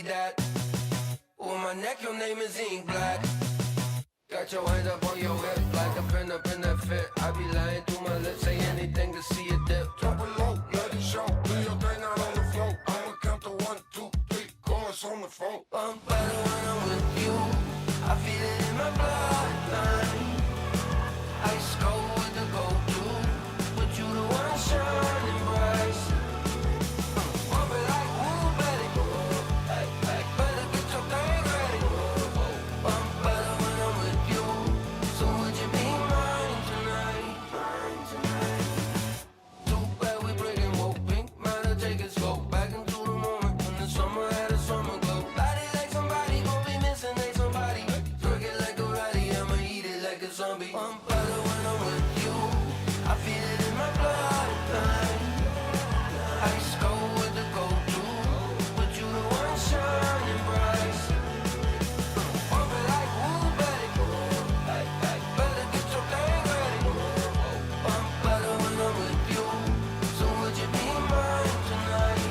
be that. On my neck, your name is ink black. Got your hands up on your hip like a pin up in that fit. I be lying through my lips, say anything to see a dip. Drop it low, let it show. Do your thing out on the floor. I'ma count to 1, 2, 3, chorus on the phone. I'm better when I'm with you. I feel it in my bloodline. Ice cold with the go-to, but you the one shining bright. Bump it like woo, better go. Better get your thing ready. I'm better when I'm with you. So would you be mine tonight? Too bad we breaking woke pink. Matter take it slow. Back into the moment when the summer had a summer glow. Body like somebody gon' be missing, ain't somebody. Twerk it like a ratty, I'ma eat it like a zombie. I'm better when I'm with you. I feel it in my bloodline. Ice cold with the go-to, but you the one shining bright. Bump it like woo, better go. Better get your thing ready. I'm better when I'm with you. So would you be mine tonight?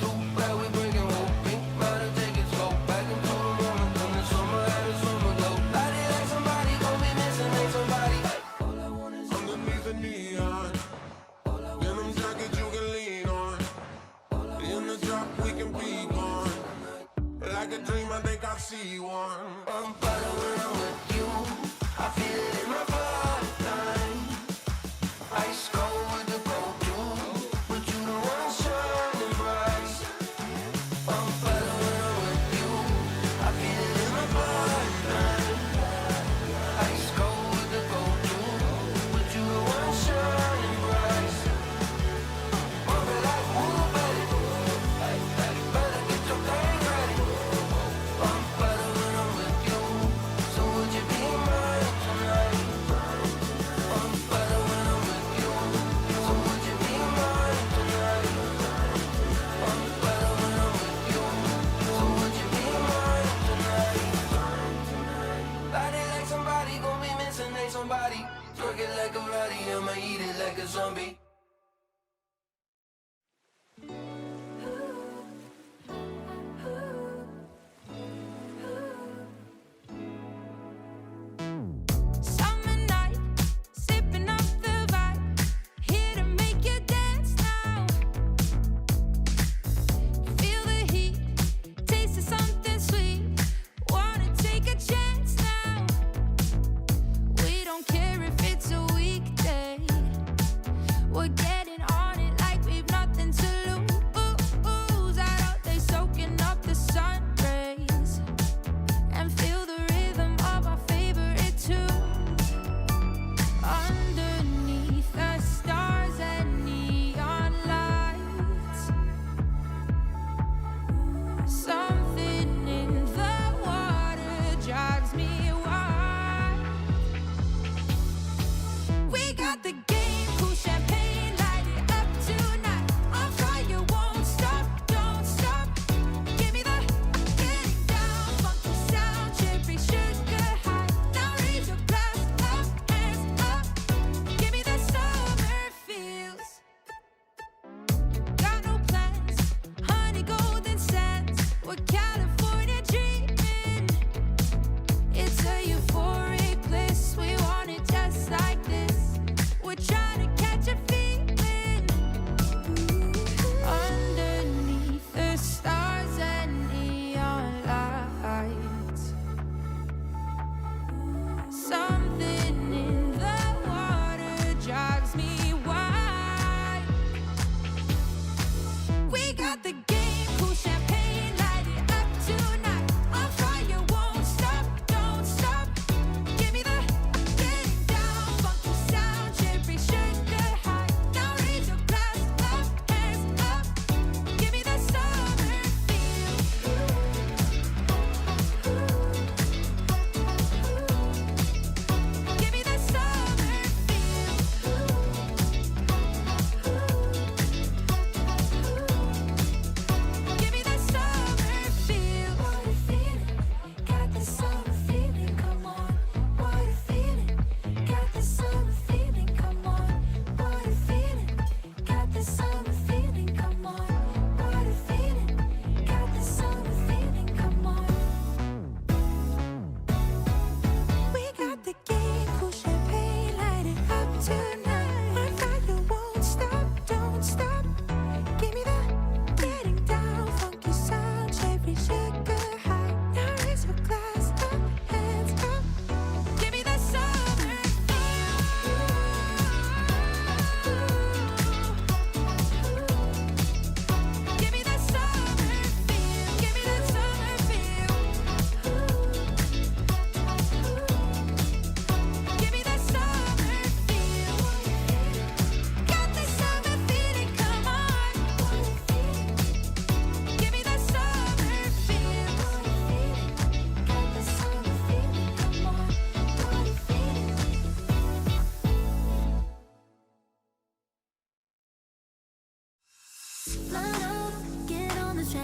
Too bad we breaking woke pink. Matter take it slow. Back into the moment when the summer had a summer glow. Body like somebody gon' be missing, ain't somebody. All I want is Underneath the neon, denim jacket you can lean on. In the drop we can be gone. Like a dream, I think I see one. I'm better when I'm with you. I feel it in my bloodline. Ice cold with the go-to, but you the one shining bright. I'm better when I'm with you. I feel it in my bloodline. Ice cold with the go-to, but you the one shining bright. Bump it like woo, better go. Better get your thing ready. I'm better when I'm with you. So would you be mine tonight? I'm better when I'm with you. So would you be mine tonight? I'm better when I'm with you. So would you be mine tonight? Body like somebody gon' be missing, ain't somebody. Twerk it like a ratty, I'ma eat it like a zombie. Summer night, sipping up the vibe, here to make you dance now. Feel the heat, taste of something sweet. Wanna take a chance now. We don't care if it's a weekday. We're getting on it like we've nothing to lose. Out out there soaking up the sun rays and feel the rhythm of our favorite tune. Underneath the stars and neon lights, something in the water drives me wild. We got the game, cool champagne, light it up tonight. On fire, won't stop, don't stop. Give me the getting down, funky sound, cherry sugar high. Now raise your glass up, hands up. Give me the summer feels. Got no plans, honey golden sands. We're California dreaming. It's a euphoric bliss. We want it just like this. We're trying to catch a feeling. Underneath the stars and neon lights, something in the water drives me wild. We got the game, cool champagne, light it up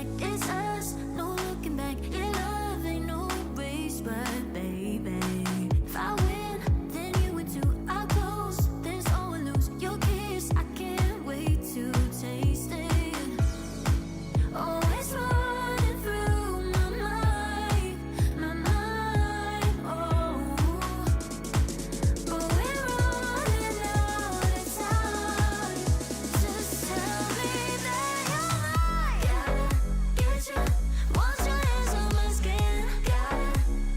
like it's us, no looking back. Your love ain't no race, but baby, if I win, then you win too. I close, there's no lose. Your kiss, I can't wait to taste it. Oh, it's running through my mind, oh. But we're running out of time. Just tell me that you're mine. Gotta get you, once your hands on my skin. Gotta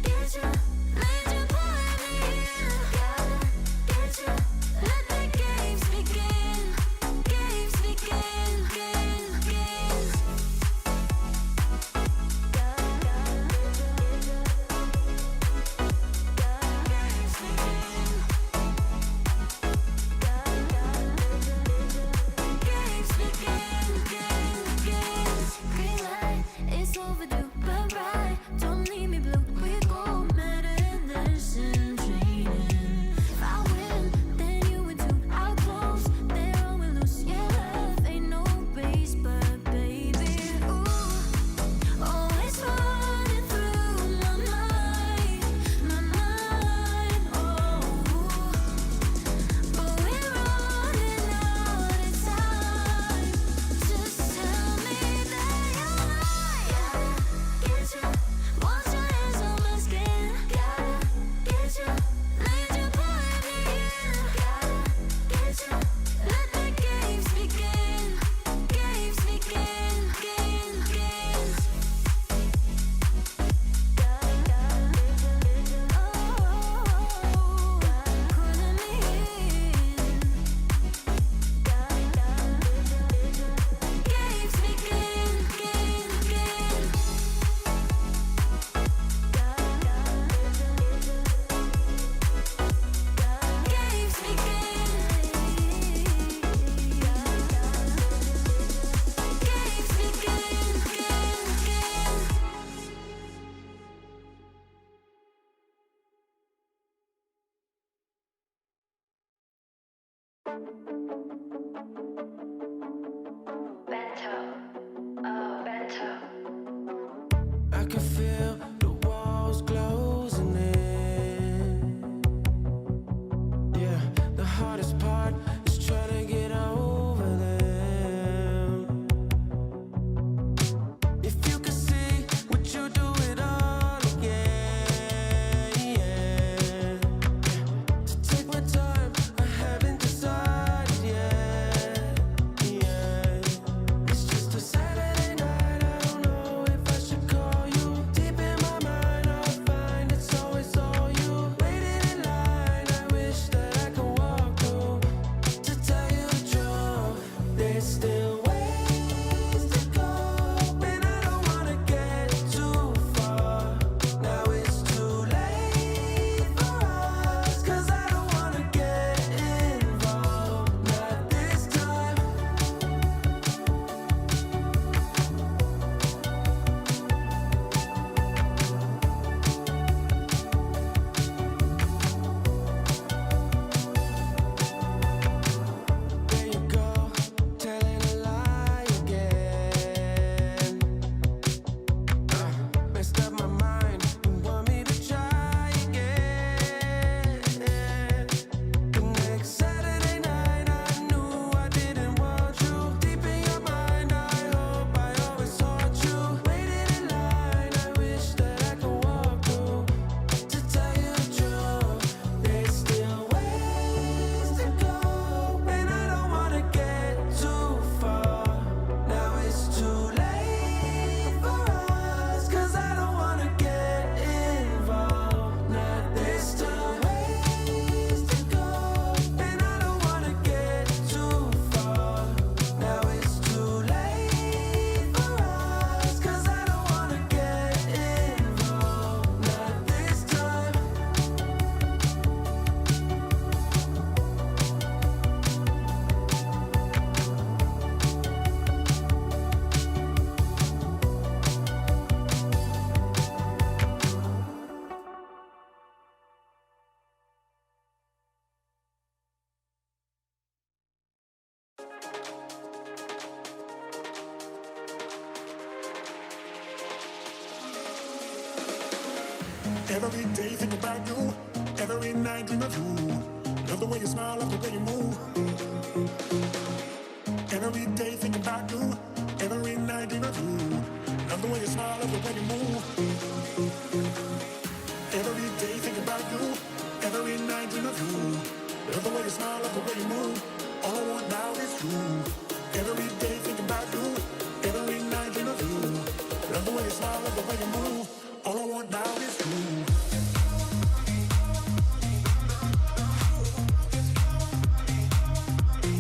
get you, made you put me in. Gotta get you, let the games begin. Games begin, games. Green light, it's overdue, but right, don't leave me blue. We go mad and there's in training. If I win, then you win too. I'll close, then I will lose. Yeah, love ain't no race, but baby, ooh, oh, it's running through my mind, oh. But we're running out of time. Just tell me that you're mine. Gotta get you, once your hands on my skin. Gotta get you, made you put me in. Gotta get you, let the games begin. Games begin, games. I can feel the walls closing in. Yeah, the hardest part is trying to get over them. If you could see, would you do it all again? To take my time, I haven't decided yet. It's just a Saturday night, I don't know if I should call you. Deep in my mind, I'll find it's always all you. Waiting in line, I wish that I could walk through. To tell you the truth, there's still ways to go, and I don't wanna Every day think about you, every night dream of you. Love the way you smile, love the way you move. Every day think about you, every night dream of you. Love the way you smile, love the way you move. Every day think about you, every night dream of you. Love the way you smile, love the way you move. All I want now is you. Every day think about you, every night dream of you. Love the way you smile, love the way you move. All I want now is you.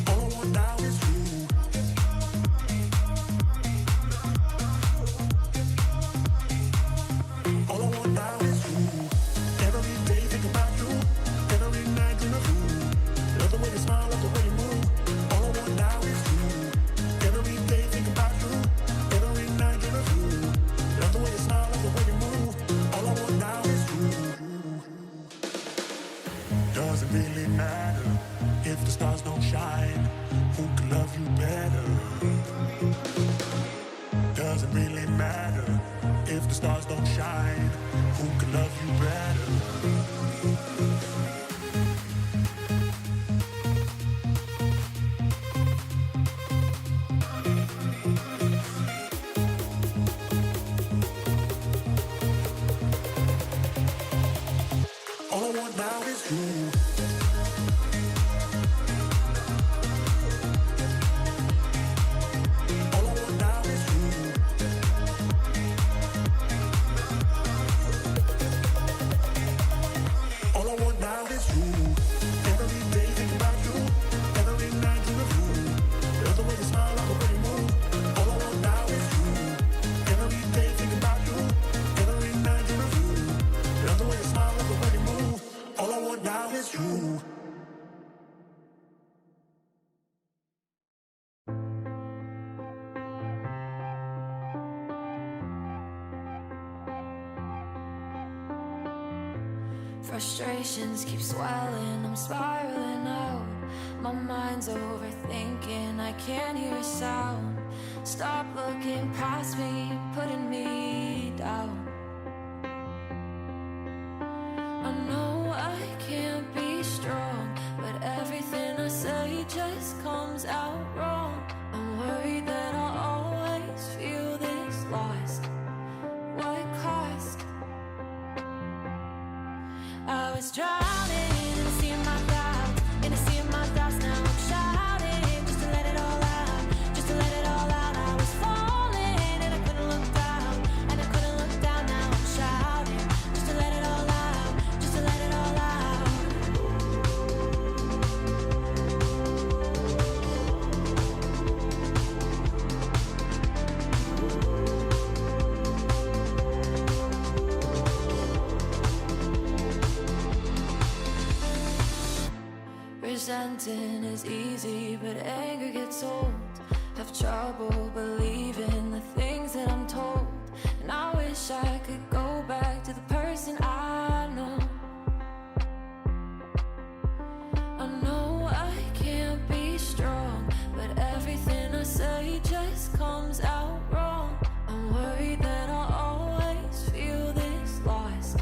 All I want now is you. All I want now is you. Every day think about you, every night dream of you. Love the way you smile, love the way you move. All I want now is you. Every day think about you, every night dream of you. Love the way you smile, love the way you move. All I want now is you. Doesn't really matter if the stars don't shine. Who can love you better? Doesn't really matter if the stars don't shine. Who can love you better? All I want now is you. All I want now is you. All I want now is you. Every day think about you, every night dream of you. Love the way you smile, love the way you move. All I want now is you. Every day think about you, every night dream of you. Love the way you smile, love the way you move. All I want now is you. Frustrations keep swelling, I'm spiraling out. My mind's overthinking, I can't hear a sound. Stop looking past me, putting me down. I know I can't be strong, but everything I say just comes out wrong. I'm worried that I'll always feel this lost. What cost? I was drowning in a sea of my doubts, in a sea of my thoughts. Now I'm shouting just to let it all out, just to let it all out. I was falling and I couldn't look down, and I couldn't look down. Now I'm shouting just to let it all out, just to let it all out. Resenting is easy, but anger gets old. Have trouble believing the things that I'm told, and I wish I could go back to the person I know. I know I can't be strong, but everything I say just comes out wrong. I'm worried that I'll always feel this lost.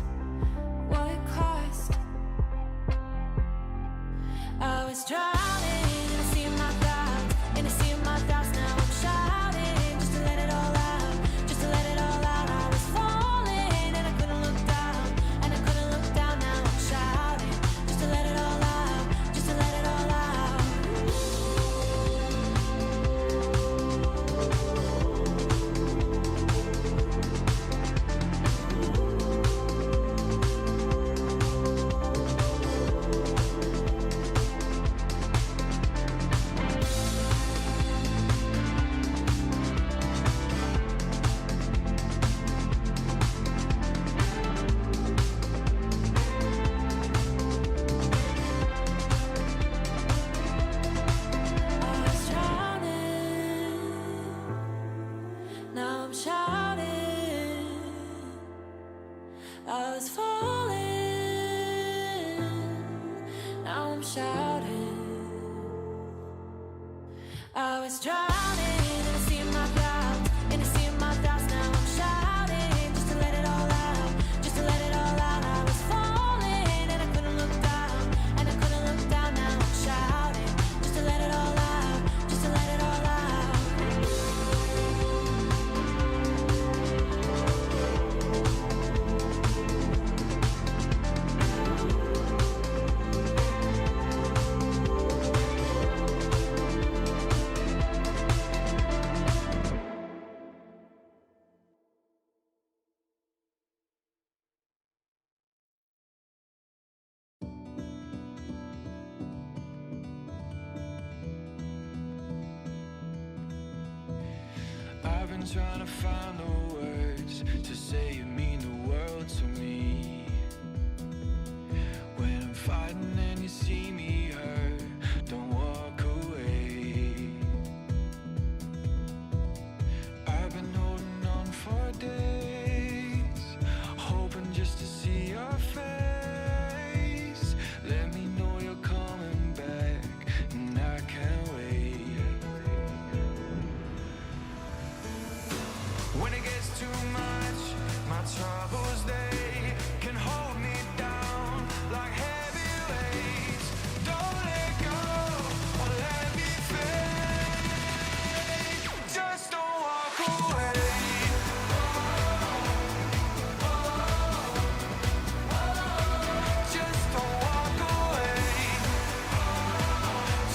What cost? I was drowning in a sea of my thoughts, in a sea of my thoughts. Now I'm shouting just to let it all out, just to let it all out. I was falling and I couldn't look down, and I couldn't look down. Now I'm shouting just to let it all out, just to let it all out. I was drowning, now I'm shouting. I was falling, now I'm shouting. I was drowning in a sea of my thoughts, in a sea of my thoughts. Now I'm shouting just to let it all out, just to let it all out. I trying to find the words to say you mean the world to me. When I'm fighting and you see me hurt, don't walk away. I've been holding on for days, hoping just to see your face. Let me know you're coming back, and I can't wait. When it gets too much, my troubles, they can hold me down like heavy weights. Don't let go or let me fade. Just don't walk away. Just don't walk away.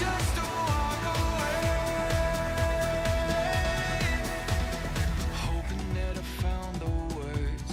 Just don't walk away. Hoping that I found the words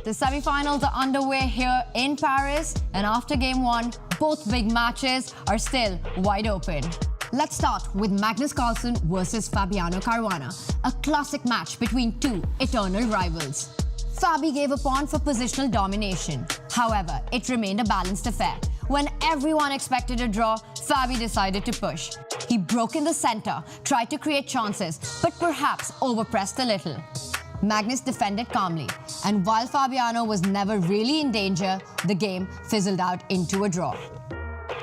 The semi-finals are underway here in Paris, and after game one, both big matches are still wide open. Let's start with Magnus Carlsen versus Fabiano Caruana, a classic match between two eternal rivals. Fabi gave a pawn for positional domination. However, it remained a balanced affair. When everyone expected a draw, Fabi decided to push. He broke in the center, tried to create chances, but perhaps overpressed a little. Magnus defended calmly, and while Fabiano was never really in danger, the game fizzled out into a draw.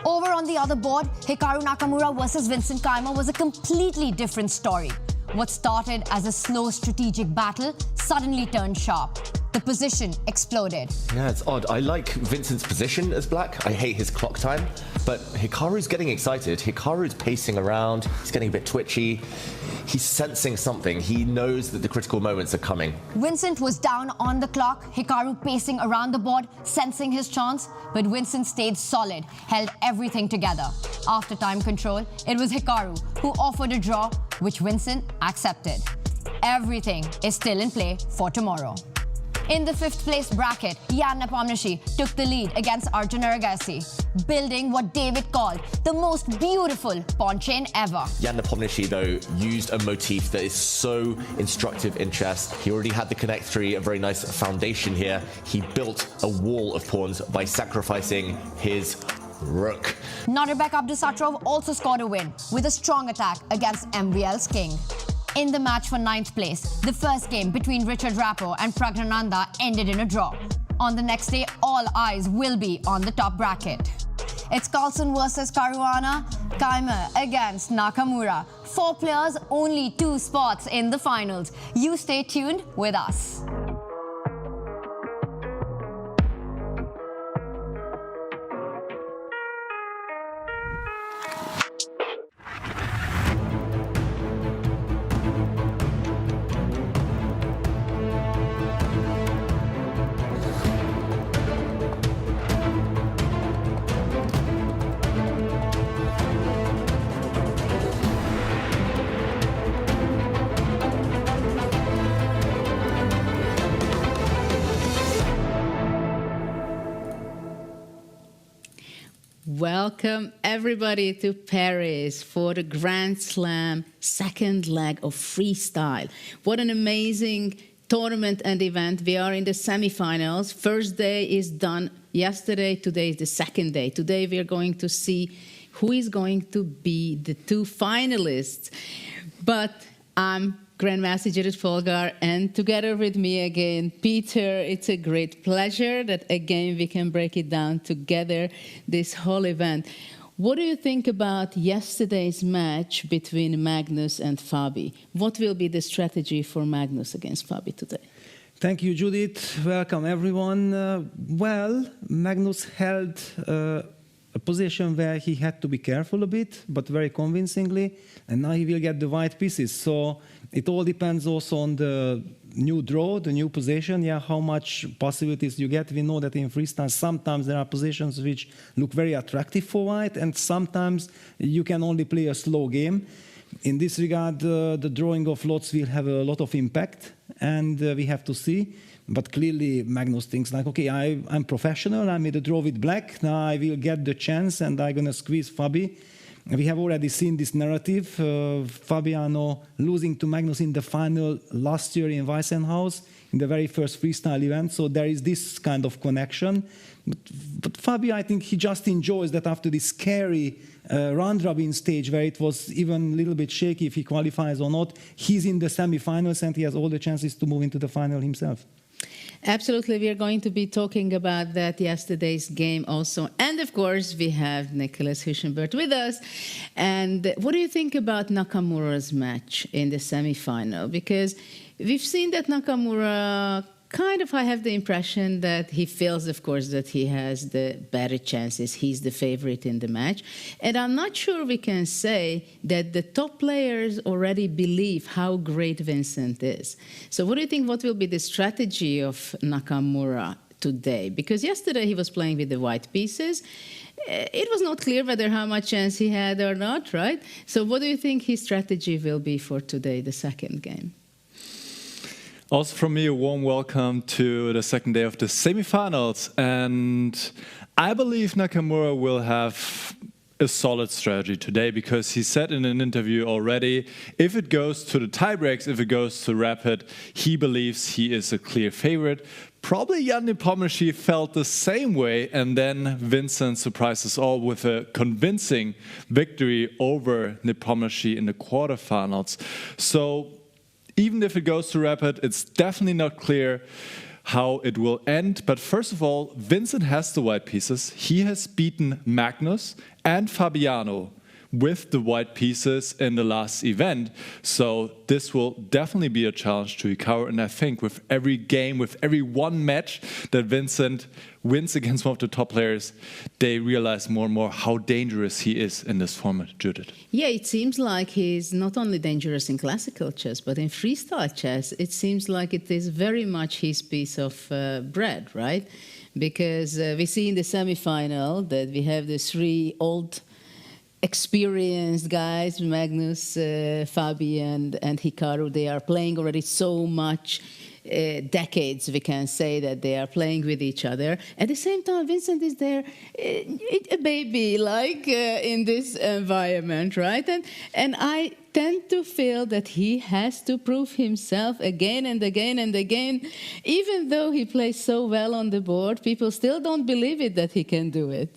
Over on the other board, Hikaru Nakamura versus Vincent Keymer was a completely different story. What started as a slow strategic battle suddenly turned sharp. The position exploded. Yeah, it's odd. I like Vincent's position as black. I hate his clock time. But Hikaru's getting excited. Hikaru's pacing around. He's getting a bit twitchy. He's sensing something. He knows that the critical moments are coming. Vincent was down on the clock, Hikaru pacing around the board, sensing his chance. But Vincent stayed solid, held everything together. After time control, it was Hikaru who offered a draw, which Vincent accepted. Everything is still in play for tomorrow. In the fifth place bracket, Jan Nepomniachtchi took the lead against Arjun Erigaisi, building what David called the most beautiful pawn chain ever. Jan Nepomniachtchi, though, used a motif that is so instructive in chess. He already had the connect three, a very nice foundation here. He built a wall of pawns by sacrificing his rook. Nodirbek Abdusattorov also scored a win with a strong attack against MVL's king. In the match for 9th place, the first game between Rapport and Praggnanandhaa ended in a draw. On the next day, all eyes will be on the top bracket. It's Carlsen versus Caruana, Keymer against Nakamura. 4 players, only 2 spots in the finals. You stay tuned with us. Welcome everybody to Paris for the Grand Slam second leg of Freestyle. What an amazing tournament and event. We are in the semi-finals. First day is done yesterday. Today is the second day. Today we are going to see who is going to be the 2 finalists. But I'm Grandmaster Judith Folgar, and together with me again, Peter. It's a great pleasure that again we can break it down together, this whole event. What do you think about yesterday's match between Magnus and Fabi? What will be the strategy for Magnus against Fabi today? Thank you, Judith. Welcome, everyone. Well, Magnus held a position where he had to be careful a bit, but very convincingly, and now he will get the white pieces. So it all depends also on the new draw, the new position, how much possibilities you get. We know that in freestyle, sometimes there are positions which look very attractive for white, and sometimes you can only play a slow game. In this regard, the drawing of lots will have a lot of impact, and we have to see. But clearly, Magnus thinks like, okay, I'm professional, I made a draw with black, now I will get the chance and I'm going to squeeze Fabi. We have already seen this narrative, Fabiano losing to Magnus in the final last year in Weissenhaus, in the very first freestyle event, so there is this kind of connection. But Fabi, I think he just enjoys that after this scary round-robin stage where it was even a little bit shaky if he qualifies or not, he's in the semi-finals and he has all the chances to move into the final himself. Absolutely, we are going to be talking about that yesterday's game also. And of course, we have Nicholas Huschenberg with us. And what do you think about Nakamura's match in the semi-final? Because we've seen that Nakamura I have the impression that he feels, of course, that he has the better chances. He's the favorite in the match. And I'm not sure we can say that the top players already believe how great Vincent is. So what do you think, what will be the strategy of Nakamura today? Because yesterday he was playing with the white pieces. It was not clear whether how much chance he had or not, right? So what do you think his strategy will be for today, the second game? Also from me, a warm welcome to the second day of the semifinals. And I believe Nakamura will have a solid strategy today, because he said in an interview already, if it goes to the tiebreaks, if it goes to rapid, he believes he is a clear favorite. Probably Jan Nepomniachtchi felt the same way, and then Vincent surprised us all with a convincing victory over Nepomniachtchi in the quarterfinals. So even if it goes to rapid, it's definitely not clear how it will end. But first of all, Vincent has the white pieces. He has beaten Magnus and Fabiano with the white pieces in the last event. So this will definitely be a challenge to Hikaru. And I think with every game, with every one match that Vincent wins against one of the top players, they realize more and more how dangerous he is in this format, Judith. Yeah, it seems like he's not only dangerous in classical chess, but in freestyle chess, it seems like it is very much his piece of bread, right? Because we see in the semifinal that we have the three old experienced guys, Magnus, Fabi, and Hikaru. They are playing already so much, decades, we can say that they are playing with each other. At the same time, Vincent is there, a baby, like in this environment, right? And I tend to feel that he has to prove himself again and again and again. Even though he plays so well on the board, people still don't believe it that he can do it.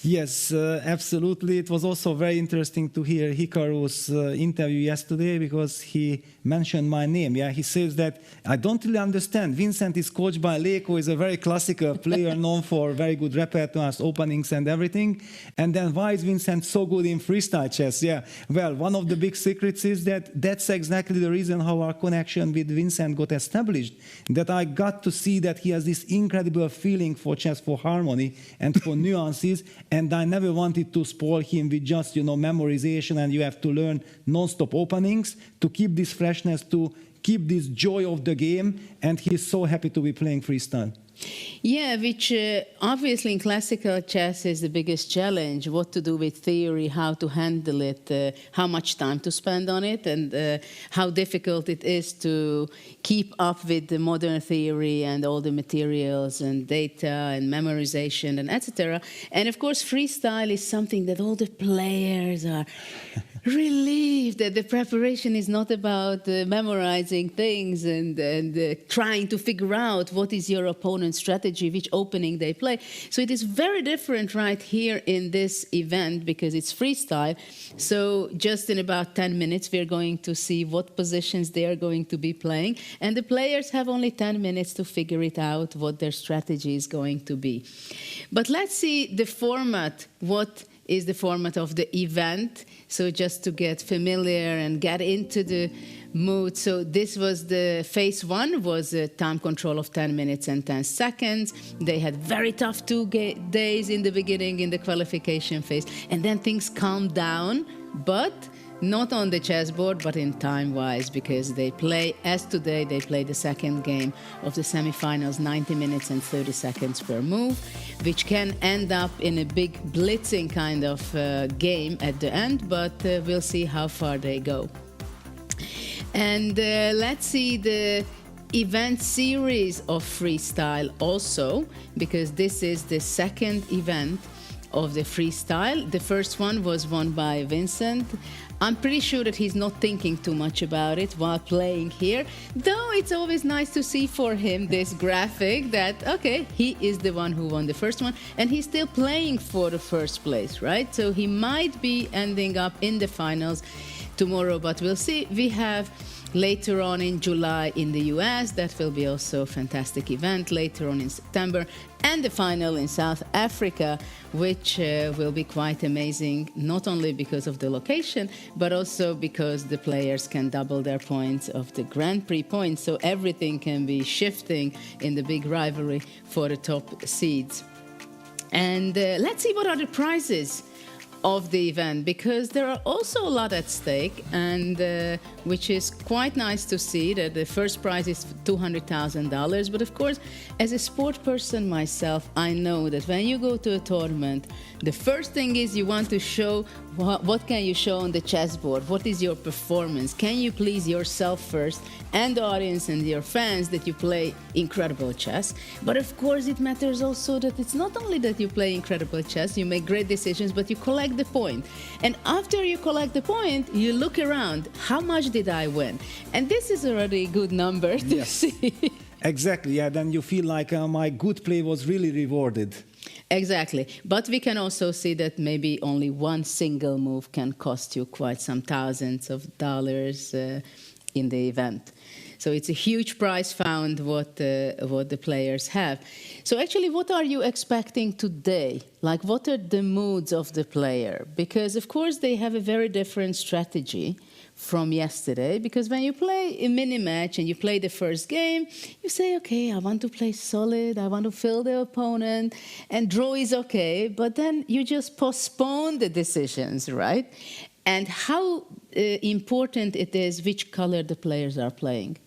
Yes, absolutely. It was also very interesting to hear Hikaru's interview yesterday, because he mentioned my name. Yeah, he says that I don't really understand. Vincent is coached by Leko, is a very classical player known for very good repertoires, openings and everything. And then why is Vincent so good in freestyle chess? Yeah, well, one of the big secrets is that that's exactly the reason how our connection with Vincent got established. That I got to see that he has this incredible feeling for chess, for harmony and for nuances. And I never wanted to spoil him with just, memorization, and you have to learn non-stop openings to keep this freshness, to keep this joy of the game. And he's so happy to be playing freestyle. Yeah, which obviously in classical chess is the biggest challenge, what to do with theory, how to handle it, how much time to spend on it, and how difficult it is to keep up with the modern theory and all the materials and data and memorization and etc. And of course, freestyle is something that all the players are relieved that the preparation is not about memorizing things and trying to figure out what is your opponent's strategy, which opening they play. So it is very different right here in this event, because it's freestyle. So just in about 10 minutes, we're going to see what positions they are going to be playing. And the players have only 10 minutes to figure it out, what their strategy is going to be. But let's see the format. What is the format of the event? So just to get familiar and get into the mood. So this was the phase one, was a time control of 10 minutes and 10 seconds. They had very tough 2 days in the beginning in the qualification phase. And then things calmed down, but not on the chessboard, but in time-wise, because they play, as today, they play the second game of the semifinals, 90 minutes and 30 seconds per move, which can end up in a big blitzing kind of game at the end, but we'll see how far they go. And let's see the event series of freestyle also, because this is the second event of the freestyle. The first one was won by Vincent. I'm pretty sure that he's not thinking too much about it while playing here, though it's always nice to see for him this graphic that, okay, he is the one who won the first one, and he's still playing for the first place, right? So he might be ending up in the finals tomorrow, but we'll see. We have later on in July in the US, that will be also a fantastic event, later on in September, and the final in South Africa, which will be quite amazing, not only because of the location, but also because the players can double their points of the Grand Prix points, so everything can be shifting in the big rivalry for the top seeds. And let's see what are the prizes of the event, because there are also a lot at stake, and which is quite nice to see that the first prize is $200,000. But of course, as a sport person myself, I know that when you go to a tournament, the first thing is you want to show what can you show on the chessboard, what is your performance, can you please yourself first and the audience and your fans that you play incredible chess. But of course it matters also that it's not only that you play incredible chess, you make great decisions, but you collect the point. And after you collect the point, you look around, how much did I win? And this is already a good number to see. Exactly, yeah, then you feel like my good play was really rewarded. Exactly. But we can also see that maybe only one single move can cost you quite some thousands of dollars in the event. So it's a huge prize fund what the players have. So actually, what are you expecting today? Like, what are the moods of the player? Because, of course, they have a very different strategy from yesterday, because when you play a mini match and you play the first game, you say, okay, I want to play solid, I want to fill the opponent, and draw is okay, but then you just postpone the decisions, right? And how important it is which color the players are playing.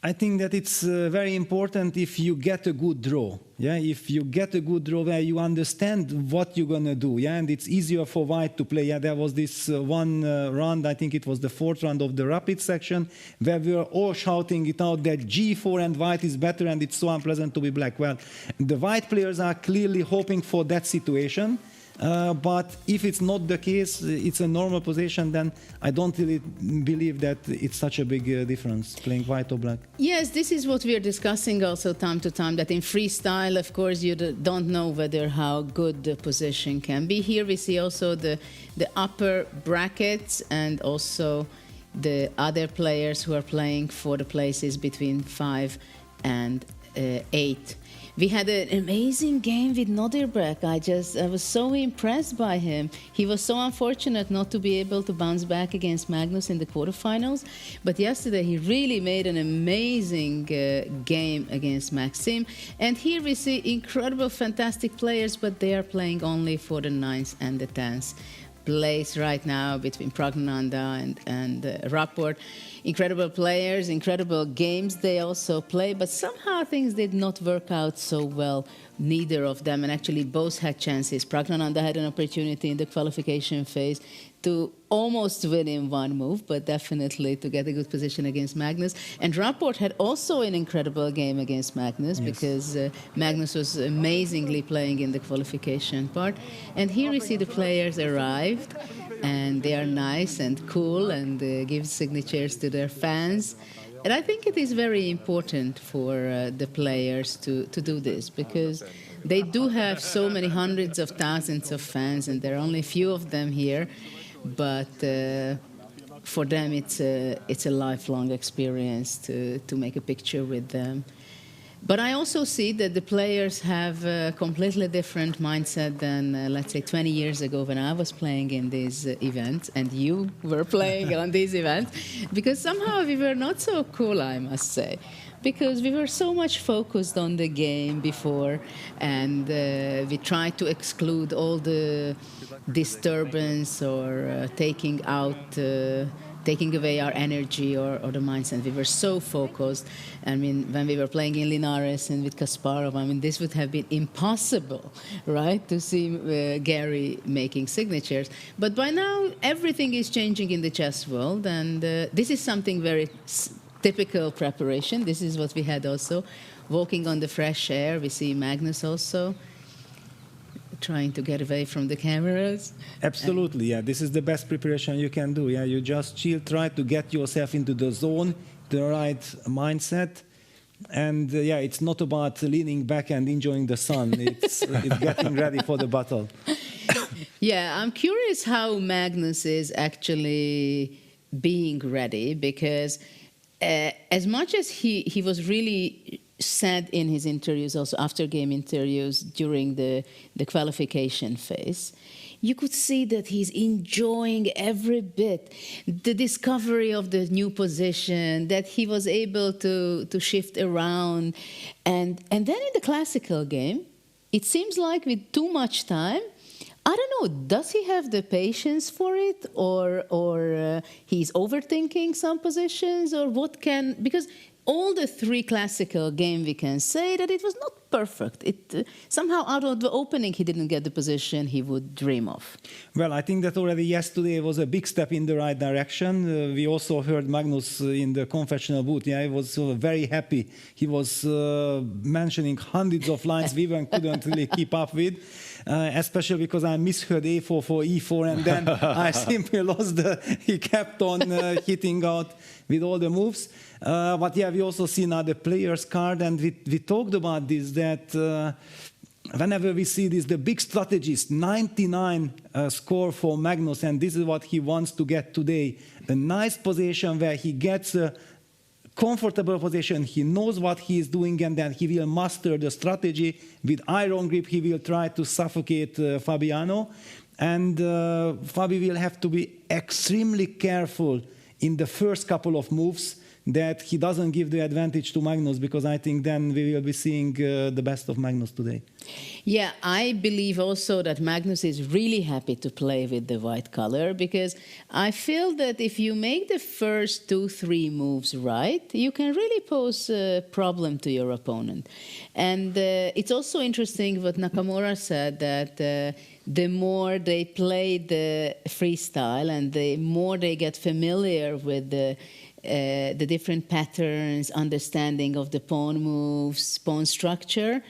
I think that it's very important if you get a good draw. Yeah, if you get a good draw where you understand what you're gonna do. Yeah, and it's easier for white to play. Yeah, there was this one round, I think it was the fourth round of the rapid section, where we were all shouting it out that G4 and white is better, and it's so unpleasant to be black. Well, the white players are clearly hoping for that situation. But if it's not the case, it's a normal position, then I don't really believe that it's such a big difference playing white or black. Yes, this is what we are discussing also time to time, that in freestyle, of course, you don't know whether how good the position can be. Here we see also the upper brackets and also the other players who are playing for the places between 5 and 8. We had an amazing game with Nodirbek. I was so impressed by him. He was so unfortunate not to be able to bounce back against Magnus in the quarterfinals. But yesterday he really made an amazing game against Maxime. And here we see incredible, fantastic players, but they are playing only for the 9th and the 10th place right now between Praggnanandhaa and Rapport. Incredible players, incredible games they also play, but somehow things did not work out so well, neither of them, and actually both had chances. Praggnanandhaa had an opportunity in the qualification phase to almost win in one move, but definitely to get a good position against Magnus. And Rapport had also an incredible game against Magnus, because Magnus was amazingly playing in the qualification part. And here we see the players arrived, and they are nice and cool and give signatures to their fans. And I think it is very important for the players to do this, because they do have so many hundreds of thousands of fans, and there are only a few of them here. But for them, it's a lifelong experience to make a picture with them. But I also see that the players have a completely different mindset than, let's say, 20 years ago when I was playing in these events and you were playing on these events, because somehow we were not so cool, I must say, because we were so much focused on the game before, and we tried to exclude all the disturbance or taking away our energy or the mindset. We were so focused. I mean, when we were playing in Linares and with Kasparov, I mean, this would have been impossible, right, to see Gary making signatures. But by now, everything is changing in the chess world, and this is something very typical preparation. This is what we had also. Walking on the fresh air, we see Magnus also trying to get away from the cameras. Absolutely, yeah. This is the best preparation you can do. Yeah, you just chill, try to get yourself into the zone, the right mindset, and yeah, it's not about leaning back and enjoying the sun. It's getting ready for the battle. Yeah, I'm curious how Magnus is actually being ready, because as much as he was really said in his interviews, also after game interviews during the qualification phase, you could see that he's enjoying every bit the discovery of the new position, that he was able to shift around, and then in the classical game, it seems like with too much time, I don't know, does he have the patience for it, or he's overthinking some positions, or what can, because all the three classical game, we can say that it was not perfect. It somehow out of the opening, he didn't get the position he would dream of. Well, I think that already yesterday was a big step in the right direction. We also heard Magnus in the confessional booth. Yeah, he was very happy. He was mentioning hundreds of lines we even couldn't really keep up with. Especially because I misheard A4 for E4, and then I simply lost he kept on hitting out with all the moves. But yeah, we also see now the player's card, and we talked about this, that whenever we see this, the big strategist, 99 score for Magnus, and this is what he wants to get today. A nice position where he gets a comfortable position, he knows what he is doing, and then he will master the strategy. With iron grip, he will try to suffocate Fabiano. And Fabi will have to be extremely careful in the first couple of moves that he doesn't give the advantage to Magnus, because I think then we will be seeing the best of Magnus today. Yeah, I believe also that Magnus is really happy to play with the white color, because I feel that if you make the first 2-3 moves right, you can really pose a problem to your opponent. And it's also interesting what Nakamura said, that the more they play the freestyle and the more they get familiar with the different patterns, understanding of the pawn moves, pawn structure,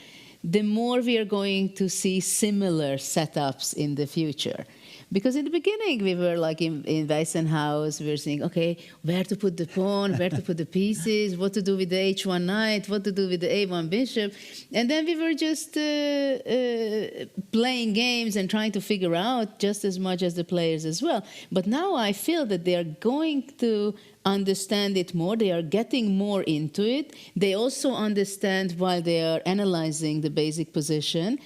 the more we are going to see similar setups in the future. Because in the beginning, we were like in Weissenhaus, we were saying, okay, where to put the pawn, where to put the pieces, what to do with the h1 knight, what to do with the a1 bishop. And then we were just playing games and trying to figure out just as much as the players as well. But now I feel that they are going to understand it more. They are getting more into it. They also understand while they are analyzing the basic position.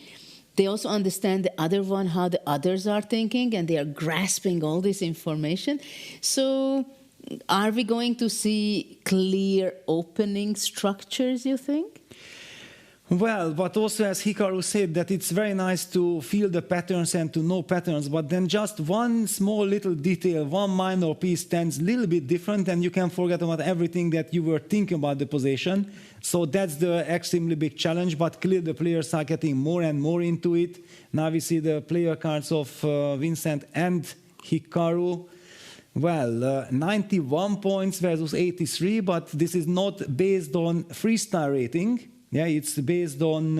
They also understand the other one, how the others are thinking, and they are grasping all this information. So are we going to see clear opening structures, you think? Well, but also as Hikaru said, that it's very nice to feel the patterns and to know patterns, but then just one small little detail, one minor piece stands a little bit different, and you can forget about everything that you were thinking about the position. So that's the extremely big challenge, but clearly the players are getting more and more into it. Now we see the player cards of Vincent and Hikaru. Well, 91 points versus 83, but this is not based on freestyle rating. Yeah, it's based on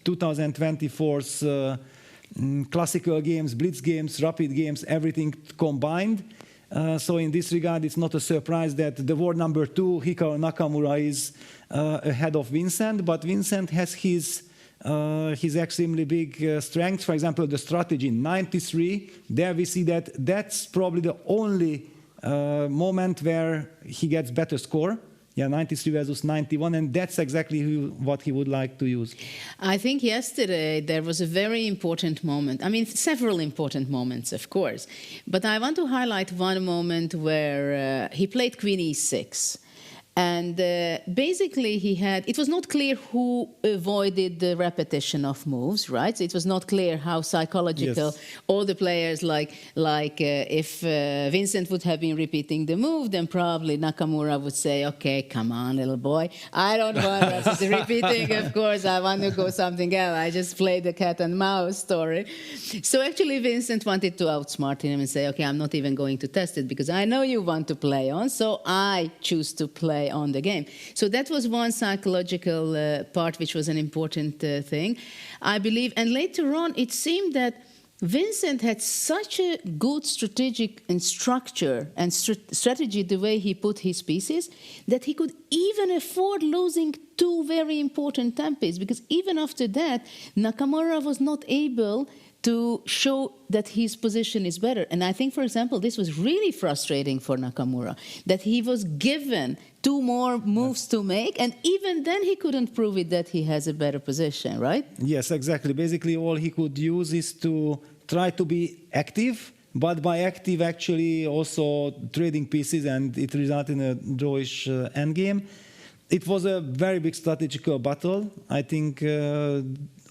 2024's classical games, blitz games, rapid games, everything combined. So in this regard, it's not a surprise that the world number 2, Hikaru Nakamura, is ahead of Vincent, but Vincent has his extremely big strengths. For example, the strategy, 93, there we see that that's probably the only moment where he gets better score. Yeah, 93 versus 91, and that's exactly what he would like to use. I think yesterday there was a very important moment. I mean, several important moments, of course. But I want to highlight one moment where he played Queen e6. And basically it was not clear who avoided the repetition of moves, right? So it was not clear how psychological Yes. all the players, if Vincent would have been repeating the move, then probably Nakamura would say, okay, come on, little boy. I don't want us to repeating, of course. I want to go something else. I just played the cat and mouse story. So actually Vincent wanted to outsmart him and say, okay, I'm not even going to test it because I know you want to play on, so I choose to play on the game. So that was one psychological part, which was an important thing, I believe. And later on, it seemed that Vincent had such a good strategic and structure and strategy, the way he put his pieces, that he could even afford losing 2 very important tempes, because even after that, Nakamura was not able to show that his position is better. And I think, for example, this was really frustrating for Nakamura, that he was given 2 more moves to make, and even then he couldn't prove it that he has a better position, right? Yes, exactly. Basically, all he could use is to try to be active, but by active, actually also trading pieces, and it resulted in a drawish endgame. It was a very big strategical battle. I think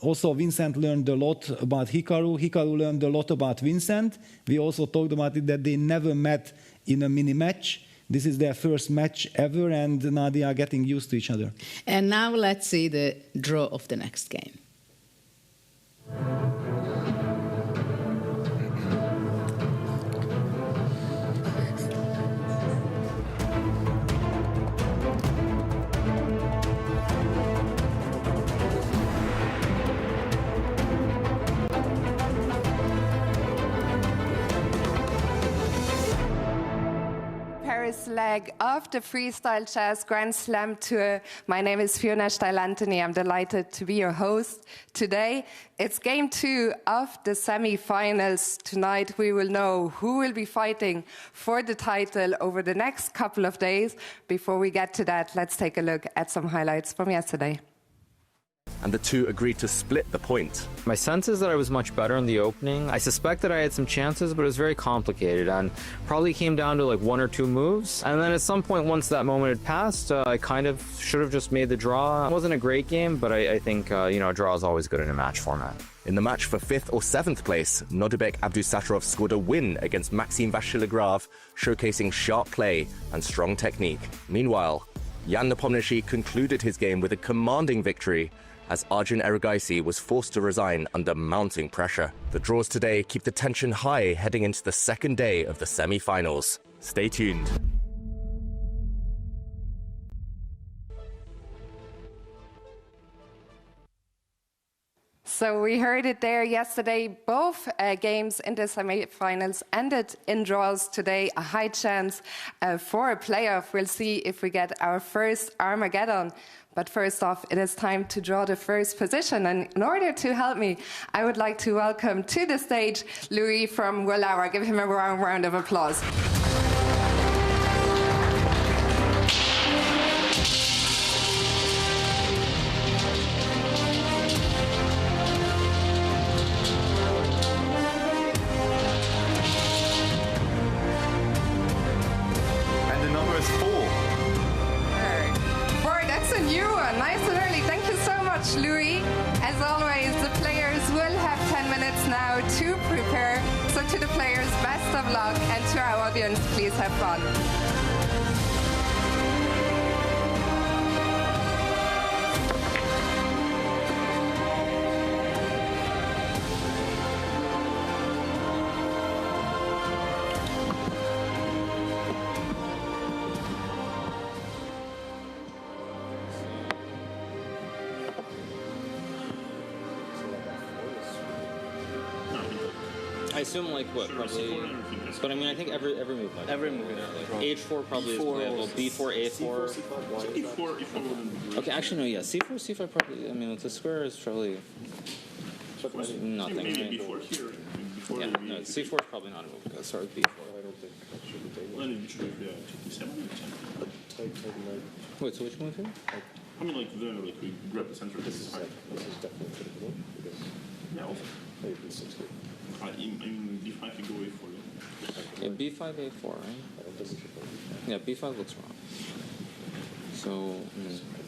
Also, Vincent learned a lot about Hikaru. Hikaru learned a lot about Vincent. We also talked about it that they never met in a mini match. This is their first match ever, and now they are getting used to each other. And now let's see the draw of the next game. Leg of the Freestyle Jazz Grand Slam Tour. My name is Fiona Steil-Anthony. I'm delighted to be your host today. It's game 2 of the semi-finals. Tonight we will know who will be fighting for the title over the next couple of days. Before we get to that, let's take a look at some highlights from yesterday. And the two agreed to split the point. My sense is that I was much better in the opening. I suspect that I had some chances, but it was very complicated and probably came down to like 1 or 2 moves. And then at some point, once that moment had passed, I kind of should have just made the draw. It wasn't a great game, but I think, a draw is always good in a match format. In the match for 5th or 7th place, Nodirbek Abdusattorov scored a win against Maxime Vachier-Lagrave, showcasing sharp play and strong technique. Meanwhile, Jan Nepomniachtchi concluded his game with a commanding victory as Arjun Erigaisi was forced to resign under mounting pressure. The draws today keep the tension high heading into the second day of the semi-finals. Stay tuned. So we heard it there yesterday. Both games in the semi-finals ended in draws today. A high chance for a playoff. We'll see if we get our first Armageddon. But first off, it is time to draw the first position. And in order to help me, I would like to welcome to the stage Louis from Wallauer. Give him a round of applause. And the number is 4. That's a new one. Nice and early. Thank you so much, Louis. As always, the players will have 10 minutes now to prepare. So to the players, best of luck. And to our audience, please have fun. I assume like what, probably. But I mean, I think every move. Like, every move. Like H4 probably is playable. B4, A4. Okay, actually no. Yeah, C4, C5 probably. I mean, the square is probably nothing. Right? Yeah, no, C4 is probably not a move. Let's start with B4. I don't think that should be taken. Wait, so which move here? I mean, like we grab the center. This is definitely critical because also maybe B6. In B5 you go A4. Yeah, B5, A4, right? Yeah, B5 looks wrong. So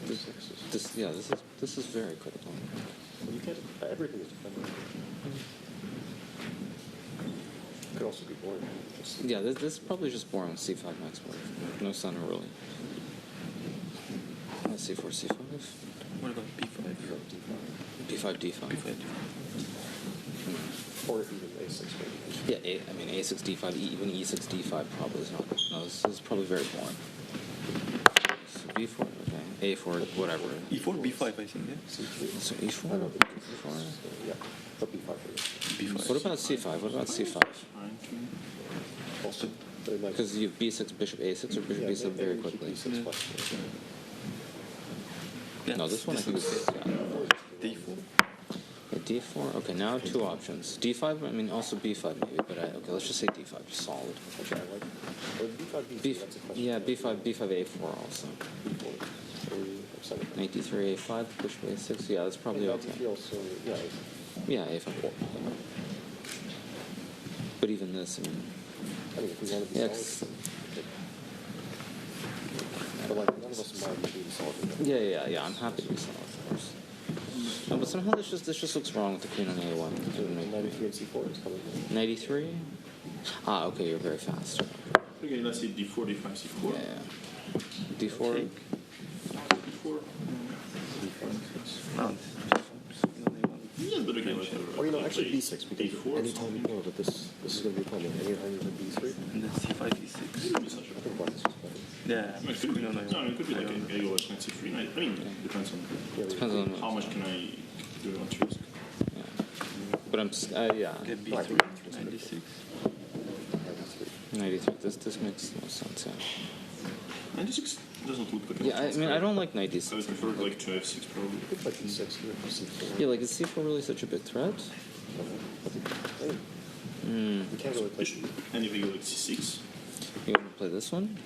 this is very critical. You can't. Everything is defendable. Could also be boring. Yeah, this is probably just boring. C5 max board. No center really. C4, C5. What about B5? B5, D5. B5. Or even A6 maybe. Yeah, I mean A6, D5, even E6, D5 probably is not. No, this is probably very boring. So B4, okay. A4, whatever. E4, B5 I think, yeah. So E4? E4? Yeah, but B5. B5. What about C5? What about C5? Also, because you have B6, bishop A6, or bishop B7 very quickly. Yeah. No, this one I think is D4. Yeah, D4. Okay, now 2 options. D5. I mean, also B5 maybe, but okay. Let's just say D5. Just solid. Okay, I like. Or B5, B4. That's a question. Yeah, B5, A4 also. Knight D3, A5, bishop A6. Yeah, that's probably okay. Also, yeah. Yeah, A5. But even this, I mean if we want to be solid. But like none of us mind being solid. Yeah. I'm happy to be solid, of course. No, but somehow this just looks wrong with the queen on the A1. 93 and C4 is coming. 93? Ah, okay, you're very fast. Okay, let's see D4, D5, C4. Yeah. D4. D4. Oh. Yeah, but again, whatever. Or you know, actually B6 because D4. anytime you know that this is going to be coming, anytime you hit B3. And then C5, E6. I think Magnus is better. Yeah, It could be, no, it could be like I go like knight C3. I mean, depends on Depends on how much can I do on risk. But I'm yeah. Get B3, 96. 93. This makes no sense. Yeah. 96 doesn't look like a Yeah, I mean, I don't like 96. I would prefer like to F6 probably. It's like B6 here, C4. Yeah, like is C4 really such a big threat? You can't really play. And if you go like C6. You want to play this one?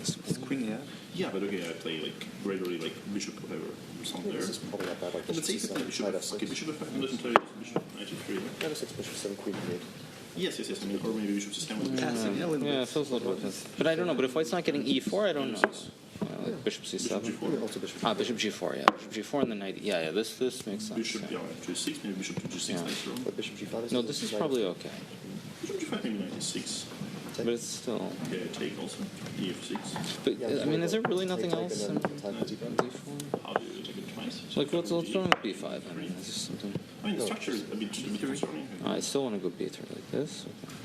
It's queen, yeah. Yeah, but okay, I play like regularly like bishop whatever or something there. This is probably not bad. Like Let's bishop say C7, bishop knight F6. Okay, F6. bishop F5 doesn't play bishop knight F3. Knight F6, bishop 7, queen D8. Yes. I mean, or maybe bishop C7 with bishop. Yeah, it feels a little bit. But I don't know. But if white's not getting E4, I don't know. Like bishop C7. Also bishop. Bishop G4. Yeah, bishop G4 and then knight. Yeah. This makes sense. Bishop, Yeah. to G6, maybe bishop to G6 later on. But bishop G5 is No, this is probably okay. Bishop G5, maybe knight E6. But it's still. Okay, take also. EF6. But I mean, is there really nothing Take else in and then type D5. D4? How do you take it twice? Like let's go with B5. I mean, this is something. I mean, the structure is a bit concerning. I still want to go B3 like this. Okay.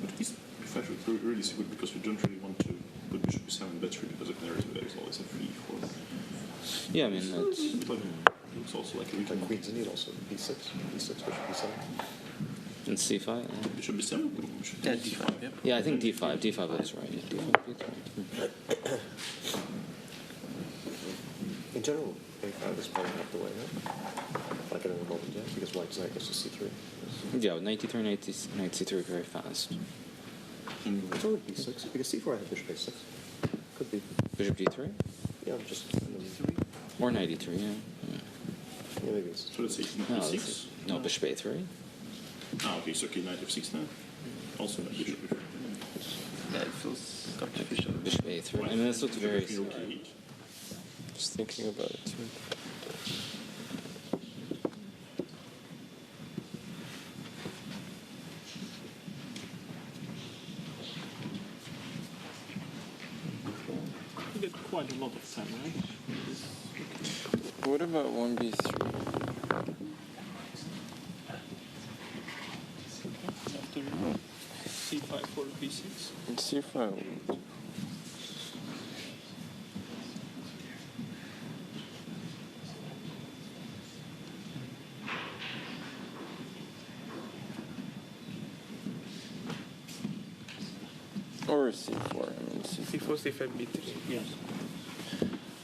But this B5 is really so good because we don't really want to put bishop B7 better because of narrative there is always a free for. Yeah, I mean that's. It's also like a weak Like queens in need also. B6, B6, bishop B7. And C5. Yeah. Bishop B7. Yeah, D5, yep. Yeah, I think D5. D5 looks right. Yeah, D5, B3. In general, A5 is probably not the way, huh? Like in a moment, yeah? Because white's knight goes to C3. Yeah, with knight D3, knight C3 very fast. It's already B6, because C4 I have bishop A6. Could be. Bishop D3? Yeah, just. Or knight D3, yeah. Yeah, maybe it's. So let's say No, E6. no, bishop A3. Okay, so okay, knight F6 now. Also knight bishop F3. Yeah, it feels artificial. Bishop A3. I mean, this looks very. Okay. Just thinking about it too. You get quite a lot of time, right? What about 1b3? After C5 for B6. C5. Or C4. I mean, C4. C4, C5, B3. Yes.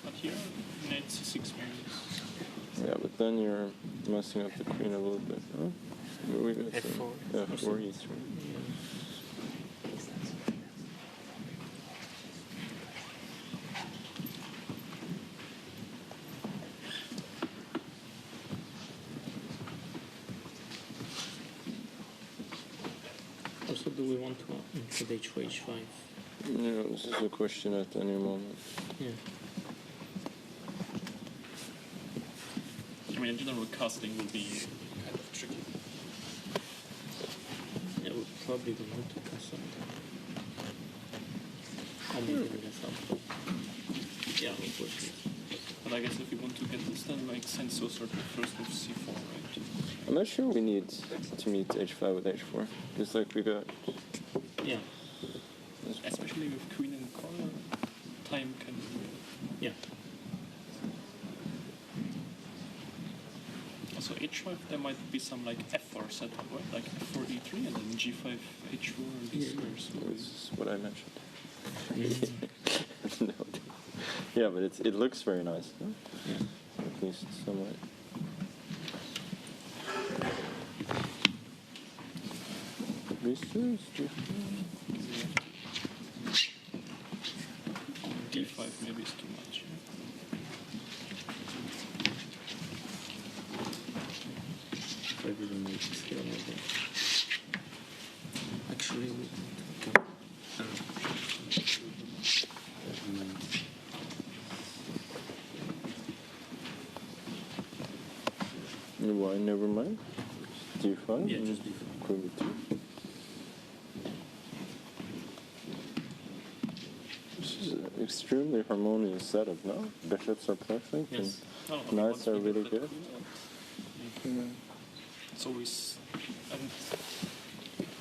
But here, knight C6 maybe. Yeah, but then you're messing up the queen a little bit, huh? We got F4. F4, E3. Also, do we want to include H4, H5? Yeah, this is a question at any moment. Yeah. I mean, in general, casting will be kind of tricky. Yeah, we probably will want to cast something. Or maybe we just have. Yeah, we'll push it. But I guess if you want to get this done, makes sense to start first with C4, right? I'm not sure we need to meet H5 with H4. Just like we got. Yeah. Especially with queen in the corner, time can. Yeah. Also H5, there might be some like F4 setup, right? Like F4 E3 and then G5 H4 and these squares. This is what I mentioned. Mm-hmm. No. Yeah, but it looks very nice. No? Yeah. At least somewhat. D5 maybe is too much. Maybe we make it scale maybe. Actually, we can. Why? Never mind. D5. Yeah, just D5. Queen B2. This is an extremely harmonious setup, no? Bishops are perfect. Yes. And knights are really good. It's always.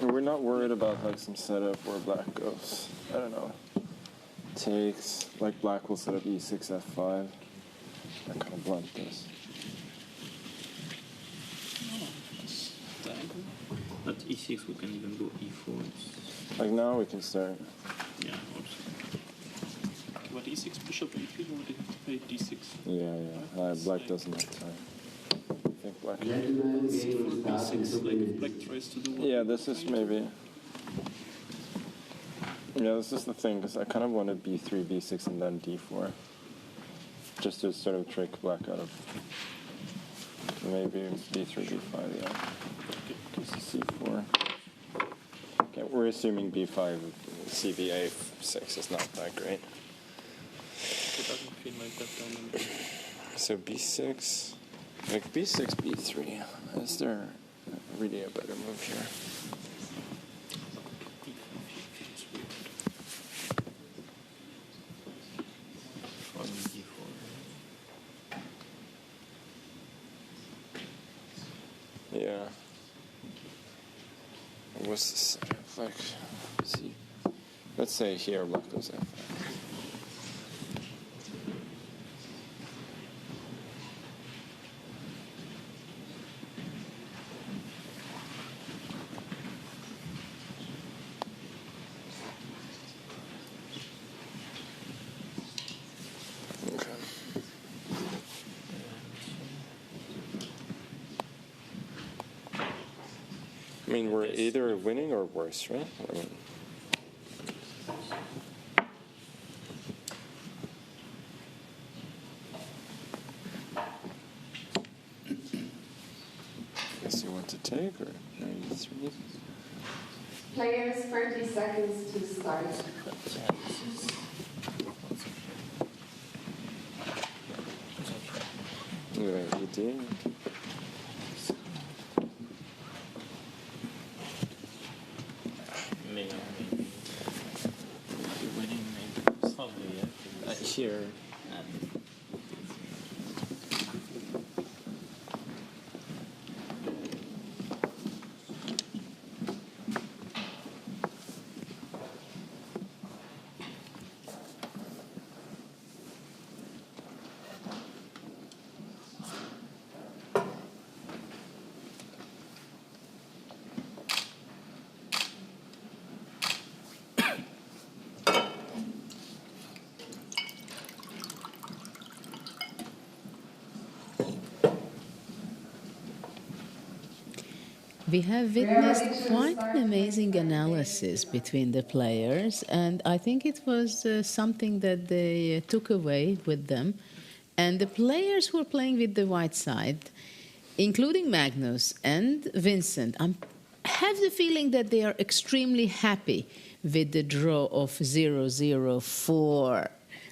And we're not worried about like some setup where black goes, I don't know, takes, like black will set up e6, f5, and kind of blunt this. At e6 we can even go e4. Like now we can start. Yeah, also. But e6 bishop e3 you already have to play d6. Yeah. Black doesn't have time. I think black. b6, like if black tries to do one. Yeah, this is maybe. Yeah, this is the thing, because I kind of wanted b3, b6, and then d4. Just to sort of trick black out of. Maybe b3, b5, yeah. c4. Okay, we're assuming b5, cba 6 is not that great. It doesn't feel like that down there. So b6, like b6, b3. Is there really a better move here? Yeah. What's the setup like? See, let's say here black goes f5. I mean, we're either winning or worse, right? I mean, guess you want to take or 93? Players, 30 seconds to start. Anyway, ED. Here. We have witnessed quite an amazing analysis between the players, and I think it was something that they took away with them. And the players who are playing with the white side, including Magnus and Vincent, I have the feeling that they are extremely happy with the draw of 0-0-4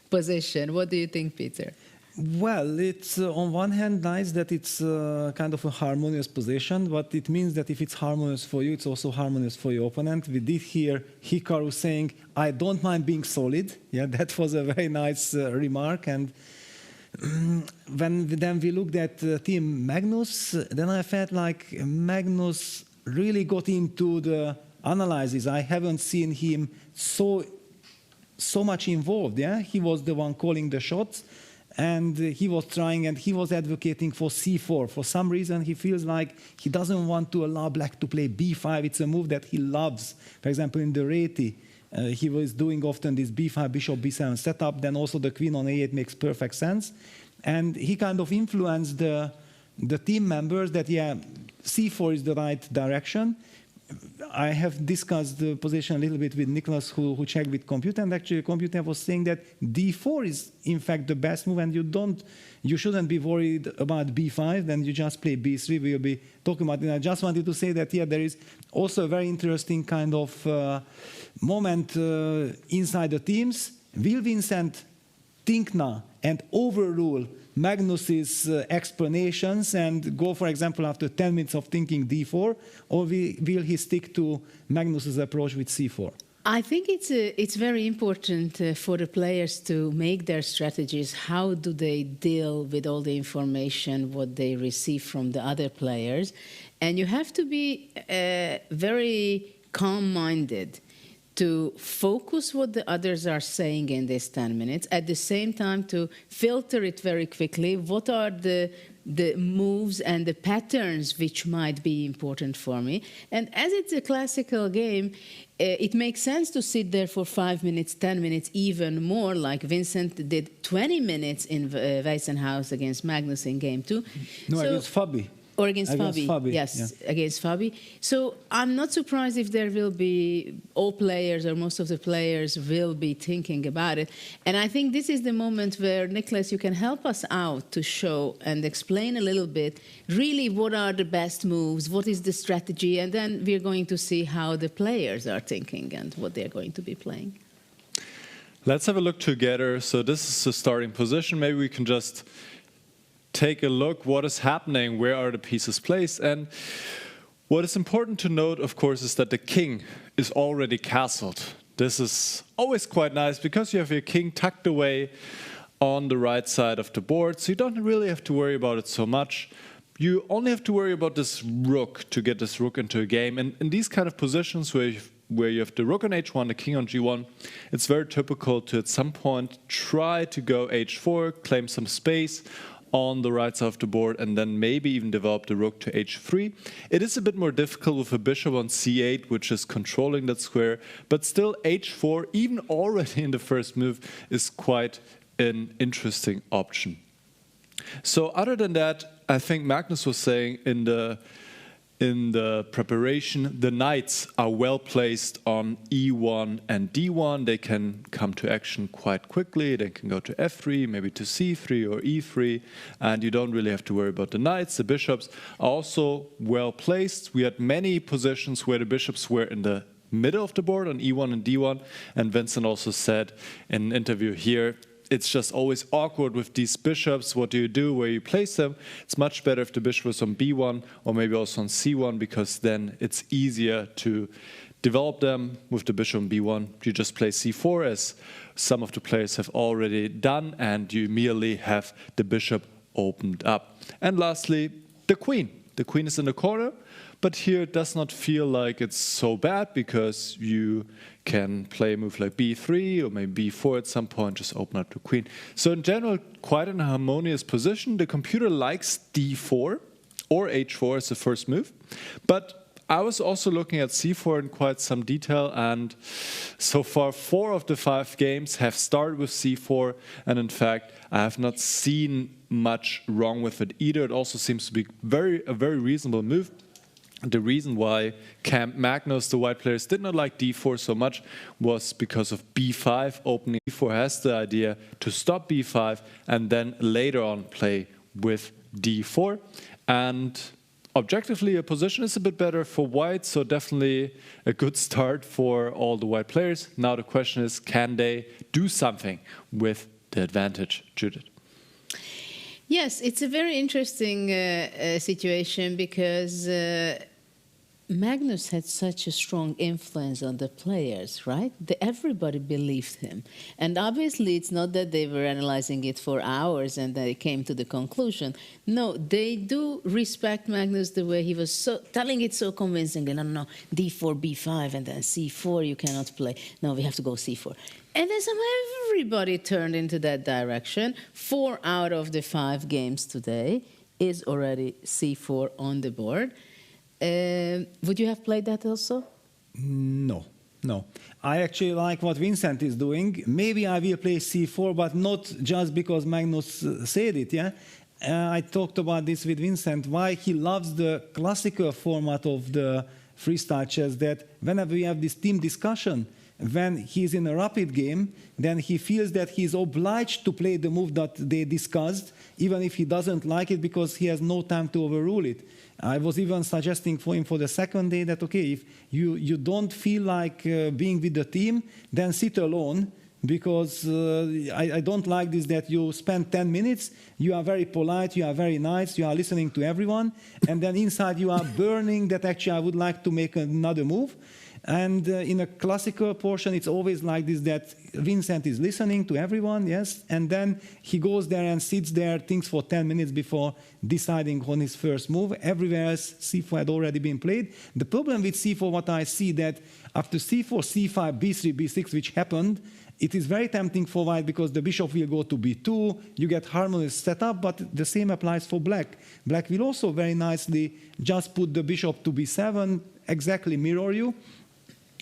position. What do you think, Peter? Well, it's on one hand nice that it's kind of a harmonious position, but it means that if it's harmonious for you, it's also harmonious for your opponent. We did hear Hikaru saying, "I don't mind being solid." Yeah, that was a very nice remark. And then we looked at Team Magnus, then I felt like Magnus really got into the analysis. I haven't seen him so much involved. Yeah, he was the one calling the shots. And he was trying and he was advocating for c4. For some reason, he feels like he doesn't want to allow black to play b5. It's a move that he loves. For example, in the Reti, he was doing often this b5, bishop b7 setup. Then also the queen on a8 makes perfect sense. And he kind of influenced the team members that, yeah, c4 is the right direction. I have discussed the position a little bit with Nicholas, who checked with computer, and actually the computer was saying that d4 is in fact the best move, and you shouldn't be worried about b5. Then you just play b3. We'll be talking about it. I just wanted to say that, yeah, there is also a very interesting kind of moment inside the teams. Will Vincent think now and overrule Magnus's explanations and go, for example, after 10 minutes of thinking d4, or will he stick to Magnus's approach with c4? I think it's very important for the players to make their strategies. How do they deal with all the information, what they receive from the other players? And you have to be very calm-minded to focus what the others are saying in these 10 minutes, at the same time to filter it very quickly. What are the moves and the patterns which might be important for me? And as it's a classical game, it makes sense to sit there for 5 minutes, 10 minutes, even more, like Vincent did 20 minutes in Weissenhaus against Magnus in game 2. No, against Fabi. Or against Fabi, yes, yeah. Against Fabi. So I'm not surprised if there will be all players or most of the players will be thinking about it. And I think this is the moment where, Nicholas, you can help us out to show and explain a little bit really what are the best moves, what is the strategy, and then we're going to see how the players are thinking and what they're going to be playing. Let's have a look together. So this is the starting position. Maybe we can just take a look what is happening, where are the pieces placed. And what is important to note, of course, is that the king is already castled. This is always quite nice because you have your king tucked away on the right side of the board, so you don't really have to worry about it so much. You only have to worry about this rook to get this rook into a game. And in these kind of positions where you have the rook on h1, the king on g1, it's very typical to at some point try to go h4, claim some space on the right side of the board, and then maybe even develop the rook to h3. It is a bit more difficult with a bishop on c8, which is controlling that square, but still h4, even already in the first move, is quite an interesting option. So other than that, I think Magnus was saying in the preparation, the knights are well placed on e1 and d1. They can come to action quite quickly. They can go to f3, maybe to c3 or e3, and you don't really have to worry about the knights. The bishops are also well placed. We had many positions where the bishops were in the middle of the board on e1 and d1, and Vincent also said in an interview here, it's just always awkward with these bishops. What do you do? Where you place them? It's much better if the bishop is on b1 or maybe also on c1, because then it's easier to develop them. With the bishop on b1, you just play c4, as some of the players have already done, and you immediately have the bishop opened up. And lastly, the queen. The queen is in the corner, but here it does not feel like it's so bad, because you can play a move like b3 or maybe b4 at some point, just open up the queen. So in general, quite an harmonious position. The computer likes d4 or h4 as the first move, but I was also looking at c4 in quite some detail, and so far 4 of the 5 games have started with c4, and in fact I have not seen much wrong with it either. It also seems to be a very reasonable move. The reason why Camp Magnus, the white players, did not like d4 so much was because of b5 opening. d4 has the idea to stop b5 and then later on play with d4. And objectively, a position is a bit better for white, so definitely a good start for all the white players. Now the question is, can they do something with the advantage, Judith? Yes, it's a very interesting situation, because Magnus had such a strong influence on the players, right? Everybody believed him. And obviously, it's not that they were analyzing it for hours and they came to the conclusion. No, they do respect Magnus the way he was telling it so convincingly. No, d4, b5, and then c4 you cannot play. No, we have to go c4. And then somehow everybody turned into that direction. 4 out of the 5 games today is already c4 on the board. Would you have played that also? No. I actually like what Vincent is doing. Maybe I will play c4, but not just because Magnus said it, yeah? I talked about this with Vincent, why he loves the classical format of the freestyle chess, that whenever we have this team discussion, when he's in a rapid game, then he feels that he's obliged to play the move that they discussed, even if he doesn't like it, because he has no time to overrule it. I was even suggesting for him for the second day that, okay, if you don't feel like being with the team, then sit alone because I don't like this that you spend 10 minutes, you are very polite, you are very nice, you are listening to everyone, and then inside you are burning that actually I would like to make another move. And in a classical portion, it's always like this, that Vincent is listening to everyone, yes, and then he goes there and sits there, thinks for 10 minutes before deciding on his first move. Everywhere else, c4 had already been played. The problem with c4, what I see, that after c4, c5, b3, b6, which happened, it is very tempting for white because the bishop will go to b2, you get harmonious setup, but the same applies for black. Black will also very nicely just put the bishop to b7, exactly mirror you.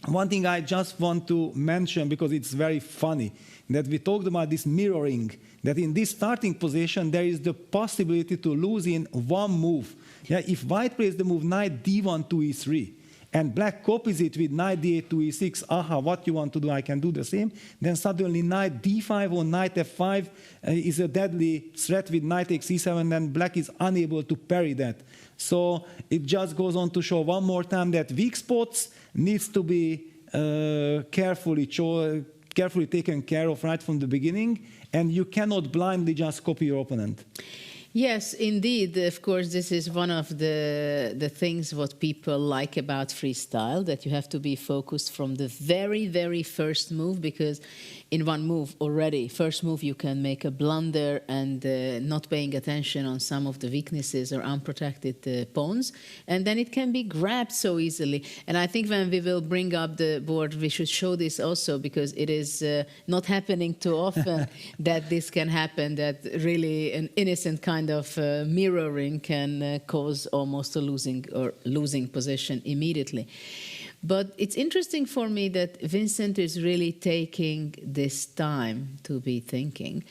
One thing I just want to mention, because it's very funny, that we talked about this mirroring, that in this starting position there is the possibility to lose in one move. Yeah, if white plays the move knight d1 to e3, and black copies it with knight d8 to e6, aha, what you want to do, I can do the same, then suddenly knight d5 or knight f5 is a deadly threat with knight takes e7, and black is unable to parry that. So it just goes on to show one more time that weak spots needs to be carefully taken care of right from the beginning, and you cannot blindly just copy your opponent. Yes, indeed. Of course, this is one of the things what people like about freestyle, that you have to be focused from the very, very first move, because in one move already, first move, you can make a blunder and not paying attention on some of the weaknesses or unprotected pawns, and then it can be grabbed so easily. And I think when we will bring up the board, we should show this also, because it is not happening too often that this can happen, that really an innocent kind of mirroring can cause almost a losing position immediately. But it's interesting for me that Vincent is really taking this time to be thinking.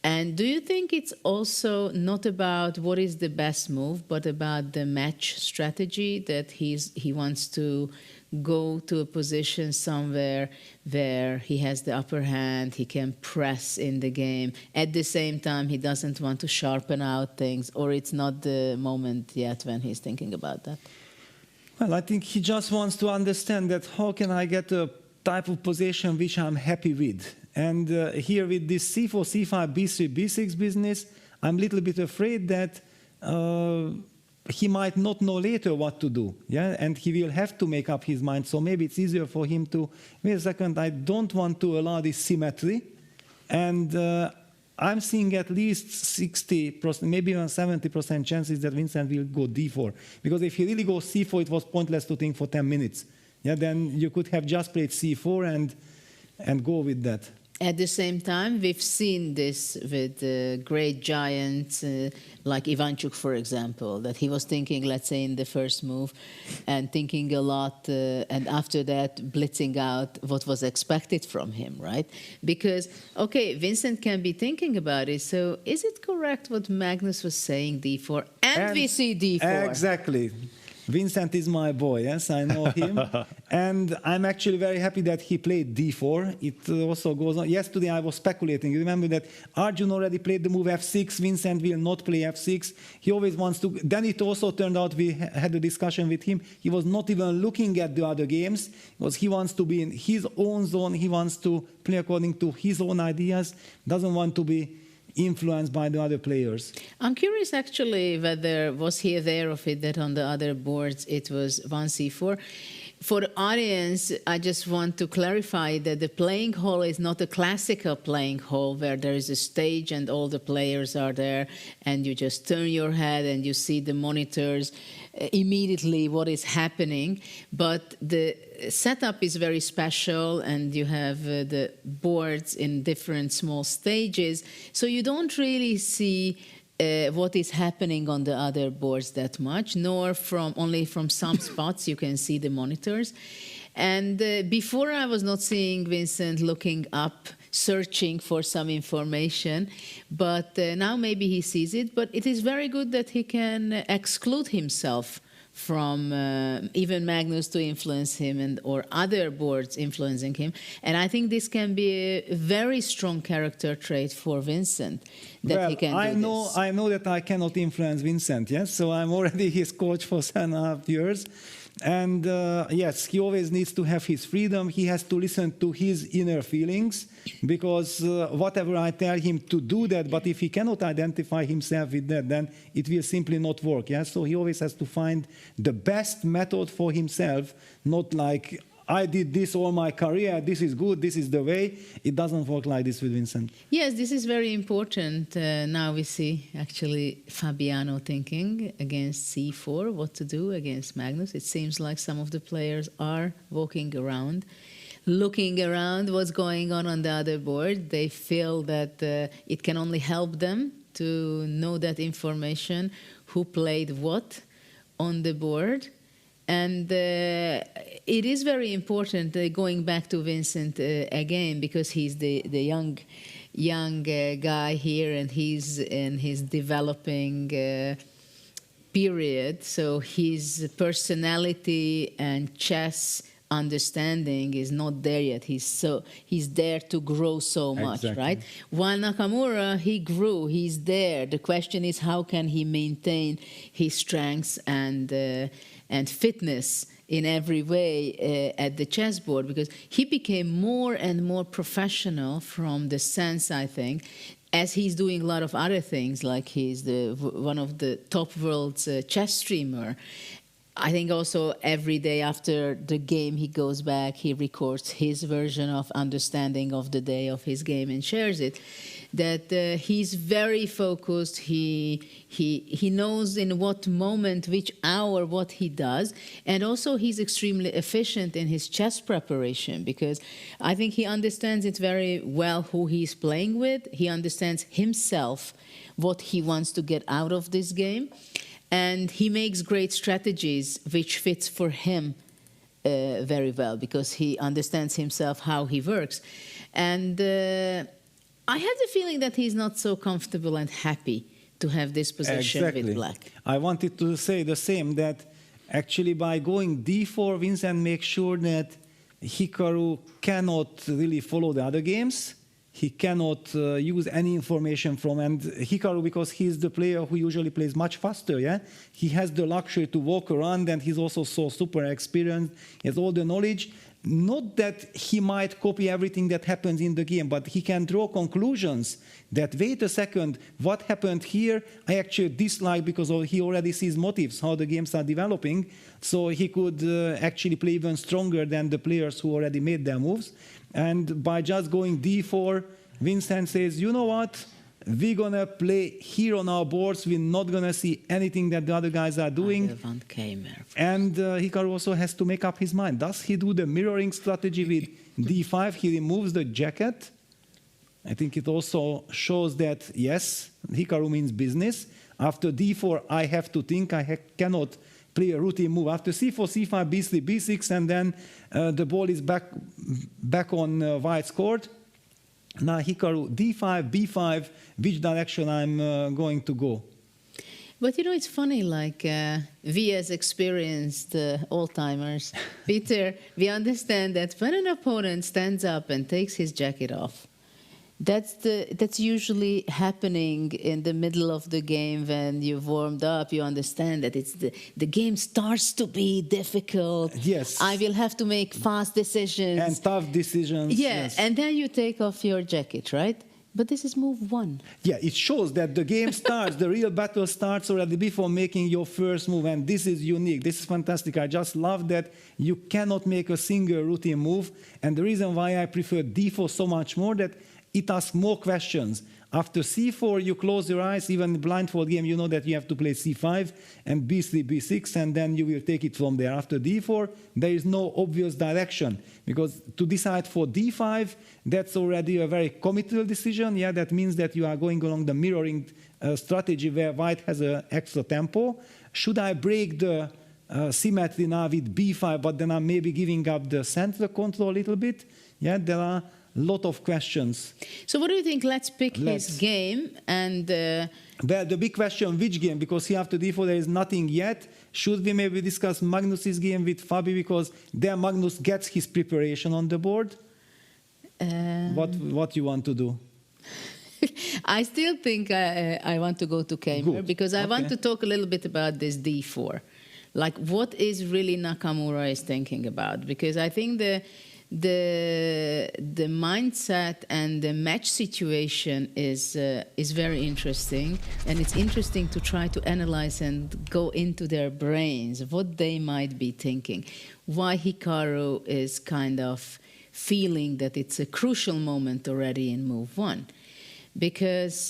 And do you think it's also not about what is the best move, but about the match strategy, that he wants to go to a position somewhere where he has the upper hand, he can press in the game. At the same time, he doesn't want to sharpen out things, or it's not the moment yet when he's thinking about that? Well, I think he just wants to understand that how can I get a type of position which I'm happy with. And here with this c4, c5, b3, b6 business, I'm a little bit afraid that he might not know later what to do, yeah, and he will have to make up his mind. So maybe it's easier for him to, wait a second, I don't want to allow this symmetry, and I'm seeing at least 60%, maybe even 70% chances that Vincent will go d4. Because if he really goes c4, it was pointless to think for 10 minutes. Yeah, then you could have just played c4 and go with that. At the same time, we've seen this with great giants like Ivanchuk, for example, that he was thinking, let's say, in the first move and thinking a lot, and after that blitzing out what was expected from him, right? Because, okay, Vincent can be thinking about it, so is it correct what Magnus was saying, d4, and we see d4? Exactly. Vincent is my boy, yes, I know him. And I'm actually very happy that he played d4. It also goes on. Yesterday I was speculating. You remember that Arjun already played the move f6. Vincent will not play f6. He always wants to. Then it also turned out we had a discussion with him. He was not even looking at the other games, because he wants to be in his own zone. He wants to play according to his own ideas, doesn't want to be influenced by the other players. I'm curious actually whether was he aware of it, that on the other boards it was 1c4. For the audience, I just want to clarify that the playing hall is not a classical playing hall where there is a stage and all the players are there and you just turn your head and you see the monitors immediately what is happening. But the setup is very special and you have the boards in different small stages. So you don't really see what is happening on the other boards that much, nor only from some spots you can see the monitors. And before I was not seeing Vincent looking up, searching for some information, but now maybe he sees it. But it is very good that he can exclude himself from even Magnus to influence him or other boards influencing him. And I think this can be a very strong character trait for Vincent, that he can do this. I know that I cannot influence Vincent, yes? So I'm already his coach for 7.5 years. And yes, he always needs to have his freedom. He has to listen to his inner feelings, because whatever I tell him to do that, but if he cannot identify himself with that, then it will simply not work. Yeah? So he always has to find the best method for himself, not like, I did this all my career, this is good, this is the way. It doesn't work like this with Vincent. Yes, this is very important. Now we see actually Fabiano thinking against c4, what to do against Magnus. It seems like some of the players are walking around, looking around what's going on the other board. They feel that it can only help them to know that information, who played what on the board. And it is very important, going back to Vincent again, because he's the young guy here, and he's in his developing period. So his personality and chess understanding is not there yet. He's there to grow so much, Exactly. right? While Nakamura, he grew, he's there. The question is, how can he maintain his strengths and fitness in every way at the chessboard? Because he became more and more professional from the sense, I think, as he's doing a lot of other things, like he's one of the top world's chess streamer. I think also every day after the game he goes back, he records his version of understanding of the day of his game and shares it. That he's very focused, he knows in what moment, which hour, what he does. And also he's extremely efficient in his chess preparation, because I think he understands it very well who he's playing with. He understands himself, what he wants to get out of this game. And he makes great strategies which fits for him very well, because he understands himself, how he works. And I have the feeling that he's not so comfortable and happy to have this position with black. I wanted to say the same, that actually by going d4, Vincent makes sure that Hikaru cannot really follow the other games. He cannot use any information from, and Hikaru, because he's the player who usually plays much faster, yeah? He has the luxury to walk around, and he's also so super experienced, he has all the knowledge. Not that he might copy everything that happens in the game, but he can draw conclusions that, wait a second, what happened here, I actually dislike, because he already sees motives, how the games are developing, so he could actually play even stronger than the players who already made their moves. And by just going d4, Vincent says, you know what, we're going to play here on our boards, we're not going to see anything that the other guys are doing. Vincent Keymer. And Hikaru also has to make up his mind. Does he do the mirroring strategy with d5? He removes the jacket. I think it also shows that, yes, Hikaru means business. After d4, I have to think, I cannot play a routine move. After c4, c5, b3, b6, and then the ball is back on white's court. Now Hikaru, d5, b5, which direction I'm going to go? But you know, it's funny, like we as experienced old-timers, Peter, we understand that when an opponent stands up and takes his jacket off, that's usually happening in the middle of the game when you've warmed up. You understand that it's the game starts to be difficult. Yes. I will have to make fast decisions. And tough decisions. Yeah, yes. and then you take off your jacket, right? But this is move one. Yeah, it shows that the game starts, the real battle starts already before making your first move, and this is unique. This is fantastic. I just love that you cannot make a single routine move, and the reason why I prefer d4 so much more, that it asks more questions. After c4, you close your eyes. Even in the blindfold game, you know that you have to play c5 and b3, b6, and then you will take it from there. After d4, there is no obvious direction, because to decide for d5, that's already a very committal decision. Yeah, that means that you are going along the mirroring strategy where white has an extra tempo. Should I break the symmetry now with b5, but then I'm maybe giving up the central control a little bit? Yeah, there are lot of questions. So what do you think? Let's pick his game and... Well, the big question, which game? Because here after d4 there is nothing yet. Should we maybe discuss Magnus's game with Fabi? Because there Magnus gets his preparation on the board. What you want to do? I still think I want to go to Keymer, because I want to talk a little bit about this d4. like what is really Nakamura is thinking about, because I think the mindset and the match situation is very interesting, and it's interesting to try to analyze and go into their brains, what they might be thinking, why Hikaru is kind of feeling that it's a crucial moment already in move one. Because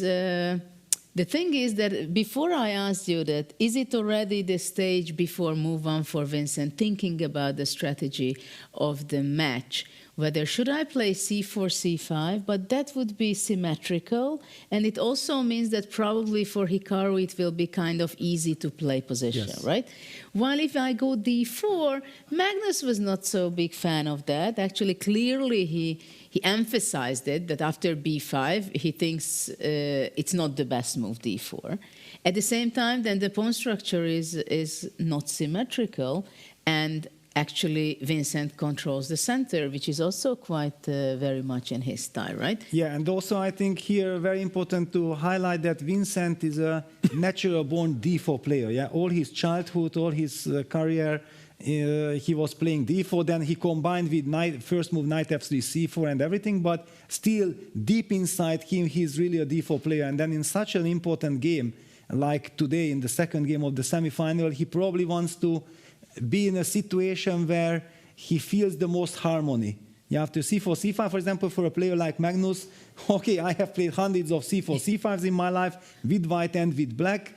the thing is that before I asked you that, is it already the stage before move on for Vincent, thinking about the strategy of the match, whether should I play c4, c5, but that would be symmetrical, and it also means that probably for Hikaru it will be kind of easy to play position, Yes. right? While if I go d4, Magnus was not so big fan of that. Actually, clearly he emphasized it, that after b5, he thinks it's not the best move, d4. At the same time, then the pawn structure is not symmetrical, and actually Vincent controls the center, which is also quite very much in his style, right? Yeah, and also I think here very important to highlight that Vincent is a natural-born d4 player. Yeah, all his childhood, all his career, he was playing d4. Then he combined with first move knight f3, c4, and everything. But still, deep inside him, he's really a d4 player. And then in such an important game like today, in the second game of the semi-final, he probably wants to be in a situation where he feels the most harmony. Yeah, after c4, c5, for example, for a player like Magnus, okay, I have played hundreds of c4, c5s in my life, with white and with black.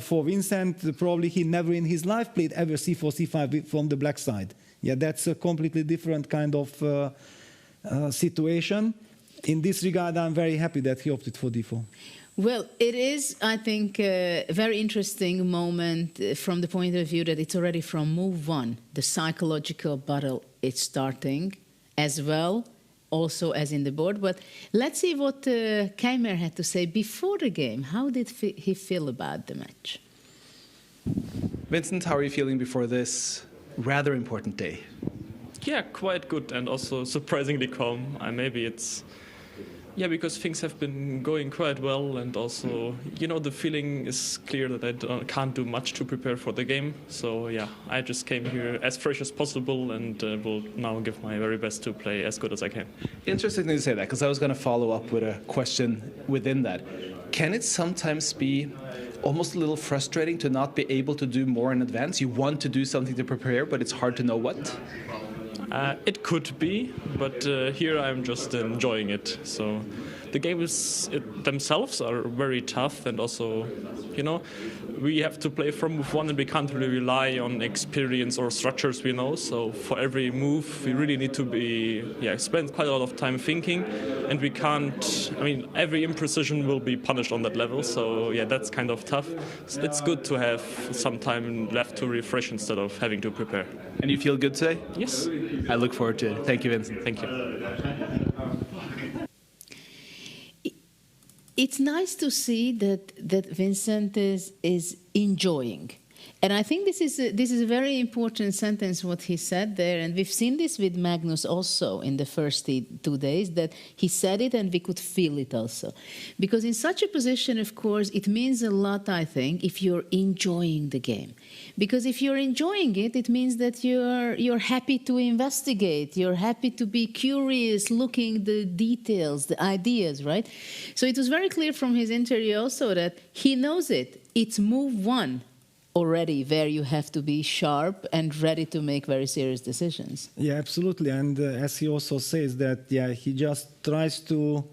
For Vincent, probably he never in his life played ever c4, c5 from the black side. Yeah, that's a completely different kind of situation. In this regard, I'm very happy that he opted for d4. Well, it is, I think, a very interesting moment from the point of view that it's already from move one, the psychological battle is starting as well, also as in the board. But let's see what Keymer had to say before the game. How did he feel about the match? Vincent, how are you feeling before this rather important day? Yeah, quite good, and also surprisingly calm. Maybe it's... Yeah, because things have been going quite well, and also, you know, the feeling is clear that I can't do much to prepare for the game. So, yeah, I just came here as fresh as possible and will now give my very best to play as good as I can. Interesting to say that, because I was going to follow up with a question within that. Can it sometimes be almost a little frustrating to not be able to do more in advance? You want to do something to prepare, but it's hard to know what? It could be, but here I'm just enjoying it. So the games themselves are very tough, and also, you know, we have to play from move one and we can't really rely on experience or structures we know. So for every move, we really need to spend quite a lot of time thinking, and we can't, I mean, every imprecision will be punished on that level. So yeah, that's kind of tough. So it's good to have some time left to refresh instead of having to prepare. And you feel good today? Yes. I look forward to it. Thank you, Vincent. Thank you. It's nice to see that Vincent is enjoying. And I think this is a very important sentence, what he said there. And we've seen this with Magnus also in the first 2 days, that he said it and we could feel it also. Because in such a position, of course, it means a lot, I think, if you're enjoying the game. Because if you're enjoying it, it means that you're happy to investigate, you're happy to be curious, looking the details, the ideas, right? So it was very clear from his interview also that he knows it. It's move one already where you have to be sharp and ready to make very serious decisions. Yeah, absolutely. And as he also says that, yeah, he just tries to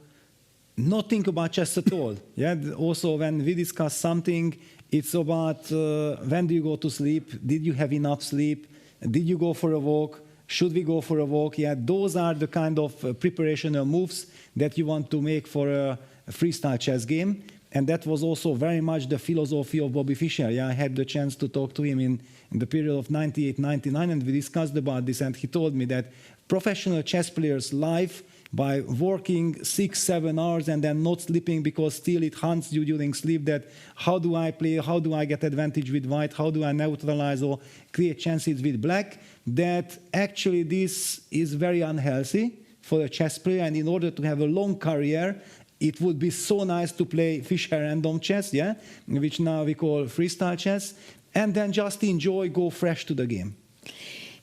not think about chess at all. Yeah. Also, when we discuss something, it's about when do you go to sleep? Did you have enough sleep? Did you go for a walk? Should we go for a walk? Yeah, those are the kind of preparational moves that you want to make for a freestyle chess game. And that was also very much the philosophy of Bobby Fischer. Yeah, I had the chance to talk to him in the period of 98, 99, and we discussed about this. And he told me that professional chess players' life, by working 6-7 hours and then not sleeping because still it haunts you during sleep, that how do I play, how do I get advantage with white, how do I neutralize or create chances with black, that actually this is very unhealthy for a chess player. And in order to have a long career, it would be so nice to play Fischer random chess, yeah, which now we call freestyle chess. and then just enjoy, go fresh to the game.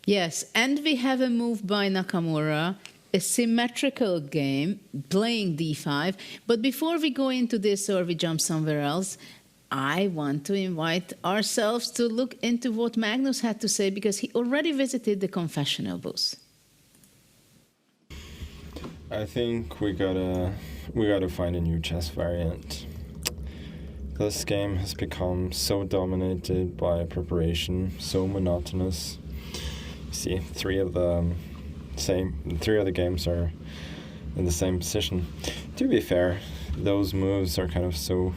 Yes, and we have a move by Nakamura, a symmetrical game, playing d5. But before we go into this or we jump somewhere else, I want to invite ourselves to look into what Magnus had to say, because he already visited the confessional booth. I think we gotta find a new chess variant. This game has become so dominated by preparation, so monotonous. See, three of the games are in the same position. To be fair, those moves are kind of so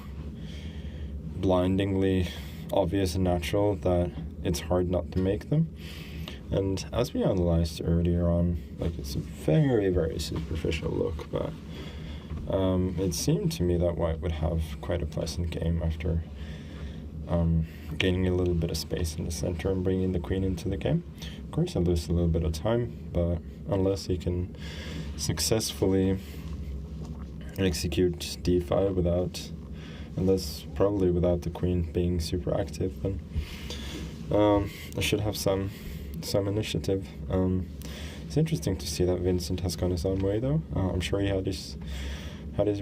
blindingly obvious and natural that it's hard not to make them. And as we analyzed earlier on, like, it's a very, very superficial look, but it seemed to me that White would have quite a pleasant game after gaining a little bit of space in the center and bringing the queen into the game. Of course, he'll lose a little bit of time, but unless he can successfully execute d5 without the queen being super active, then I should have some initiative. It's interesting to see that Vincent has gone his own way, though. I'm sure he had his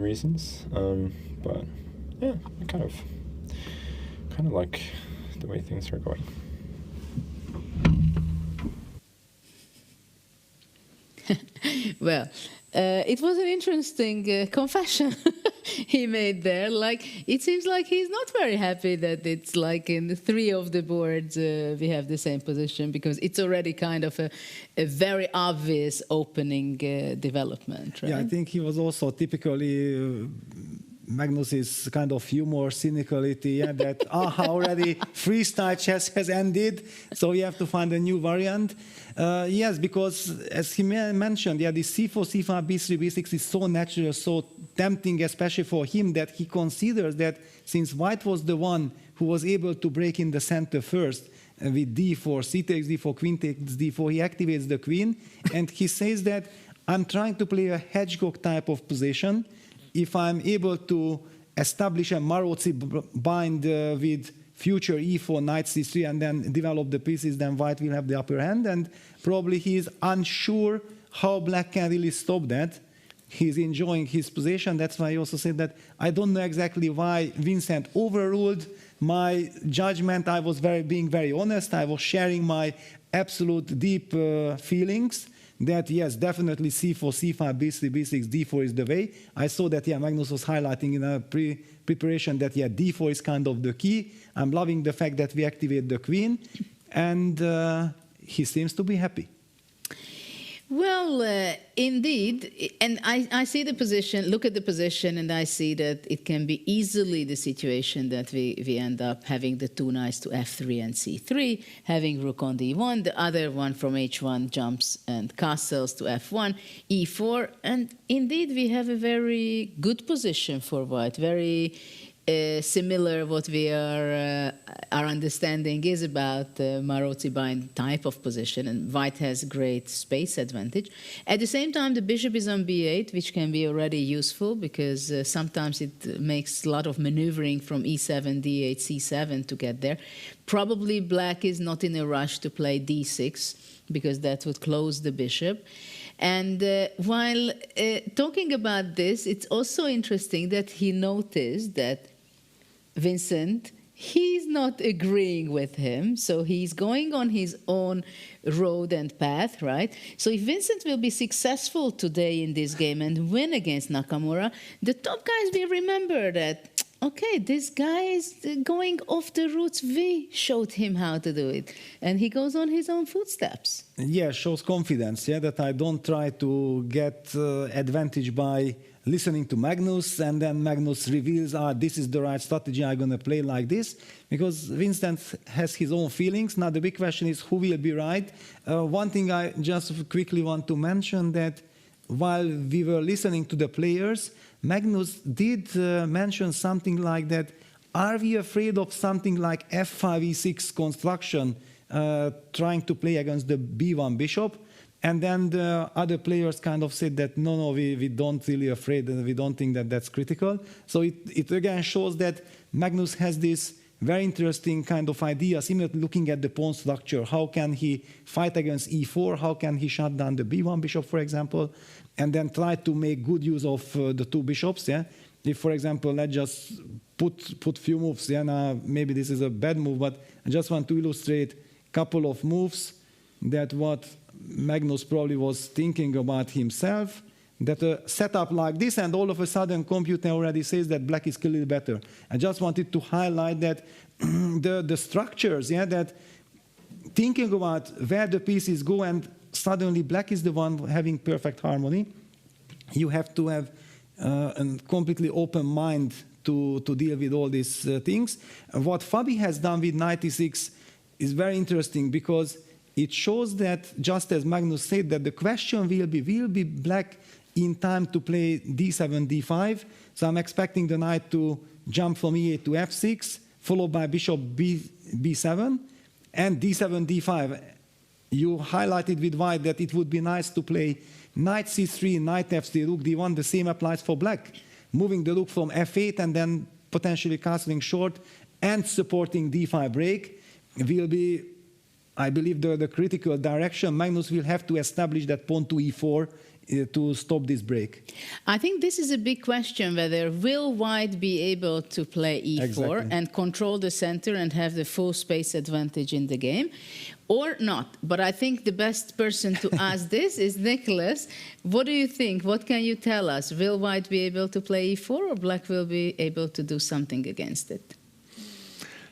reasons, but yeah, I kind of like the way things are going. Well, it was an interesting confession he made there. Like, it seems like he's not very happy that it's like in the three of the boards we have the same position, because it's already kind of a very obvious opening development, right? Yeah, I think he was also typically Magnus's kind of humor, cynicality, yeah, that already freestyle chess has ended, so we have to find a new variant. Yes, because as he mentioned, yeah, the c4, c5, b3, b6 is so natural, so tempting, especially for him, that he considers that since White was the one who was able to break in the center first, with d4, c takes d4, queen takes d4, he activates the queen, and he says that I'm trying to play a hedgehog type of position. If I'm able to establish a Maróczy bind with future e4, knight c3, and then develop the pieces, then White will have the upper hand, and probably he is unsure how Black can really stop that. He's enjoying his position. That's why I also said that I don't know exactly why Vincent overruled my judgment. I was being very honest. I was sharing my absolute deep feelings. That yes, definitely c4, c5, b3, b6, d4 is the way. I saw that Magnus was highlighting in a preparation that d4 is kind of the key. I'm loving the fact that we activate the queen, and he seems to be happy. Well, indeed, and I see the position, look at the position, and I see that it can be easily the situation that we end up having the two knights to f3 and c3, having rook on d1, the other one from h1 jumps and castles to f1, e4, and indeed we have a very good position for White, very similar what we are our understanding is about the Maróczy bind type of position, and White has great space advantage. At the same time, the bishop is on b8, which can be already useful, because sometimes it makes a lot of maneuvering from e7, d8, c7 to get there. Probably Black is not in a rush to play d6, because that would close the bishop. And while talking about this, it's also interesting that he noticed that Vincent, he's not agreeing with him, so he's going on his own road and path, right? So if Vincent will be successful today in this game and win against Nakamura, the top guys will remember that, okay, this guy is going off the routes we showed him how to do it, and he goes on his own footsteps. Yeah, shows confidence, that I don't try to get advantage by listening to Magnus, and then Magnus reveals, this is the right strategy, I'm going to play like this, because Vincent has his own feelings. Now the big question is who will be right. One thing I just quickly want to mention, that while we were listening to the players, Magnus did mention something like that, are we afraid of something like f5, e6 construction, trying to play against the b1 bishop? And then the other players kind of said that, no, we don't really afraid, and we don't think that that's critical. So it again shows that Magnus has this very interesting kind of idea, similar to looking at the pawn structure. How can he fight against e4? How can he shut down the b1 bishop, for example, and then try to make good use of the two bishops? Yeah. If, for example, let's just put few moves. Yeah. Now maybe this is a bad move, but I just want to illustrate a couple of moves that what Magnus probably was thinking about himself. That a setup like this, and all of a sudden computer already says that black is clearly better. I just wanted to highlight that the structures, yeah, that thinking about where the pieces go and suddenly black is the one having perfect harmony, you have to have a completely open mind to deal with all these things. What Fabi has done with 96 is very interesting because it shows that, just as Magnus said, that the question will be black in time to play d7, d5. So I'm expecting the knight to jump from e8 to f6, followed by bishop b7, and d7, d5. You highlighted with white that it would be nice to play knight c3, knight f3, rook d1. The same applies for black. Moving the rook from f8 and then potentially castling short and supporting d5 break will be, I believe, the critical direction. Magnus will have to establish that pawn to e4 to stop this break. I think this is a big question, whether will white be able to play e4 Exactly. and control the center and have the full space advantage in the game, or not. But I think the best person to ask this is Nicholas. What do you think? What can you tell us? Will white be able to play e4, or black will be able to do something against it?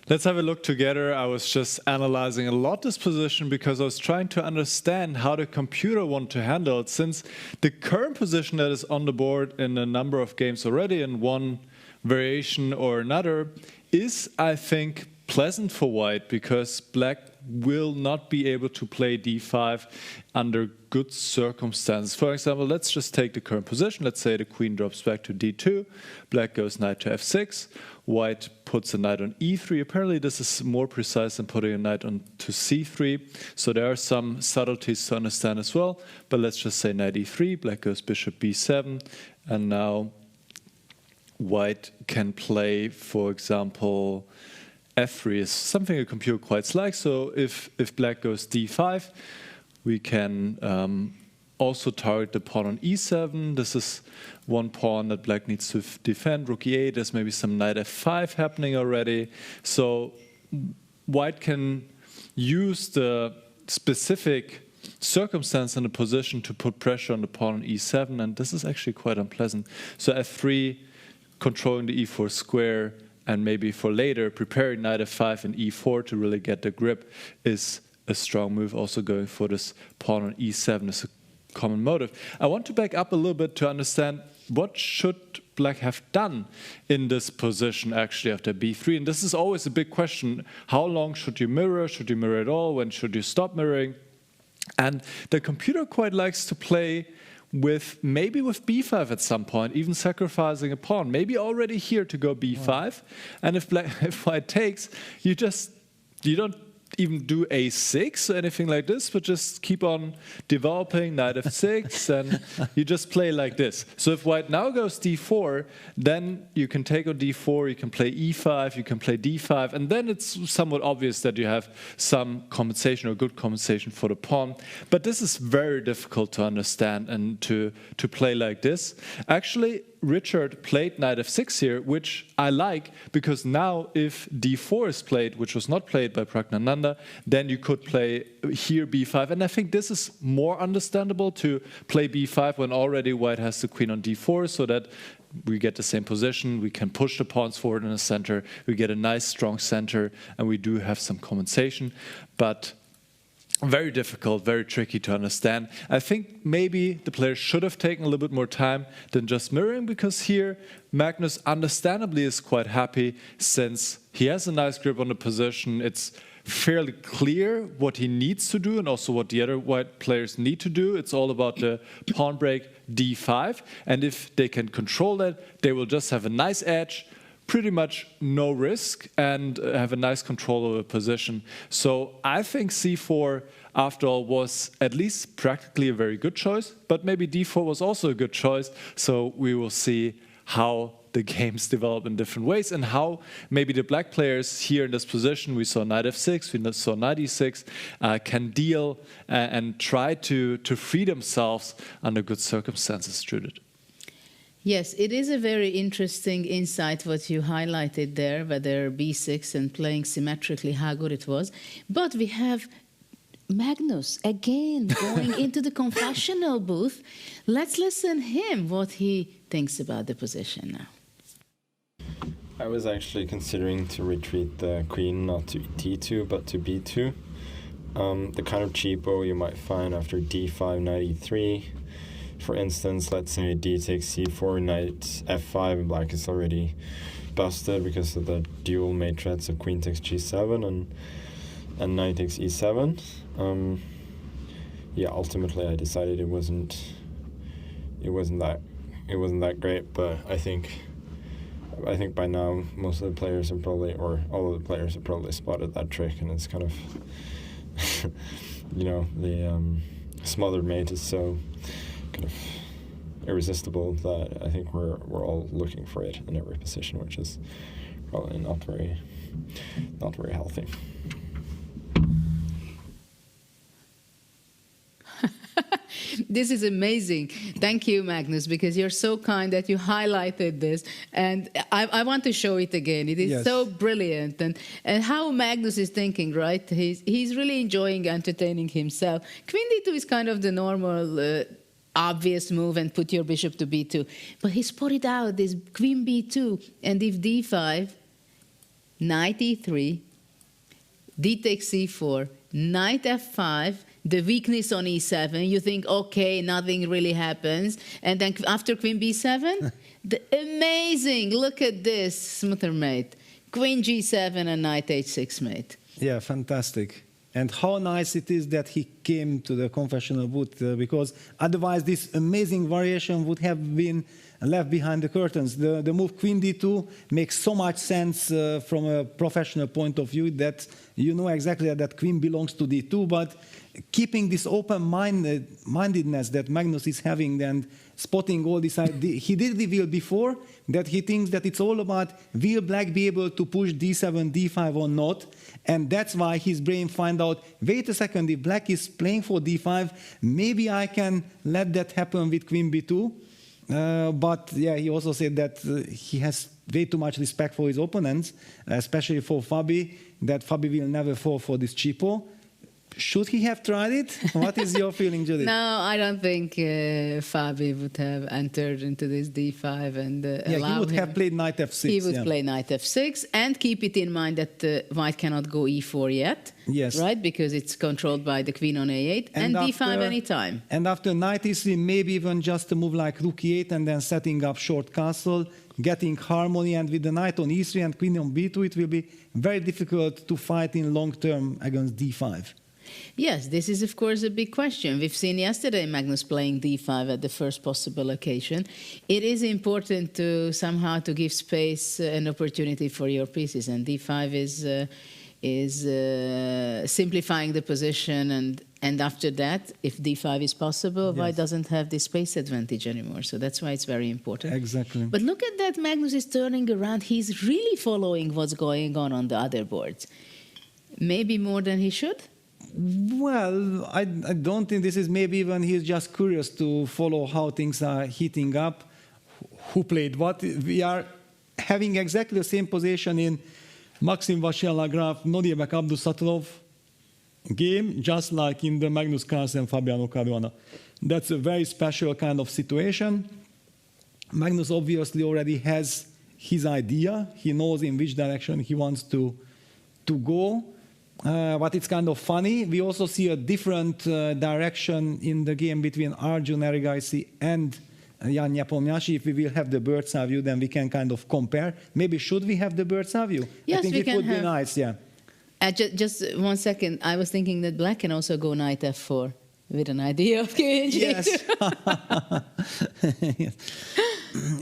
Let's have a look together. I was just analyzing a lot this position because I was trying to understand how the computer want to handle it, since the current position that is on the board in a number of games already in one variation or another is, I think, pleasant for white, because black will not be able to play d5 under good circumstances. For example, let's just take the current position. Let's say the queen drops back to d2, black goes knight to f6, white puts a knight on e3. Apparently this is more precise than putting a knight on to c3, so there are some subtleties to understand as well. But let's just say knight e3, black goes bishop b7, and now white can play, for example, f3 is something a computer quite likes. So if black goes d5, we can also target the pawn on e7. This is one pawn that black needs to defend. Rook e8, there's maybe some knight f5 happening already. So white can use the specific circumstance in the position to put pressure on the pawn on e7, and this is actually quite unpleasant. So f3, controlling the e4 square, and maybe for later, preparing knight f5 and e4 to really get the grip is a strong move. Also going for this pawn on e7 is a common motive. I want to back up a little bit to understand what should black have done in this position actually after b3. And this is always a big question. How long should you mirror? Should you mirror at all? When should you stop mirroring? And the computer quite likes to play with maybe with b5 at some point, even sacrificing a pawn, maybe already here to go b5. And if white takes, you don't even do a6 or anything like this, but just keep on developing knight f6, and you just play like this. So if white now goes d4, then you can take on d4, you can play e5, you can play d5, and then it's somewhat obvious that you have some compensation or good compensation for the pawn. But this is very difficult to understand and to play like this. Actually, Richard played knight f6 here, which I like, because now if d4 is played, which was not played by Praggnanandhaa, then you could play here b5. And I think this is more understandable, to play b5 when already white has the queen on d4, so that we get the same position, we can push the pawns forward in the center, we get a nice strong center, and we do have some compensation. But very difficult, very tricky to understand. I think maybe the player should have taken a little bit more time than just mirroring, because here Magnus understandably is quite happy, since he has a nice grip on the position. It's fairly clear what he needs to do and also what the other white players need to do. It's all about the pawn break d5, and if they can control that, they will just have a nice edge, pretty much no risk, and have a nice control of the position. So I think c4, after all, was at least practically a very good choice, but maybe d4 was also a good choice. So we will see how the games develop in different ways, and how maybe the black players here in this position, we saw knight f6, we saw knight e6, can deal and try to free themselves under good circumstances, Judith. Yes, it is a very interesting insight what you highlighted there, whether b6 and playing symmetrically, how good it was. But we have Magnus again going into the confessional booth. Let's listen him what he thinks about the position now. I was actually considering to retreat the queen not to d2 but to b2. The kind of cheapo you might find after d5, knight e3. For instance, let's say d takes c4, knight f5, and black is already busted because of the dual mate threats of queen takes g7 and knight takes e7. Yeah, ultimately I decided it wasn't that great, but I think by now most of the players have probably, or all of the players have probably spotted that trick, and it's kind of the smothered mate is so kind of irresistible that I think we're all looking for it in every position, which is probably not very healthy. This is amazing. Thank you, Magnus, because you're so kind that you highlighted this. And I want to show it again. It is so brilliant. And how Magnus is thinking, right? He's really enjoying entertaining himself. Queen d2 is kind of the normal obvious move, and put your bishop to b2. But he spotted out this queen b2, and if d5, knight e3, d takes c4, knight f5, the weakness on e7, you think, okay, nothing really happens. And then after queen b7, amazing, look at this, smother mate. Queen g7 and knight h6 mate. Yeah, fantastic. And how nice it is that he came to the confessional booth, because otherwise this amazing variation would have been left behind the curtains. The move queen d2 makes so much sense from a professional point of view, that you know exactly that queen belongs to d2, but keeping this open-mindedness that Magnus is having and spotting all this, he did reveal before that he thinks that it's all about will black be able to push d7, d5 or not, and that's why his brain find out, wait a second, if black is playing for d5, maybe I can let that happen with queen b2. But yeah, he also said that he has way too much respect for his opponents, especially for Fabi, that Fabi will never fall for this cheapo. Should he have tried it? What is your feeling, Judith? No, I don't think Fabi would have entered into this d5 and allow he would have played knight f6. He would play knight f6, and keep it in mind that white cannot go e4 yet. Yes. Right, because it's controlled by the queen on a8, and d5 anytime. And after knight e3, maybe even just a move like rook e8 and then setting up short castle, getting harmony, and with the knight on e3 and queen on b2, it will be very difficult to fight in long term against d5. Yes, this is of course a big question. We've seen yesterday Magnus playing d5 at the first possible occasion. It is important to somehow to give space and opportunity for your pieces, and d5 is simplifying the position, and after that, if d5 is possible, white doesn't have the space advantage anymore. So that's why it's very important. Exactly. But look at that, Magnus is turning around. He's really following what's going on the other boards. Maybe more than he should? Well, I don't think this is, maybe even he's just curious to follow how things are heating up, who played what. We are having exactly the same position in Maxime Vachier-Lagrave, Nodirbek Abdusattorov game, just like in the Magnus Carlsen, Fabiano Caruana. That's a very special kind of situation. Magnus obviously already has his idea. He knows in which direction he wants to go. But it's kind of funny. We also see a different direction in the game between Arjun Erigaisi and Nepomniachtchi. If we will have the bird's eye view, then we can kind of compare. Maybe should we have the bird's eye view? Yes, I think it would be nice, yeah. Just 1 second. I was thinking that black can also go knight f4 with an idea of king g2. Yes.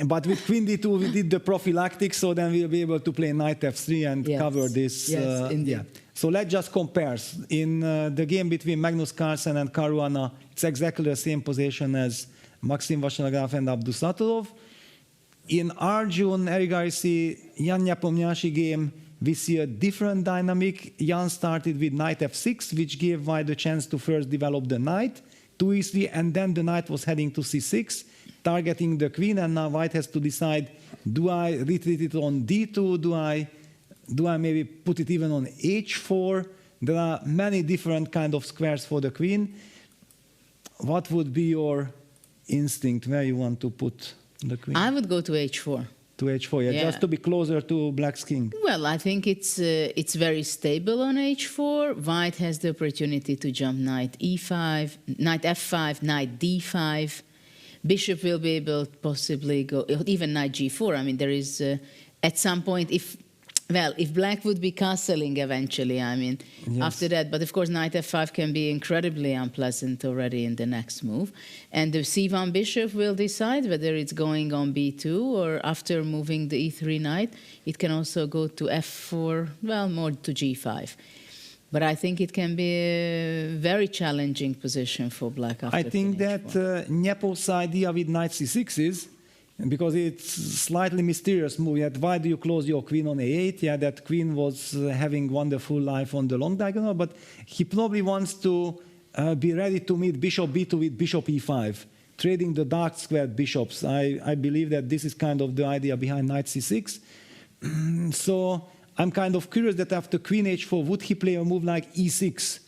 But with queen d2, we did the prophylactic, so then we'll be able to play knight f3 and cover this. Yes, indeed. So let's just compare. In the game between Magnus Carlsen and Caruana, it's exactly the same position as Maxime Vachier-Lagrave and Abdusattorov. In Arjun Erigaisi, Jan Nepomniachtchi game, we see a different dynamic. Jan started with knight f6, which gave white the chance to first develop the knight to e3, and then the knight was heading to c6, targeting the queen, and now white has to decide, do I retreat it on d2, do I maybe put it even on h4? There are many different kind of squares for the queen. What would be your instinct, where you want to put the queen? I would go to h4. To h4, yeah, just to be closer to black's king. Well, I think it's very stable on h4. White has the opportunity to jump knight e5, knight f5, knight d5. Bishop will be able to possibly go, even knight g4. I mean, there is, at some point, if black would be castling eventually, I mean, after that. But of course, knight f5 can be incredibly unpleasant already in the next move. And the c1 bishop will decide whether it's going on b2 or after moving the e3 knight, it can also go to f4, well, more to g5. But I think it can be a very challenging position for black after I think that Nepo's idea with knight c6 is, because it's slightly mysterious move. Yet why do you close your queen on a8? Yeah, that queen was having wonderful life on the long diagonal, but he probably wants to be ready to meet bishop b2 with bishop e5, trading the dark squared bishops. I believe that this is kind of the idea behind knight c6. So I'm kind of curious that after queen h4, would he play a move like e6?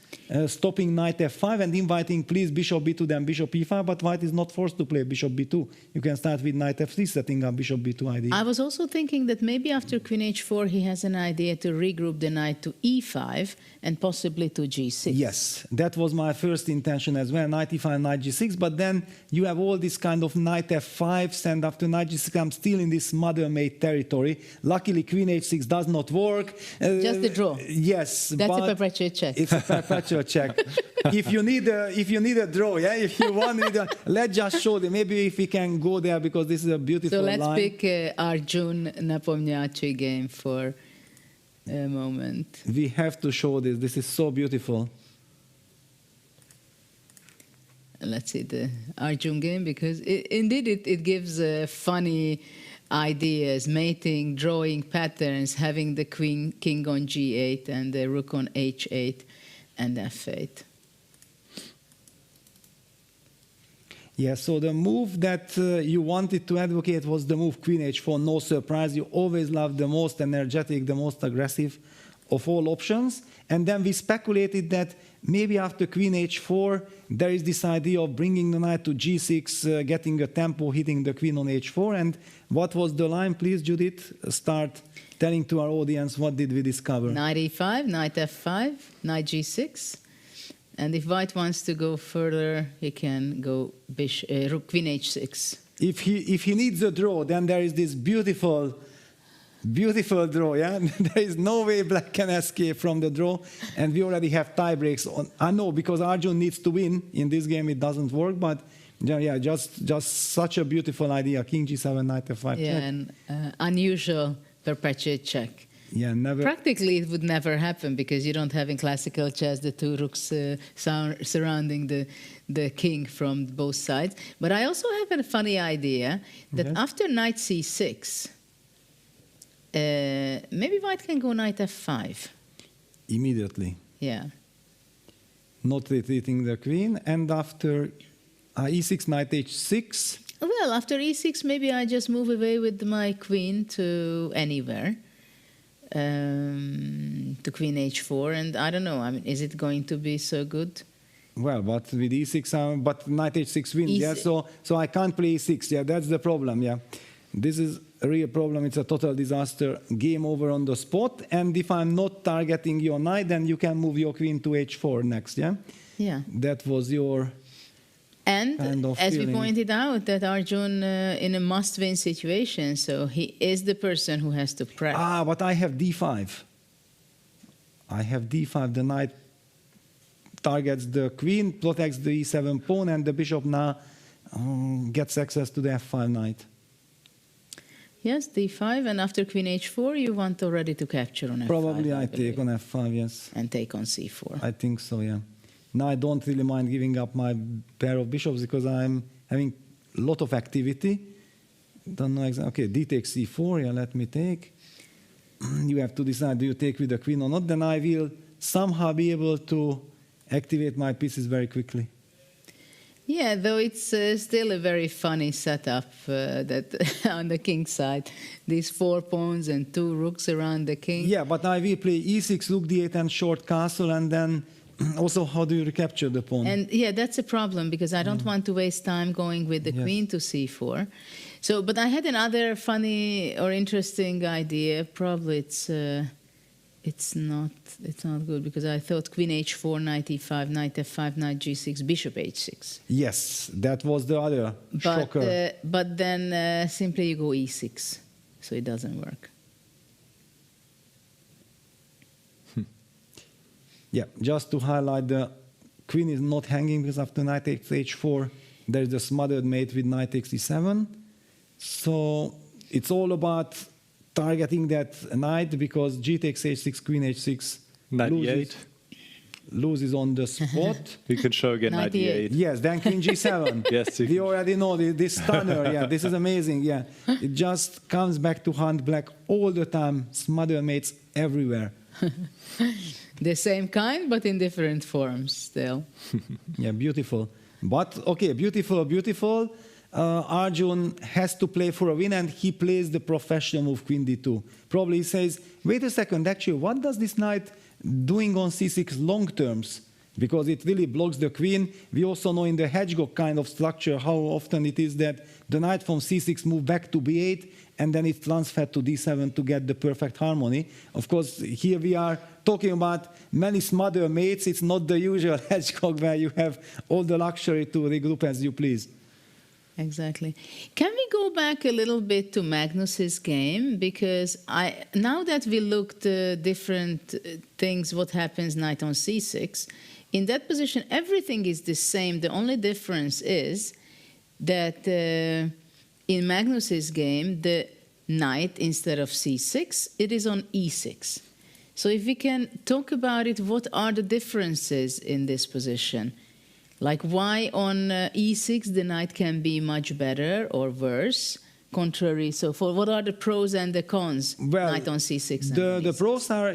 Stopping knight f5 and inviting please bishop b2 then bishop e5, but white is not forced to play bishop b2. You can start with knight f3 setting up bishop b2 idea. I was also thinking that maybe after queen h4 he has an idea to regroup the knight to e5 and possibly to g6. Yes, that was my first intention as well, knight e5, knight g6, but then you have all this kind of knight f5, and after knight g6 I'm still in this mother-made territory. Luckily queen h6 does not work. Just a draw. Yes. That's a perpetual check. It's a perpetual check. If you need a draw, yeah, if you want it, let's just show them. Maybe if we can go there, because this is a beautiful line. So let's pick Arjun Nepomniachtchi game for a moment. We have to show this. This is so beautiful. Let's see the Arjun game, because indeed it gives funny ideas, mating, drawing patterns, having the king on g8 and the rook on h8 and f8. Yeah, so the move that you wanted to advocate was the move queen h4, no surprise. You always love the most energetic, the most aggressive of all options. And then we speculated that maybe after queen h4, there is this idea of bringing the knight to g6, getting a tempo, hitting the queen on h4. And what was the line, please, Judith? Start telling to our audience, what did we discover? Knight e5, knight f5, knight g6. And if white wants to go further, he can go rook queen h6. If he needs a draw, then there is this beautiful draw, yeah? There is no way black can escape from the draw, and we already have tie breaks on. I know, because Arjun needs to win. In this game it doesn't work, but yeah, just such a beautiful idea. King g7, knight f5. Yeah, check. and unusual perpetuate check. Yeah, never. Practically, it would never happen, because you don't have in classical chess the two rooks surrounding the king from both sides. But I also have a funny idea that after knight c6, maybe white can go knight f5. Immediately. Yeah. Not retreating the queen, and after e6, knight h6. Well, after e6, maybe I just move away with my queen to anywhere. To queen h4, and I don't know, I mean, is it going to be so good? Well, but with e6, but knight h6 wins, yeah, so I can't play e6, yeah, that's the problem, yeah. This is a real problem, it's a total disaster, game over on the spot, and if I'm not targeting your knight, then you can move your queen to h4 next, yeah? Yeah. That was your And kind of as feeling. we pointed out, that Arjun in a must-win situation, so he is the person who has to press. But I have d5. I have d5. The knight targets the queen, protects the e7 pawn, and the bishop now gets access to the f5 knight. Yes, d5, and after queen h4, you want already to capture on f5. Probably I take on f5, yes. And take on c4. I think so, yeah. Now I don't really mind giving up my pair of bishops, because I'm having a lot of activity. don't know exactly. Okay, d takes c4. Yeah, let me take. You have to decide, do you take with the queen or not? Then I will somehow be able to activate my pieces very quickly. Yeah, though it's still a very funny setup that on the king side. These 4 pawns and 2 rooks around the king. Yeah, but I will play e6, rook d8 and short castle, and then also how do you recapture the pawn? And yeah, that's a problem because I don't want to waste time going with the queen to c4. So, but I had another funny or interesting idea. Probably it's not good because I thought queen h4, knight e5, knight f5, knight g6, bishop h6. Yes, that was the other shocker. But then simply you go e6, so it doesn't work. Yeah, just to highlight, the queen is not hanging because after knight takes h4, there is a smothered mate with knight takes e7. So it's all about targeting that knight because g takes h6, queen h6, knight e8 loses on the spot. You can show again knight e8. Yes, then queen g7. Yes, we already know this stunner. Yeah, this is amazing. Yeah, it just comes back to hunt black all the time. Smother mates everywhere. The same kind, but in different forms still. Yeah, beautiful. But, okay, beautiful. Arjun has to play for a win, and he plays the professional move, queen d2. Probably he says, wait a second, actually, what does this knight doing on c6 long terms? Because it really blocks the queen. We also know in the hedgehog kind of structure how often it is that the knight from c6 move back to b8, and then it's transferred to d7 to get the perfect harmony. Of course, here we are talking about many smother mates. It's not the usual hedgehog where you have all the luxury to regroup as you please. Exactly. Can we go back a little bit to Magnus's game? Because now that we looked different things, what happens knight on c6, in that position, everything is the same. The only difference is that in Magnus's game, the knight, instead of c6, it is on e6. So if we can talk about it, what are the differences in this position? Like why on e6 the knight can be much better or worse, contrary. So for what are the pros and the cons? Well, knight on c6. The pros are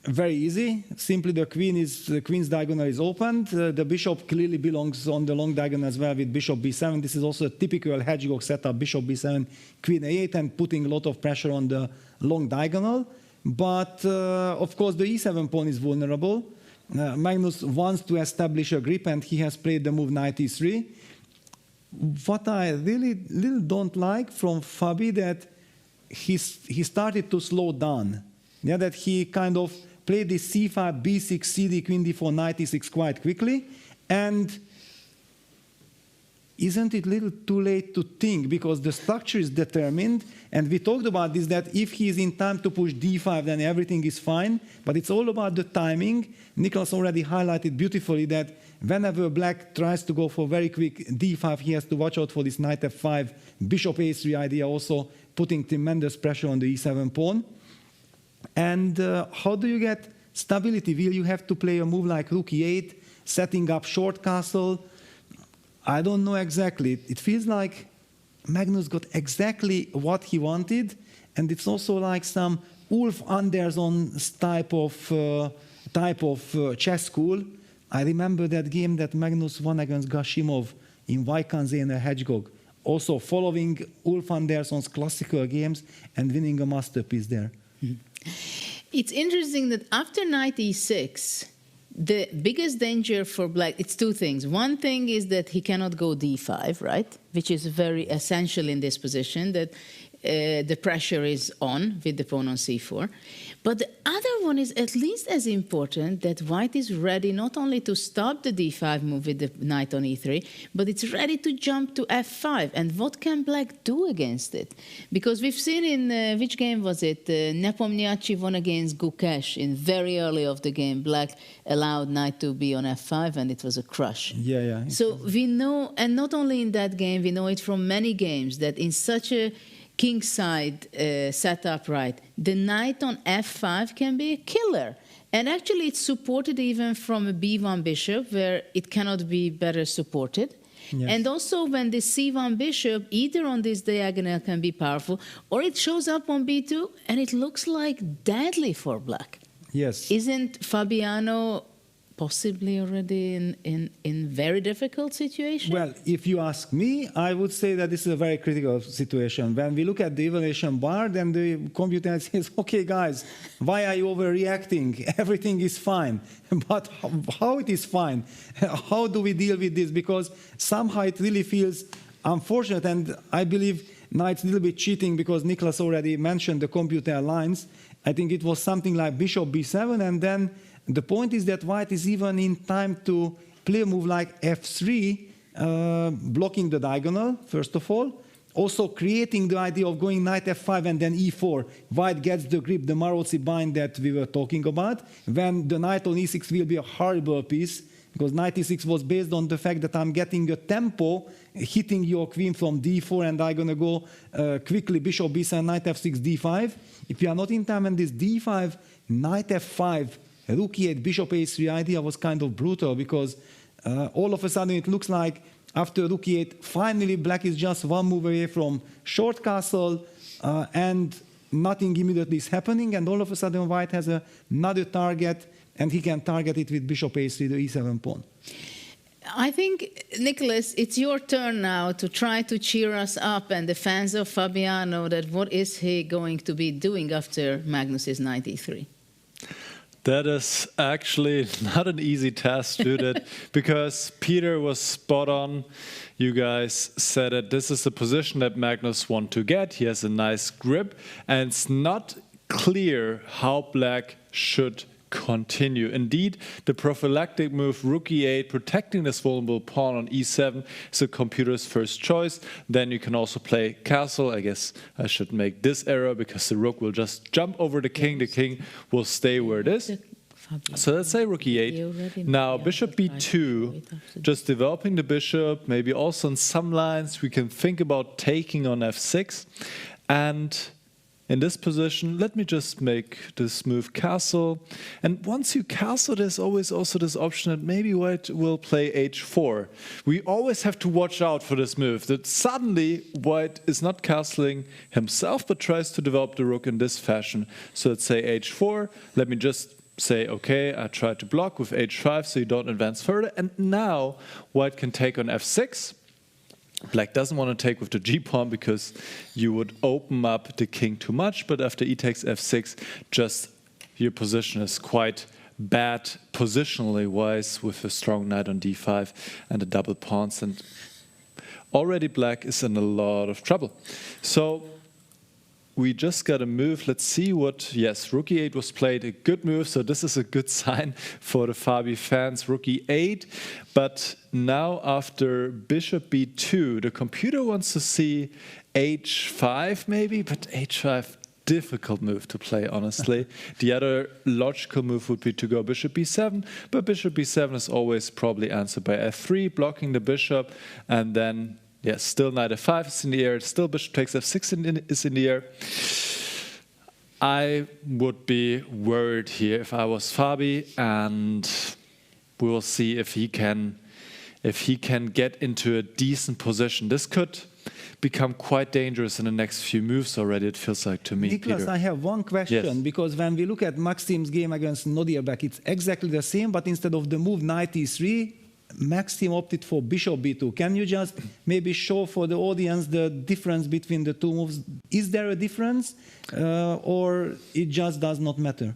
very easy. Simply the queen's diagonal is opened. The bishop clearly belongs on the long diagonal as well with bishop b7. This is also a typical hedgehog setup, bishop b7, queen a8, and putting a lot of pressure on the long diagonal. But of course the e7 pawn is vulnerable. Magnus wants to establish a grip, and he has played the move knight e3. What I really don't like from Fabi that he started to slow down. Yeah, that he kind of played this c5, b6, cd, queen d4, knight e6 quite quickly. And isn't it a little too late to think, because the structure is determined, and we talked about this, that if he is in time to push d5, then everything is fine, but it's all about the timing. Nicholas already highlighted beautifully that whenever black tries to go for very quick d5, he has to watch out for this knight f5, bishop a3 idea, also putting tremendous pressure on the e7 pawn. And how do you get stability? Will you have to play a move like rook e8, setting up short castle? I don't know exactly. It feels like Magnus got exactly what he wanted, and it's also like some Ulf Andersson's type of chess school. I remember that game that Magnus won against Gashimov in Vaikanze Hedgehog, also following Ulf Andersson's classical games and winning a masterpiece there. It's interesting that after knight e6, the biggest danger for black, it's two things. One thing is that he cannot go d5, right? Which is very essential in this position, that the pressure is on with the pawn on c4. But the other one is at least as important, that white is ready not only to stop the d5 move with the knight on e3, but it's ready to jump to f5. And what can black do against it? Because we've seen in, which game was it? Nepomniachtchi won against Gukesh in very early of the game. Black allowed knight to be on f5, and it was a crush. Yeah. So we know, and not only in that game, we know it from many games, that in such a kingside setup, right, the knight on f5 can be a killer. And actually it's supported even from a b1 bishop, where it cannot be better supported. Yes. And also when the c1 bishop, either on this diagonal can be powerful, or it shows up on b2, and it looks like deadly for black. Yes. Isn't Fabiano possibly already in very difficult situation? Well, if you ask me, I would say that this is a very critical situation. When we look at the evaluation bar, then the computer says, okay, guys, why are you overreacting? Everything is fine. But how it is fine? How do we deal with this? Because somehow it really feels unfortunate, and I believe now it's a little bit cheating because Niklas already mentioned the computer lines. I think it was something like bishop b7, and then the point is that white is even in time to play a move like f3, blocking the diagonal, first of all. Also creating the idea of going knight f5 and then e4. White gets the grip, the Maróczy bind that we were talking about, when the knight on e6 will be a horrible piece, because knight e6 was based on the fact that I'm getting a tempo, hitting your queen from d4, and I'm going to go quickly bishop b7, knight f6, d5. If you are not in time, and this d5, knight f5, rook e8, bishop a3 idea was kind of brutal, because all of a sudden it looks like after rook e8, finally black is just one move away from short castle, and nothing immediately is happening, and all of a sudden white has another target, and he can target it with bishop a3, the e7 pawn. I think, Nicholas, it's your turn now to try to cheer us up and the fans of Fabiano that what is he going to be doing after Magnus's knight e3? That is actually not an easy task to do that, because Peter was spot on. You guys said that this is the position that Magnus wants to get. He has a nice grip, and it's not clear how black should continue. Indeed, the prophylactic move rook e8, protecting this vulnerable pawn on e7, is the computer's first choice. Then you can also play castle. I guess I should make this error because the rook will just jump over the king. The king will stay where it is. So let's say rook e8. Now bishop b2, just developing the bishop. Maybe also on some lines we can think about taking on f6. And in this position, let me just make this move castle. And once you castle, there's always also this option that maybe white will play h4. We always have to watch out for this move, that suddenly white is not castling himself, but tries to develop the rook in this fashion. So let's say h4. Let me just say, okay, I try to block with h5 so you don't advance further. And now white can take on f6. Black doesn't want to take with the g-pawn because you would open up the king too much, but after e takes f6, just your position is quite bad positionally wise with a strong knight on d5 and the double pawns, and already black is in a lot of trouble. So we just got a move. Let's see what... Yes, rook e8 was played, a good move, so this is a good sign for the Fabi fans. Rook e8, but now after bishop b2, the computer wants to see h5 maybe, but h5, difficult move to play, honestly. The other logical move would be to go bishop b7, but bishop b7 is always probably answered by f3, blocking the bishop, and then... Yes, still knight f5 is in the air, still bishop takes f6 is in the air. I would be worried here if I was Fabi, and we will see if he can get into a decent position. This could become quite dangerous in the next few moves already, it feels like to me, Niklas, Peter. I have one question, yes. Because when we look at Maxime's game against Nodirbek, it's exactly the same, but instead of the move knight e3, Maxime opted for bishop b2. Can you just maybe show for the audience the difference between the two moves? Is there a difference, or it just does not matter?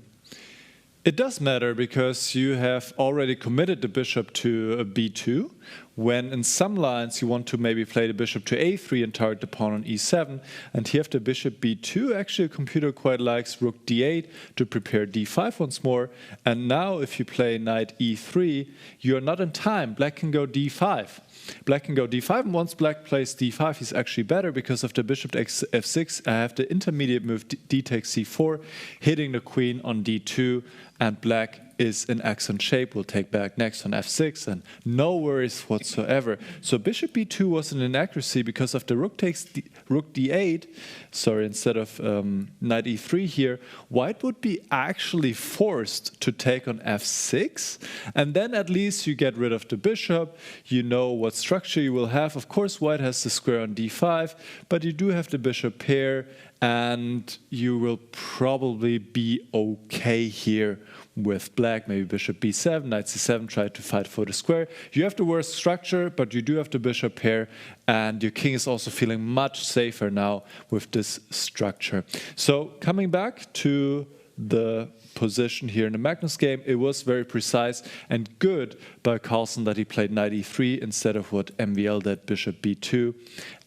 It does matter because you have already committed the bishop to a b2, when in some lines you want to maybe play the bishop to a3 and target the pawn on e7, and here after bishop b2, actually the computer quite likes rook d8 to prepare d5 once more, and now if you play knight e3, you are not in time. Black can go d5. Black can go d5, and once black plays d5, he's actually better because of the bishop to f6, I have the intermediate move d takes c4, hitting the queen on d2, and black is in excellent shape, will take back next on f6, and no worries whatsoever. So bishop b2 was an inaccuracy because of the rook takes rook d8, sorry, instead of knight e3 here, white would be actually forced to take on f6, and then at least you get rid of the bishop, you know what structure you will have. Of course, white has the square on d5, but you do have the bishop pair, and you will probably be okay here with black. Maybe bishop b7, knight c7, try to fight for the square. You have the worst structure, but you do have the bishop pair, and your king is also feeling much safer now with this structure. So coming back to the position here in the Magnus game, it was very precise and good by Carlsen that he played knight e3 instead of what MVL did, bishop b2.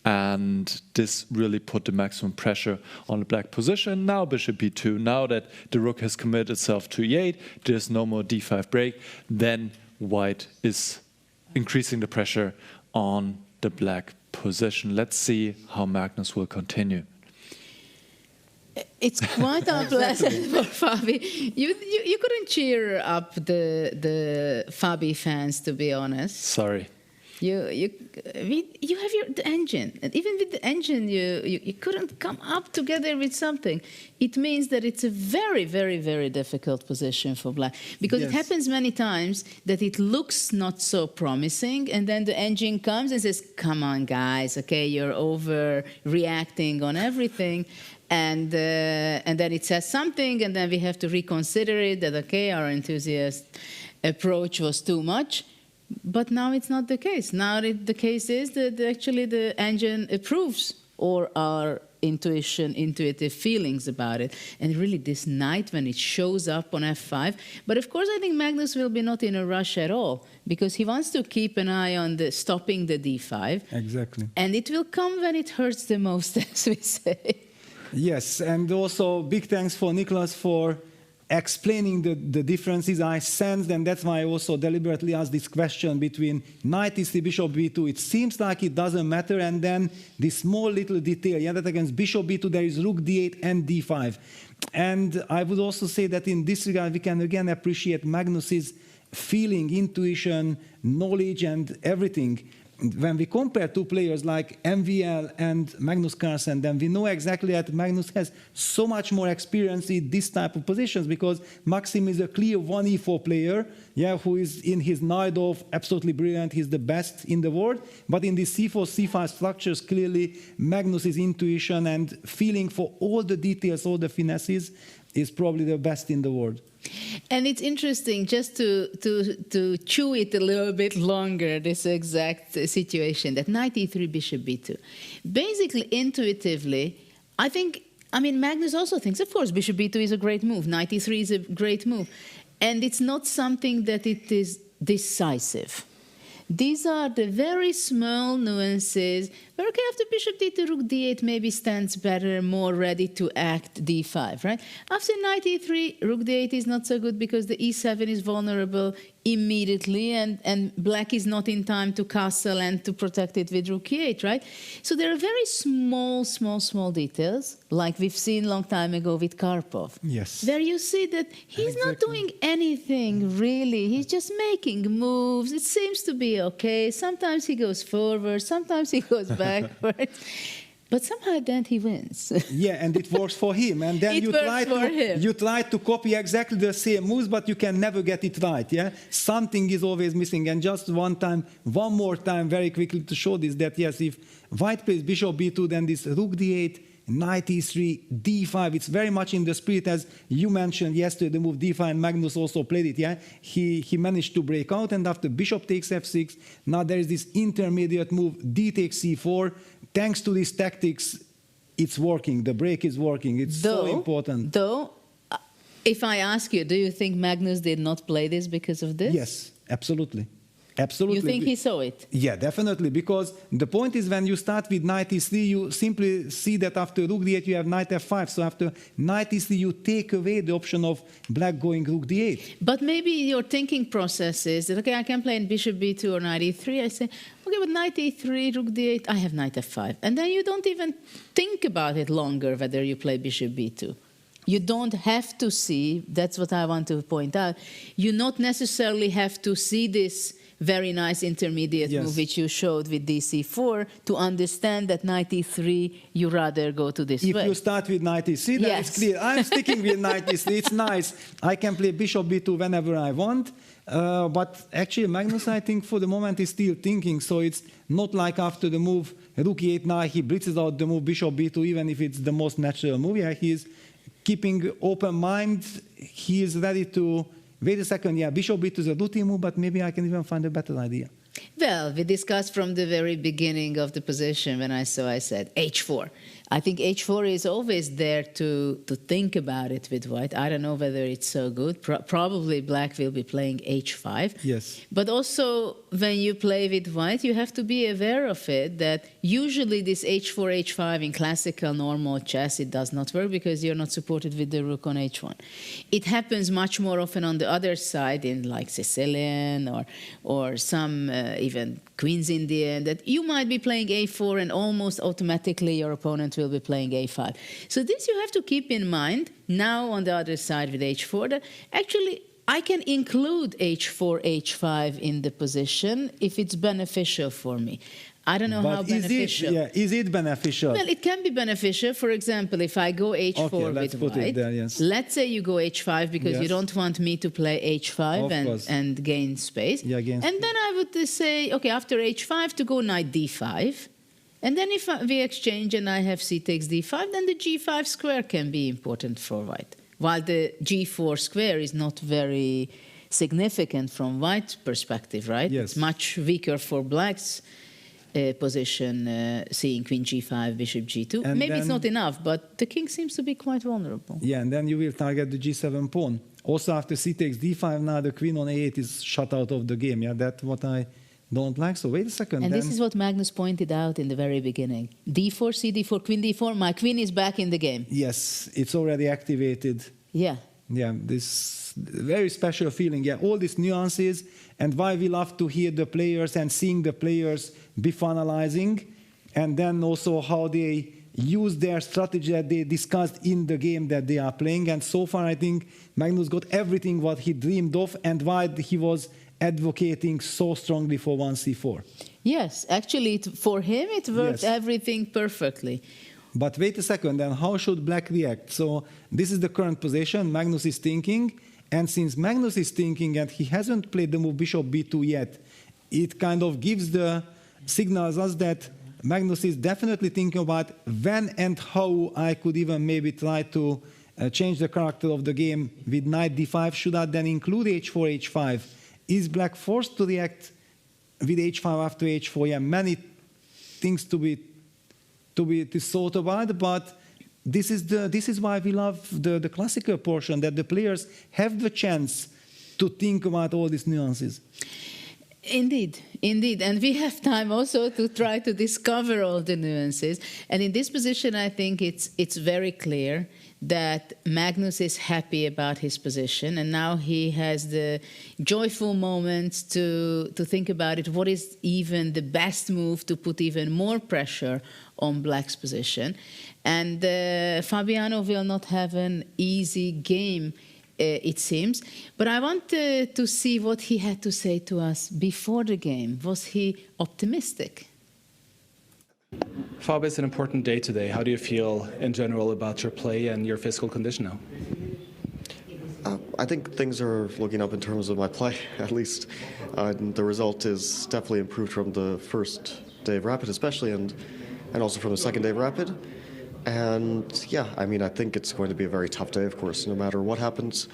And this really put the maximum pressure on the black position. Now bishop b2, now that the rook has committed itself to e8, there's no more d5 break, then white is increasing the pressure on the black position. Let's see how Magnus will continue. It's quite unpleasant for Fabi. You couldn't cheer up the Fabi fans, to be honest. Sorry. You have the engine, and even with the engine, you couldn't come up together with something. It means that it's a very, very, very difficult position for black, because it happens many times that it looks not so promising, and then the engine comes and says, "Come on, guys, okay, you're overreacting on everything." And then it says something, and then we have to reconsider it, that, okay, our enthusiast approach was too much. But now it's not the case. Now the case is that actually the engine approves or our intuitive feelings about it. And really this knight, when it shows up on f5, but of course I think Magnus will be not in a rush at all, because he wants to keep an eye on stopping the d5. Exactly. And it will come when it hurts the most, as we say. Yes, and also big thanks for Niklas for explaining the differences I sensed, and that's why I also deliberately asked this question between knight e3, bishop b2. It seems like it doesn't matter, and then this small little detail, that against bishop b2 there is rook d8 and d5. And I would also say that in this regard we can again appreciate Magnus's feeling, intuition, knowledge and everything. When we compare two players like MVL and Magnus Carlsen, then we know exactly that Magnus has so much more experience in this type of positions, because Maxime is a clear 1e4 player, who is in his Najdorf absolutely brilliant. He's the best in the world. But in the c4, c5 structures, clearly Magnus's intuition and feeling for all the details, all the finesses, is probably the best in the world. And it's interesting just to chew it a little bit longer, this exact situation, that knight e3, bishop b2. Basically, intuitively, Magnus also thinks, of course, bishop b2 is a great move, knight e3 is a great move. And it's not something that it is decisive. These are the very small nuances where, okay, after bishop d2, rook d8 maybe stands better, more ready to act d5, right? After knight e3, rook d8 is not so good because the e7 is vulnerable immediately, and black is not in time to castle and to protect it with rook e8, right? So there are very small details, like we've seen a long time ago with Karpov. Yes. Where you see that he's not doing anything, really. He's just making moves. It seems to be okay. Sometimes he goes forward, sometimes he goes backwards. But somehow at the end he wins. And it works for him. And then you try to copy exactly the same moves, but you can never get it right. Something is always missing. And just one more time, very quickly to show this, that yes, if white plays bishop b2, then this rook d8, knight e3, d5, it's very much in the spirit as you mentioned yesterday, the move d5, and Magnus also played it, He managed to break out, and after bishop takes f6, now there is this intermediate move, d takes c4. Thanks to these tactics, it's working, the break is working, it's so important. Though, if I ask you, do you think Magnus did not play this because of this? Yes, absolutely. Absolutely. You think he saw it? Yeah, definitely, because the point is when you start with knight e3, you simply see that after rook d8 you have knight f5, so after knight e3 you take away the option of black going rook d8. But maybe your thinking process is that, okay, I can play in bishop b2 or knight e3, I say, okay, but knight e3, rook d8, I have knight f5. And then you don't even think about it longer whether you play bishop b2. You don't have to see, that's what I want to point out, you not necessarily have to see this very nice intermediate Yes. move which you showed with DC4 to understand that 93 you rather go to this If way. you start with 93, then it's Yes. clear. I'm sticking with 93. It's nice. I can play bishop b2 whenever I want. But actually, Magnus, I think, for the moment is still thinking. So it's not like after the move rook e8 now he blitzes out the move bishop b2, even if it's the most natural move. Yeah, he's keeping open mind. He is ready to wait a second. Yeah, bishop b2 is a routine move, but maybe I can even find a better idea. Well, we discussed from the very beginning of the position when I said h4. I think h4 is always there to think about it with white. I don't know whether it's so good. Probably black will be playing h5. Yes. But also, when you play with white, you have to be aware of it, that usually this h4, h5 in classical normal chess, it does not work because you're not supported with the rook on h1. It happens much more often on the other side in like Sicilian or some even Queen's Indian, that you might be playing a4 and almost automatically your opponent will be playing a5. So this you have to keep in mind now on the other side with h4, that actually I can include h4, h5 in the position if it's beneficial for me. I don't know how beneficial. Is it beneficial? Well, it can be beneficial. For example, if I go h4 let's with put it white, there, yes. let's say you go h5 because you Yes. don't want me to play h5 and gain space. Yeah, gain and then I would say, okay, after h5 to go knight d5. And then if we exchange and I have c takes d5, then the g5 square can be important for white. While the g4 square is not very significant from white's perspective, right? Yes. It's much weaker for black's position, seeing queen g5, bishop g2. And Maybe it's then- not enough, but the king seems to be quite vulnerable. Yeah, and then you will target the g7 pawn. Also, after c takes d5, now the queen on a8 is shut out of the game. Yeah, that's what I don't like. So wait a second. And then this is what Magnus pointed out in the very beginning. d4, cd4, queen d4, my queen is back in the game. Yes, it's already activated. Yeah. Yeah, this very special feeling. Yeah, all these nuances, and why we love to hear the players and seeing the players be finalizing, and then also how they use their strategy that they discussed in the game that they are playing. And so far, I think Magnus got everything what he dreamed of and why he was advocating so strongly for 1c4. Yes, actually, for him, it worked Yes. everything perfectly. But wait a second, then how should black react? So this is the current position. Magnus is thinking, and since Magnus is thinking and he hasn't played the move bishop b2 yet, it kind of gives the signals us that Magnus is definitely thinking about when and how I could even maybe try to change the character of the game with knight d5. Should I then include h4, h5? Is black forced to react with h5 after h4? Yeah, many things to be thought about, but this is why we love the classical portion, that the players have the chance to think about all these nuances. Indeed, indeed. And we have time also to try to discover all the nuances. And in this position, I think it's very clear that Magnus is happy about his position, and now he has the joyful moments to think about it. What is even the best move to put even more pressure on black's position? And Fabiano will not have an easy game, it seems. But I want to see what he had to say to us before the game. Was he optimistic? Fab, it's an important day today. How do you feel in general about your play and your physical condition now? I think things are looking up in terms of my play, at least. The result is definitely improved from the first day of Rapid, especially, and also from the second day of Rapid. And yeah, I mean, I think it's going to be a very tough day, of course, no matter what happens.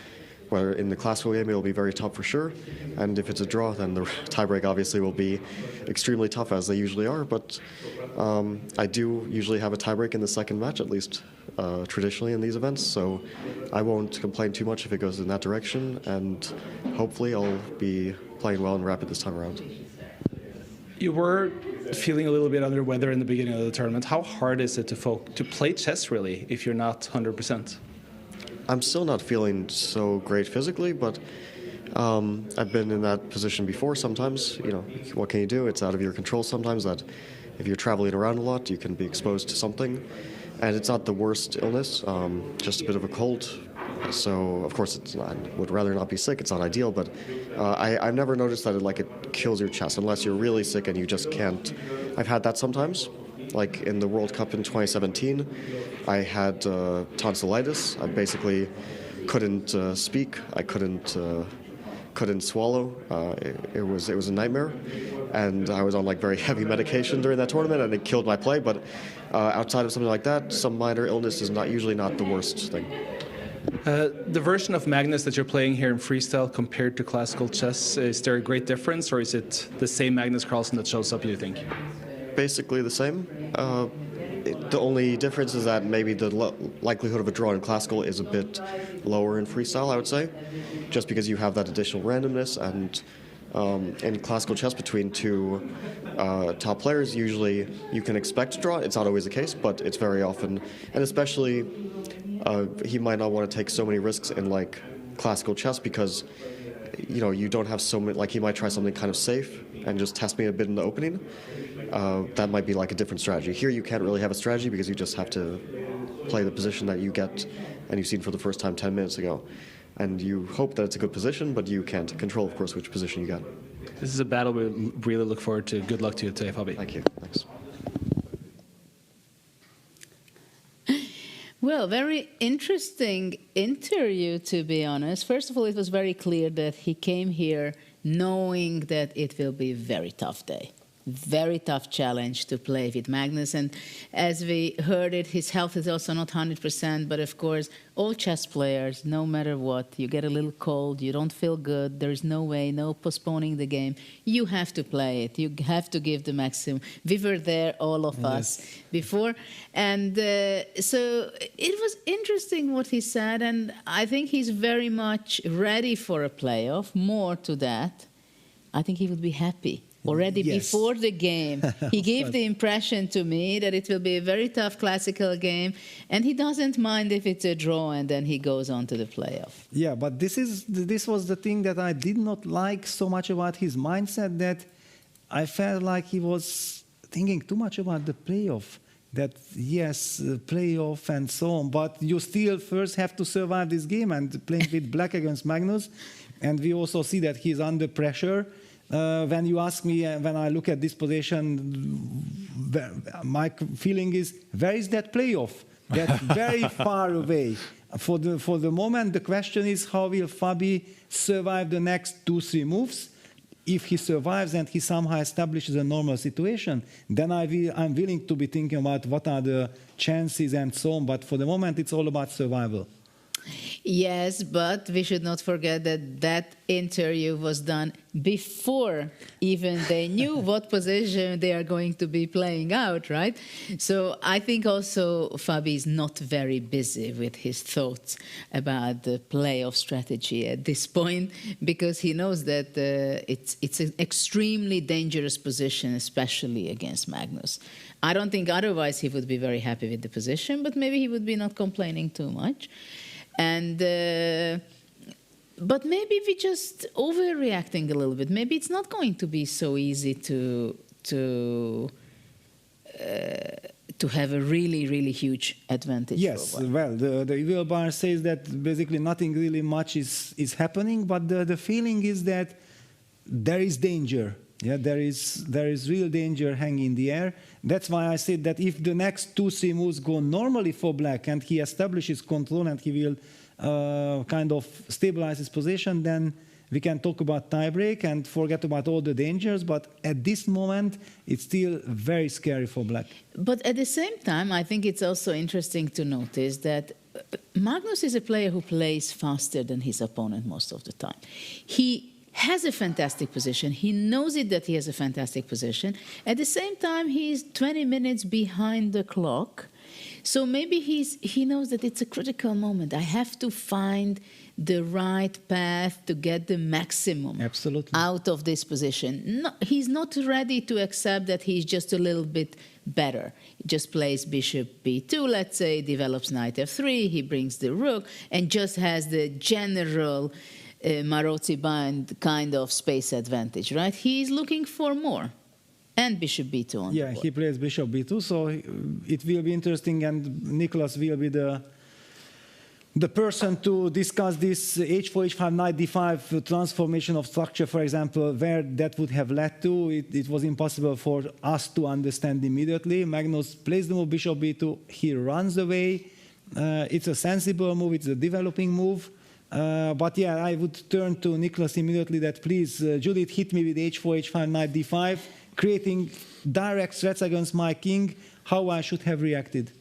Whether in the classical game, it will be very tough for sure. And if it's a draw, then the tiebreak obviously will be extremely tough, as they usually are. But I do usually have a tiebreak in the second match, at least traditionally in these events. So I won't complain too much if it goes in that direction. And hopefully I'll be playing well in Rapid this time around. You were feeling a little bit under weather in the beginning of the tournament. How hard is it to play chess, really, if you're not 100%? I'm still not feeling so great physically, but I've been in that position before sometimes. You know, what can you do? It's out of your control sometimes. That if you're traveling around a lot, you can be exposed to something. and it's not the worst illness, just a bit of a cold. So of course it's not, would rather not be sick. It's not ideal, but I've never noticed that it kills your chest unless you're really sick and you just can't. I've had that sometimes, like in the World Cup in 2017. I had tonsillitis. I basically couldn't speak. I couldn't swallow. It was a nightmare, and I was on very heavy medication during that tournament, and it killed my play. But outside of something like that, some minor illness is usually not the worst thing. The version of Magnus that you're playing here in freestyle compared to classical chess, is there a great difference, or is it the same Magnus Carlsen that shows up, you think? Basically the same. The only difference is that maybe the likelihood of a draw in classical is a bit lower in freestyle, I would say, just because you have that additional randomness. And in classical chess between two top players, usually you can expect a draw. It's not always the case, but it's very often. And especially, he might not want to take so many risks in classical chess because you don't have so many. He might try something kind of safe and just test me a bit in the opening. That might be a different strategy. Here you can't really have a strategy because you just have to play the position that you get and you've seen for the first time 10 minutes ago. And you hope that it's a good position, but you can't control, of course, which position you get. This is a battle we really look forward to. Good luck to you today, Fabi. Thank you. Thanks. Well, very interesting interview, to be honest. First of all, it was very clear that he came here knowing that it will be a very tough day. Very tough challenge to play with Magnus. And as we heard it, his health is also not 100%. But of course, all chess players, no matter what, you get a little cold, you don't feel good, there is no way, no postponing the game. You have to play it. You have to give the maximum. We were there, all of us, before. And so it was interesting what he said. And I think he's very much ready for a playoff. More to that, I think he would be happy. Already before the game, he gave the impression to me that it will be a very tough classical game, and he doesn't mind if it's a draw, and then he goes on to the playoff. Yeah, but this was the thing that I did not like so much about his mindset, that I felt like he was thinking too much about the playoff. That, yes, playoff and so on, but you still first have to survive this game, and playing with black against Magnus, and we also see that he's under pressure. When you ask me, when I look at this position, my feeling is, where is that playoff? That's very far away. For the moment, the question is, how will Fabi survive the next 2-3 moves? If he survives and he somehow establishes a normal situation, then I'm willing to be thinking about what are the chances and so on. But for the moment, it's all about survival. Yes, but we should not forget that that interview was done before even they knew what position they are going to be playing out, right? So I think also Fabi is not very busy with his thoughts about the playoff strategy at this point, because he knows that it's an extremely dangerous position, especially against Magnus. I don't think otherwise he would be very happy with the position, but maybe he would be not complaining too much. And but maybe we just overreacting a little bit. Maybe it's not going to be so easy to have a really, really huge advantage. Yes, well, the evil bar says that basically nothing really much is happening, but the feeling is that there is danger. Yeah, there is real danger hanging in the air. That's why I said that if the next 2-3 moves go normally for black and he establishes control and he will kind of stabilize his position, then we can talk about tiebreak and forget about all the dangers. But at this moment, it's still very scary for black. But at the same time, I think it's also interesting to notice that Magnus is a player who plays faster than his opponent most of the time. He has a fantastic position. He knows it that he has a fantastic position. At the same time, he's 20 minutes behind the clock. So maybe he knows that it's a critical moment. I have to find the right path to get the maximum out of this position. No, he's not ready to accept that he's just a little bit better. He just plays bishop b2, let's say, develops knight f3, he brings the rook, and just has the general Maroczy bind kind of space advantage, right? He's looking for more. And bishop b2 on Yeah, the board. he plays bishop b2, so it will be interesting, and Nicholas will be the person to discuss this h4, h5, knight d5 transformation of structure, for example, where that would have led to. It was impossible for us to understand immediately. Magnus plays the move bishop b2, he runs away. It's a sensible move, it's a developing move. But yeah, I would turn to Nicholas immediately that please, Judith, hit me with h4, h5, knight d5, creating direct threats against my king, how I should have reacted.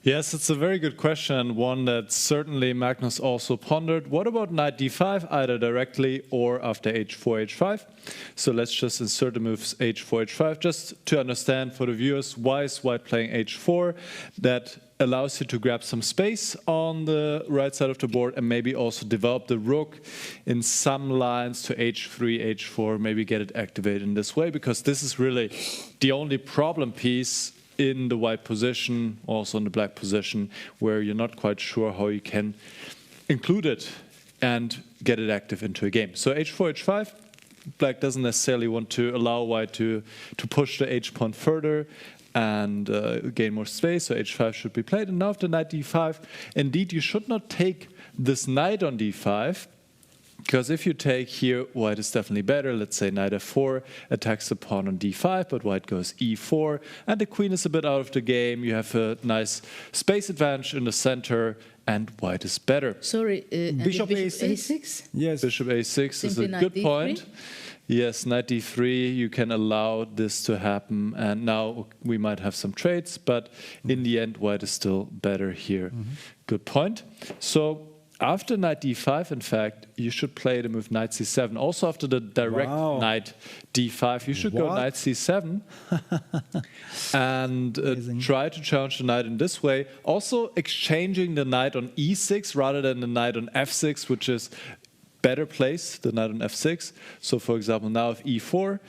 Yes, it's a very good question, and one that certainly Magnus also pondered. What about knight d5, either directly or after h4, h5? So let's just insert the moves h4, h5, just to understand for the viewers why is white playing h4. That allows you to grab some space on the right side of the board and maybe also develop the rook in some lines to h3, h4, maybe get it activated in this way, because this is really the only problem piece in the white position, also in the black position, where you're not quite sure how you can include it and get it active into a game. So h4, h5, black doesn't necessarily want to allow white to push the h pawn further and gain more space, so h5 should be played. And now after knight d5, indeed you should not take this knight on d5, because if you take here, white is definitely better. Let's say knight f4 attacks the pawn on d5, but white goes e4, and the queen is a bit out of the game. You have a nice space advantage in the center, and white is better. Sorry, Bishop a6? Yes. Bishop a6 is Simply a knight good d3? point. Yes, knight d3, you can allow this to happen, and now we might have some trades, but in the end, white is still better here. Good point. So after knight d5, in fact, you should play the move knight c7. Also after the direct knight d5, you should go knight c7 and try to challenge the knight in this way. Also exchanging the knight on e6 rather than the knight on f6, which is better placed, the knight on f6. So for example, now if e4,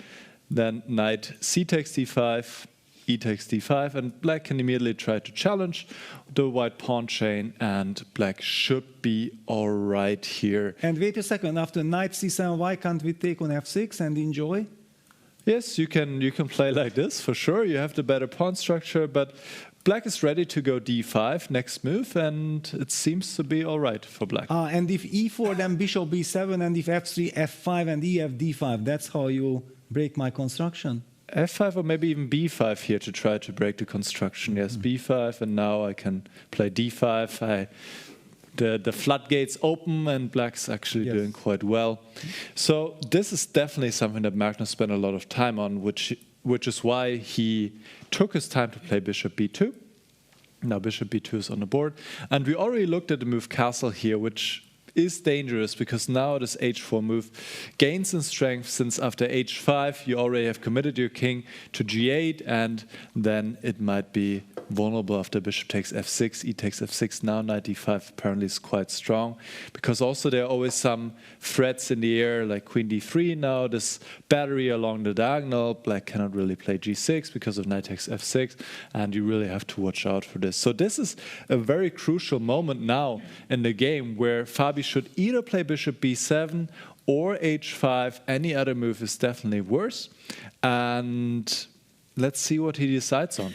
then knight c takes d5, e takes d5, and black can immediately try to challenge the white pawn chain, and black should be all right here. And wait a second, after knight c7, why can't we take on f6 and enjoy? Yes, you can play like this, for sure. You have the better pawn structure, but black is ready to go d5, next move, and it seems to be all right for black. And if e4, then bishop b7, and if f3, f5, and ef d5, that's how you break my construction? f5 or maybe even b5 here to try to break the construction. Yes, b5, and now I can play d5. The floodgates open, and black's actually doing quite well. So this is definitely something that Magnus spent a lot of time on, which is why he took his time to play bishop b2. Now bishop b2 is on the board. And we already looked at the move castle here, which is dangerous because now this h4 move gains in strength, since after h5 you already have committed your king to g8, and then it might be vulnerable after bishop takes f6, e takes f6. Now knight d5 apparently is quite strong, because also there are always some threats in the air, like queen d3. Now this battery along the diagonal, black cannot really play g6 because of knight takes f6, and you really have to watch out for this. So this is a very crucial moment now in the game, where Fabi should either play bishop b7 or h5. Any other move is definitely worse, and let's see what he decides on.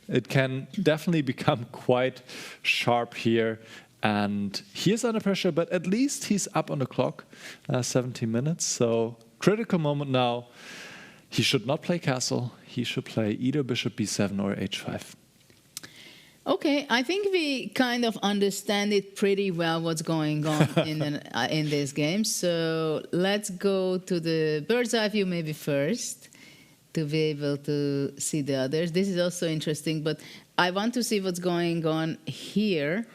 It can definitely become quite sharp here, and he is under pressure, but at least he's up on the clock, 17 minutes, so critical moment now. He should not play castle, he should play either bishop b7 or h5. Okay, I think we kind of understand it pretty well what's going on in this game. So let's go to the bird's eye view maybe first to be able to see the others. This is also interesting, but I want to see what's going on here.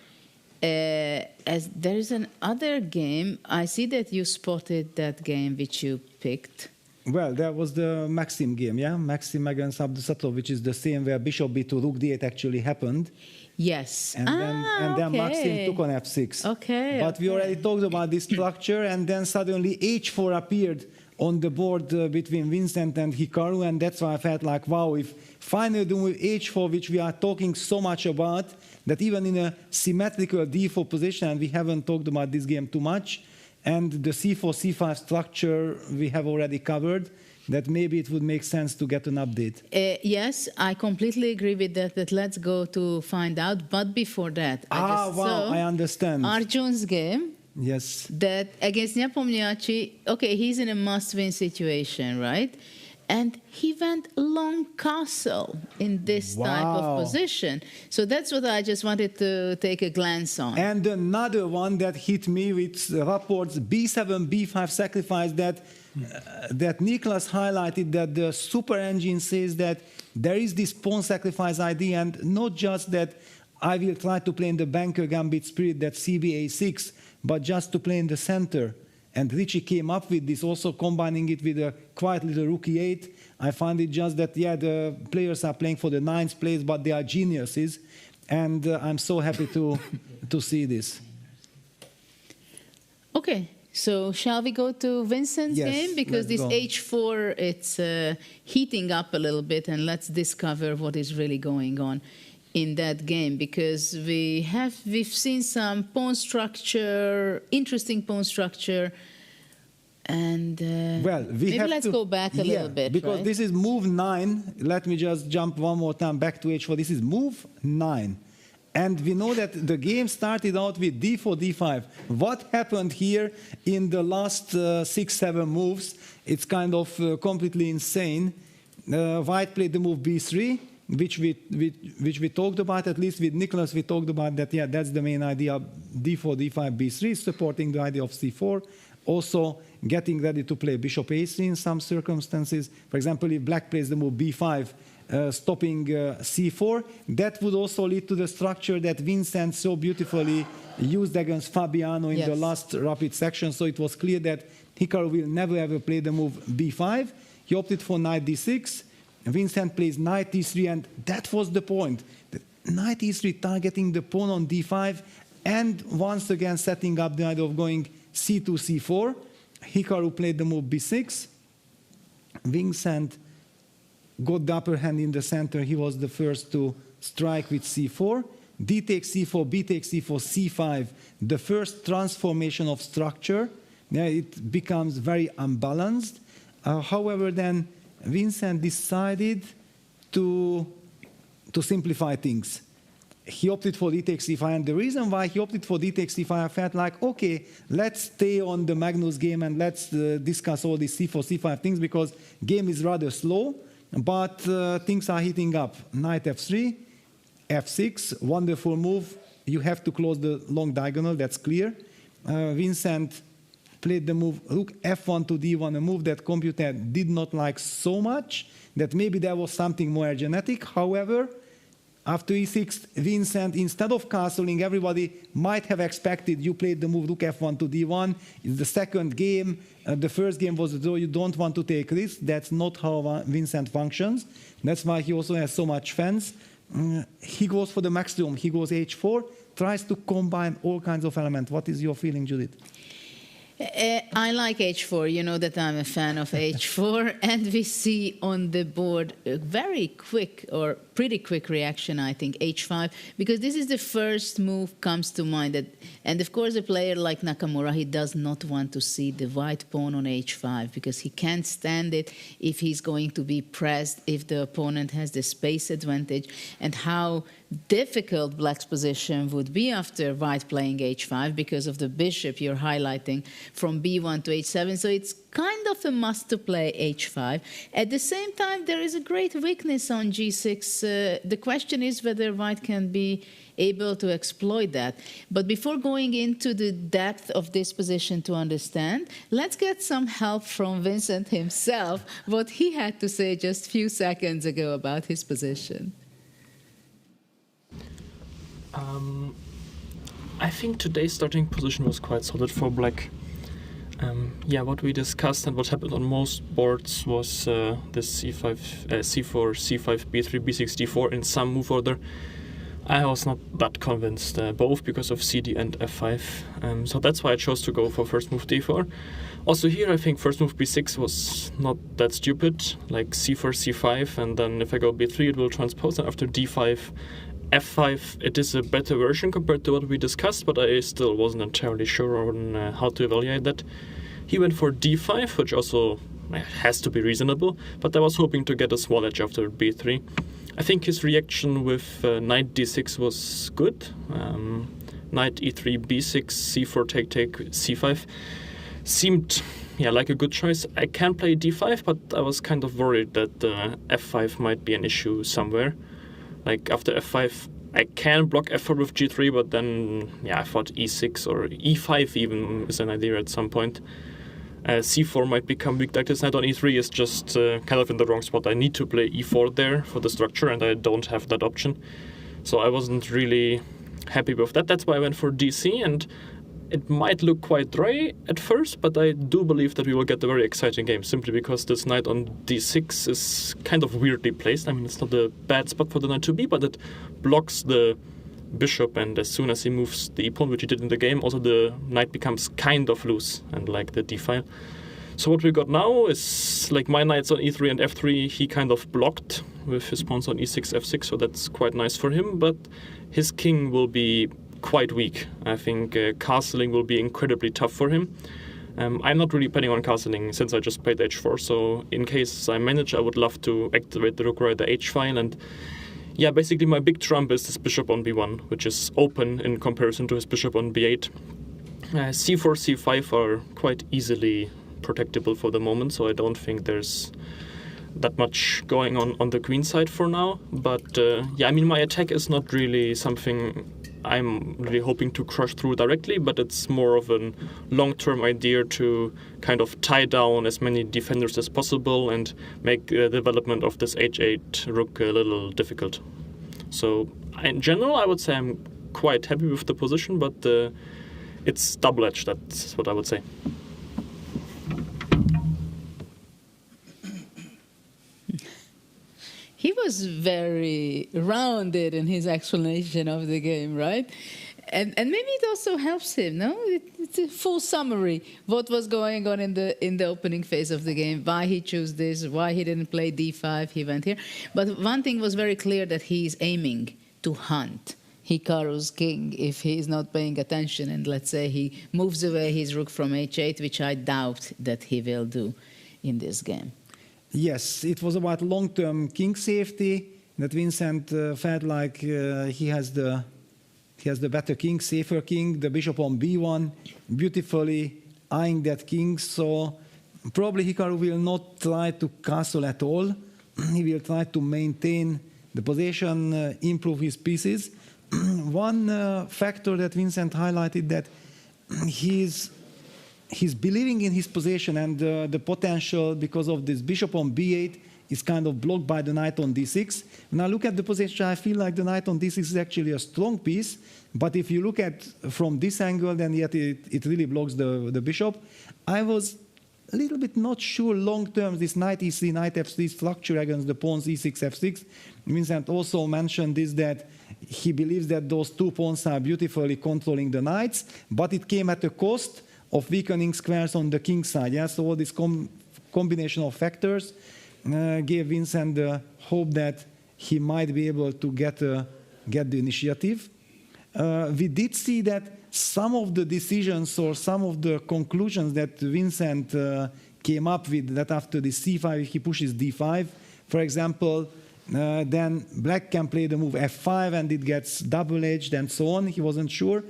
As there is another game, I see that you spotted that game which you picked. Well, that was the Maxime game, yeah? Maxime against Abdusattorov, which is the same where bishop b2, rook d8 actually happened. Yes. And then Maxime took on f6. Okay. But we already talked about this structure, and then suddenly h4 appeared on the board between Vincent and Hikaru, and that's why I felt like, wow, if finally the move h4, which we are talking so much about, that even in a symmetrical d4 position, and we haven't talked about this game too much, And the c4, c5 structure we have already covered, that maybe it would make sense to get an update. Yes, I completely agree with that, but let's go to find out. But before that, I just saw I understand. Arjun's game. Yes. That against Nepomniachtchi, okay, he's in a must-win situation, right? And he went long castle in this type of position. So that's what I just wanted to take a glance on. And another one that hit me with Rapport's b7, b5 sacrifice that Niklas highlighted, that the super engine says that there is this pawn sacrifice idea, and not just that I will try to play in the banker gambit spirit that cba6, but just to play in the center. And Ricci came up with this, also combining it with a quiet little rook e8. I find it just that, yeah, the players are playing for the ninth place, but they are geniuses. And I'm so happy to see this. Okay, so shall we go to Vincent's game? Because this h4, it's heating up a little bit, and let's discover what is really going on in that game, because we've seen some pawn structure, interesting pawn structure, and maybe let's go back a little bit, because right? this is move 9. Let me just jump one more time back to h4. This is move 9, and we know that the game started out with d4, d5. What happened here in the last 6-7 moves? It's kind of completely insane. White played the move b3. Which we talked about, at least with Niklas, we talked about that, yeah, that's the main idea, d4, d5, b3, supporting the idea of c4, also getting ready to play bishop a3 in some circumstances. For example, if black plays the move b5, stopping c4, that would also lead to the structure that Vincent so beautifully used against Fabiano in the last rapid section, so it was clear that Hikaru will never ever play the move b5. He opted for knight d6, Vincent plays knight e3, and that was the point. The knight e3 targeting the pawn on d5, and once again setting up the idea of going c2, c4. Hikaru played the move b6. Vincent got the upper hand in the center. He was the first to strike with c4. D takes c4, b takes c4, c5. The first transformation of structure. Yeah, it becomes very unbalanced. However, then Vincent decided to simplify things. He opted for d takes c5, and the reason why he opted for d takes c5, I felt like, okay, let's stay on the Magnus game and let's discuss all these c4, c5 things, because game is rather slow, but things are heating up. Knight f3, f6, wonderful move. You have to close the long diagonal, that's clear. Vincent played the move rook f1 to d1, a move that computer did not like so much, that maybe there was something more genetic. However, after e6, Vincent, instead of castling, everybody might have expected you played the move rook f1 to d1. It's the second game. The first game was though you don't want to take risks. That's not how Vincent functions. That's why he also has so much fans. He goes for the maximum. He goes h4, tries to combine all kinds of elements. What is your feeling, Judith? I like h4. You know that I'm a fan of h4, and we see on the board a very quick or pretty quick reaction, I think, h5, because this is the first move comes to mind. And of course, a player like Nakamura, he does not want to see the white pawn on h5, because he can't stand it if he's going to be pressed, if the opponent has the space advantage, and how difficult black's position would be after white playing h5 because of the bishop you're highlighting from b1 to h7. So it's kind of a must to play h5. At the same time, there is a great weakness on g6. The question is whether white can be able to exploit that. But before going into the depth of this position to understand, let's get some help from Vincent himself, what he had to say just a few seconds ago about his position. I think today's starting position was quite solid for black. Yeah, what we discussed and what happened on most boards was this c5, c4, c5, b3, b6, d4 in some move order. I was not that convinced, both because of cd and f5. So that's why I chose to go for first move d4. Also here, I think first move b6 was not that stupid, like c4, c5, and then if I go b3, it will transpose, and after d5, f5, it is a better version compared to what we discussed, but I still wasn't entirely sure on how to evaluate that. He went for d5, which also has to be reasonable, but I was hoping to get a small edge after b3. I think his reaction with knight d6 was good. Knight e3, b6, c4, take, c5 seemed like a good choice. I can play d5, but I was kind of worried that f5 might be an issue somewhere. Like after f5, I can block f4 with g3, but then I thought e6 or e5 even is an idea at some point. c4 might become weak. Like this knight on e3 is just kind of in the wrong spot. I need to play e4 there for the structure, and I don't have that option. So I wasn't really happy with that. That's why I went for dc, and it might look quite dry at first, but I do believe that we will get a very exciting game, simply because this knight on d6 is kind of weirdly placed. I mean, it's not a bad spot for the knight to be, but it blocks the bishop, and as soon as he moves the e-pawn, which he did in the game, also the knight becomes kind of loose, and like the d-file. So what we got now is, like, my knights on e3 and f3, he kind of blocked with his pawns on e6, f6, so that's quite nice for him, but his king will be quite weak. I think castling will be incredibly tough for him. I'm not really planning on castling since I just played h4, so in case I manage, I would love to activate the rook rider h-file, and basically my big trump is this bishop on b1, which is open in comparison to his bishop on b8. c4, c5 are quite easily protectable for the moment, so I don't think there's that much going on the queen side for now. But I mean, my attack is not really something I'm really hoping to crush through directly, but it's more of a long-term idea to kind of tie down as many defenders as possible and make the development of this h8 rook a little difficult. So in general, I would say I'm quite happy with the position, but it's double-edged, that's what I would say. He was very rounded in his explanation of the game, right? And maybe it also helps him, no? It's a full summary what was going on in the opening phase of the game, why he chose this, why he didn't play d5, he went here. But one thing was very clear, that he's aiming to hunt Hikaru's king if he is not paying attention, and let's say he moves away his rook from h8, which I doubt that he will do in this game. Yes, it was about long-term king safety, that Vincent felt like he has the better king, safer king, the bishop on b1, beautifully eyeing that king. So probably Hikaru will not try to castle at all. He will try to maintain the position, improve his pieces. One factor that Vincent highlighted, that he's believing in his position, and the potential, because of this bishop on b8, is kind of blocked by the knight on d6. When I look at the position, I feel like the knight on d6 is actually a strong piece, but if you look at from this angle, then yet it really blocks the bishop. I was a little bit not sure long term this knight e3, knight f3 structure against the pawns e6, f6. Vincent also mentioned this, that he believes that those two pawns are beautifully controlling the knights, but it came at a cost of weakening squares on the king side. Yeah? So all this combination of factors gave Vincent the hope that he might be able to get the initiative. We did see that some of the decisions or some of the conclusions that Vincent came up with, that after the c5 he pushes d5, for example, then black can play the move f5 and it gets double-edged and so on. He wasn't sure.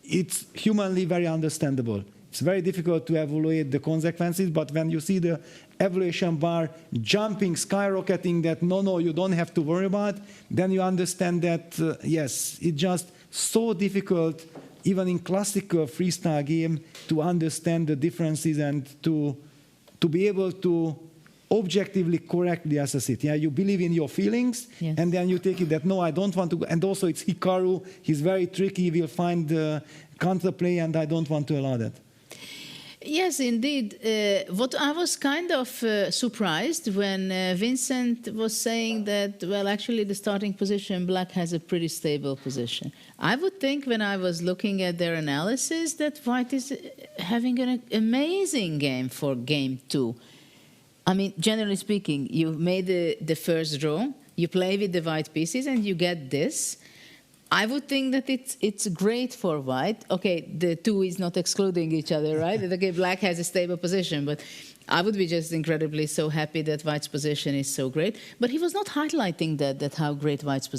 It's humanly very understandable. It's very difficult to evaluate the consequences, but when you see the evaluation bar jumping, skyrocketing, that no, you don't have to worry about, then you understand that, yes, it's just so difficult, even in classical freestyle game, to understand the differences and to be able to objectively, correctly assess it. Yeah, you believe in your feelings, yes, and then you take it that, no, I don't want to, and also it's Hikaru, he's very tricky, he will find the counterplay, and I don't want to allow that. Yes, indeed. What I was kind of surprised when Vincent was saying that, well, actually the starting position, black has a pretty stable position. I would think, when I was looking at their analysis, that white is having an amazing game for game 2. I mean, generally speaking, you made the first draw, you play with the white pieces, and you get this. I would think that it's great for white. Okay, the two is not excluding each other, right? Okay, black has a stable position, but I would be just incredibly so happy that white's position is so great. But he was not highlighting that how great white's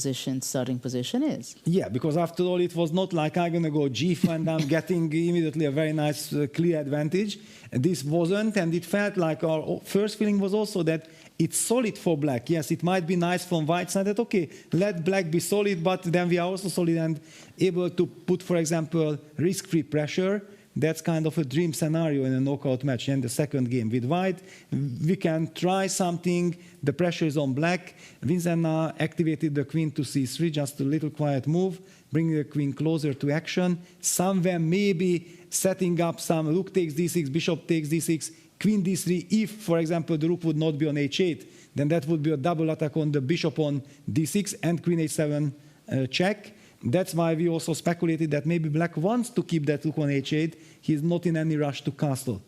starting position is. Yeah, because after all, it was not like I'm going to go g5 and I'm getting immediately a very nice clear advantage. And this wasn't, and it felt like our first feeling was also that it's solid for black. Yes, it might be nice from white side that, okay, let black be solid, but then we are also solid and able to put, for example, risk-free pressure. That's kind of a dream scenario in a knockout match. In the second game with white, we can try something. The pressure is on black. Vincent activated the queen to c3, just a little quiet move, bringing the queen closer to action. Somewhere maybe setting up some rook takes d6, bishop takes d6, queen d3. If, for example, the rook would not be on h8, then that would be a double attack on the bishop on d6 and queen h7 check. That's why we also speculated that maybe black wants to keep that rook on h8. He's not in any rush to castle.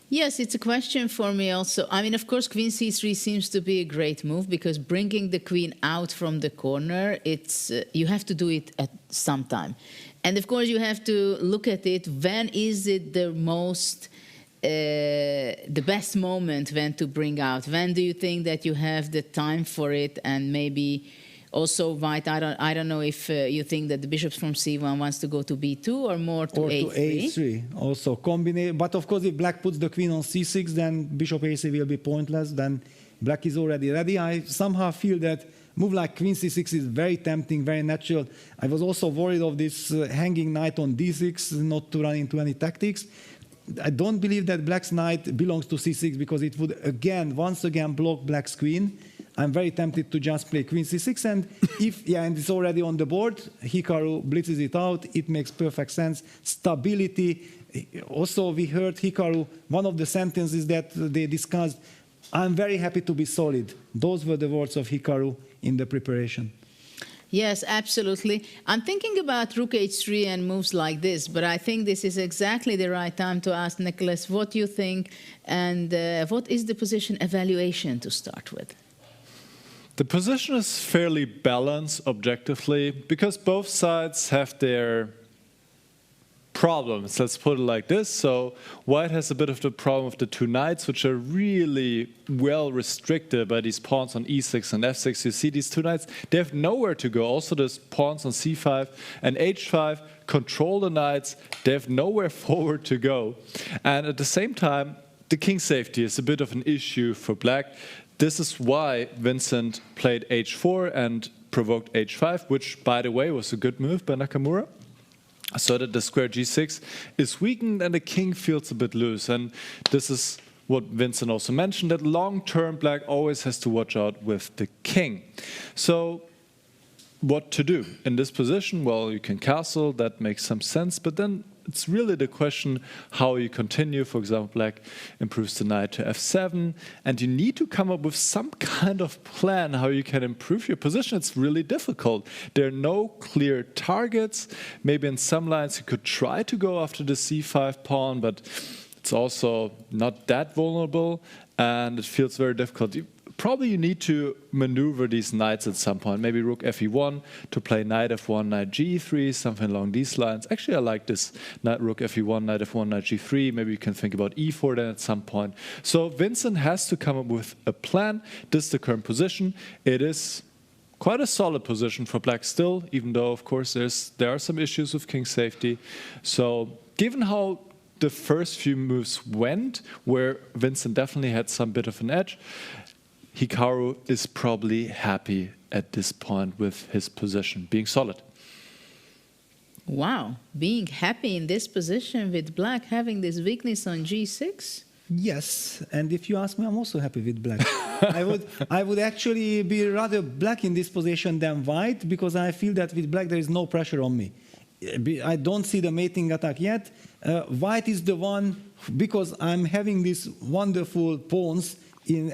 Yes, it's a question for me also. I mean, of course, queen c3 seems to be a great move because bringing the queen out from the corner, it's you have to do it at some time. And of course, you have to look at it. When is it the most, the best moment when to bring out? When do you think that you have the time for it? And maybe also white, I don't know if you think that the bishop from c1 wants to go to b2 or more to a3. To a3. Also combine. But of course, if black puts the queen on c6, then bishop a3 will be pointless. Then black is already ready. I somehow feel that move like queen c6 is very tempting, very natural. I was also worried of this hanging knight on d6, not to run into any tactics. I don't believe that black's knight belongs to c6 because it would once again block black's queen. I'm very tempted to just play queen c6, and and it's already on the board, Hikaru blitzes it out, it makes perfect sense. Stability. Also, we heard Hikaru, one of the sentences that they discussed, I'm very happy to be solid. Those were the words of Hikaru in the preparation. Yes, absolutely. I'm thinking about rook h3 and moves like this, but I think this is exactly the right time to ask Nicholas what you think and what is the position evaluation to start with? The position is fairly balanced objectively because both sides have their problems, let's put it like this. So white has a bit of the problem of the two knights, which are really well restricted by these pawns on e6 and f6. You see these two knights, they have nowhere to go. Also there's pawns on c5 and h5 control the knights. They have nowhere forward to go. And at the same time, the king safety is a bit of an issue for black. This is why Vincent played h4 and provoked h5, which, by the way, was a good move by Nakamura, so that the square g6 is weakened and the king feels a bit loose. And this is what Vincent also mentioned, that long-term black always has to watch out with the king. So what to do in this position? Well, you can castle, that makes some sense, but then it's really the question how you continue. For example, black improves the knight to f7, and you need to come up with some kind of plan how you can improve your position. It's really difficult. There are no clear targets. Maybe in some lines you could try to go after the c5 pawn, but it's also not that vulnerable, and it feels very difficult. Probably you need to maneuver these knights at some point. Maybe rook fe1 to play knight f1, knight g3, something along these lines. Actually, I like this. Knight rook fe1, knight f1, knight g3. Maybe you can think about e4 then at some point. So Vincent has to come up with a plan. This is the current position. It is quite a solid position for black still, even though, of course, there are some issues with king safety. So given how the first few moves went, where Vincent definitely had some bit of an edge, Hikaru is probably happy at this point with his position being solid. Wow, being happy in this position with black having this weakness on g6? Yes, and if you ask me, I'm also happy with black. I would actually be rather black in this position than white, because I feel that with black there is no pressure on me. I don't see the mating attack yet. White is the one, because I'm having these wonderful pawns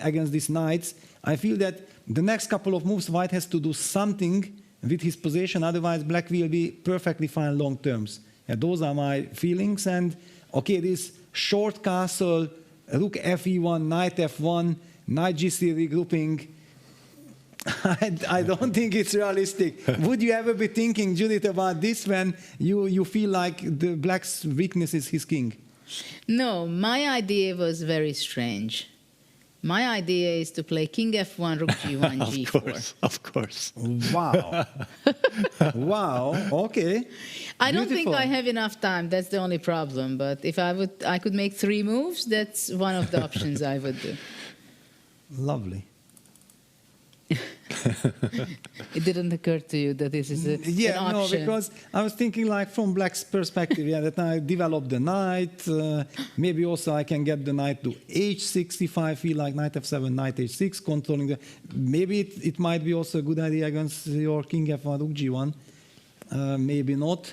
against these knights. I feel that the next couple of moves white has to do something with his position, otherwise black will be perfectly fine long terms. Yeah, those are my feelings. And okay, this short castle, rook fe1, knight f1, knight g3 regrouping, I don't think it's realistic. Would you ever be thinking, Judith, about this when you feel like the black's weakness is his king? No, my idea was very strange. My idea is to play king f1, rook g1, g4. Of course. Wow. Wow. Okay. I don't Beautiful. think I have enough time. That's the only problem. But if I could make 3 moves. That's one of the options I would do. Lovely. It didn't occur to you that this is an option. No, because I was thinking like from black's perspective, that I develop the knight. Maybe also I can get the knight to h6 if I feel like knight f7, knight h6, controlling the. Maybe it might be also a good idea against your king f1, rook g1. Maybe not.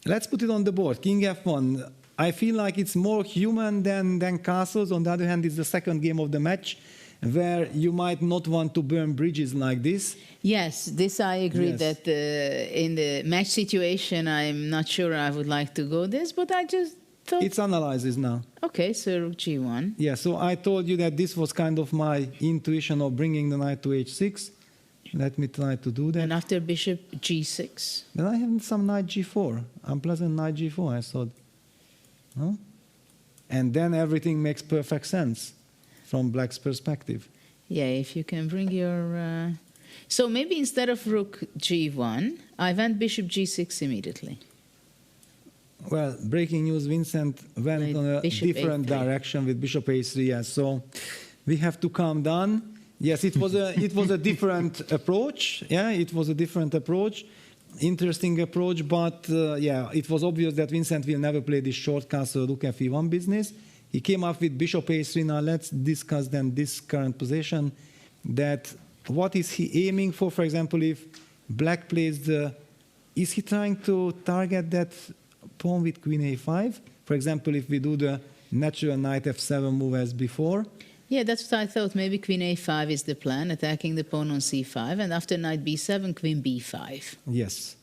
Let's put it on the board. King f1. I feel like it's more human than castles. On the other hand, it's the second game of the match, where you might not want to burn bridges like this. Yes, this I agree Yes. that in the match situation, I'm not sure I would like to go this, but I just thought... It's analysis now. Okay, so rook g1. Yeah, so I told you that this was kind of my intuition of bringing the knight to h6. Let me try to do that. And after bishop g6. Then I have some knight g4. Unpleasant knight g4, I thought. No? And then everything makes perfect sense from black's perspective. Yeah, if you can bring your... So maybe instead of rook g1, I went bishop g6 immediately. Well, breaking news, Vincent went Like on a bishop different a3. direction with bishop a3, yes. So we have to calm down. Yes, it was a different approach. Yeah, it was a different approach. Interesting approach, but yeah, it was obvious that Vincent will never play this short castle rook fe1 business. He came up with bishop a3. Now let's discuss then this current position. That what is he aiming for? For example, if black plays the, is he trying to target that pawn with queen a5? For example, if we do the natural knight f7 move as before. Yeah, that's what I thought. Maybe queen a5 is the plan, attacking the pawn on c5, and after knight b7, queen b5. Yes.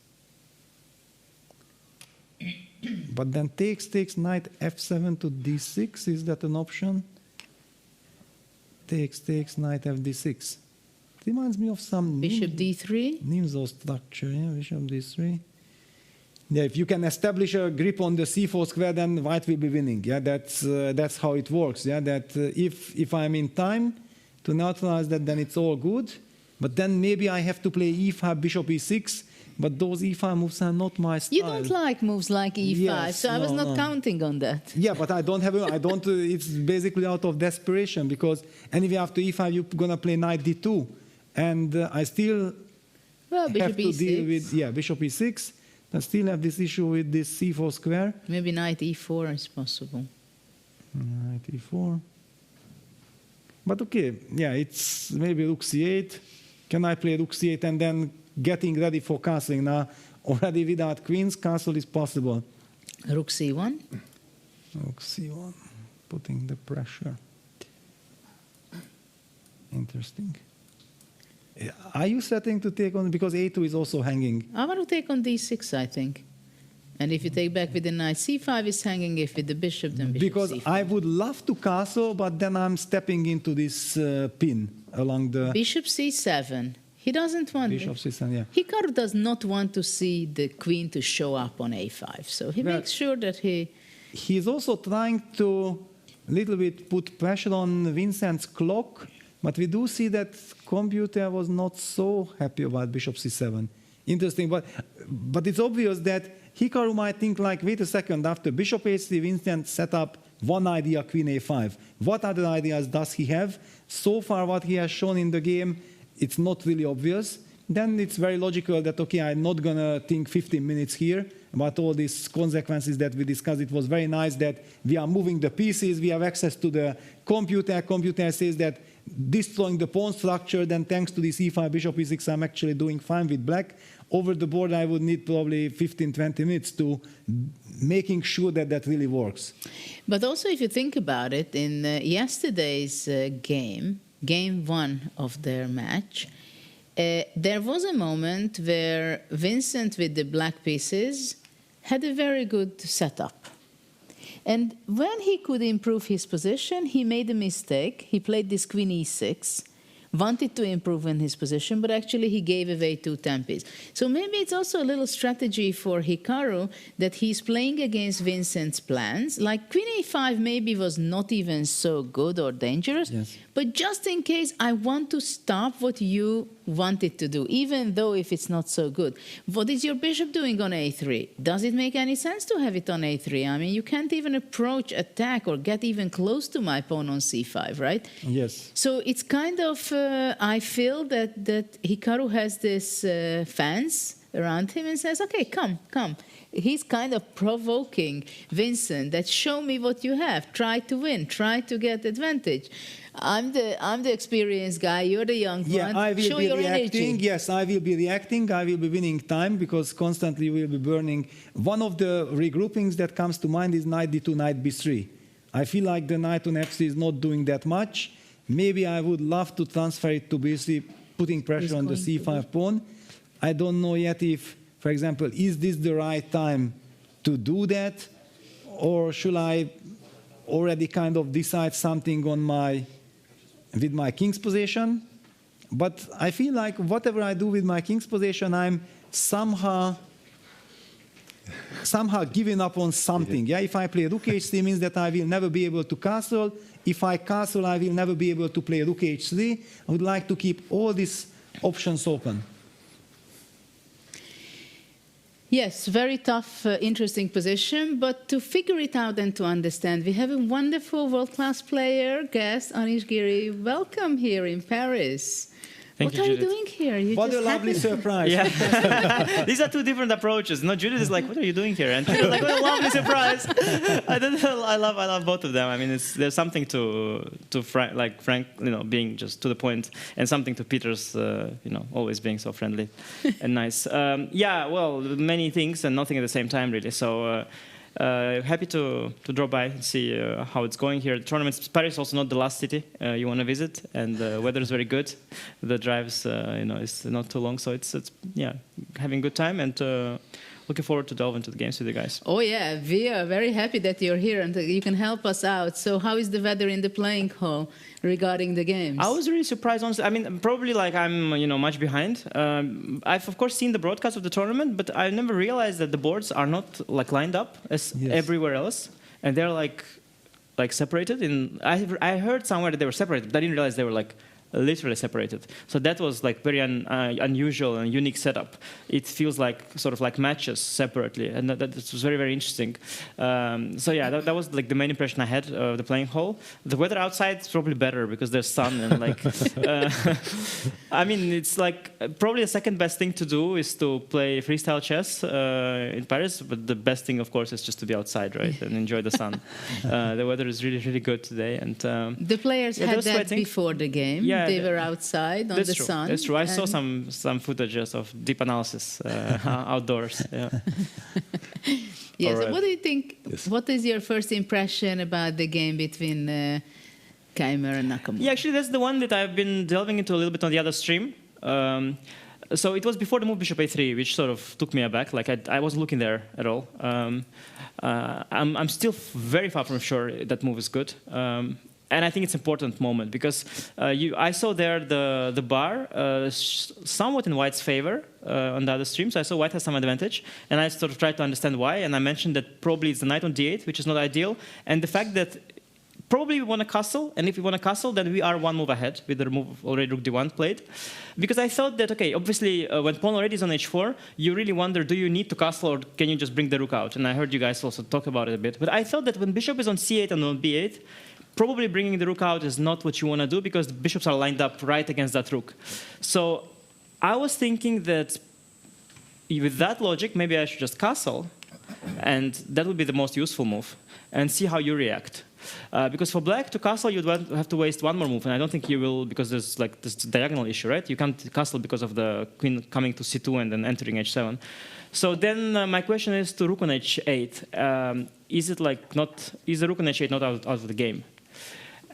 But then takes knight f7 to d6. Is that an option? Takes knight fd6. Reminds me of some Bishop d3. Nimzo structure. Yeah, bishop d3. Yeah, if you can establish a grip on the c4 square, then white will be winning. Yeah, that's how it works. Yeah, that if I'm in time to neutralize that, then it's all good. But then maybe I have to play e5, bishop e6. But those e5 moves are not my style. You don't like moves like e5, Yes, so I was no, not no. counting on that. Yeah, but I don't have. It's basically out of desperation because anyway after e5 you're gonna play knight d2, and I still Well, bishop have to deal e6. with bishop e6. I still have this issue with this c4 square. Maybe knight e4 is possible. Knight e4. But okay, yeah, it's maybe rook c8. Can I play rook c8 and then getting ready for castling now? Already without queens, castle is possible. Rook c1. Rook c1, putting the pressure. Interesting. Are you setting to take on, because a2 is also hanging? I want to take on d6, I think. And if you take back with the knight, c5 is hanging. If with the bishop, then bishop Because c5. I would love to castle, but then I'm stepping into this pin along the... Bishop c7. He doesn't want... Bishop c7, yeah. Hikaru does not want to see the queen to show up on a5. So he Well, makes sure that he... He's also trying to a little bit put pressure on Vincent's clock, but we do see that computer was not so happy about bishop c7. Interesting, but it's obvious that Hikaru might think like, wait a second, after bishop a3, Vincent set up one idea, queen a5. What other ideas does he have? So far, what he has shown in the game, it's not really obvious. Then it's very logical that, okay, I'm not going to think 15 minutes here about all these consequences that we discussed. It was very nice that we are moving the pieces, we have access to the computer. Computer says that destroying the pawn structure, then thanks to this e5, bishop e6, I'm actually doing fine with black. Over the board, I would need probably 15, 20 minutes to making sure that that really works. But also, if you think about it, in yesterday's game 1 of their match, there was a moment where Vincent, with the black pieces, had a very good setup. And when he could improve his position, he made a mistake. He played this queen e6, wanted to improve in his position, but actually he gave away 2 tempis. So maybe it's also a little strategy for Hikaru that he's playing against Vincent's plans. Like queen a5 maybe was not even so good or dangerous, but just in case I want to stop what you wanted to do, even though if it's not so good. What is your bishop doing on a3? Does it make any sense to have it on a3? I mean, you can't even approach, attack, or get even close to my pawn on c5, right? Yes. So it's kind of, I feel that Hikaru has this fans around him and says, okay, come. He's kind of provoking Vincent that show me what you have. Try to win. Try to get advantage. I'm the experienced guy. You're the young one. Yeah, I will Show be your reacting. energy. Yes, I will be reacting. I will be winning time because constantly we will be burning. One of the regroupings that comes to mind is knight d2, knight b3. I feel like the knight on f3 is not doing that much. Maybe I would love to transfer it to b3, putting pressure on the c5 pawn. I don't know yet if, for example, is this the right time to do that? Or should I already kind of decide something on with my king's position? But I feel like whatever I do with my king's position, I'm somehow giving up on something. Yeah, if I play rook h3 means that I will never be able to castle. If I castle, I will never be able to play rook h3. I would like to keep all these options open. Yes, very tough, interesting position. But to figure it out and to understand, we have a wonderful world-class player, guest, Anish Giri. Welcome here in Paris. Thank what are Judith. you doing here? You What just a lovely happened- surprise. Yeah. These are 2 different approaches. No, Judith is like, what are you doing here? And Peter's like, what a lovely surprise. I love both of them. I mean, there's something to Frank, being just to the point, and something to Peter's, always being so friendly and nice. Yeah, well, many things and nothing at the same time, really. So happy to drop by and see how it's going here. The tournament, Paris is also not the last city you want to visit, and the weather is very good. The drives, is not too long, so it's having a good time and looking forward to delve into the games with you guys. Oh yeah, we are very happy that you're here and you can help us out. So how is the weather in the playing hall regarding the games? I was really surprised, honestly. I mean, probably like I'm, much behind. I've of course seen the broadcast of the tournament, but I never realized that the boards are not like lined up as everywhere else, and they're like separated. I heard somewhere that they were separated, but I didn't realize they were like literally separated. So that was like very unusual and unique setup. It feels like sort of like matches separately, and that was very, very interesting. So yeah, that was like the main impression I had of the playing hall. The weather outside is probably better because there's sun and like. I mean, it's like probably the second best thing to do is to play freestyle chess in Paris, but the best thing, of course, is just to be outside, right, and enjoy the sun. The weather is really, really good today, and the players had that sweating before the game. Yeah, they were outside on the sun. That's true. I saw some footages of deep analysis outdoors. Yeah. Yes. Right. So what do you think? Yes. What is your first impression about the game between Keymer and Nakamura? Yeah, actually, that's the one that I've been delving into a little bit on the other stream. So it was before the move bishop a3, which sort of took me aback. Like I wasn't looking there at all. I'm still very far from sure that move is good. And I think it's an important moment because I saw there the bar somewhat in White's favor on the other stream. So I saw White has some advantage. And I sort of tried to understand why. And I mentioned that probably it's the knight on d8, which is not ideal. And the fact that probably we want to castle. And if we want to castle, then we are one move ahead with the move already rook d1 played. Because I thought that, okay, obviously when pawn already is on h4, you really wonder, do you need to castle or can you just bring the rook out? And I heard you guys also talk about it a bit. But I thought that when bishop is on c8 and on b8, probably bringing the rook out is not what you want to do because the bishops are lined up right against that rook. So I was thinking that with that logic, maybe I should just castle, and that would be the most useful move, and see how you react. Because for black to castle, you'd have to waste one more move, and I don't think you will because there's like this diagonal issue, right? You can't castle because of the queen coming to c2 and then entering h7. So then my question is to rook on h8. Is it like not? Is the rook on h8 not out of the game?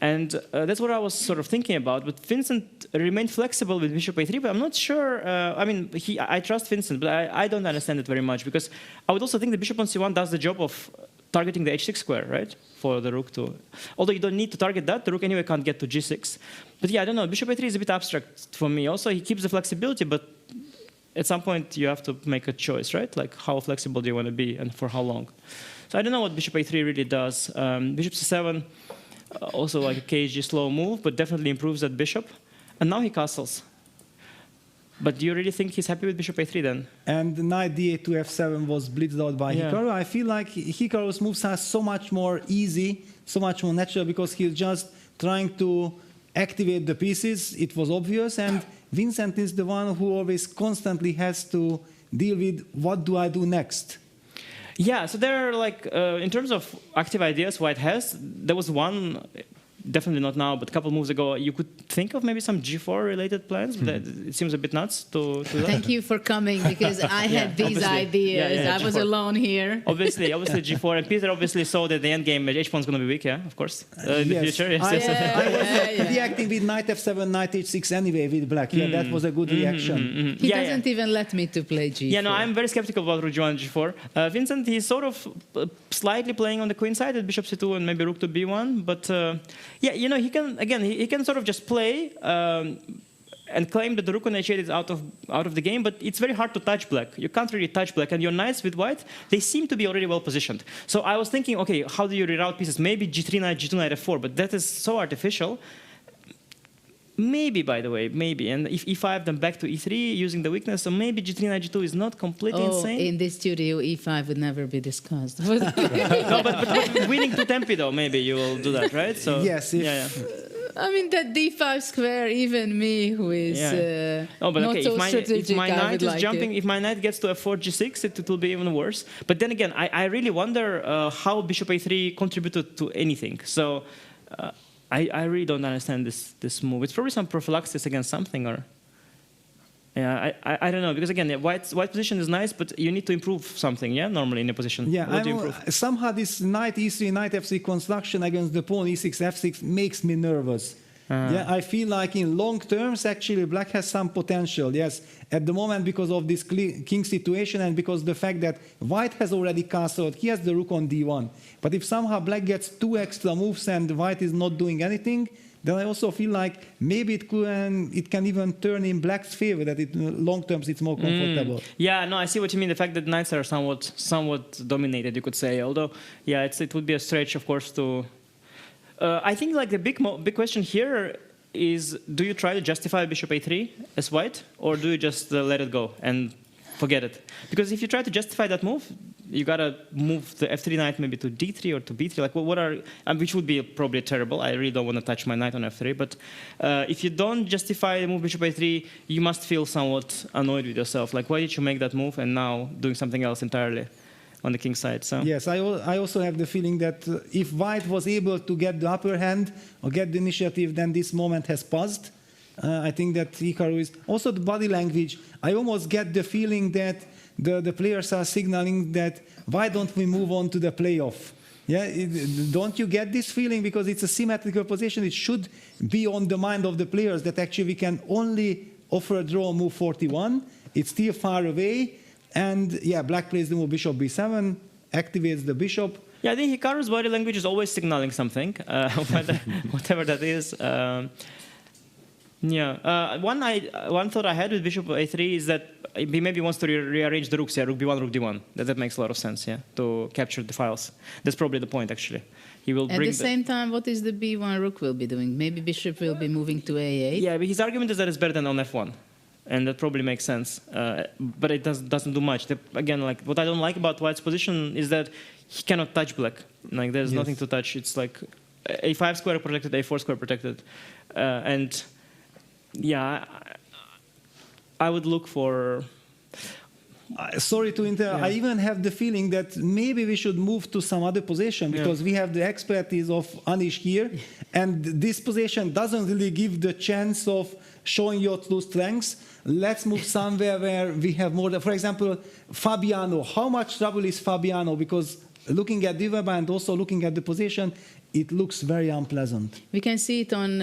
And that's what I was sort of thinking about. But Vincent remained flexible with bishop a3, but I'm not sure. I trust Vincent, but I don't understand it very much because I would also think the bishop on c1 does the job of targeting the h6 square, right? For the rook to... Although you don't need to target that, the rook anyway can't get to g6. But yeah, I don't know, bishop a3 is a bit abstract for me. Also, he keeps the flexibility, but at some point you have to make a choice, right? Like, how flexible do you want to be and for how long? So I don't know what bishop a3 really does. Bishop c7, also like a KG slow move, but definitely improves that bishop. And now he castles. But do you really think he's happy with bishop a3 then? And the knight d8 to f7 was blitzed out by Hikaru. I feel like Hikaru's moves are so much more easy, so much more natural, because he's just trying to activate the pieces. It was obvious, and Vincent is the one who always constantly has to deal with what do I do next. Yeah, so there are like, in terms of active ideas White has, there was one, definitely not now, but a couple moves ago, you could think of maybe some g4 related plans. But it seems a bit nuts to that. Thank you for coming, because I had these ideas. I was alone here. Obviously g4, and Peter obviously saw that the endgame h-pawn is going to be weak, of course, in the future. I was reacting with knight f7, knight h6 anyway with black. That was a good reaction. He doesn't even let me to play g4. Yeah, no, I'm very skeptical about rook g1 and g4. Vincent, he's sort of slightly playing on the queen side at bishop c2 and maybe rook to b1, but yeah, you know, he can sort of just play and claim that the rook on h8 is out of the game, but it's very hard to touch black. You can't really touch black, and your knights with white, they seem to be already well positioned. So I was thinking, okay, how do you reroute pieces? Maybe g3 knight, g2 knight f4, but that is so artificial. Maybe, by the way, maybe. And if e5, then back to e3 using the weakness, so maybe g3 knight g2 is not completely insane. In this studio, e5 would never be discussed. No, but winning to tempi, though, maybe you will do that, right? So yes. I mean, that d5 square, even me, who is not so strategic, if my knight is like jumping, if my knight gets to f4, g6, it will be even worse. But then again, I really wonder how bishop a3 contributed to anything. So I really don't understand this move. It's probably some prophylaxis against something, or I don't know, because again, white position is nice, but you need to improve something, normally in a position. Yeah, what do you improve? Somehow this knight e3, knight f3 construction against the pawn e6, f6 makes me nervous. I feel like in long terms, actually, black has some potential. Yes, at the moment, because of this king situation and because the fact that white has already castled, he has the rook on d1. But if somehow black gets 2 extra moves and white is not doing anything, then I also feel like maybe it can even turn in black's favor, that in long terms it's more comfortable. Yeah, no, I see what you mean. The fact that knights are somewhat dominated, you could say. Although, yeah, it would be a stretch, of course, to... I think like the big question here is, do you try to justify bishop a3 as white, or do you just let it go and forget it? Because if you try to justify that move, you gotta move the f3 knight maybe to d3 or to b3. Like, what are which would be probably terrible. I really don't want to touch my knight on f3. But if you don't justify the move bishop a3, you must feel somewhat annoyed with yourself. Like, why did you make that move and now doing something else entirely on the king side? So yes, I also have the feeling that if white was able to get the upper hand or get the initiative, then this moment has passed. I think that Hikaru is also the body language. I almost get the feeling that the players are signaling that why don't we move on to the playoff? Yeah, don't you get this feeling? Because it's a symmetrical position. It should be on the mind of the players that actually we can only offer a draw on move 41. It's still far away. And yeah, black plays the move bishop b7, activates the bishop. Yeah, I think Hikaru's body language is always signaling something, whatever that is. One thought I had with bishop a3 is that he maybe wants to rearrange the rooks. Yeah, rook b1, rook d1. That makes a lot of sense. Yeah, to capture the files. That's probably the point, actually. He will At the same time, what is the b1 rook will be doing? Maybe bishop will be moving to a8. Yeah, but his argument is that it's better than on f1. And that probably makes sense, but it doesn't do much. Again, like what I don't like about white's position is that he cannot touch black. Like there's nothing to touch. It's like a5 square protected, a4 square protected, and yeah, I would look for. Sorry to interrupt. I even have the feeling that maybe we should move to some other position because we have the expertise of Anish here, and this position doesn't really give the chance of showing your true strengths. Let's move somewhere where we have more. For example, Fabiano. How much trouble is Fabiano? Because looking at Divaba and also looking at the position, it looks very unpleasant. We can see it on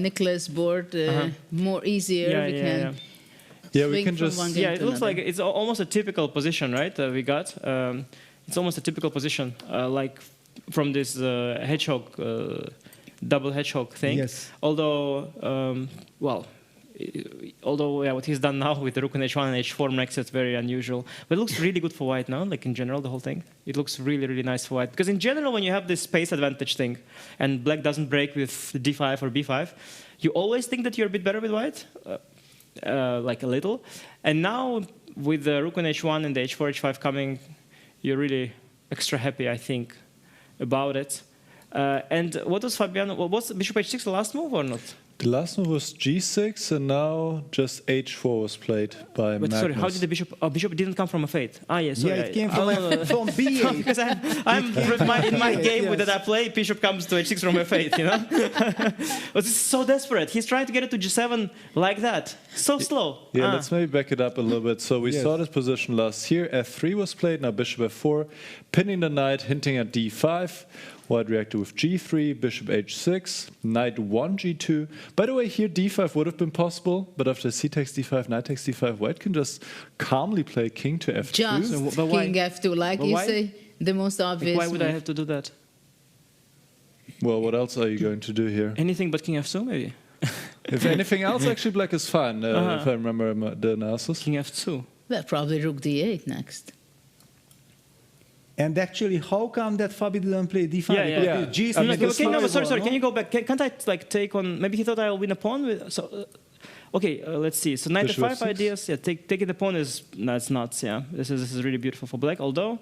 Nicholas' board more easier. Yeah, we can just. Yeah, it looks like it's almost a typical position, right? We got. It's almost a typical position, like from this hedgehog, double hedgehog thing. Yes. Although, what he's done now with the rook on h1 and h4 makes it very unusual. But it looks really good for white now, like in general, the whole thing. It looks really, really nice for white. Because in general, when you have this space advantage thing, and black doesn't break with d5 or b5, you always think that you're a bit better with white, like a little. And now, with the rook on h1 and the h4, h5 coming, you're really extra happy, I think, about it. And what was Fabiano? Was bishop h6 the last move or not? The last move was g6, and now just h4 was played by But Magnus. sorry, how did the bishop? Oh, bishop didn't come from f8. Ah, yes. Yeah, it came from b8. Because in my game that I play, bishop comes to h6 from f8. You know, but it's so desperate. He's trying to get it to g7 like that, so slow. Yeah, let's maybe back it up a little bit. So we saw this position last year. f3 was played, now bishop f4, pinning the knight, hinting at d5. White reacted with g3, bishop h6, knight 1, g2. By the way, here d5 would have been possible, but after c takes d5, knight takes d5, white can just calmly play king to f2. Just king f2, like you say, the most obvious. Why would I have to do that? Well, what else are you going to do here? Anything but king f2, maybe. If anything else, actually, black is fine, if I remember the analysis. King f2. Well, probably rook d8 next. And actually, how come that Fabi didn't play d5? Yeah. G6 sorry. Can you go back? Can't I like take on? Maybe he thought I'll win a pawn with. So, okay, let's see. So knight f5 ideas. Yeah, taking the pawn is that's nuts. Yeah, this is really beautiful for black. Although,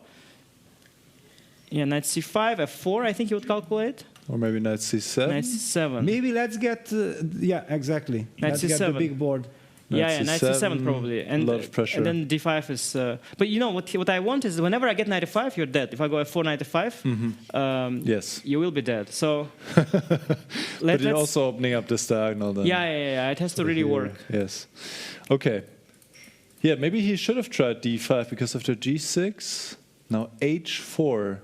yeah, knight c5, f4. I think he would calculate. Or maybe knight c7. Knight c7. Maybe let's get. Yeah, exactly. Knight let's c7. get the big board. Knight c7 probably, and a lot of pressure. And then d5 is. But you know what I want is whenever I get knight f5, you're dead. If I go f4, knight f5, yes, you will be dead. So. But you're also opening up this diagonal then. Yeah. It has to really work. Yes. Okay. Yeah, maybe he should have tried d5 because after g6, now h4.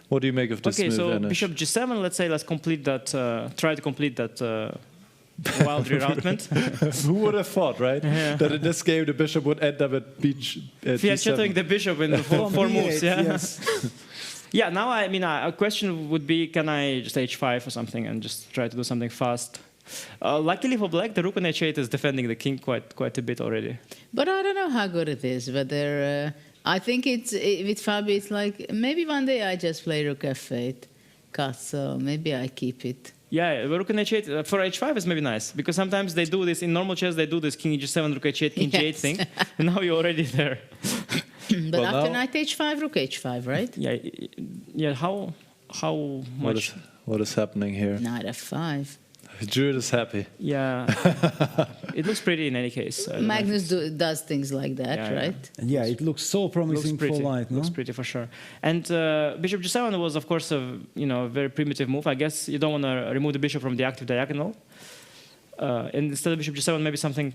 What do you make of this move? Okay, so Anish? bishop g7. Let's say let's complete that. Try to complete that. Wild reroutement. Who would have thought, right? Yeah. That in this game the bishop would end up at fianchettoing the bishop in the four moves. Yeah. Yes. Yeah. Now I mean, a question would be: can I just h5 or something and just try to do something fast? Luckily for black, the rook on h8 is defending the king quite a bit already. But I don't know how good it is. Whether I think it's with Fabi, it's like maybe one day I just play rook f8, so maybe I keep it. Yeah, rook on h8 for h5 is maybe nice because sometimes they do this in normal chess. They do this king h7, rook h8, king g8 thing, and now you're already there. But well, after knight h5, rook h5, right? Yeah. How much? What is happening here? Knight f5. Druid is happy. Yeah. It looks pretty in any case. Magnus does things like that, right? Yeah, it looks so promising for white. Looks pretty for sure. And bishop g7 was, of course, a very primitive move. I guess you don't want to remove the bishop from the active diagonal. And instead of bishop g7, maybe something.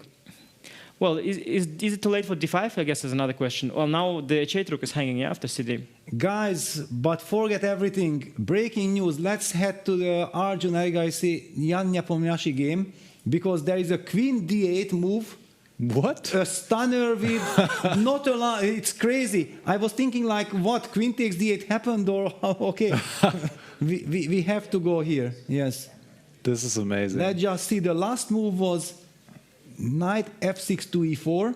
Well, is it too late for d5? I guess is another question. Well, now the h8 rook is hanging after cd. Guys, but forget everything. Breaking news. Let's head to the Arjun Erigaisi Nepomniachtchi game because there is a queen d8 move. What? A stunner with not a lot. It's crazy. I was thinking like, what? Queen takes d8 happened or okay? we have to go here. Yes. This is amazing. Let's just see. The last move was knight f6 to e4,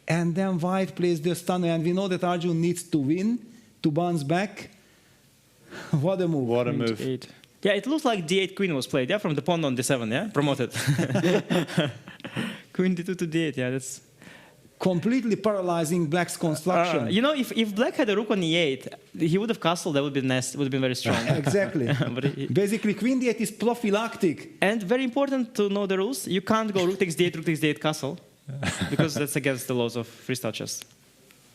and then white plays the stunner, and we know that Arjun needs to win to bounce back. What a move. What a move. Yeah, it looks like d8 queen was played, yeah, from the pawn on d7, yeah? Promoted. Queen d2 to d8, yeah, that's... Completely paralyzing black's construction. If black had a rook on e8, he would have castled, that would be nice, would have been very strong. Exactly. Basically, queen d8 is prophylactic. And very important to know the rules. You can't go rook takes d8 castle, because that's against the laws of freestyle chess.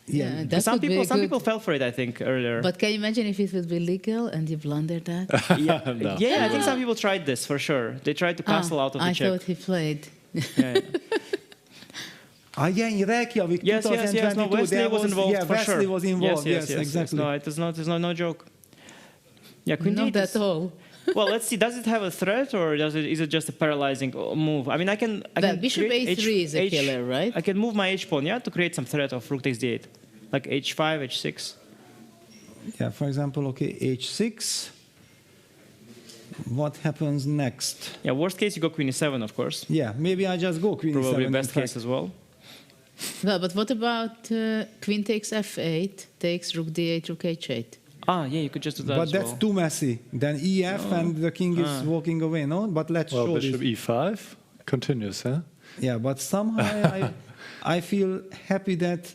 Yeah, that some people fell for it, I think, earlier. But can you imagine if it would be legal and you blundered that? No. Yeah, I think some people tried this, for sure. They tried to castle out of the check. I thought he played. Yeah. Yeah, in Reykjavik, yes, 2022, no, Wesley was involved, yeah, for Wesley sure. was involved, yes, exactly. No, there's no joke. Yeah, queen not at all. Well, let's see. Does it have a threat, or is it just a paralyzing move? I mean, I can bishop a3 is a killer, right? I can move my h pawn, yeah, to create some threat of rook takes d8, like h5, h6. Yeah, for example, okay, h6. What happens next? Yeah, worst case you go queen e7, of course. Yeah, maybe I just go queen Probably e7. best case as well. Well, but what about queen takes f8, takes rook d8, rook h8? Ah, yeah, you could just do that But as that's well. too messy. Then ef and the king is walking away, no? But let's Well, show bishop this. e5 continues, huh? Yeah, but somehow I feel happy that...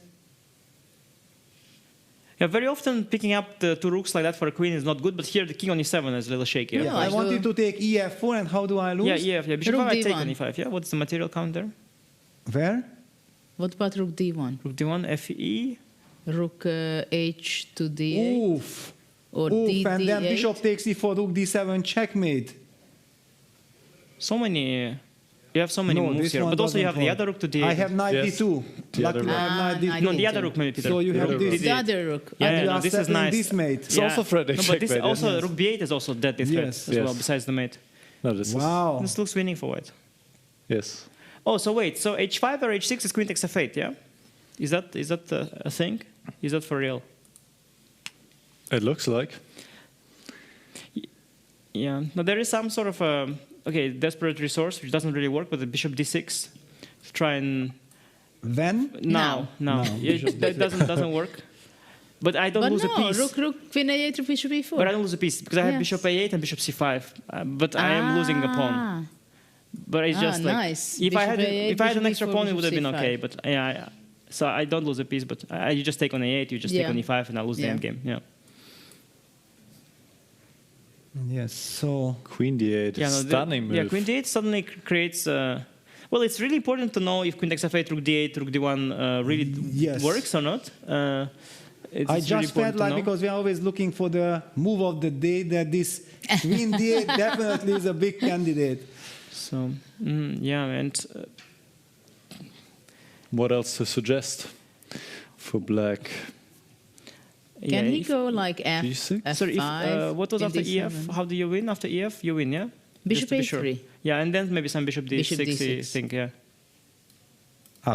Yeah, very often picking up the two rooks like that for a queen is not good, but here the king on e7 is a little shaky. Yeah, I wanted to take ef4, and how do I lose? Yeah, yeah, bishop Rook I take d1. on e5, yeah? What's the material count there? Where? What about rook d1? Rook d1, fe? Rook h to d8? Oof. Or Oof, and then d8? bishop takes e4, rook d7, checkmate. So many... You have so many No, moves this here, one but also you have the doesn't other rook to d8. I have knight Yes. d2. The other Luckily, I have knight knight d2. No, the d2. other rook maybe, Peter. So you have rook. this. The other rook. Yeah, and you no, are this is settling nice. this mate. It's also threatening No, but this checkmate, also yes. rook b8 is also deadly threat Yes. as well, Yes. besides the mate. No, this Wow. This looks winning for white. is... Yes. Oh, so wait, so h5 or h6 is queen takes f8, yeah? Is that a thing? Is that for real? It looks like. Yeah. No, there is some sort of desperate resource which doesn't really work, but the bishop d6 to try and When? no. That doesn't work. But I don't But lose no, a piece. rook queen a8, rook bishop e4. But I don't lose a piece because I have Yes. bishop a8 and bishop c5. But I am losing a pawn. But it's just like nice. if I Bishop had A8, if I had an bishop extra E4, pawn, it would have been bishop okay. C5. But yeah, so I don't lose a piece. But you just take on a8, you just take Yeah. on e5, and I lose the Yeah. endgame. Yeah. Yes, so... Queen d8, Yeah, no, stunning move. Yeah, queen d8 suddenly creates. Well, it's really important to know if queen takes f8, rook d8, rook d1 really Yes. works or not. It's I really just important felt to like, know. because we are always looking for the move of the day, that this queen d8 definitely is a big candidate. So yeah, and What else to suggest for black? Can he if- go like f, G6? f5? Sorry, what was in after D7? ef? How do you win after ef? You win, yeah. Bishop Just to be sure. a3. Yeah, and then maybe some bishop d6. Bishop I D6. think, yeah.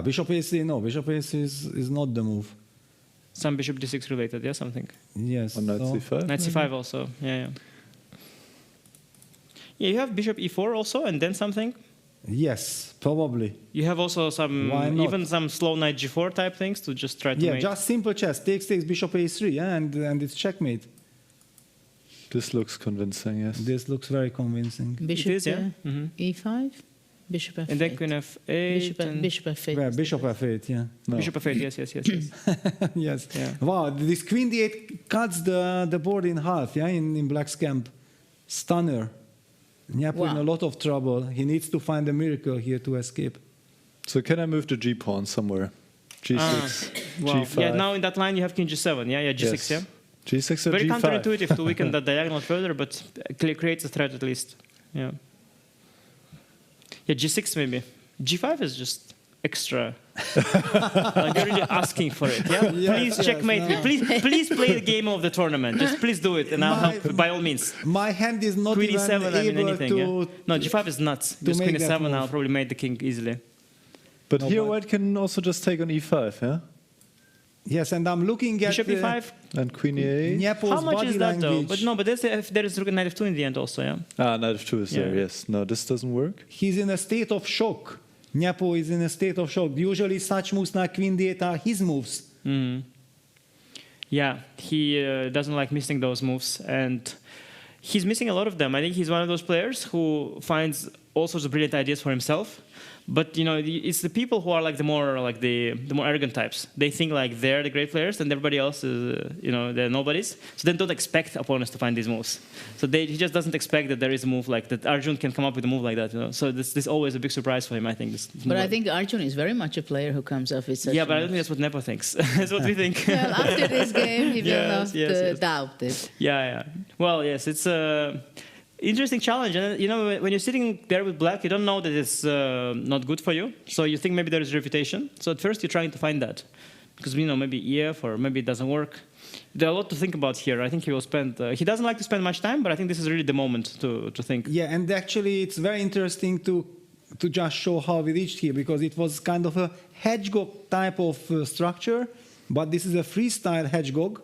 Bishop a3, no, bishop a3 is not the move. Some bishop d6 related, yeah, something. Yes. On knight so- c5? Knight c5 also, yeah. Yeah, you have bishop e4 also, and then something. Yes, probably. You have also some, Why not? even some slow knight g4 type things to just try to Yeah, make. just simple chess. Takes, bishop a3, yeah, and it's checkmate. This looks convincing, yes. This looks very convincing. Bishop is, yeah. Mhm. e5, bishop f8. And then queen f8. and Bishop f8. Yeah, bishop f8, yeah. No. Bishop f8, yes. Yes. Yeah. Wow, this queen d8 cuts the board in half, yeah, in black's camp. Stunner. Nyapo in Wow. a lot of trouble. He needs to find a miracle here to escape. So can I move the g pawn somewhere? G6, Wow. g5. Yeah, now in that line you have king g7, yeah, g6, Yes. yeah. G6 or Very g5? counterintuitive to weaken that diagonal further, but creates a threat at least. Yeah. Yeah, g6 maybe. g5 is just extra. Like you're really asking for it. Yeah. Yes, Please yes, checkmate me. no. Please play the game of the tournament. Just please do it, and I'll help by all means. My hand is not Queen even e7, I mean able anything. to... Yeah? No, g5 is nuts. Because make queen that e7, move. I'll probably mate the king easily. But No, here but- white can also just take on e5, yeah? Yes, and I'm looking at Bishop e5. And queen e8? Nyapo's How much body is that though? language. But no, but there is rook and knight f2 in the end also, yeah. Knight f2 is there, Yeah. yes. No, this doesn't work. He's in a state of shock. Nyapo is in a state of shock. Usually such moves like queen d8 are his moves. Yeah, he doesn't like missing those moves, and he's missing a lot of them. I think he's one of those players who finds all sorts of brilliant ideas for himself. But you know, it's the people who are like the more arrogant types. They think like they're the great players, and everybody else is they're nobodies. So they don't expect opponents to find these moves. So he just doesn't expect that there is a move like that. Arjun can come up with a move like that. You know, so this is always a big surprise for him. I think. But I think Arjun is very much a player who comes up with such Yeah, but I a don't think that's what Nepo thinks. That's what we think. Well, after this game, he will Yes, not yes. doubt it. Yeah. Well, yes, it's a interesting challenge. And you know, when you're sitting there with black, you don't know that it's not good for you. So you think maybe there is reputation. So at first you're trying to find that, because maybe EF or maybe it doesn't work. There are a lot to think about here. I think he will spend. He doesn't like to spend much time, but I think this is really the moment to think. Yeah, and actually it's very interesting to just show how we reached here, because it was kind of a hedgehog type of structure, but this is a freestyle hedgehog,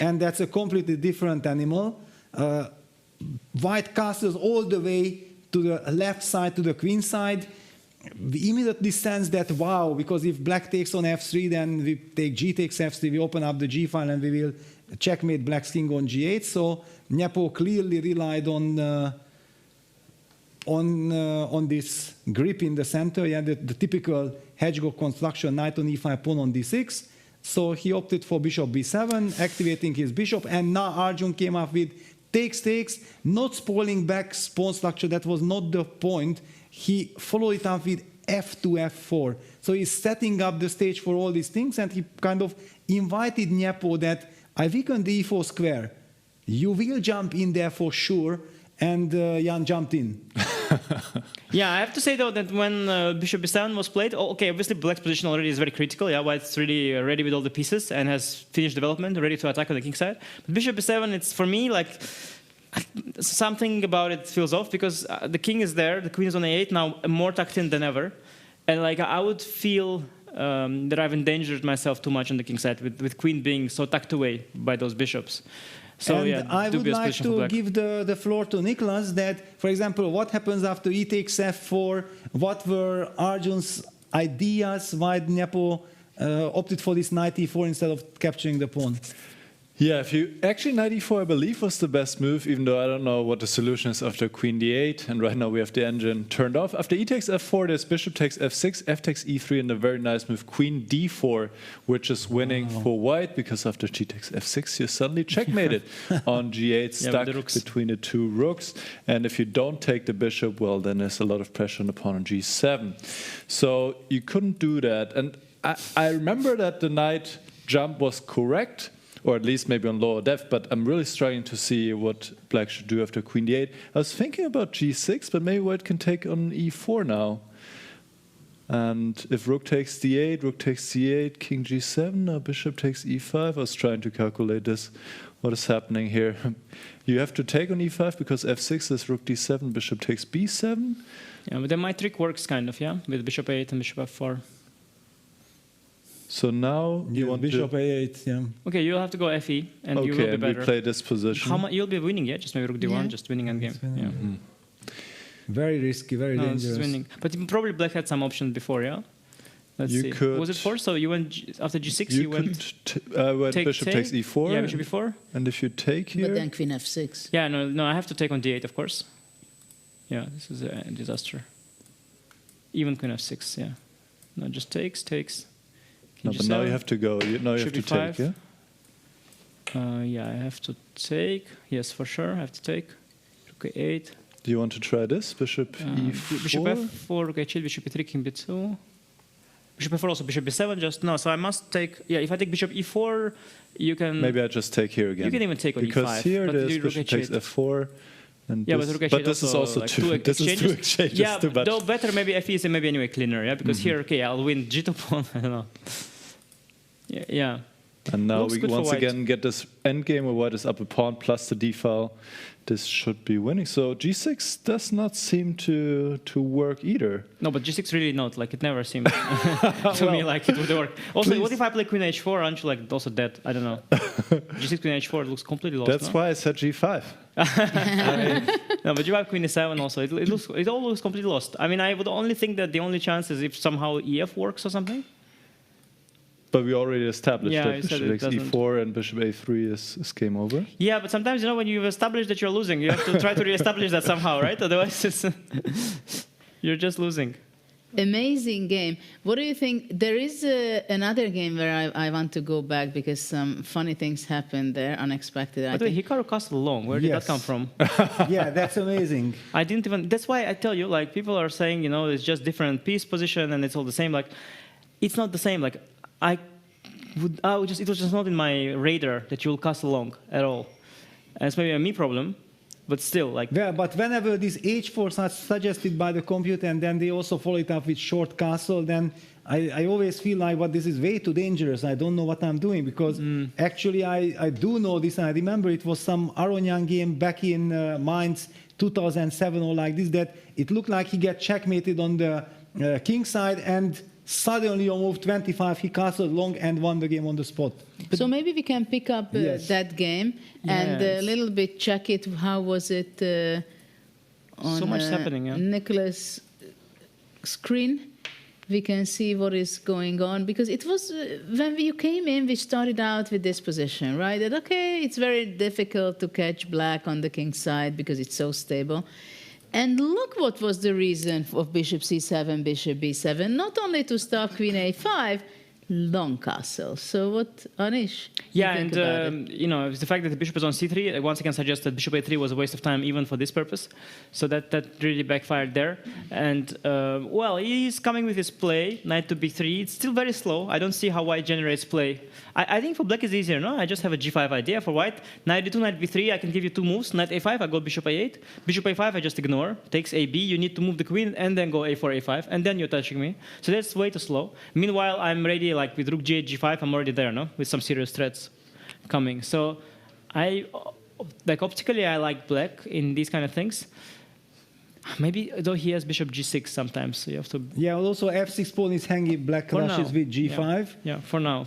and that's a completely different animal. White castles all the way to the left side, to the queen side. We immediately sense that, wow, because if black takes on f3, then we take g takes f3, we open up the g file, and we will checkmate black's king on g8. So Nepo clearly relied on this grip in the center, yeah, the typical hedgehog construction, knight on e5, pawn on d6. So he opted for bishop b7, activating his bishop, and now Arjun came up with takes, not spoiling back's pawn structure. That was not the point. He followed it up with f2, f4. So he's setting up the stage for all these things, and he kind of invited Nepo that I weakened the e4 square. You will jump in there for sure, and Jan jumped in. Yeah, I have to say though that when bishop b7 was played, okay, obviously black's position already is very critical. Yeah, white's really ready with all the pieces and has finished development, ready to attack on the king side. But bishop b7, it's for me like something about it feels off, because the king is there, the queen is on a8 now, more tucked in than ever, and like I would feel that I've endangered myself too much on the king side with queen being so tucked away by those bishops. So and yeah, I would like to give the floor to Nicholas that, for example, what happens after e takes f4? What were Arjun's ideas? Why Nepo opted for this knight e4 instead of capturing the pawn? Yeah, actually knight e4 I believe was the best move, even though I don't know what the solution is after queen d8, and right now we have the engine turned off. After e takes f4, there's bishop takes f6, f takes e3, and a very nice move queen d4, which is winning for white, because after g takes f6 you suddenly checkmated on g8, stuck between the two rooks, and if you don't take the bishop, well, then there's a lot of pressure on the pawn on g7. So you couldn't do that, and I remember that the knight jump was correct, or at least maybe on lower depth, but I'm really struggling to see what black should do after queen d8. I was thinking about g6, but maybe white can take on e4 now. And if rook takes d8, rook takes c8, king g7, now bishop takes e5. I was trying to calculate this. What is happening here? You have to take on e5 because f6 is rook d7, bishop takes b7. Yeah, but then my trick works kind of, yeah, with bishop 8 and bishop f4. So now you want bishop a8, yeah. Okay, you'll have to go fe, and you will be better. We play this position. You'll be winning, yeah? Just maybe rook d1, just winning endgame. Yeah. Very risky, very dangerous. Winning. But probably black had some options before, yeah? Let's see. Was it 4? So you went after g6, you went bishop takes e4. Yeah, bishop e4. And if you take here... But then queen f6. Yeah, no, I have to take on d8, of course. Yeah, this is a disaster. Even queen f6, yeah. No, just takes. No, but now you have to go. Now you have to take, yeah? Yeah, I have to take. Yes, for sure, I have to take. Rook a8. Do you want to try this? Bishop e4? Bishop f4, rook a8, bishop e3, king b2. Bishop f4 also, bishop b7, just... No, so I must take... Yeah, if I take bishop e4, you can... Maybe I just take here again. You can even take on e5. Because here there's bishop takes f4. And yeah, but this is also like two exchanges. Yeah, too much. Though better maybe fe is maybe anyway cleaner, yeah? Because here, okay, I'll win g2 pawn, I don't know. Yeah. And now we once again get this endgame where white is up a pawn plus the d file. This should be winning. So g6 does not seem to work either. No, but g6 really not. Like it never seemed to me like it would work. Also, what if I play queen h4? Aren't you like also dead? I don't know. g6 queen h4 looks completely lost. That's why I said g5. No, but you have queen e7 also. It all looks completely lost. I mean, I would only think that the only chance is if somehow ef works or something. But we already established that bishop takes e4 and bishop a3 is game over. Yeah, but sometimes, you know, when you've established that you're losing, you have to try to re-establish that somehow, right? Otherwise, you're just losing. Amazing game. What do you think? There is another game where I want to go back because some funny things happened there, unexpected. By the way, Hikaru Castle long. Where did that come from? Yeah, that's amazing. I didn't even... That's why I tell you, like, people are saying, you know, it's just different piece position and it's all the same. Like, it's not the same. Like, it was just not in my radar that you'll castle long at all. And it's maybe a me problem, but still, like... Yeah, but whenever these h4s are suggested by the computer and then they also follow it up with short castle, then I always feel like, well, this is way too dangerous. I don't know what I'm doing because actually I do know this. And I remember it was some Aronian game back in Mainz 2007 or like this, that it looked like he got checkmated on the king side and suddenly on move 25 he castled long and won the game on the spot. So maybe we can pick up Yes. that game and a little bit check it. How was it on So much happening, yeah. Nicholas' screen? We can see what is going on because it was when you came in, we started out with this position, right? That okay, it's very difficult to catch black on the king side because it's so stable. And look what was the reason of bishop c7, bishop b7, not only to stop queen a5, long castle. So what, Anish? Yeah, you think about it? you know, the fact that the bishop is on c3, once again suggests that bishop a3 was a waste of time even for this purpose. So that really backfired there. And, well, he's coming with his play, knight to b3. It's still very slow. I don't see how white generates play. I think for black is easier, no? I just have a g5 idea. For white, knight d2, knight b3, I can give you two moves. Knight a5, I go bishop a8. Bishop a5, I just ignore. Takes ab, you need to move the queen, and then go a4, a5, and then you're touching me. So that's way too slow. Meanwhile, I'm ready, like with rook g8, g5, I'm already there, no? With some serious threats coming. So optically, I like black in these kind of things. Maybe, though he has bishop g6 sometimes, so you have to... Yeah, also f6 pawn is hanging, black For clashes now. with g5. Yeah, for now.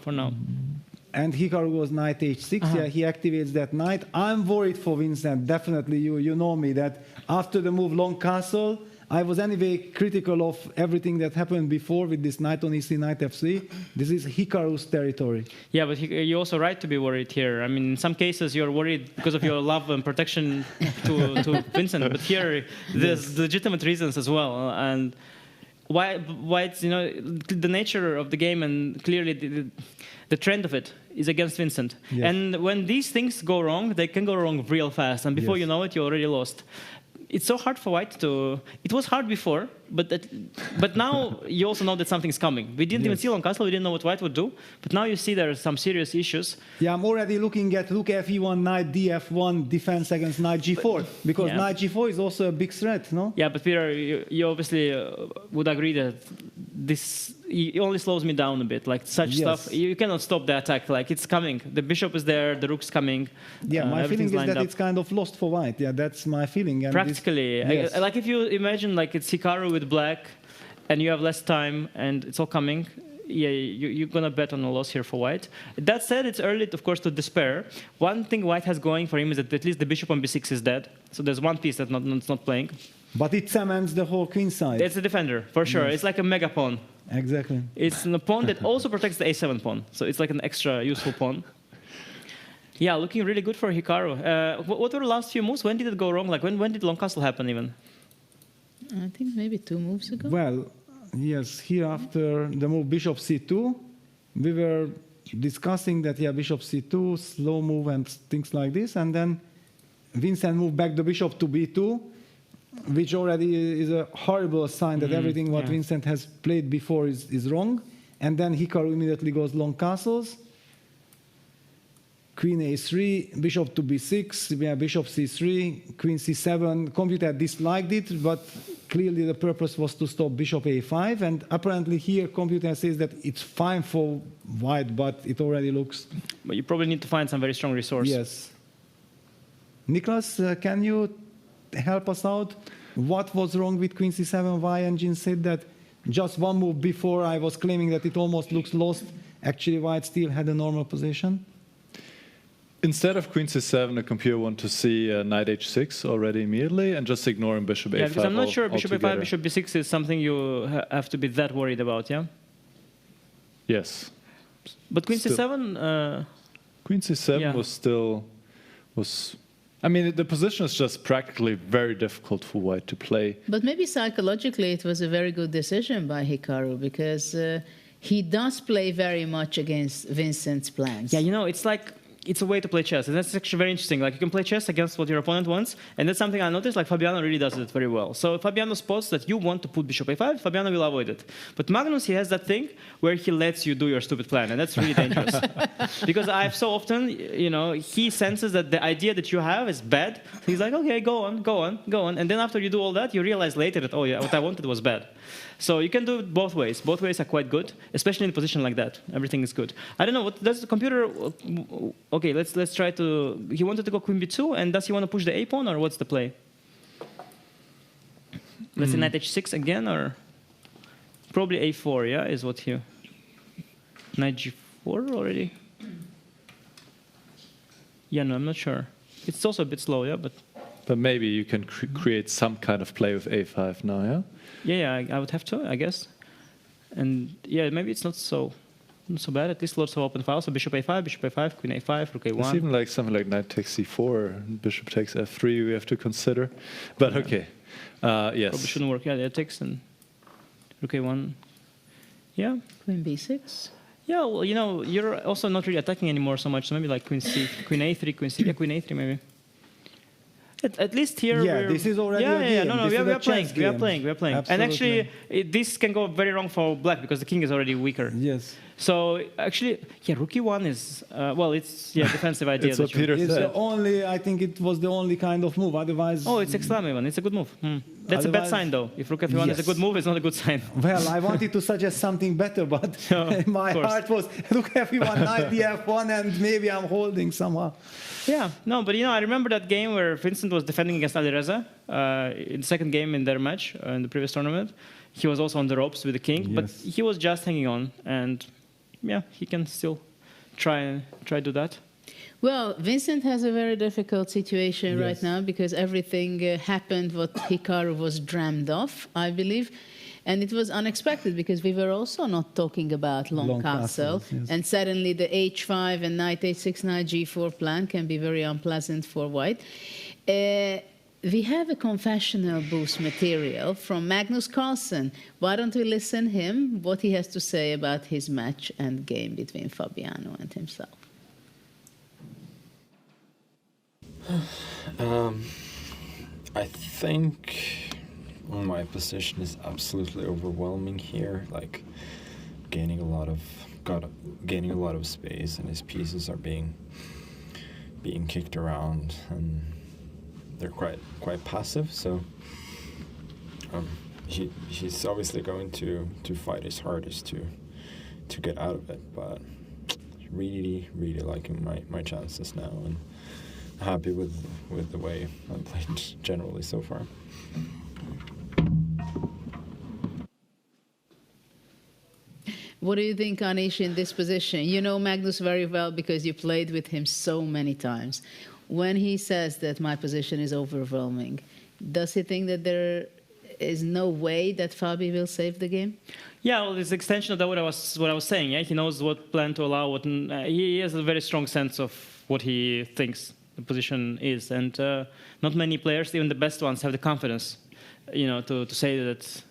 And Hikaru goes knight h6. Yeah, he activates that knight. I'm worried for Vincent. Definitely, you know me that after the move long castle, I was anyway critical of everything that happened before with this knight on e3, knight f3. This is Hikaru's territory. Yeah, but you're also right to be worried here. I mean, in some cases you're worried because of your love and protection to Vincent, but here there's legitimate reasons as well. And why it's, you know, the nature of the game and clearly the trend of it is against Vincent. Yes. And when these things go wrong, they can go wrong real fast. And before you know it, you're already lost. It's so hard for white to... It was hard before, but now you also know that something's coming. We didn't even see long castle, we didn't know what white would do, but now you see there are some serious issues. Yeah, I'm already looking at rook fe1, knight df1, defense against knight g4, because knight g4 is also a big threat, no? Yeah, but Peter, you obviously would agree that this it only slows me down a bit. Like such stuff, you cannot stop the attack. Like it's coming. The bishop is there, the rook's coming. Yeah, my feeling is that it's kind of lost for white. Yeah, that's my feeling. And practically, like if you imagine like it's Hikaru with black, and you have less time, and it's all coming. Yeah, you're gonna bet on a loss here for white. That said, it's early, of course, to despair. One thing white has going for him is that at least the bishop on b6 is dead. So there's one piece that's not playing. But it cements the whole queen side. It's a defender, for sure. Yes. It's like a mega pawn. Exactly. It's a pawn that also protects the a7 pawn. So it's like an extra useful pawn. Yeah, looking really good for Hikaru. What were the last few moves? When did it go wrong? Like when did long castle happen even? I think maybe 2 moves ago. Well, yes, here after the move bishop c2, we were discussing that, yeah, bishop c2, slow move and things like this, and then Vincent moved back the bishop to b2, which already is a horrible sign that everything what Vincent has played before is wrong. And then Hikaru immediately goes long castles. Queen a3, bishop to b6, yeah, bishop c3, queen c7. Computer disliked it, but clearly the purpose was to stop bishop a5. And apparently here computer says that it's fine for white, but it already looks... But you probably need to find some very strong resource. Yes. Nicholas, can you help us out? What was wrong with queen c7? Why engine said that just one move before I was claiming that it almost looks lost. Actually, white still had a normal position. Instead of queen c7, the computer want to see knight h6 already immediately and just ignoring bishop a5. Yeah, because I'm not sure bishop altogether. a5, bishop b6 is something you have to be that worried about, yeah? Yes. But queen c7... queen c7 was still... I mean, the position is just practically very difficult for white to play. But maybe psychologically it was a very good decision by Hikaru because he does play very much against Vincent's plans. Yeah, you know, it's like... It's a way to play chess, and that's actually very interesting. Like, you can play chess against what your opponent wants, and that's something I noticed, like, Fabiano really does it very well. So if Fabiano spots that you want to put bishop a5, Fabiano will avoid it. But Magnus, he has that thing where he lets you do your stupid plan, and that's really dangerous. Because I've so often, you know, he senses that the idea that you have is bad. He's like, okay, go on, go on, go on. And then after you do all that, you realize later that, oh yeah, what I wanted was bad. So you can do it both ways. Both ways are quite good, especially in a position like that. Everything is good. I don't know, what does the computer... Okay, let's try to... He wanted to go queen b2, and does he want to push the a pawn, or what's the play? Let's say knight h6 again, or... probably a4, yeah, is what here. Knight g4 already? Yeah, no, I'm not sure. It's also a bit slow, yeah, but... But maybe you can create some kind of play with a5 now, yeah? Yeah, I would have to, I guess. And yeah, maybe it's not so bad. At least lots of open files. So bishop a5, queen a5, rook a1. It's even like something like knight takes c4, bishop takes f3 we have to consider. But yeah. Okay, yes. Probably shouldn't work. Yeah, it takes and rook a1. Yeah. Queen b6. Yeah, well, you know, you're also not really attacking anymore so much. So maybe like queen c, queen a3, queen c, yeah, queen a3 maybe. At least here, yeah, this is already a game. No, we are playing. Absolutely. And actually, this can go very wrong for black because the king is already weaker. Yes. So actually, yeah, rook e1 is well, it's defensive idea. It's what Peter said. The only, I think it was the only kind of move. Otherwise, it's exclamation one. It's a good move. That's a bad sign though. If rook f1 is a good move, it's not a good sign. Well, I wanted to suggest something better, but my heart was rook f1, knight df1, and maybe I'm holding somehow. Yeah, no, but I remember that game where Vincent was defending against Alireza in the second game in their match in the previous tournament. He was also on the ropes with the king, but he was just hanging on, and yeah, he can still try do that. Well, Vincent has a very difficult situation right now because everything happened what Hikaru was dreamed of, I believe. And it was unexpected because we were also not talking about long castle. Yes. And suddenly the h5 and knight h6, knight g4 plan can be very unpleasant for white. We have a confessional boost material from Magnus Carlsen. Why don't we listen him, what he has to say about his match and game between Fabiano and himself? I think my position is absolutely overwhelming here. Like gaining a lot of space, and his pieces are being kicked around, and they're quite passive. So he's obviously going to fight his hardest to get out of it. But really liking my chances now, and happy with the way I played generally so far. What do you think, Anish, in this position? You know Magnus very well because you played with him so many times. When he says that my position is overwhelming, does he think that there is no way that Fabi will save the game? Yeah, well, it's an extension of that what I was saying. Yeah, he knows what plan to allow. He has a very strong sense of what he thinks the position is, and not many players, even the best ones, have the confidence, to say that.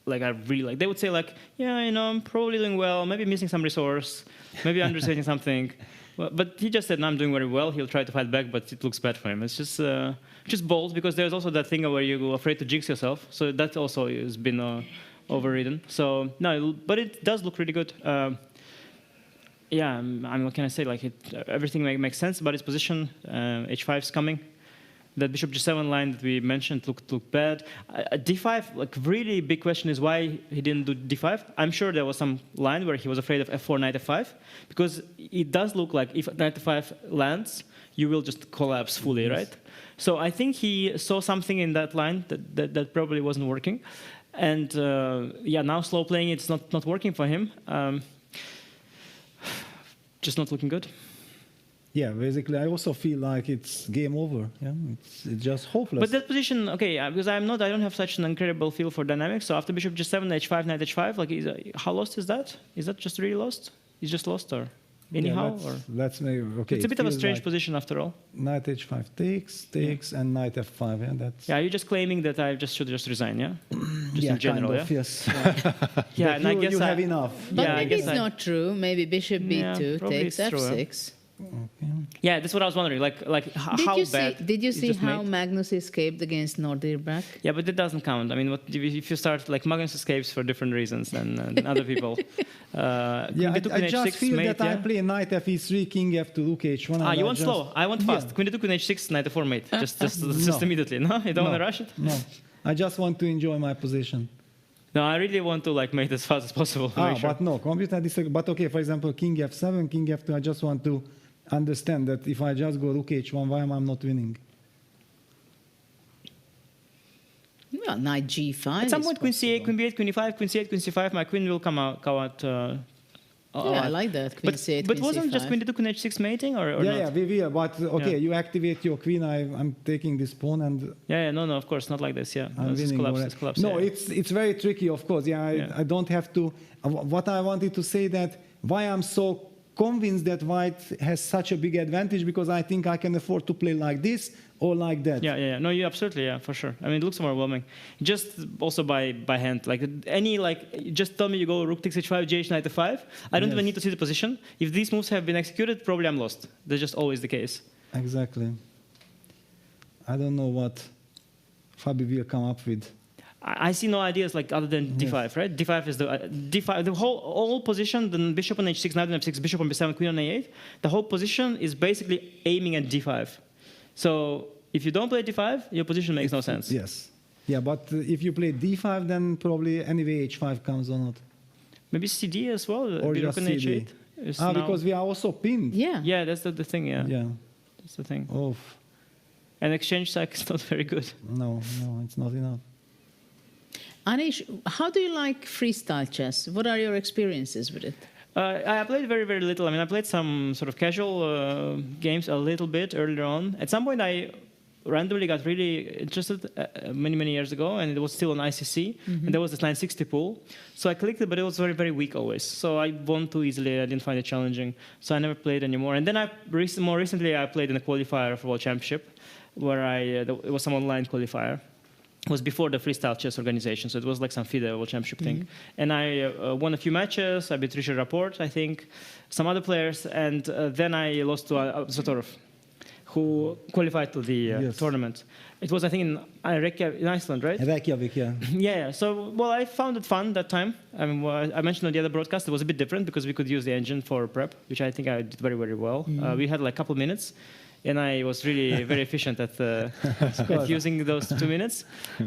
Like I really like. They would say like, yeah, I'm probably doing well. Maybe missing some resource. Maybe understating something. But he just said, no, I'm doing very well. He'll try to fight back, but it looks bad for him. It's just bold because there's also that thing where you're afraid to jinx yourself. So that also has been overridden. So no, but it does look really good. Yeah, what can I say? Like everything makes sense about his position. H5 is coming. That bishop g7 line that we mentioned looked bad. D5, like really big question is why he didn't do d5. I'm sure there was some line where he was afraid of f4, knight f5, because it does look like if knight f5 lands, you will just collapse fully, right? So I think he saw something in that line that probably wasn't working. And yeah, now slow playing, it's not working for him. Just not looking good. Yeah, basically, I also feel like it's game over. Yeah, it's just hopeless. But that position, okay, because I don't have such an incredible feel for dynamics. So after bishop g7, h5, knight h5, like, how lost is that? Is that just really lost? He's just lost, or anyhow? Let's make okay. It's a bit of a strange position after all. Knight h5 takes, and knight f5. Yeah, that's. Yeah, you're just claiming that I should just resign, yeah? Just in general, kind of, yes. Yeah, and I guess you have enough. But maybe it's not true. Maybe bishop b2 takes f6. Okay. Yeah, that's what I was wondering. Like how bad? Did you see how Magnus escaped against Nodirbek? Yeah, but that doesn't count. I mean, if you start like Magnus escapes for different reasons than other people. Yeah, I just feel that I play knight f3, king f2, rook h1. You want slow? I want fast. Queen d2, queen h6, knight f4 mate. Just immediately. No, you don't want to rush it. No, I just want to enjoy my position. No, I really want to like make it as fast as possible. But no, computer disagree. But okay, for example, king f7, king f2. I just want to understand that if I just go rook h1, why am I not winning? Yeah, knight g5. At some is point, queen c8, queen b8, queen e5, queen c8, queen c5. My queen will come out. Yeah, I like that. Queen c8, but queen wasn't c5. just queen d2, queen h6 mating, or yeah, not? yeah, we will. But okay, Yeah. you activate your queen. I'm taking this pawn and Yeah, no, of course, not like this. Yeah, I'm this is winning. collapse. already. This collapse. No, yeah. it's very tricky, of course. Yeah, I don't have to. What I wanted to say that why I'm so convinced that white has such a big advantage, because I think I can afford to play like this or like that. Yeah. No, you absolutely, yeah, for sure. I mean, it looks overwhelming. Just also by hand, like just tell me you go rook takes h5, gh knight f5. I don't even need to see the position. If these moves have been executed, probably I'm lost. That's just always the case. Exactly. I don't know what Fabi will come up with. I see no ideas like other than d5, right? d5 is d5. The whole position, the bishop on h6, knight on f6, bishop on b7, queen on a8. The whole position is basically aiming at d5. So if you don't play d5, your position makes no sense. Yes. Yeah, but if you play d5, then probably anyway h5 comes or not. Maybe cd as well. Or rook just on cd. h8. Because we are also pinned. Yeah, that's the thing. Yeah. That's the thing. Oh. And exchange sack is not very good. No, it's not enough. Anish, how do you like freestyle chess? What are your experiences with it? I played very, very little. I mean, I played some sort of casual games a little bit earlier on. At some point, I randomly got really interested many years ago, and it was still on ICC, and there was this 960 pool. So I clicked it, but it was very, very weak always. So I won too easily. I didn't find it challenging. So I never played anymore. And then more recently, I played in a qualifier for World Championship, where it was some online qualifier. It was before the Freestyle Chess organization, so it was like some FIDE World Championship thing. And I won a few matches. I beat Rapport, I think, some other players, and then I lost to Abdusattorov, who qualified to the tournament. It was, I think, in Iceland, right? Reykjavik, yeah. Yeah. So, well, I found it fun that time. I mean, I mentioned on the other broadcast, it was a bit different because we could use the engine for prep, which I think I did very, very well. We had like a couple minutes. And I was really very efficient at using those 2 minutes.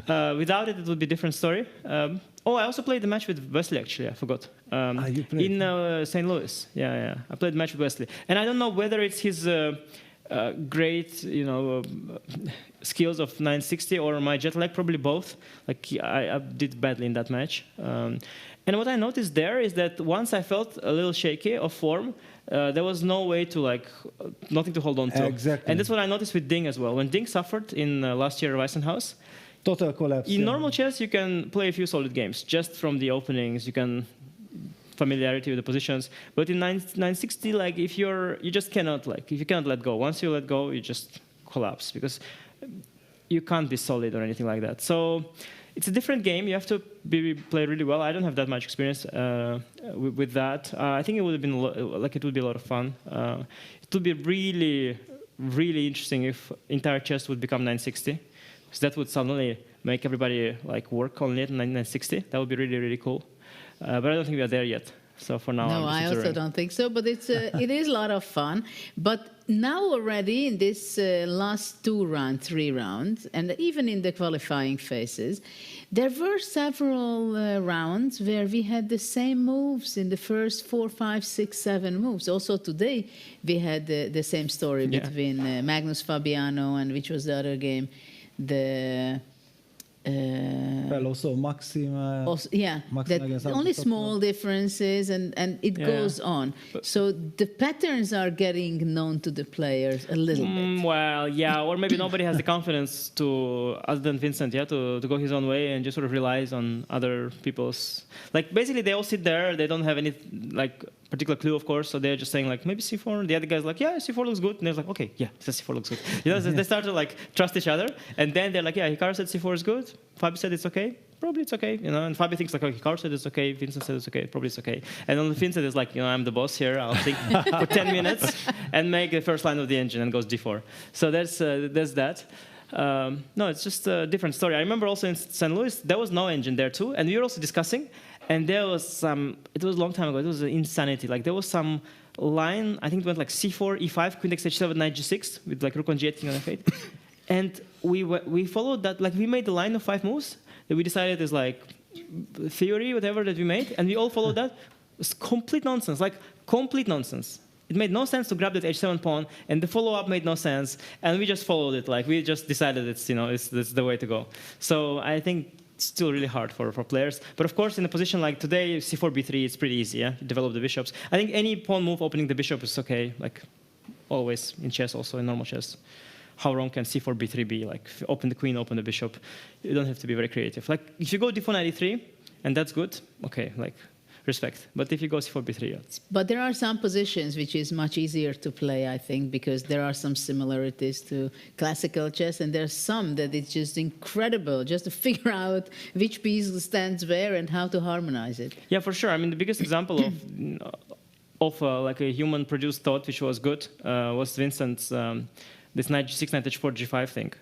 Without it, it would be a different story. I also played the match with Wesley, actually. I forgot. In St. Louis. Yeah. I played the match with Wesley. And I don't know whether it's his great, skills of 960 or my jet lag, probably both. Like, I did badly in that match. And what I noticed there is that once I felt a little shaky of form, there was no way to nothing to hold on to. Exactly. And that's what I noticed with Ding as well. When Ding suffered in last year at Weisenhaus, total collapse. In normal chess, you can play a few solid games just from the openings. You can familiarity with the positions. But in 960, if you just cannot if you cannot let go. Once you let go, you just collapse because you can't be solid or anything like that. So it's a different game. You have to play really well. I don't have that much experience with that. I think it would have been it would be a lot of fun. It would be really, really interesting if entire chess would become 960, because that would suddenly make everybody work on it in 960. That would be really, really cool. But I don't think we are there yet. So for now, no, I also don't think so. But it is a lot of fun. But now already in this last 3 rounds, and even in the qualifying phases, there were several rounds where we had the same moves in the first 4, 5, 6, 7 moves. Also today we had the same story between Magnus Fabiano and which was the other game, also Maxime. Only small differences, and it goes on. So the patterns are getting known to the players a little bit. Well, yeah, or maybe nobody has the confidence to, other than Vincent, to go his own way and just sort of relies on other people's. Basically, they all sit there. They don't have any particular clue, of course. So they're just saying maybe C4. The other guy's C4 looks good. And they're okay, yeah, C4 looks good. They start to trust each other, and then they're Hikaru said C4 is good. Fabi said it's okay. Probably it's okay, And Fabi thinks Hikaru said it's okay. Vincent said it's okay. Probably it's okay. And then Vincent is I'm the boss here. I'll think for 10 minutes and make the first line of the engine and goes D4. So there's that. No, it's just a different story. I remember also in St. Louis there was no engine there too, and we were also discussing. And there was it was a long time ago, it was insanity. There was some line, I think it went C4, E5, Queen takes H7, Knight G6, with Rook on G8, King on F8. And we followed that, we made the line of 5 moves that we decided is theory, whatever that we made, and we all followed that. It was complete nonsense, complete nonsense. it made no sense to grab that h7 pawn, and the follow-up made no sense, and we just followed it. Like, we just decided it's the way to go. So I think it's still really hard for players. But of course, in a position like today, c4, b3, it's pretty easy, yeah? Develop the bishops. I think any pawn move opening the bishop is okay, like always in chess, also in normal chess. How wrong can c4, b3 be? Like, open the queen, open the bishop. You don't have to be very creative. Like, if you go d4, knight e3, and that's good, okay, like, respect. But if you go c4, b3, it's... But there are some positions which is much easier to play, I think, because there are some similarities to classical chess, and there's some that it's just incredible just to figure out which piece stands where and how to harmonize it. Yeah, for sure. I mean, the biggest example of like a human-produced thought, which was good, was Vincent's this knight g6, knight h4, g5 thing.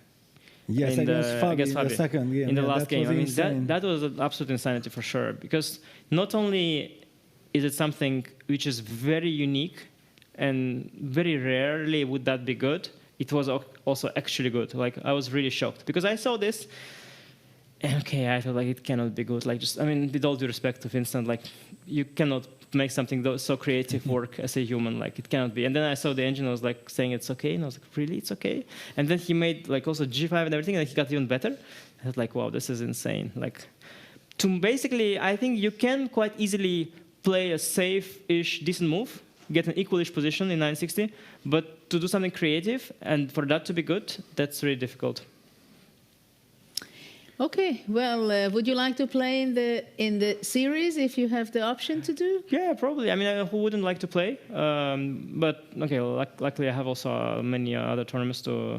Yes, against Fabi in the second game. In the last game. I mean, insane. that was an absolute insanity for sure. Because not only is it something which is very unique and very rarely would that be good, it was also actually good. Like, I was really shocked. Because I saw this, and okay, I felt like it cannot be good. Like, just, I mean, with all due respect to Vincent, like, you cannot make something so creative work as a human. Like, it cannot be. And then I saw the engine, I was like saying it's okay, and I was like, really, it's okay? And then he made like also g5 and everything, and he got even better. I was like, wow, this is insane. Like, to basically, I think you can quite easily play a safe-ish, decent move, get an equal-ish position in 960, but to do something creative and for that to be good, that's really difficult. Okay, well, would you like to play in the series if you have the option to do? Yeah, probably. I mean, who wouldn't like to play? But okay, luckily I have also many other tournaments to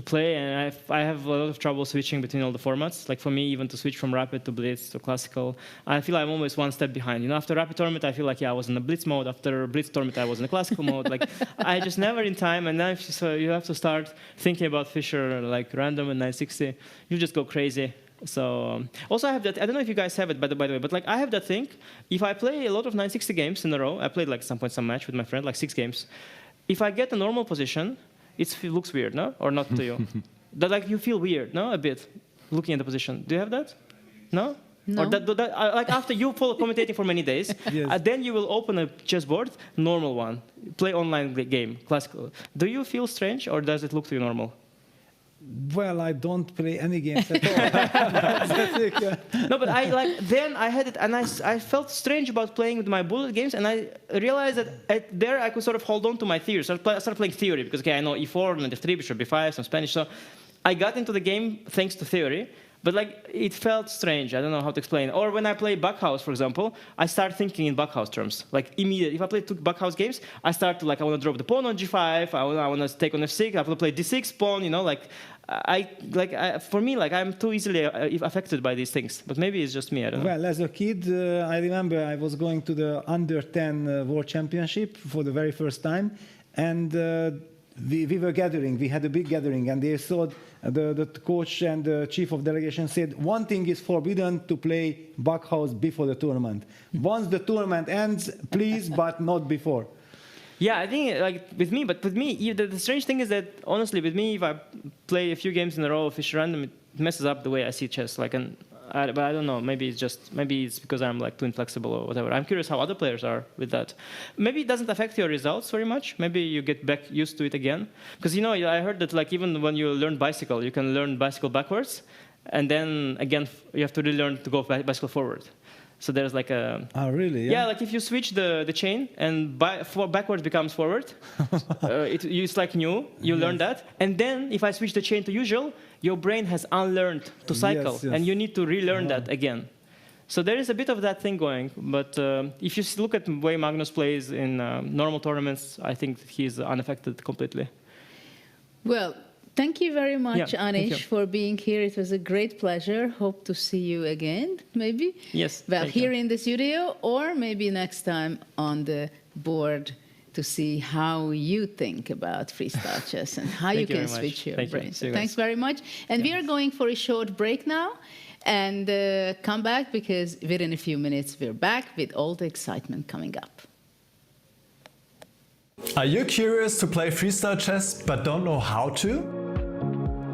play, and I have a lot of trouble switching between all the formats. Like, for me, even to switch from Rapid to Blitz to Classical, I feel I'm always one step behind. You know, after Rapid tournament, I feel like, yeah, I was in the Blitz mode. After Blitz tournament, I was in the Classical mode. Like, I just never in time, and now so you have to start thinking about Fischer, like random and 960. You just go crazy. So also I have that, I don't know if you guys have it by the way, but like I have that thing, if I play a lot of 960 games in a row, I played like some match with my friend, like 6 games. If I get a normal position, it looks weird, no? Or not to you? That like you feel weird, no? A bit, looking at the position. Do you have that? No? No. Or like after you follow commentating for many days, Yes. then you will open a chessboard, normal one, play online game, classical. Do you feel strange or does it look to you normal? Well, I don't play any games at all. No, but then I had it, and I felt strange about playing with my bullet games, and I realized that there I could sort of hold on to my theory. So I started playing theory, because okay, I know e4, knight f3, bishop b5, some Spanish. So I got into the game thanks to theory, but like it felt strange. I don't know how to explain. Or when I play Backhouse, for example, I start thinking in Backhouse terms. Like immediately, if I play 2 Backhouse games, I start to like, I want to drop the pawn on g5, I want to take on f6, I want to play d6 pawn, you know, like for me, like I'm too easily affected by these things. But maybe it's just me, I don't know. Well, as a kid, I remember I was going to the under 10 World Championship for the very first time, and we were gathering. We had a big gathering, and they saw the coach and the chief of delegation said, one thing is forbidden to play Backhouse before the tournament. Once the tournament ends, please, but not before. Yeah, I think like with me, the strange thing is that honestly, with me, if I play a few games in a row of Fischer random, it messes up the way I see chess. Like, but I don't know. Maybe it's because I'm like too inflexible or whatever. I'm curious how other players are with that. Maybe it doesn't affect your results very much. Maybe you get back used to it again. Because you know, I heard that like even when you learn bicycle, you can learn bicycle backwards, and then again you have to relearn to go bicycle forward. So there's like a... Oh, really? Yeah, like if you switch the chain and backwards becomes forward, it's like new, you learn that. And then if I switch the chain to usual, your brain has unlearned to cycle. Yes, yes. And you need to relearn that again. So there is a bit of that thing going. But if you look at the way Magnus plays in normal tournaments, I think he's unaffected completely. Well, thank you very much, Yeah, thank you. Anish, for being here. It was a great pleasure. Hope to see you again, maybe. Yes. Well, thank here you. in the studio, or maybe next time on the board to see how you think about freestyle chess and how you Thank you can very much. switch your Thank you. brain. See you Thanks guys. very much. And we are going for a short break now. And come back, because within a few minutes we're back with all the excitement coming up. Are you curious to play freestyle chess but don't know how to?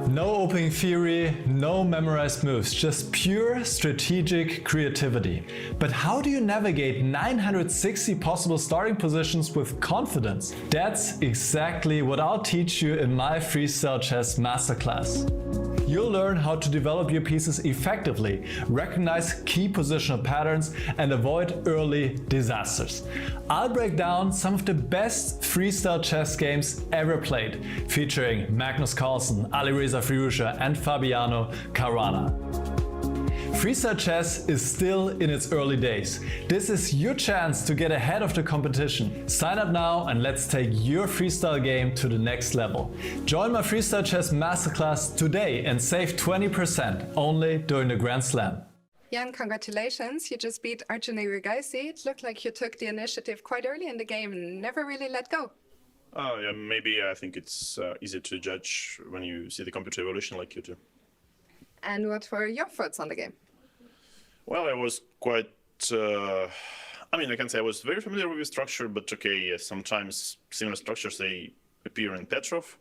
No opening theory, no memorized moves, just pure strategic creativity. But how do you navigate 960 possible starting positions with confidence? That's exactly what I'll teach you in my Freestyle Chess Masterclass. You'll learn how to develop your pieces effectively, recognize key positional patterns, and avoid early disasters. I'll break down some of the best freestyle chess games ever played, featuring Magnus Carlsen, Alireza Firouzja, and Fabiano Caruana. Freestyle chess is still in its early days. This is your chance to get ahead of the competition. Sign up now and let's take your freestyle game to the next level. Join my Freestyle Chess Masterclass today and save 20% only during the Grand Slam. Jan, congratulations. You just beat Arjun Erigaisi. It looked like you took the initiative quite early in the game and never really let go. Yeah, maybe I think it's easy to judge when you see the computer evolution like you do. And what were your thoughts on the game? Well, I was quite, I can say I was very familiar with the structure, but okay, sometimes similar structures, they appear in Petrov.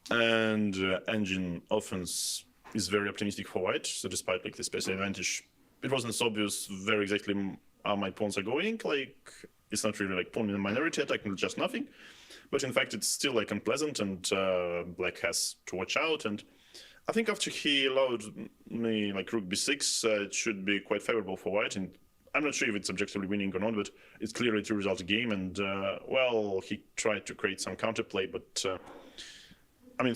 And engine offense is very optimistic for white, so despite like the space advantage, it wasn't so obvious very exactly how my pawns are going. Like, it's not really like pawn in a minority attack, just nothing. But in fact, it's still like unpleasant, and black has to watch out. And I think after he allowed me like rook b6, it should be quite favorable for white. And I'm not sure if it's objectively winning or not, but it's clearly a two-result game. And well, he tried to create some counterplay, but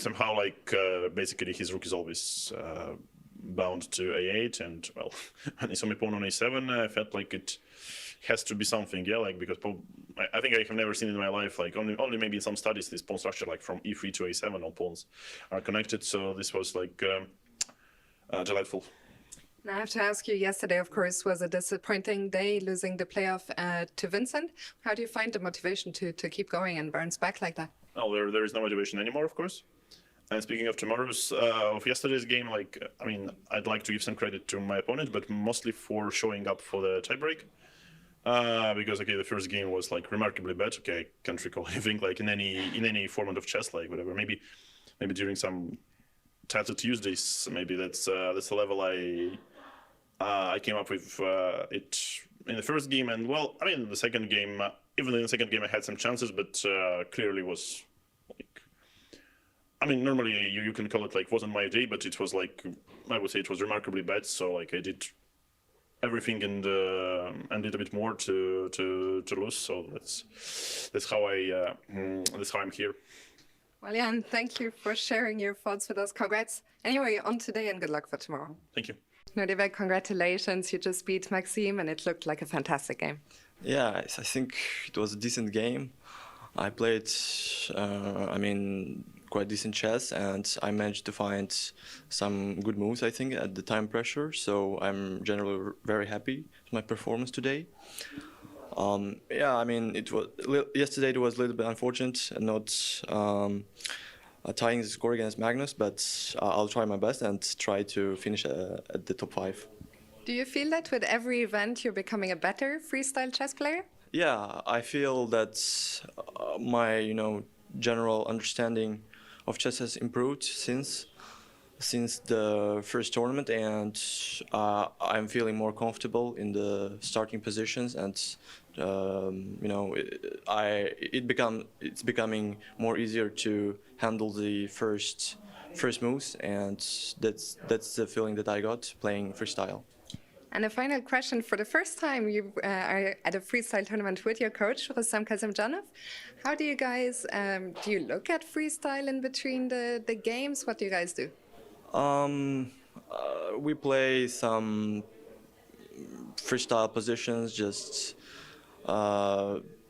somehow like basically his rook is always bound to a8. And well, when I saw my pawn on a7, I felt like it has to be something, yeah, like because I think I have never seen in my life, like only maybe in some studies, this pawn structure like from e3 to a7, all pawns are connected. So this was like delightful. Now I have to ask you, yesterday, of course, was a disappointing day, losing the playoff to Vincent. How do you find the motivation to keep going and bounce back like that? Well, there is no motivation anymore, of course. And speaking of tomorrow's, of yesterday's game, like, I'd like to give some credit to my opponent, but mostly for showing up for the tiebreak. Because okay, the first game was like remarkably bad. Okay, I can't recall anything like in any format of chess, like whatever. Maybe during some Tattoo Tuesdays, maybe that's the level I came up with it in the first game. And well, the second game, even in the second game, I had some chances, but clearly was like, normally you can call it like wasn't my day, but it was like I would say it was remarkably bad. So like I did everything and did a bit more to lose. So that's how I'm here. Well, Jan, thank you for sharing your thoughts with us. Congrats anyway on today and good luck for tomorrow. Thank you. Nodirbek, congratulations. You just beat Maxime and it looked like a fantastic game. Yeah, I think it was a decent game. I played, quite decent chess, and I managed to find some good moves, I think, at the time pressure. So I'm generally very happy with my performance today. It was yesterday. It was a little bit unfortunate, not tying the score against Magnus, but I'll try my best and try to finish at the top 5. Do you feel that with every event you're becoming a better freestyle chess player? Yeah, I feel that my general understanding of chess has improved since the first tournament, and I'm feeling more comfortable in the starting positions, and it's becoming more easier to handle the first moves, and that's the feeling that I got playing freestyle. And a final question: for the first time, you are at a freestyle tournament with your coach, Rustam Kazimjanov. How do you guys do you look at freestyle in between the games? What do you guys do? We play some freestyle positions, just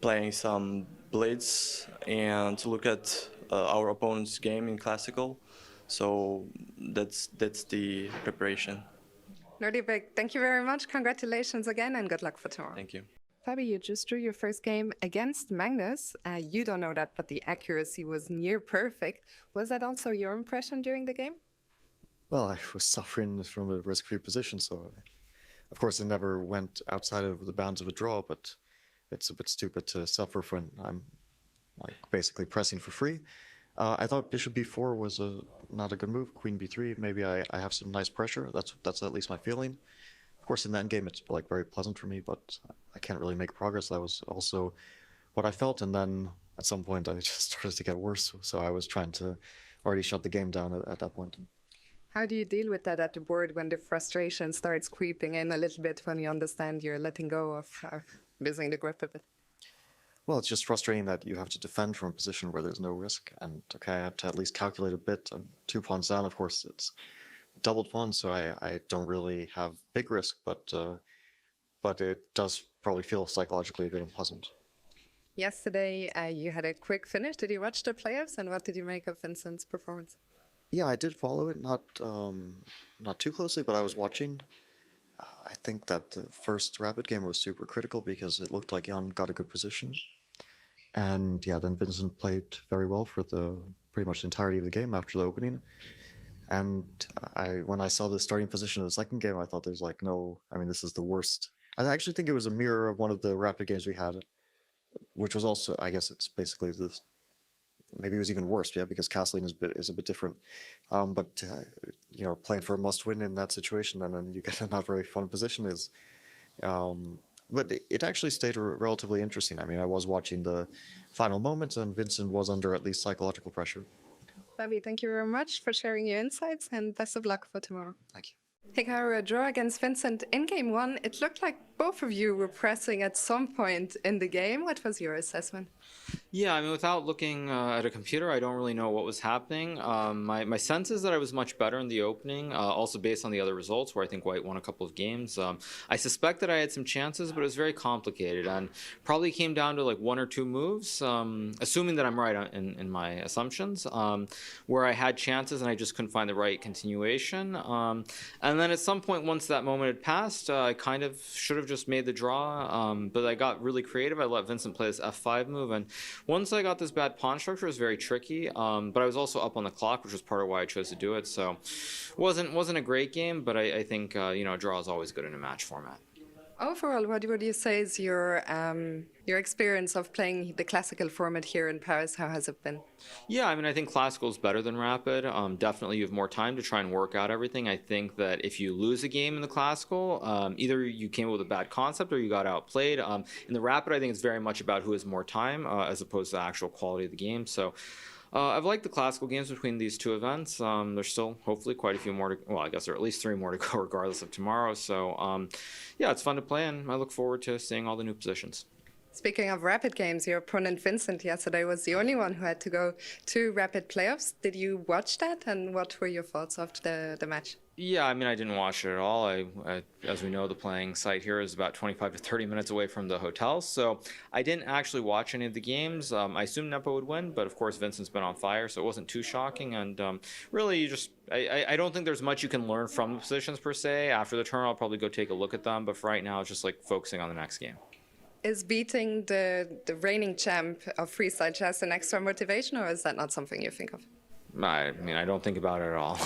playing some blitz and to look at our opponent's game in classical. So that's the preparation. Nodirbek, thank you very much. Congratulations again and good luck for tomorrow. Thank you. Fabi, you just drew your first game against Magnus. You don't know that, but the accuracy was near perfect. Was that also your impression during the game? Well, I was suffering from a risk-free position, so of course I never went outside of the bounds of a draw, but it's a bit stupid to suffer when I'm like basically pressing for free. I thought bishop b4 was a not a good move. Queen b3. Maybe I have some nice pressure. That's at least my feeling. Of course, in the endgame, it's like very pleasant for me, but I can't really make progress. That was also what I felt, and then at some point, I just started to get worse. So I was trying to already shut the game down at that point. How do you deal with that at the board when the frustration starts creeping in a little bit when you understand you're letting go of losing the grip a bit? Well, it's just frustrating that you have to defend from a position where there's no risk. And okay, I have to at least calculate a bit. I'm 2 pawns down, of course, it's doubled pawn, so I don't really have big risk, but it does probably feel psychologically a bit unpleasant. Yesterday, you had a quick finish. Did you watch the playoffs, and what did you make of Vincent's performance? Yeah, I did follow it, not too closely, but I was watching. I think that the first Rapid game was super critical because it looked like Jan got a good position. And yeah, then Vincent played very well for the pretty much the entirety of the game after the opening. And when I saw the starting position of the second game, I thought there's like no, I mean, this is the worst. I actually think it was a mirror of one of the Rapid games we had, which was also, I guess it's basically this, maybe it was even worse, yeah, because castling is a bit different. But you know, playing for a must-win in that situation and then you get a not very fun position is, but it actually stayed relatively interesting. I mean, I was watching the final moments and Vincent was under at least psychological pressure. Fabi, thank you very much for sharing your insights and best of luck for tomorrow. Thank you. Hikaru, a draw against Vincent in game one. It looked like both of you were pressing at some point in the game. What was your assessment? Yeah, I mean, without looking at a computer, I don't really know what was happening. My sense is that I was much better in the opening, also based on the other results, where I think White won a couple of games. I suspect that I had some chances, but it was very complicated, and probably came down to like 1 or 2 moves, assuming that I'm right in my assumptions, where I had chances and I just couldn't find the right continuation. And then at some point, once that moment had passed, I kind of should have just made the draw, but I got really creative. I let Vincent play this f5 move, and once I got this bad pawn structure, it was very tricky, but I was also up on the clock, which was part of why I chose to do it. So wasn't a great game, but I think you know, a draw is always good in a match format. Overall, what would you say is your experience of playing the classical format here in Paris? How has it been? Yeah, I mean, I think classical is better than rapid. Definitely, you have more time to try and work out everything. I think that if you lose a game in the classical, either you came up with a bad concept or you got outplayed. In the rapid, I think it's very much about who has more time as opposed to the actual quality of the game. So I've liked the classical games between these two events. There's still hopefully quite a few more to, well, I guess there are at least 3 more to go regardless of tomorrow. So yeah, it's fun to play and I look forward to seeing all the new positions. Speaking of rapid games, your opponent Vincent yesterday was the only one who had to go to rapid playoffs. Did you watch that, and what were your thoughts after the match? Yeah, I mean, I didn't watch it at all. As we know, the playing site here is about 25 to 30 minutes away from the hotel, so I didn't actually watch any of the games. I assumed Nepo would win, but of course Vincent's been on fire, so it wasn't too shocking. And really, you just I don't think there's much you can learn from the positions per se. After the turn, I'll probably go take a look at them, but for right now, it's just like focusing on the next game. Is beating the reigning champ of freestyle chess an extra motivation, or is that not something you think of? I mean, I don't think about it at all.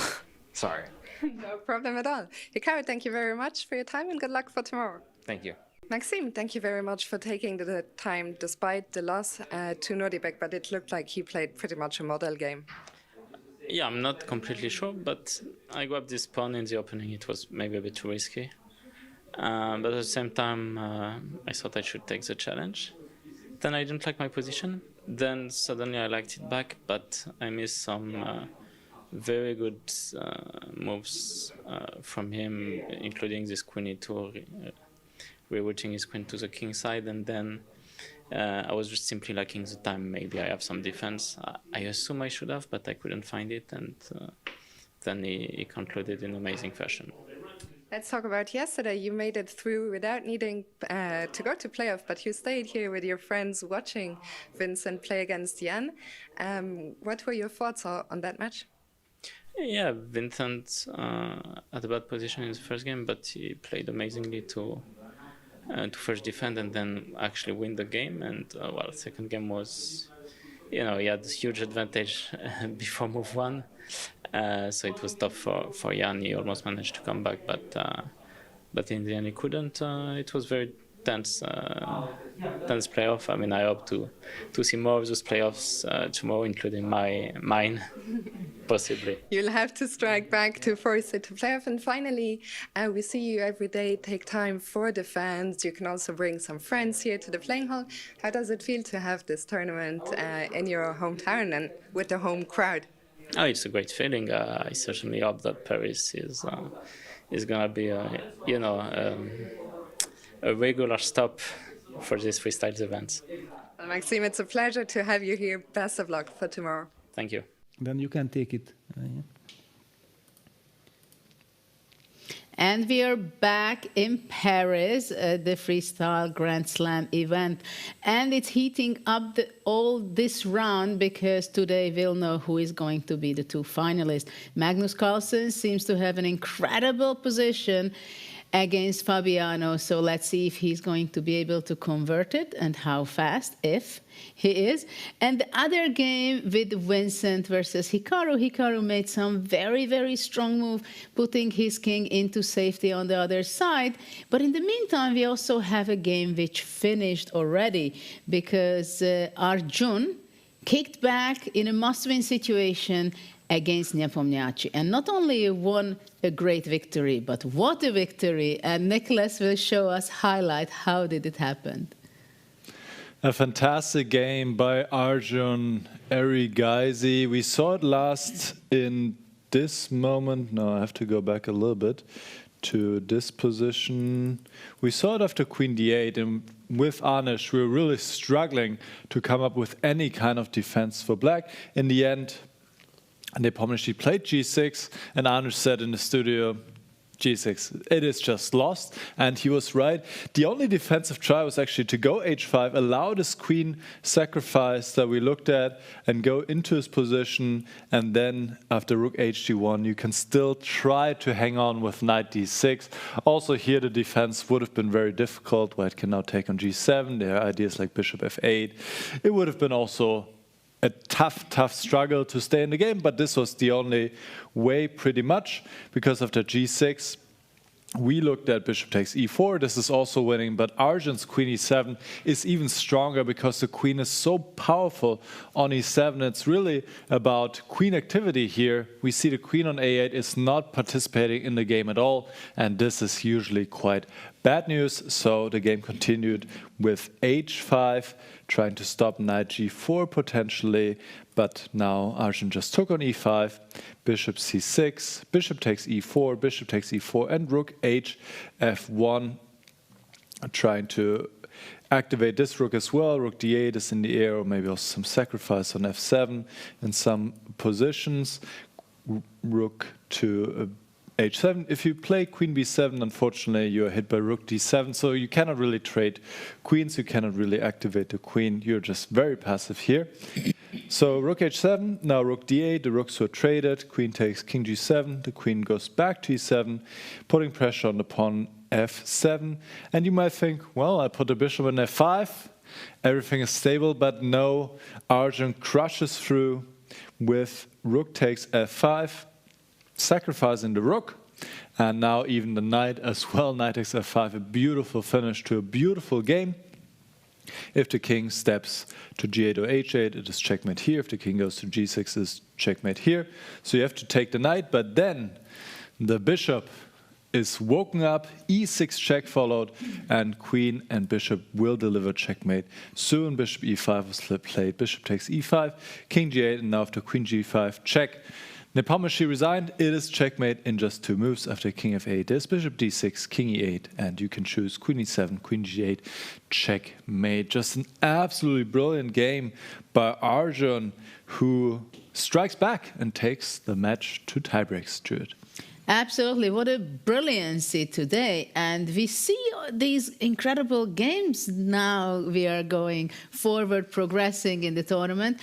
Sorry. No problem at all. Hikaru, thank you very much for your time and good luck for tomorrow. Thank you. Maxime, thank you very much for taking the time despite the loss to Nodirbek, but it looked like he played pretty much a model game. Yeah, I'm not completely sure, but I grabbed this pawn in the opening. It was maybe a bit too risky. But at the same time, I thought I should take the challenge. Then I didn't like my position. Then suddenly I liked it back, but I missed some very good moves from him, including this queen e2, rerouting his queen to the king side, and then I was just simply lacking the time. Maybe I have some defense. I assume I should have, but I couldn't find it, and then he concluded in amazing fashion. Let's talk about yesterday. You made it through without needing to go to playoff, but you stayed here with your friends watching Vincent play against Jan. What were your thoughts on that match? Yeah, Vincent had a bad position in the first game, but he played amazingly to first defend and then actually win the game. And well, the second game was, you know, he had this huge advantage before move 1. So it was tough for Jan. He almost managed to come back, but in the end he couldn't. It was very tense playoff. I mean, I hope to see more of those playoffs tomorrow, including mine, possibly. You'll have to strike back to force it to playoff. And finally, we see you every day take time for the fans. You can also bring some friends here to the playing hall. How does it feel to have this tournament in your hometown and with the home crowd? Oh, it's a great feeling. I certainly hope that Paris is going to be, a regular stop for these freestyle events. Well, Maxime, it's a pleasure to have you here. Best of luck for tomorrow. Thank you. Then you can take it. Yeah. And we are back in Paris at the Freestyle Grand Slam event. And it's heating up all this round because today we'll know who is going to be the two finalists. Magnus Carlsen seems to have an incredible position against Fabiano. So let's see if he's going to be able to convert it and how fast, if he is. And the other game with Vincent versus Hikaru. Hikaru made some very, very strong move, putting his king into safety on the other side. But in the meantime, we also have a game which finished already because Arjun kicked back in a must-win situation against Nepomniachtchi. And not only won a great victory, but what a victory. And Nicholas will show us highlight how did it happen. A fantastic game by Arjun Erigaisi. We saw it last in this moment. No, I have to go back a little bit to this position. We saw it after Queen D8, and with Anish, we were really struggling to come up with any kind of defense for black. In the end, Nepomniachtchi played G6, and Anish said in the studio, G6, it is just lost, and he was right. The only defensive try was actually to go H5, allow this queen sacrifice that we looked at, and go into his position, and then after Rook HG1, you can still try to hang on with Knight D6. Also here the defense would have been very difficult. White can now take on G7, there are ideas like Bishop F8. It would have been also a tough struggle to stay in the game, but this was the only way pretty much, because after G6, we looked at Bishop takes E4. This is also winning, but Arjun's Queen E7 is even stronger because the Queen is so powerful on E7. It's really about Queen activity here. We see the Queen on A8 is not participating in the game at all, and this is usually quite bad news. So the game continued with H5, trying to stop Knight G4 potentially, but now Arjun just took on E5, Bishop C6, Bishop takes E4, Bishop takes E4, and Rook H-F1, trying to activate this Rook as well. Rook D8 is in the air, or maybe also some sacrifice on F7 in some positions. Rook to H7. If you play Queen B7, unfortunately, you're hit by Rook D7, so you cannot really trade queens, you cannot really activate the queen, you're just very passive here. So Rook H7, now Rook D8, the rooks were traded, Queen takes King G7, the Queen goes back to E7, putting pressure on the pawn F7, and you might think, well, I put the bishop in F5, everything is stable, but no, Arjun crushes through with Rook takes F5, sacrificing the rook, and now even the knight as well. Knight takes F5, a beautiful finish to a beautiful game. If the king steps to G8 or H8, it is checkmate here. If the king goes to G6, it is checkmate here. So you have to take the knight, but then the bishop is woken up, E6 check followed, and queen and bishop will deliver checkmate. Soon Bishop E5 was played, Bishop takes E5, King G8, and now after Queen G5, check. Nepomniachtchi resigned, it is checkmate in just 2 moves. After King F8, there's Bishop D6, King E8, and you can choose Queen E7, Queen G8, checkmate. Just an absolutely brilliant game by Arjun, who strikes back and takes the match to tiebreaks, Stuart. Absolutely, what a brilliancy today. And we see these incredible games now. We are going forward, progressing in the tournament.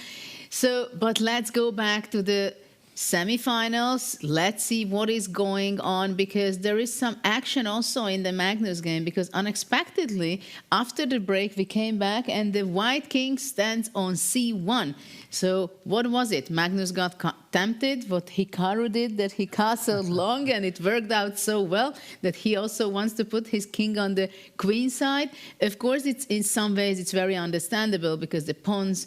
So, but let's go back to the semifinals. Let's see what is going on, because there is some action also in the Magnus game, because unexpectedly after the break we came back and the white king stands on C1. So what was it? Magnus got tempted what Hikaru did, that he castled long, and it worked out so well that he also wants to put his king on the queen side. Of course, it's in some ways it's very understandable because the pawns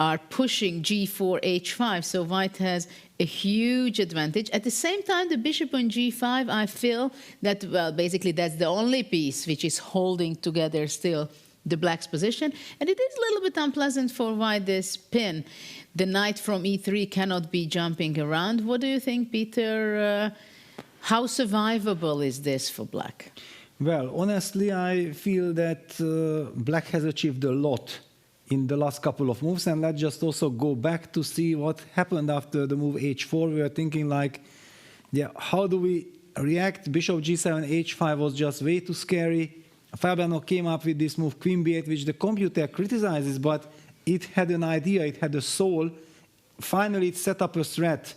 are pushing g4, h5, so white has a huge advantage. At the same time, the bishop on g5, I feel that, well, basically that's the only piece which is holding together still the black's position. And it is a little bit unpleasant for white, this pin. The knight from e3 cannot be jumping around. What do you think, Peter? How survivable is this for black? Well, honestly, I feel that black has achieved a lot in the last couple of moves. And let's just also go back to see what happened after the move h4. We were thinking like, yeah, how do we react? Bishop g7, h5 was just way too scary. Fabiano came up with this move, queen b8, which the computer criticizes, but it had an idea, it had a soul. Finally, it set up a threat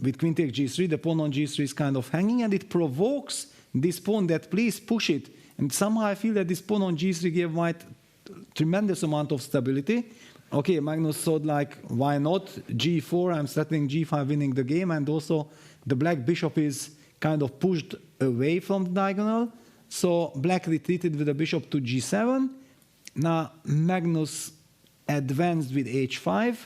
with queen takes g3. The pawn on g3 is kind of hanging, and it provokes this pawn that please push it. And somehow I feel that this pawn on g3 gave white tremendous amount of stability. Okay, Magnus thought like, why not? g4, I'm settling g5, winning the game, and also the black bishop is kind of pushed away from the diagonal. So black retreated with the bishop to g7. Now Magnus advanced with h5,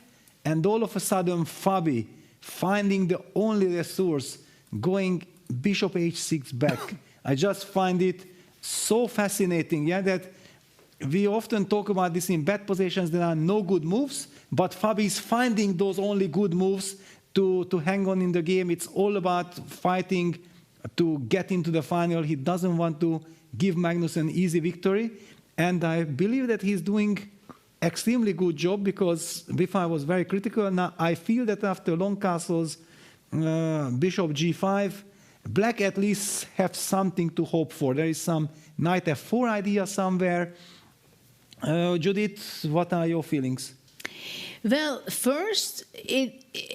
and all of a sudden Fabi, finding the only resource, going bishop h6 back. I just find it so fascinating, yeah, that we often talk about this in bad positions. There are no good moves, but Fabi is finding those only good moves to hang on in the game. It's all about fighting to get into the final. He doesn't want to give Magnus an easy victory. And I believe that he's doing extremely good job, because before I was very critical. Now I feel that after long castles, bishop g5, black at least have something to hope for. There is some knight f4 idea somewhere. Judith, what are your feelings? Well, first,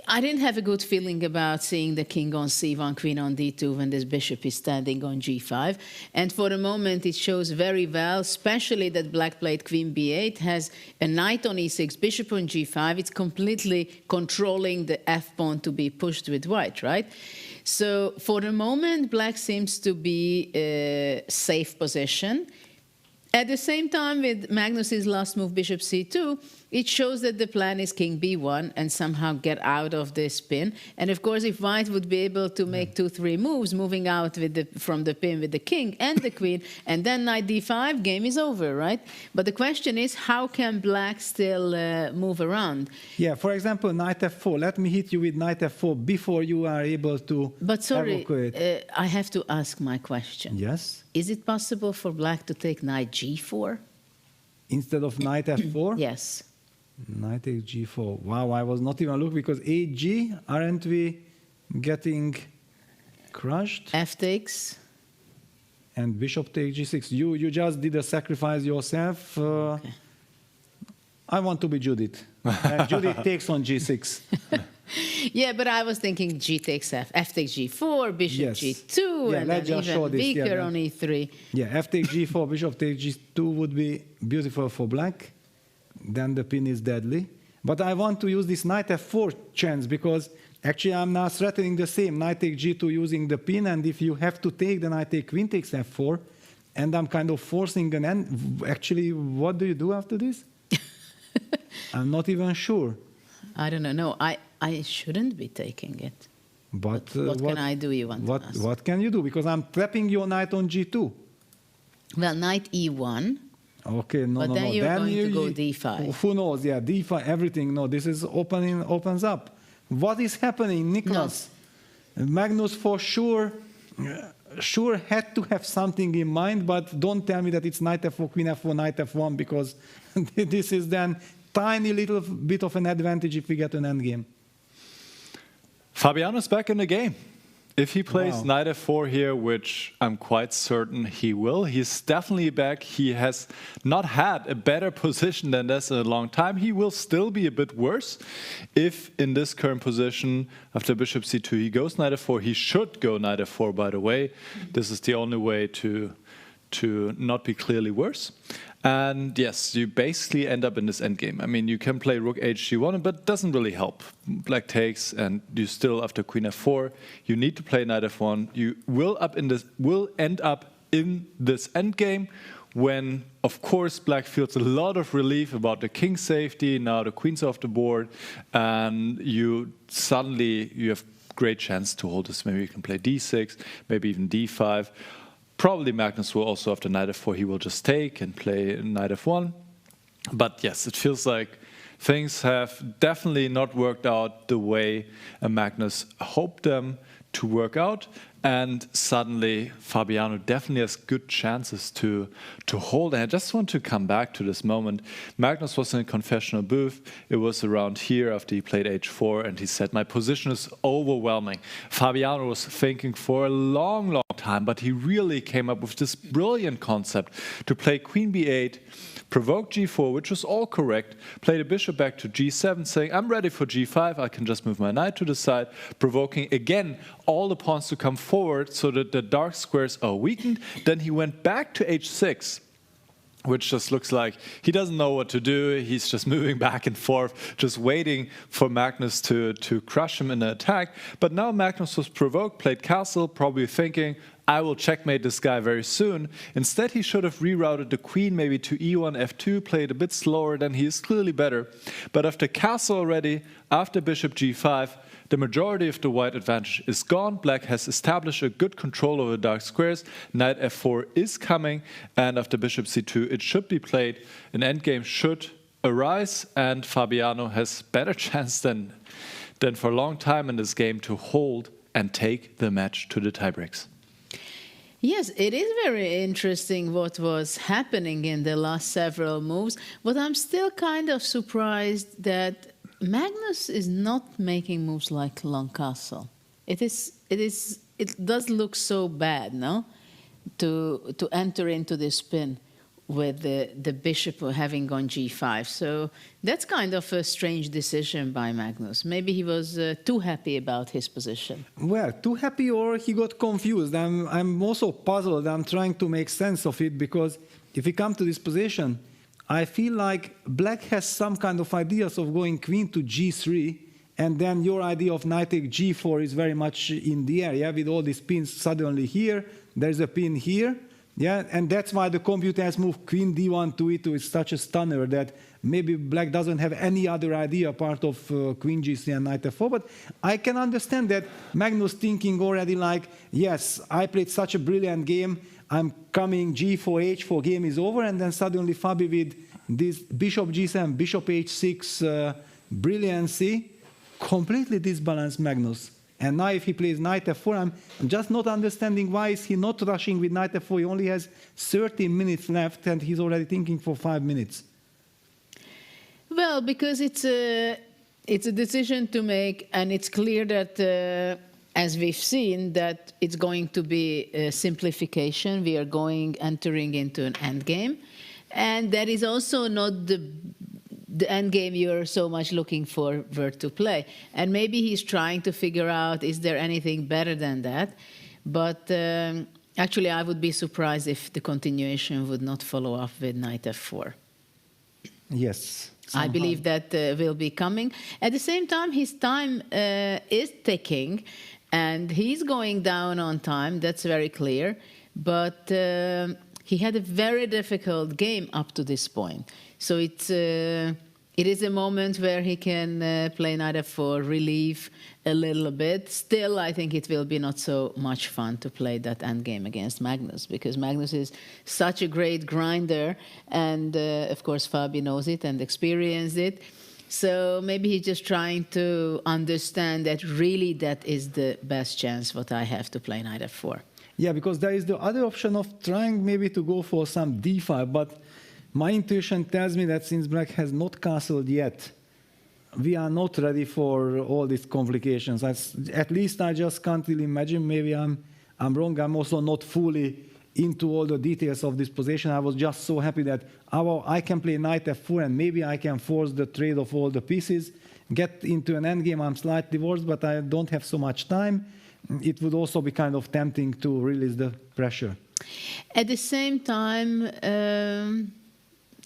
I didn't have a good feeling about seeing the king on c1, queen on d2 when this bishop is standing on g5. And for the moment, it shows very well, especially that black played queen b8, has a knight on e6, bishop on g5. It's completely controlling the f-pawn to be pushed with white, right? So for the moment, black seems to be a safe position. At the same time, with Magnus's last move, bishop c2, it shows that the plan is king b1 and somehow get out of this pin. And of course, if white would be able to make 2-3 moves, moving out with from the pin with the king and the queen, and then knight d5, game is over, right? But the question is, how can black still move around? Yeah, for example, knight f4. Let me hit you with knight f4 before you are able to. But sorry, I have to ask my question. Yes? Is it possible for black to take knight g4? Instead of knight f4? Yes. Knight takes g4. Wow, I was not even looking, because hg, aren't we getting crushed? F takes. And bishop takes g6. You just did a sacrifice yourself. Okay. I want to be Judith. Judith takes on g6. Yeah, but I was thinking g takes f, f takes g4, bishop g2, yeah, and then even weaker on e3. Yeah, f takes g4, bishop takes g2 would be beautiful for black. Then the pin is deadly. But I want to use this knight f4 chance, because actually I'm now threatening the same. Knight takes g2 using the pin, and if you have to take, then I take queen takes f4, and I'm kind of forcing an end. Actually, what do you do after this? I'm not even sure. I don't know. No, I shouldn't be taking it. But what can I do, you want to ask? What can you do? Because I'm trapping your knight on g2. Well, knight e1. Okay, but then you're going to go d5. Who knows? Yeah, d5, everything. No, this is opens up. What is happening, Niklas? No. Magnus for sure had to have something in mind, but don't tell me that it's knight f4, queen f4, knight f1, because this is then tiny little bit of an advantage if we get an endgame. Fabiano's back in the game. If he plays knight f4 here, which I'm quite certain he will, he's definitely back. He has not had a better position than this in a long time. He will still be a bit worse. If in this current position, after bishop c2, he goes knight f4, he should go knight f4, by the way. This is the only way to to not be clearly worse. And yes, you basically end up in this endgame. I mean, you can play rook hg1, but it doesn't really help. Black takes, and you still, after queen f4, you need to play knight f1. You will end up in this endgame when, of course, black feels a lot of relief about the king safety. Now the queen's off the board, and you have great chance to hold this. Maybe you can play d6, maybe even d5. Probably Magnus will also, after knight f4, he will just take and play knight f1. But yes, it feels like things have definitely not worked out the way Magnus hoped them to work out. And suddenly, Fabiano definitely has good chances to hold. And I just want to come back to this moment. Magnus was in a confessional booth. It was around here after he played h4, and he said, "My position is overwhelming." Fabiano was thinking for a long, long time, but he really came up with this brilliant concept to play queen b8, provoke g4, which was all correct, play the bishop back to g7, saying, "I'm ready for g5, I can just move my knight to the side," provoking again all the pawns to come forward so that the dark squares are weakened. Then he went back to h6, which just looks like he doesn't know what to do. He's just moving back and forth, just waiting for Magnus to crush him in an attack. But now Magnus was provoked, played castle, probably thinking, "I will checkmate this guy very soon." Instead, he should have rerouted the queen maybe to e1, f2, played a bit slower, then he is clearly better. But after castle already, after bishop g5, the majority of the white advantage is gone. Black has established a good control over the dark squares. Knight f4 is coming, and after bishop c2, it should be played. An endgame should arise, and Fabiano has better chance than for a long time in this game to hold and take the match to the tiebreaks. Yes, it is very interesting what was happening in the last several moves, but I'm still kind of surprised that Magnus is not making moves like long castle. It does look so bad, no? To enter into this spin with the bishop having gone g5. So that's kind of a strange decision by Magnus. Maybe he was too happy about his position. Well, too happy, or he got confused. I'm also puzzled. I'm trying to make sense of it, because if we come to this position, I feel like black has some kind of ideas of going queen to g3, and then your idea of knight take g4 is very much in the air, yeah, with all these pins suddenly here, there's a pin here, yeah, and that's why the computer has moved queen d1 to e2. It's such a stunner that maybe black doesn't have any other idea apart of queen g3 and knight f4, but I can understand that Magnus thinking already like, yes, I played such a brilliant game, I'm coming g4, h4, game is over, and then suddenly Fabi with this bishop g7, bishop h6 brilliancy, completely disbalanced Magnus. And now if he plays knight f4, I'm just not understanding why is he not rushing with knight f4. He only has 30 minutes left, and he's already thinking for 5 minutes. Well, because it's a decision to make, and it's clear that as we've seen, that it's going to be a simplification. We are entering into an endgame. And that is also not the endgame you're so much looking forward to play. And maybe he's trying to figure out, is there anything better than that? But actually, I would be surprised if the continuation would not follow up with knight f4. Yes. Somehow. I believe that will be coming. At the same time, his time is ticking, and he's going down on time. That's very clear. But he had a very difficult game up to this point. So it is a moment where he can play knight f4, relieve a little bit. Still, I think it will be not so much fun to play that endgame against Magnus, because Magnus is such a great grinder, and of course Fabi knows it and experienced it. So maybe he's just trying to understand that really that is the best chance what I have to play knight f4. Yeah, because there is the other option of trying maybe to go for some d5, but my intuition tells me that since black has not castled yet, we are not ready for all these complications. At least I just can't really imagine. Maybe I'm wrong. I'm also not fully into all the details of this position. I was just so happy that I can play knight f4 and maybe I can force the trade of all the pieces, get into an endgame. I'm slightly worse, but I don't have so much time. It would also be kind of tempting to release the pressure. At the same time,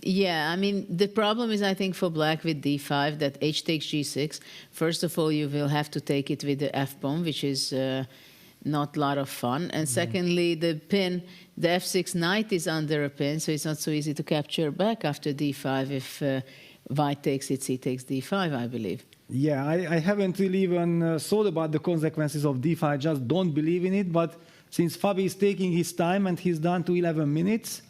yeah, I mean, the problem is, I think, for black with d5, that h takes g6. First of all, you will have to take it with the f-pawn, which is not a lot of fun. And secondly, the pin, the f6 knight is under a pin, so it's not so easy to capture back after d5 if white takes it, c takes d5, I believe. Yeah, I haven't really even thought about the consequences of d5. I just don't believe in it. But since Fabi is taking his time and he's down to 11 minutes,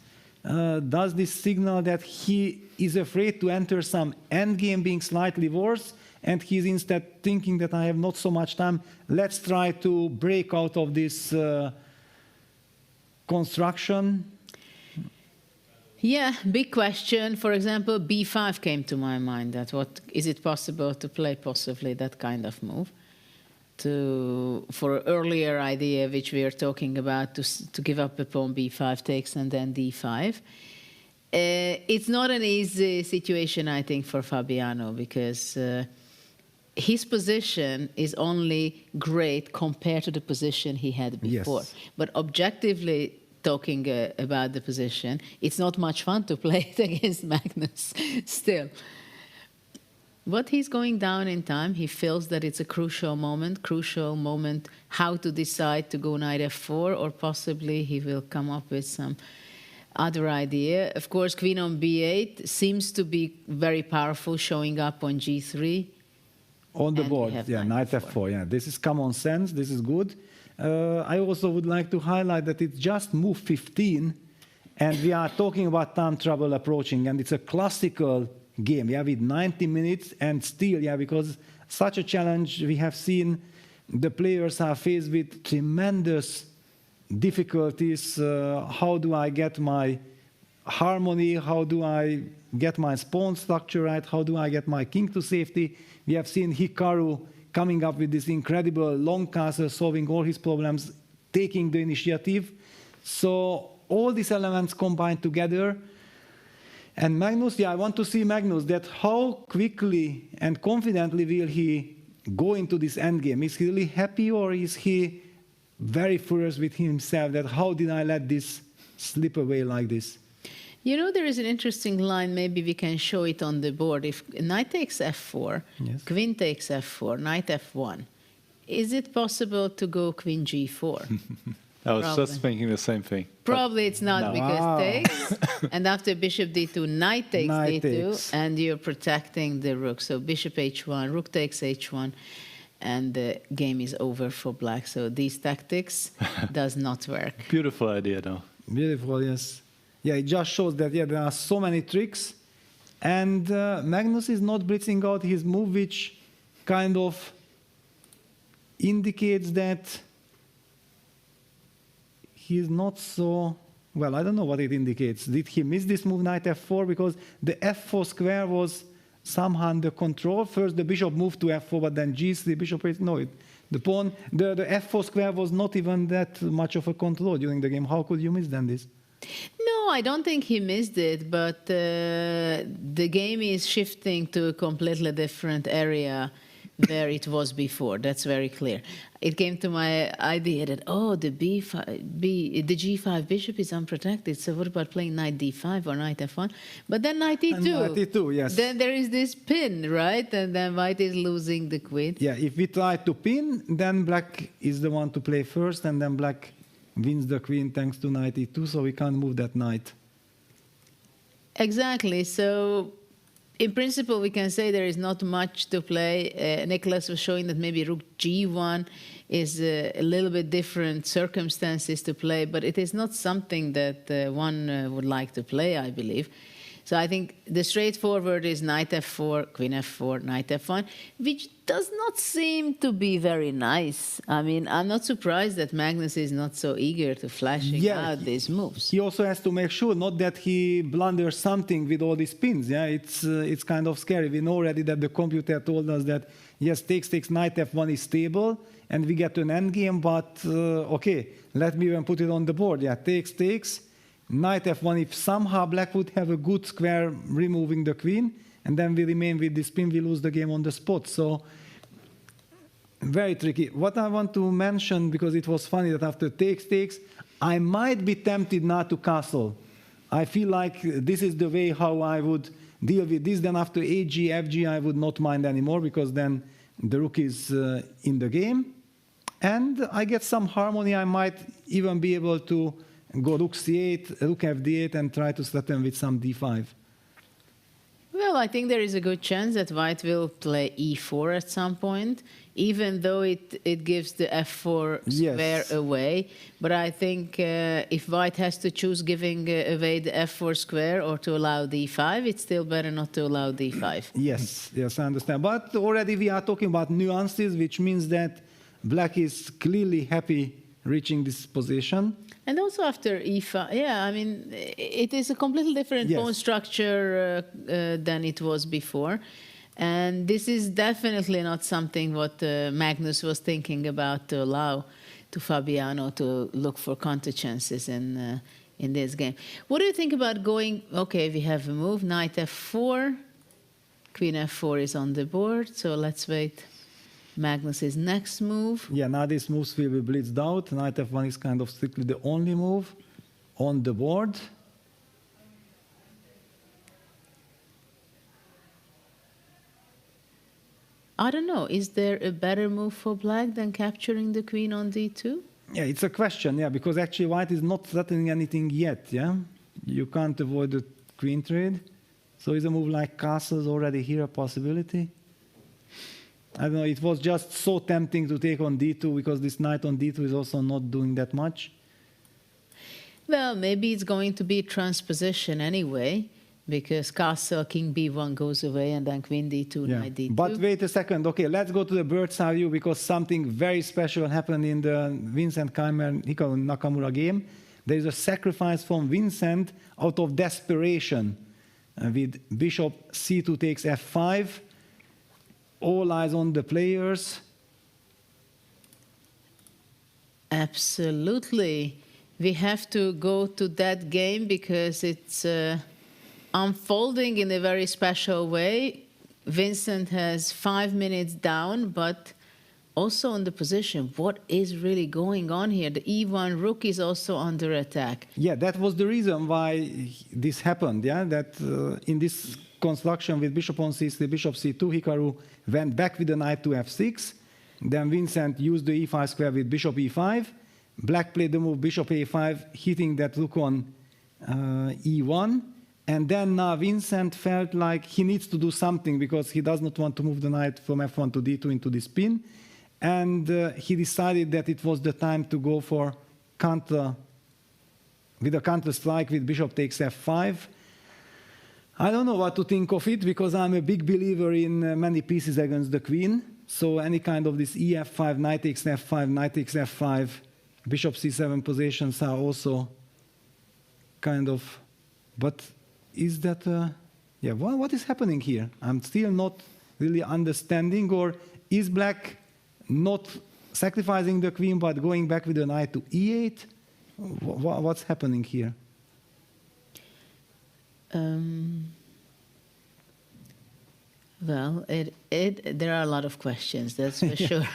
does this signal that he is afraid to enter some endgame being slightly worse, and he's instead thinking that I have not so much time, let's try to break out of this construction? Yeah, big question. For example, b5 came to my mind. That what is it possible to play possibly that kind of move? For earlier idea which we are talking about, to give up a pawn b5 takes and then d5. It's not an easy situation, I think, for Fabiano, because his position is only great compared to the position he had before. Yes. But objectively talking about the position, it's not much fun to play it against Magnus still. But he's going down in time. He feels that it's a crucial moment how to decide to go knight f4, or possibly he will come up with some other idea. Of course, queen on b8 seems to be very powerful, showing up on g3. On the board, yeah, knight f4, yeah. This is common sense, this is good. I also would like to highlight that it's just move 15, and we are talking about time trouble approaching, and it's a classical game, yeah, with 90 minutes, and still, yeah, because such a challenge we have seen, the players are faced with tremendous difficulties. How do I get my harmony? How do I get my pawn structure right? How do I get my king to safety? We have seen Hikaru coming up with this incredible long castle, solving all his problems, taking the initiative. So all these elements combined together. And Magnus, yeah, I want to see Magnus, that how quickly and confidently will he go into this endgame? Is he really happy, or is he very furious with himself that how did I let this slip away like this? You know, there is an interesting line, maybe we can show it on the board. If knight takes f4, yes, queen takes f4, knight f1, is it possible to go queen g4? I was just thinking the same thing. Probably it's not, because takes, and after bishop d2, knight takes d2, and you're protecting the rook. So bishop h1, rook takes h1, and the game is over for black. So these tactics does not work. Beautiful idea, though. Beautiful, yes. Yeah, it just shows that, yeah, there are so many tricks, and Magnus is not blitzing out his move, which kind of indicates that he's not so, well, I don't know what it indicates. Did he miss this move, knight f4? Because the f4 square was somehow under control. First the bishop moved to f4, but then g3, bishop h, no, the pawn, the f4 square was not even that much of a control during the game. How could you miss then this? No, I don't think he missed it, but the game is shifting to a completely different area where it was before. That's very clear. It came to my idea that, oh, the g5 bishop is unprotected, so what about playing knight d5 or knight f1? But then knight e2. Knight e2, yes. Then there is this pin, right? And then white is losing the queen. Yeah, if we try to pin, then black is the one to play first, and then black wins the queen thanks to knight e2, so we can't move that knight. Exactly. So in principle, we can say there is not much to play. Nicholas was showing that maybe rook g1 is a little bit different circumstances to play, but it is not something that one would like to play, I believe. So I think the straightforward is knight f4, queen f4, knight f1, which does not seem to be very nice. I mean, I'm not surprised that Magnus is not so eager to flashing out these moves. He also has to make sure not that he blunders something with all these pins. Yeah, it's kind of scary. We know already that the computer told us that yes, takes knight f1 is stable, and we get to an endgame. But okay, let me even put it on the board. Yeah, takes. Knight f1, if somehow black would have a good square removing the queen, and then we remain with this pin, we lose the game on the spot. So, very tricky. What I want to mention, because it was funny that after takes, I might be tempted now to castle. I feel like this is the way how I would deal with this. Then after AG, FG, I would not mind anymore because then the rook is in the game. And I get some harmony. I might even be able to go rook c8, rook fd8, and try to threaten with some d5. Well, I think there is a good chance that white will play e4 at some point, even though it gives the f4 square away. But I think if white has to choose giving away the f4 square or to allow d5, it's still better not to allow d5. Yes, I understand. But already we are talking about nuances, which means that black is clearly happy reaching this position. And also after e5, yeah, I mean, it is a completely different pawn structure than it was before. And this is definitely not something what Magnus was thinking about to allow to Fabiano to look for counter chances in this game. What do you think about going, okay, we have a move, knight f4, queen f4 is on the board, so let's wait. Magnus's next move. Yeah, now these moves will be blitzed out. Knight f1 is kind of strictly the only move on the board. I don't know. Is there a better move for black than capturing the queen on d2? Yeah, it's a question, yeah, because actually white is not threatening anything yet, yeah? You can't avoid the queen trade. So is a move like castles already here a possibility? I don't know, it was just so tempting to take on d2 because this knight on d2 is also not doing that much. Well, maybe it's going to be transposition anyway, because castle, king b1 goes away, and then queen d2, knight d2. But wait a second, okay, let's go to the bird's eye view because something very special happened in the Vincent Keymer Hikaru Nakamura game. There is a sacrifice from Vincent out of desperation with bishop c2 takes f5. All eyes on the players. Absolutely. We have to go to that game because it's unfolding in a very special way. Vincent has 5 minutes down, but also on the position. What is really going on here? The e1 rook is also under attack. Yeah, that was the reason why this happened, yeah? That in this construction with bishop on c3, bishop c2, Hikaru went back with the knight to f6. Then Vincent used the e5 square with bishop e5. Black played the move bishop a5, hitting that rook on e1. And then now Vincent felt like he needs to do something because he does not want to move the knight from f1 to d2 into this pin. And he decided that it was the time to go for counter, with a counter strike with bishop takes f5. I don't know what to think of it because I'm a big believer in many pieces against the queen. So any kind of this ef5, knight takes f5, knight takes f5, bishop c7 positions are also kind of, but is that, yeah, what is happening here? I'm still not really understanding, or is black not sacrificing the queen but going back with the knight to e8? What's happening here? Well, there are a lot of questions, that's for sure.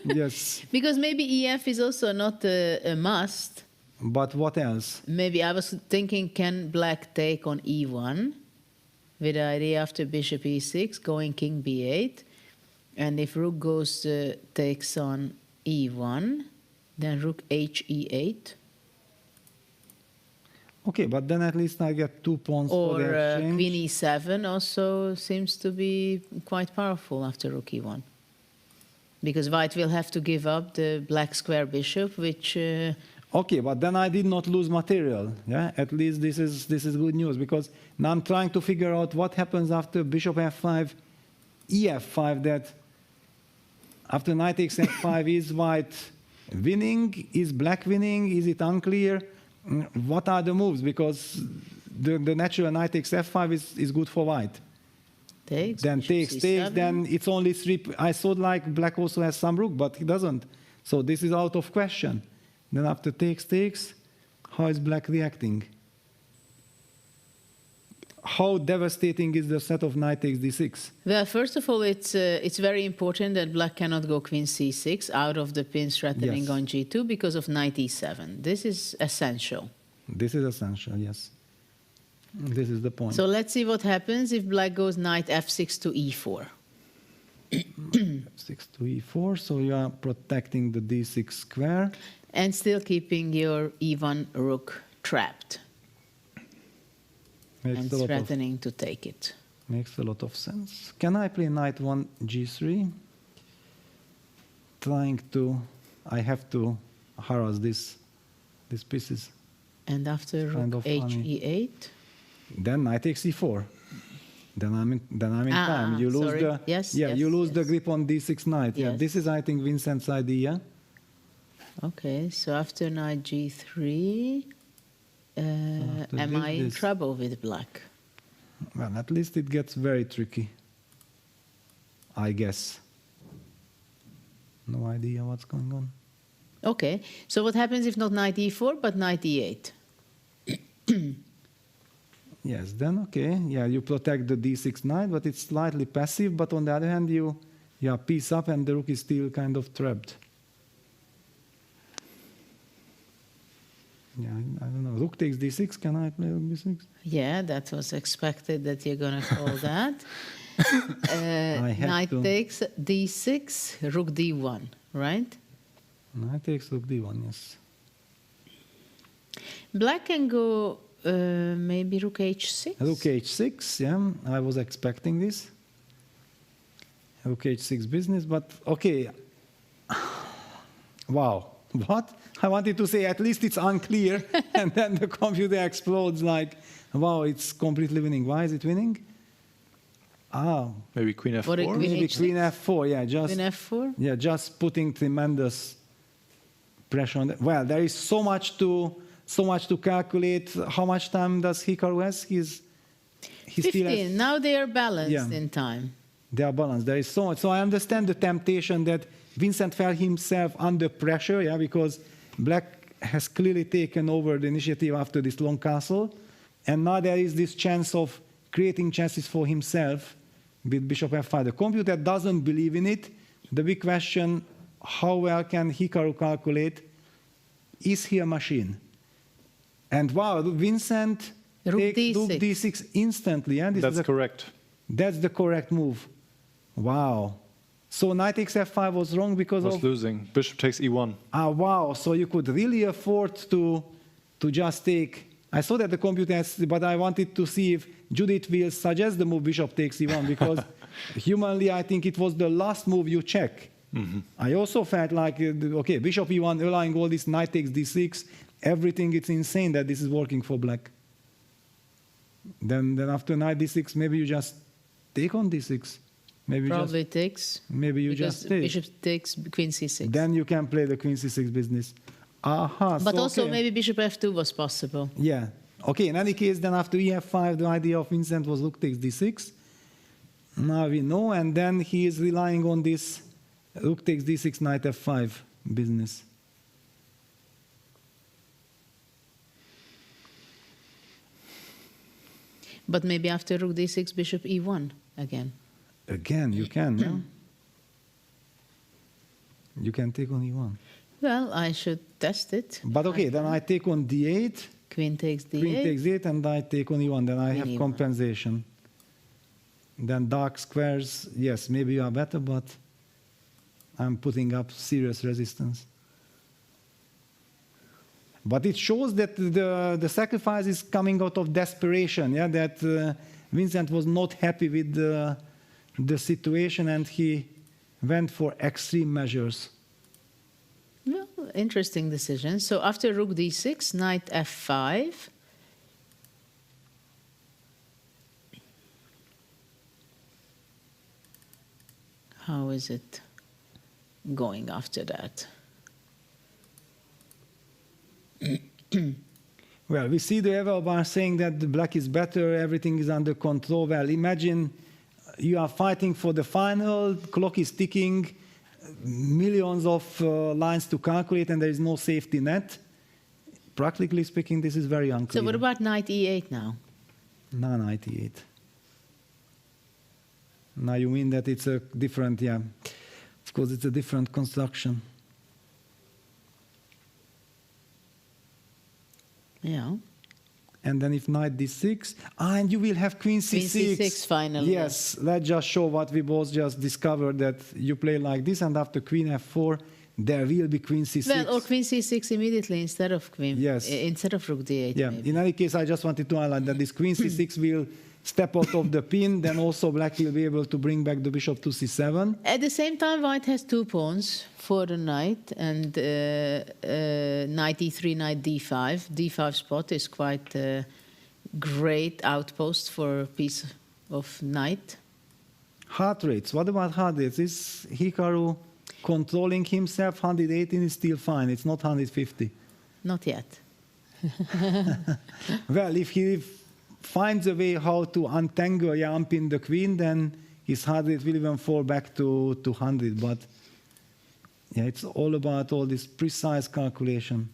Yes. Because maybe EF is also not a must. But what else? Maybe I was thinking, can black take on E1 with the idea after bishop E6, going king B8. And if rook goes takes on E1, then rook HE8. Okay, but then at least I get 2 pawns for the exchange. Or queen E7 also seems to be quite powerful after rook E1. Because white will have to give up the black square bishop, which... Okay, but then I did not lose material. Yeah, at least this is good news, because now I'm trying to figure out what happens after bishop f5, ef5. That after knight takes f5, is white winning? Is black winning? Is it unclear? What are the moves? Because the natural knight takes f5 is good for white. Takes. Then takes. Then it's only 3. I thought like black also has some rook, but he doesn't. So this is out of question. Then after takes, how is black reacting? how devastating is the set of knight takes d6? Well, first of all, it's very important that black cannot go queen c6 out of the pin threatening Yes. on g2 because of knight e7. This is essential. This is essential, yes. This is the point. So let's see what happens if black goes knight f6 to e4. F6 to e4, so you are protecting the d6 square. And still keeping your e1 rook trapped. And threatening to take it. Makes a lot of sense. Can I play knight 1 g3? I have to harass these pieces. And after Kind rook of funny. he8? Then knight takes e4. Then I'm in time. You lose sorry. the you lose the grip on d6 knight. Yeah, Yes. this is I think Vincent's idea. Okay, so after knight g3, am I in this. trouble with black? Well, at least it gets very tricky. I guess. No idea what's going on. Okay, so what happens if not knight e4 but knight e8? Yes, then okay. Yeah, you protect the d6 knight, but it's slightly passive. But on the other hand, you are piece up and the rook is still kind of trapped. Yeah, I don't know. Rook takes d6. Can I play rook d6? Yeah, that was expected that you're going to call that. I have Knight to. takes d6, rook d1, right? Knight takes rook d1, yes. Black can go maybe rook h6. Rook h6, yeah. I was expecting this. Rook h6 business, but okay. Wow. What? I wanted to say at least it's unclear, and then the computer explodes like, wow, it's completely winning. Why is it winning? Maybe queen What a f4? queen Maybe h6? queen f4, yeah. Just, Queen f4? Yeah, just putting tremendous pressure on. Well, there is so much to calculate. How much time does Hikaru has? He 15. still has, Now they are balanced Yeah. in time. they are balanced. There is so much. So I understand the temptation that Vincent felt himself under pressure, yeah, because Black has clearly taken over the initiative after this long castle, and now there is this chance of creating chances for himself with bishop f5. The computer doesn't believe in it. The big question: how well can Hikaru calculate? Is he a machine? And wow, Vincent takes rook d6 instantly. Yeah? That's correct. That's the correct move. Wow. So knight takes f5 was wrong because Was of... losing. Bishop takes e1. Wow. So you could really afford to just take... I saw that the computer has... But I wanted to see if Judith will suggest the move bishop takes e1 because humanly I think it was the last move you check. Mm-hmm. I also felt like, okay, bishop e1, allowing all this, knight takes d6, everything, it's insane that this is working for Black. Then after knight d6, maybe you just take on d6. Maybe Probably takes. Maybe you because just take. bishop takes queen c6. Then you can play the queen c6 business. Aha. But so, also okay. maybe bishop f2 was possible. Yeah. Okay, in any case, then after ef5, the idea of Vincent was rook takes d6. Now we know, and then he is relying on this rook takes d6, knight f5 business. But maybe after rook d6, bishop e1 again. Again, you can, yeah? You can take on e1. Well, I should test it. But okay, then I take on d8. Queen takes d8. Queen takes 8, and I take on e1. Then I have E1. compensation. Then dark squares, yes, maybe you are better, but I'm putting up serious resistance. But it shows that the sacrifice is coming out of desperation, yeah, that Vincent was not happy with the situation and he went for extreme measures. Well, interesting decision. So after rook d6, knight f5. How is it going after that? Well, we see the Evalbar saying that the Black is better, everything is under control. Well, imagine you are fighting for the final, clock is ticking, millions of lines to calculate, and there is no safety net. Practically speaking, this is very unclear. So what about knight e8 now? Now knight e8. Now you mean that it's a different, yeah. Of course, it's a different construction. Yeah. And then if knight d6, and you will have queen c6. Queen c6 finally. Yes, let's just show what we both just discovered, that you play like this, and after queen f4, there will be queen c6. Well, or queen c6 immediately instead of queen. Yes. Instead of rook d8. Yeah. Maybe. In any case, I just wanted to highlight that this queen c6 will step out of the pin. Then also black will be able to bring back the bishop to c7. At the same time, white has 2 pawns for the knight, and knight e3, knight d5. d5 spot is quite a great outpost for a piece of knight. Heart rates. What about heart rates? Is Hikaru controlling himself? 118 is still fine. It's not 150. Not yet. Well, if he finds a way how to untangle, unpin the queen, then his heart rate will even fall back to 100. But yeah, it's all about all this precise calculation.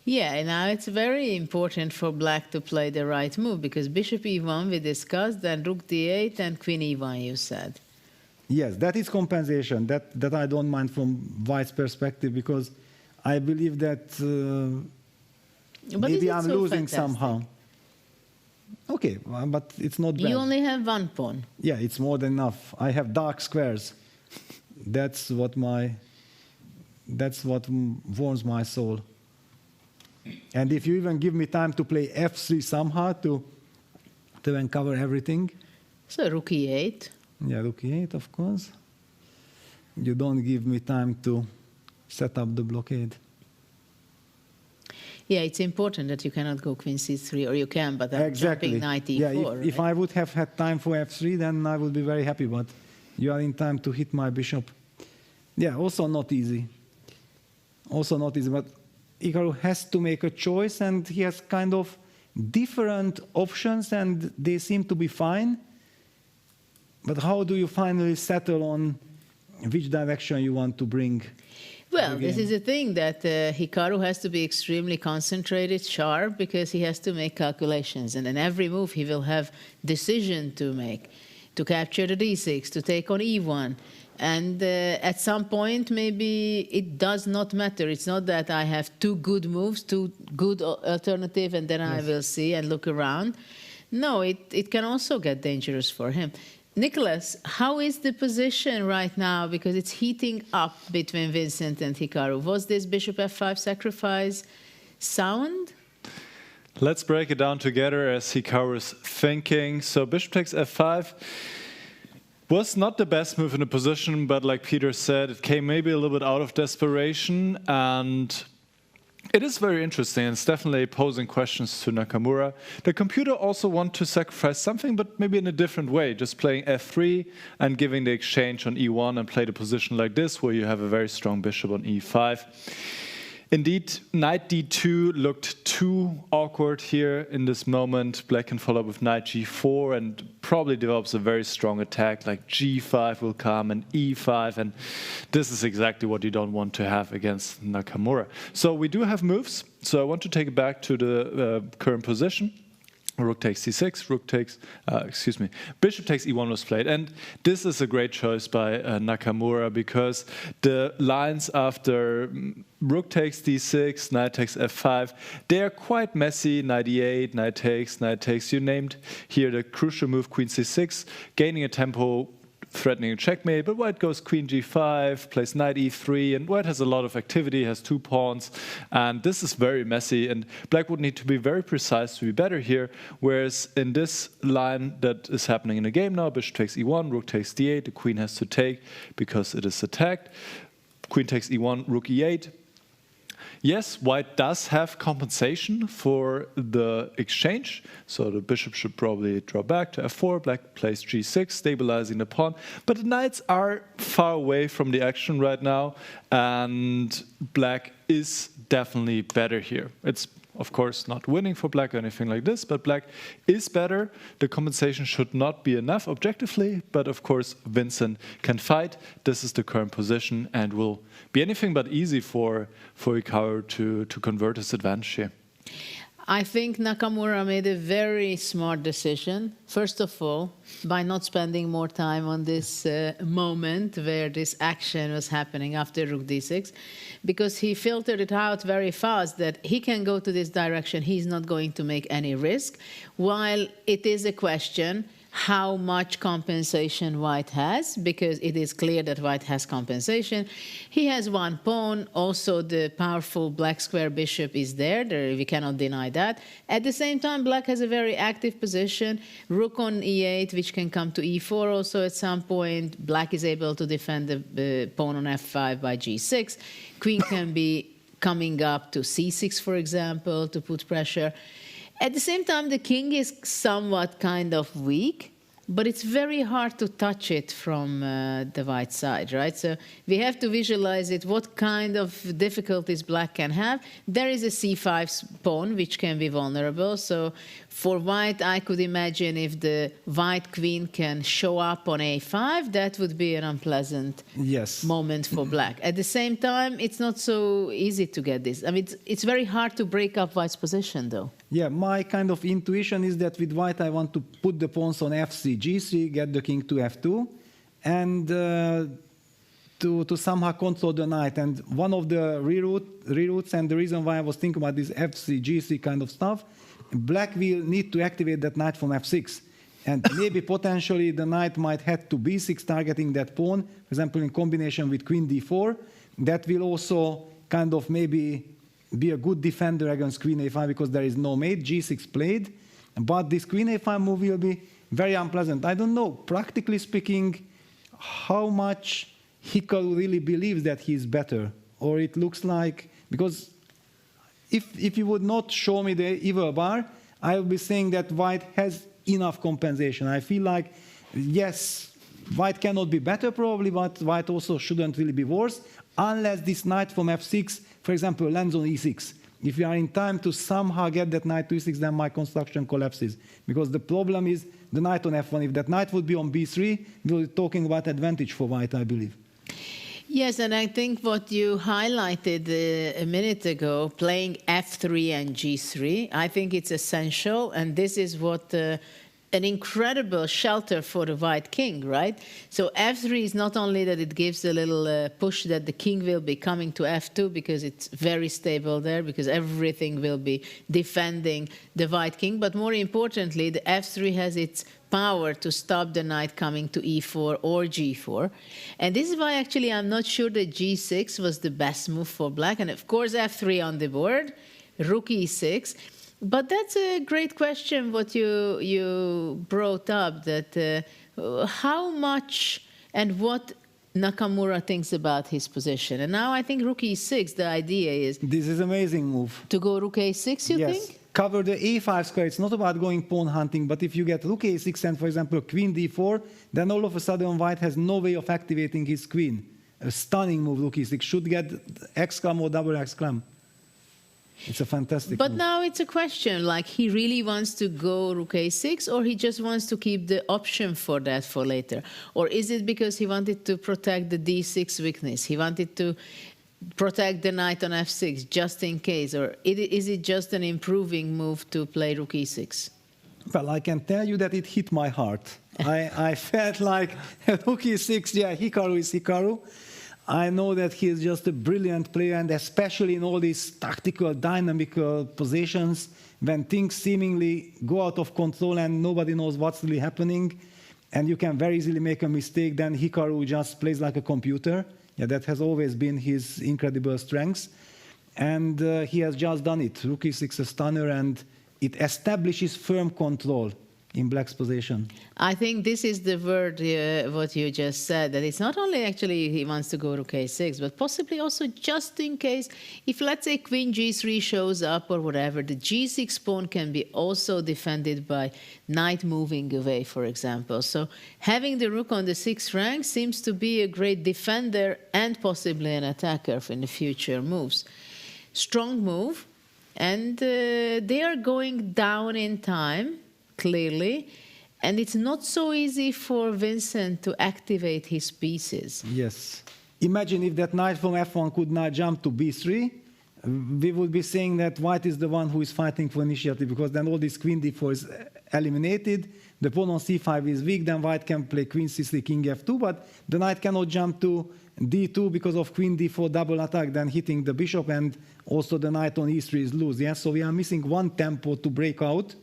Yeah, now it's very important for black to play the right move, because bishop e1 we discussed, then rook d8 and queen e1 you said. Yes, that is compensation. That I don't mind from white's perspective, because I believe that maybe I'm losing somehow. Okay, but it's not bad. You only have 1 pawn. Yeah, it's more than enough. I have dark squares. That's what warms my soul. And if you even give me time to play f3 somehow to uncover everything. So rook e8. Yeah, rook e8, of course. You don't give me time to set up the blockade. Yeah, it's important that you cannot go queen c3, or you can, but I'm jumping knight e4. Yeah, if I would have had time for f3, then I would be very happy, but you are in time to hit my bishop. Yeah, also not easy. Also not easy, but Hikaru has to make a choice, and he has kind of different options, and they seem to be fine. But how do you finally settle on which direction you want to bring? Well, this is the thing, that Hikaru has to be extremely concentrated, sharp, because he has to make calculations. And in every move he will have decision to make, to capture the d6, to take on e1. And at some point, maybe it does not matter. It's not that I have 2 good moves, 2 good alternative, and then I will see and look around. No, it can also get dangerous for him. Nicholas, how is the position right now? Because it's heating up between Vincent and Hikaru. Was this bishop f5 sacrifice sound? Let's break it down together as Hikaru's thinking. So bishop takes f5 was not the best move in the position, but like Peter said, it came maybe a little bit out of desperation, and it is very interesting. It's definitely posing questions to Nakamura. The computer also wants to sacrifice something, but maybe in a different way, just playing f3 and giving the exchange on e1 and play the position like this, where you have a very strong bishop on e5. Indeed, knight d2 looked too awkward here in this moment. Black can follow up with knight g4 and probably develops a very strong attack, like g5 will come and e5, and this is exactly what you don't want to have against Nakamura. So we do have moves, so I want to take it back to the current position. Rook takes c6, rook takes, bishop takes e1 was played. And this is a great choice by Nakamura, because the lines after rook takes d6, knight takes f5, they are quite messy. Knight e8, knight takes, you named here the crucial move, queen c6, gaining a tempo, threatening a checkmate, but white goes queen g5, plays knight e3, and white has a lot of activity, has 2 pawns, and this is very messy, and black would need to be very precise to be better here, whereas in this line that is happening in the game now, bishop takes e1, rook takes d8, the queen has to take because it is attacked, queen takes e1, rook e8. Yes, white does have compensation for the exchange, so the bishop should probably draw back to f4, black plays g6, stabilizing the pawn, but the knights are far away from the action right now, and black is definitely better here. It's of course not winning for black or anything like this, but black is better. The compensation should not be enough objectively, but of course Vincent can fight. This is the current position and will be anything but easy for Hikaru to convert his advantage here. I think Nakamura made a very smart decision. First of all, by not spending more time on this moment where this action was happening after Rook d6, because he filtered it out very fast that he can go to this direction, he's not going to make any risk, while it is a question how much compensation White has, because it is clear that White has compensation. He has one pawn. Also, the powerful black square bishop is there. We cannot deny that. At the same time, Black has a very active position. Rook on e8, which can come to e4 also at some point. Black is able to defend the pawn on f5 by g6. Queen can be coming up to c6, for example, to put pressure. At the same time, the king is somewhat kind of weak, but it's very hard to touch it from the White side, right? So we have to visualize it, what kind of difficulties Black can have. There is a c5 pawn, which can be vulnerable. So for White, I could imagine if the White queen can show up on a5, that would be an unpleasant moment for Black. At the same time, it's not so easy to get this. I mean, it's very hard to break up White's position, though. Yeah, my kind of intuition is that with White, I want to put the pawns on f3, g3, get the king to f2, and to somehow control the knight. And one of the reroutes, and the reason why I was thinking about this f3, g3 kind of stuff, Black will need to activate that knight from f6. And maybe potentially the knight might head to b6, targeting that pawn, for example, in combination with queen d4. That will also kind of maybe be a good defender against queen a5 because there is no mate, g6 played. But this queen a5 move will be very unpleasant. I don't know, practically speaking, how much Hikaru really believes that he's better. Or it looks like, because if you would not show me the evil bar, I would be saying that White has enough compensation. I feel like, yes, White cannot be better probably, but White also shouldn't really be worse, unless this knight from f6, for example, lands on e6. If we are in time to somehow get that knight to e6, then my construction collapses. Because the problem is the knight on f1. If that knight would be on b3, we're talking about advantage for White, I believe. Yes, and I think what you highlighted a minute ago, playing f3 and g3, I think it's essential, and this is what an incredible shelter for the White king, right? So f3 is not only that it gives a little push that the king will be coming to f2 because it's very stable there, because everything will be defending the White king, but more importantly, the f3 has its power to stop the knight coming to e4 or g4. And this is why actually I'm not sure that g6 was the best move for Black. And of course f3 on the board, rook e6. But that's a great question what you brought up, that how much and what Nakamura thinks about his position. And now I think rook e6, the idea is... This is an amazing move. To go rook a6, you think? Cover the a5 square. It's not about going pawn hunting, but if you get rook a6 and, for example, queen d4, then all of a sudden White has no way of activating his queen. A stunning move, rook e6. Should get exclam or double exclam. It's a fantastic But move. now it's a question, like he really wants to go rook a6, or he just wants to keep the option for that for later? Or is it because he wanted to protect the d6 weakness? He wanted to protect the knight on f6 just in case, or is it just an improving move to play rook e6? Well, I can tell you that it hit my heart. I felt like rook e6, yeah, Hikaru is Hikaru. I know that he is just a brilliant player, and especially in all these tactical, dynamical positions, when things seemingly go out of control and nobody knows what's really happening, and you can very easily make a mistake, then Hikaru just plays like a computer. Yeah, that has always been his incredible strength. And he has just done it. Rook e6 a stunner, and it establishes firm control in Black's position. I think this is the word, what you just said, that it's not only actually he wants to go rook a6, but possibly also just in case, if let's say queen g3 shows up or whatever, the g6 pawn can be also defended by knight moving away, for example. So having the rook on the 6th rank seems to be a great defender and possibly an attacker in the future moves. Strong move, and they are going down in time, clearly, and it's not so easy for Vincent to activate his pieces. Yes. Imagine if that knight from f1 could now jump to b3, we would be saying that white is the one who is fighting for initiative, because then all this queen d4 is eliminated. The pawn on c5 is weak, then white can play queen c3, king f2, but the knight cannot jump to d2 because of queen d4 double attack, then hitting the bishop, and also the knight on e3 is loose. Yes, so we are missing one tempo to break out,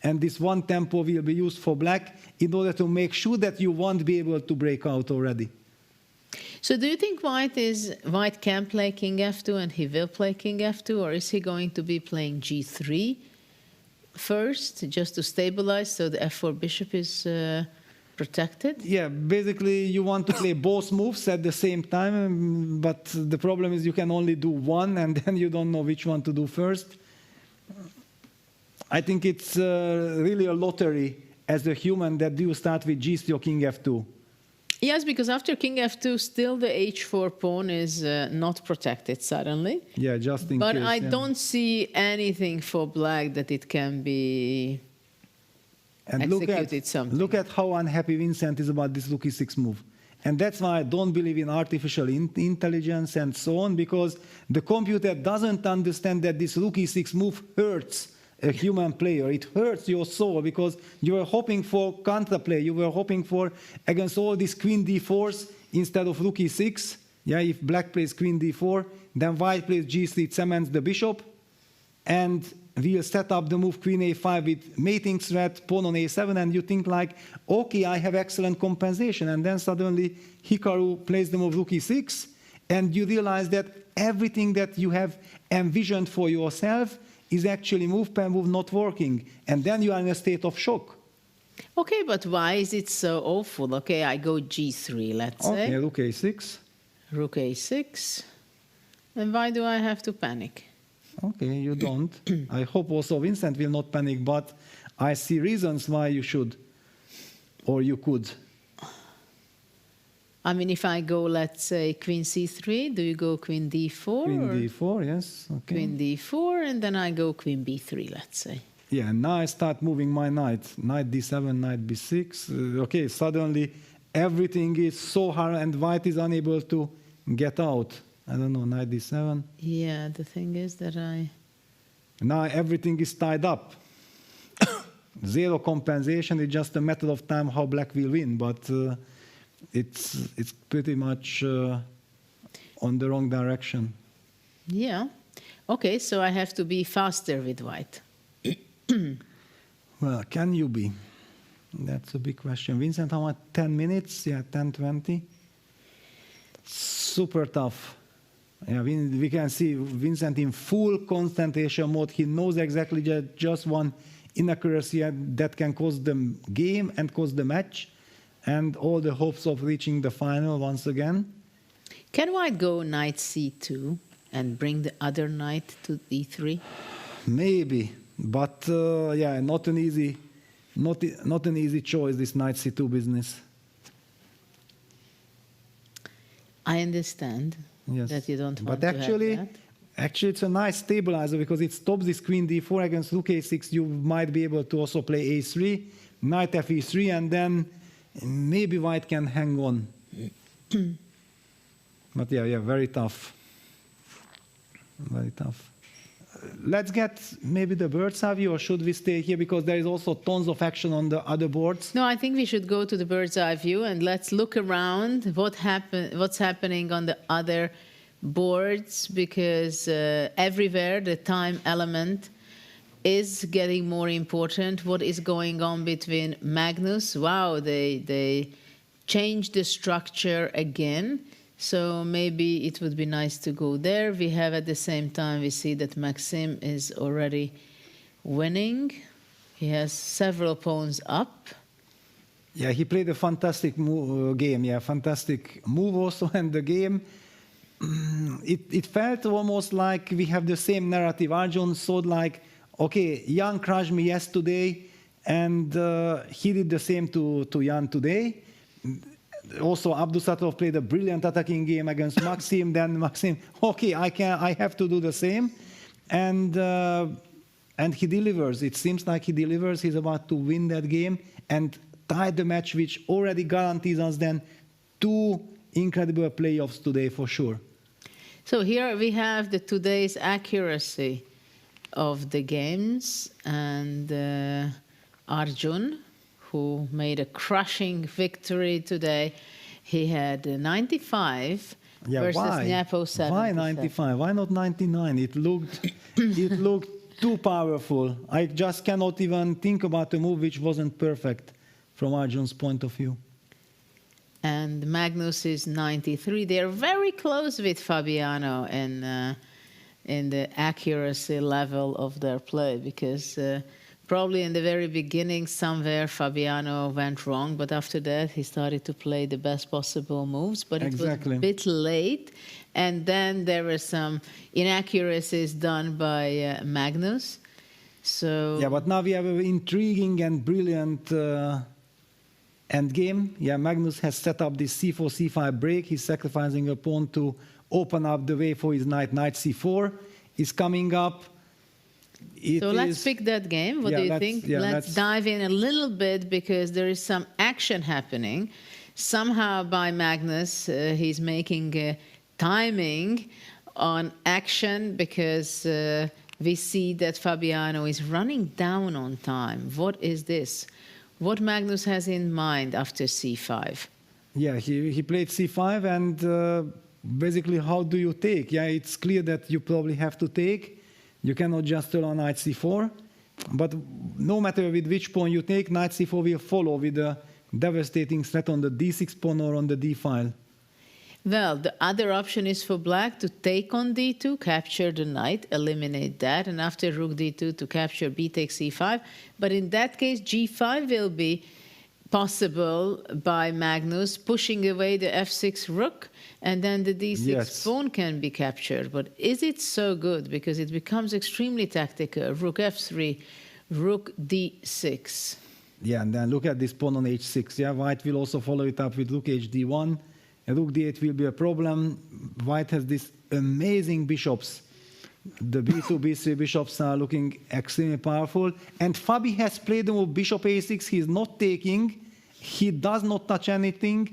and this one tempo will be used for black in order to make sure that you won't be able to break out already. So do you think white can play king f2 and he will play king f2, or is he going to be playing g3 first just to stabilize so the f4 bishop is protected? Yeah, basically you want to play both moves at the same time, but the problem is you can only do one, and then you don't know which one to do first. I think it's really a lottery as a human that do you start with g3 or king f2. Yes, because after king f2, still the h4 pawn is not protected suddenly. Yeah, just in but case. But I don't see anything for black that it can be executed something. Look at how unhappy Vincent is about this rook e6 move. And that's why I don't believe in artificial intelligence and so on, because the computer doesn't understand that this rook e6 move hurts a human player. It hurts your soul, because you were hoping for counterplay. You were hoping for against all these queen d4s instead of rook e6. Yeah, if black plays queen d4, then white plays g3, it cements the bishop, and we'll set up the move queen a5 with mating threat, pawn on a7, and you think like, okay, I have excellent compensation, and then suddenly Hikaru plays the move rook e6, and you realize that everything that you have envisioned for yourself is actually move per move not working, and then you are in a state of shock. Okay, but why is it so awful? Okay, I go g3, let's say. Okay, rook a6. Rook a6. And why do I have to panic? Okay, you don't. I hope also Vincent will not panic, but I see reasons why you should, or you could. I mean, if I go, let's say, queen c3, do you go queen d4? Queen d4, yes. Okay. Queen d4, and then I go queen b3, let's say. Yeah, now I start moving my knight. Knight d7, knight b6. Okay, suddenly everything is so hard, and white is unable to get out. I don't know, knight d7. Yeah, the thing is that now everything is tied up. Zero compensation. It's just a matter of time how black will win, but it's pretty much on the wrong direction. Yeah. Okay, so I have to be faster with white. Well, can you be? That's a big question. Vincent, how much? 10 minutes? Yeah, 10, 20. Super tough. Yeah, we can see Vincent in full concentration mode. He knows exactly that just one inaccuracy that can cause the game and cause the match, and all the hopes of reaching the final once again. Can white go knight c2 and bring the other knight to d3? Maybe, but yeah, not an easy choice, this knight c2 business. I understand that you don't want to have that. Actually, it's a nice stabilizer, because it stops this queen d4 against rook a6. You might be able to also play a3, knight fe3, and then maybe white can hang on. But yeah, very tough. Very tough. Let's get maybe the bird's eye view, or should we stay here, because there is also tons of action on the other boards? No, I think we should go to the bird's eye view and let's look around what's happening on the other boards, because everywhere the time element is getting more important. What is going on between Magnus? Wow, they changed the structure again. So maybe it would be nice to go there. We have at the same time, we see that Maxime is already winning. He has several pawns up. Yeah, he played a fantastic game. Yeah, fantastic move also in the game. It felt almost like we have the same narrative. Arjun thought like, okay, Jan crushed me yesterday, and he did the same to Jan today. Also, Abdusattorov played a brilliant attacking game against Maxime. Then Maxime, okay, I have to do the same, and he delivers. It seems like he delivers. He's about to win that game and tie the match, which already guarantees us then 2 incredible playoffs today for sure. So here we have the today's accuracy of the games, and Arjun, who made a crushing victory today, he had 95 versus Nepo 77. Why 95? Why not 99? It looked too powerful. I just cannot even think about a move which wasn't perfect from Arjun's point of view. And Magnus is 93. They're very close with Fabiano in the accuracy level of their play, because probably in the very beginning somewhere Fabiano went wrong, but after that he started to play the best possible moves, but it was a bit late. And then there were some inaccuracies done by Magnus. So yeah, but now we have an intriguing and brilliant endgame. Yeah, Magnus has set up this c4, c5 break. He's sacrificing a pawn to open up the way for his knight. Knight c4 is coming up. So let's pick that game. What do you think? Let's dive in a little bit, because there is some action happening. Somehow by Magnus, he's making timing on action, because we see that Fabiano is running down on time. What is this? What Magnus has in mind after c5? Yeah, he played c5, and basically, how do you take? Yeah, it's clear that you probably have to take. You cannot just turn on knight c4. But no matter with which pawn you take, knight c4 will follow with a devastating threat on the d6 pawn or on the d file. Well, the other option is for black to take on d2, capture the knight, eliminate that, and after rook d2 to capture b takes c5. But in that case, g5 will be possible by Magnus, pushing away the f6 rook, and then the d6 pawn can be captured. But is it so good? Because it becomes extremely tactical. Rook f3, rook d6. Yeah, and then look at this pawn on h6. Yeah, white will also follow it up with rook hd1. And rook d8 will be a problem. White has these amazing bishops. The b2, b3 bishops are looking extremely powerful. And Fabi has played the move bishop a6. He's not taking. He does not touch anything.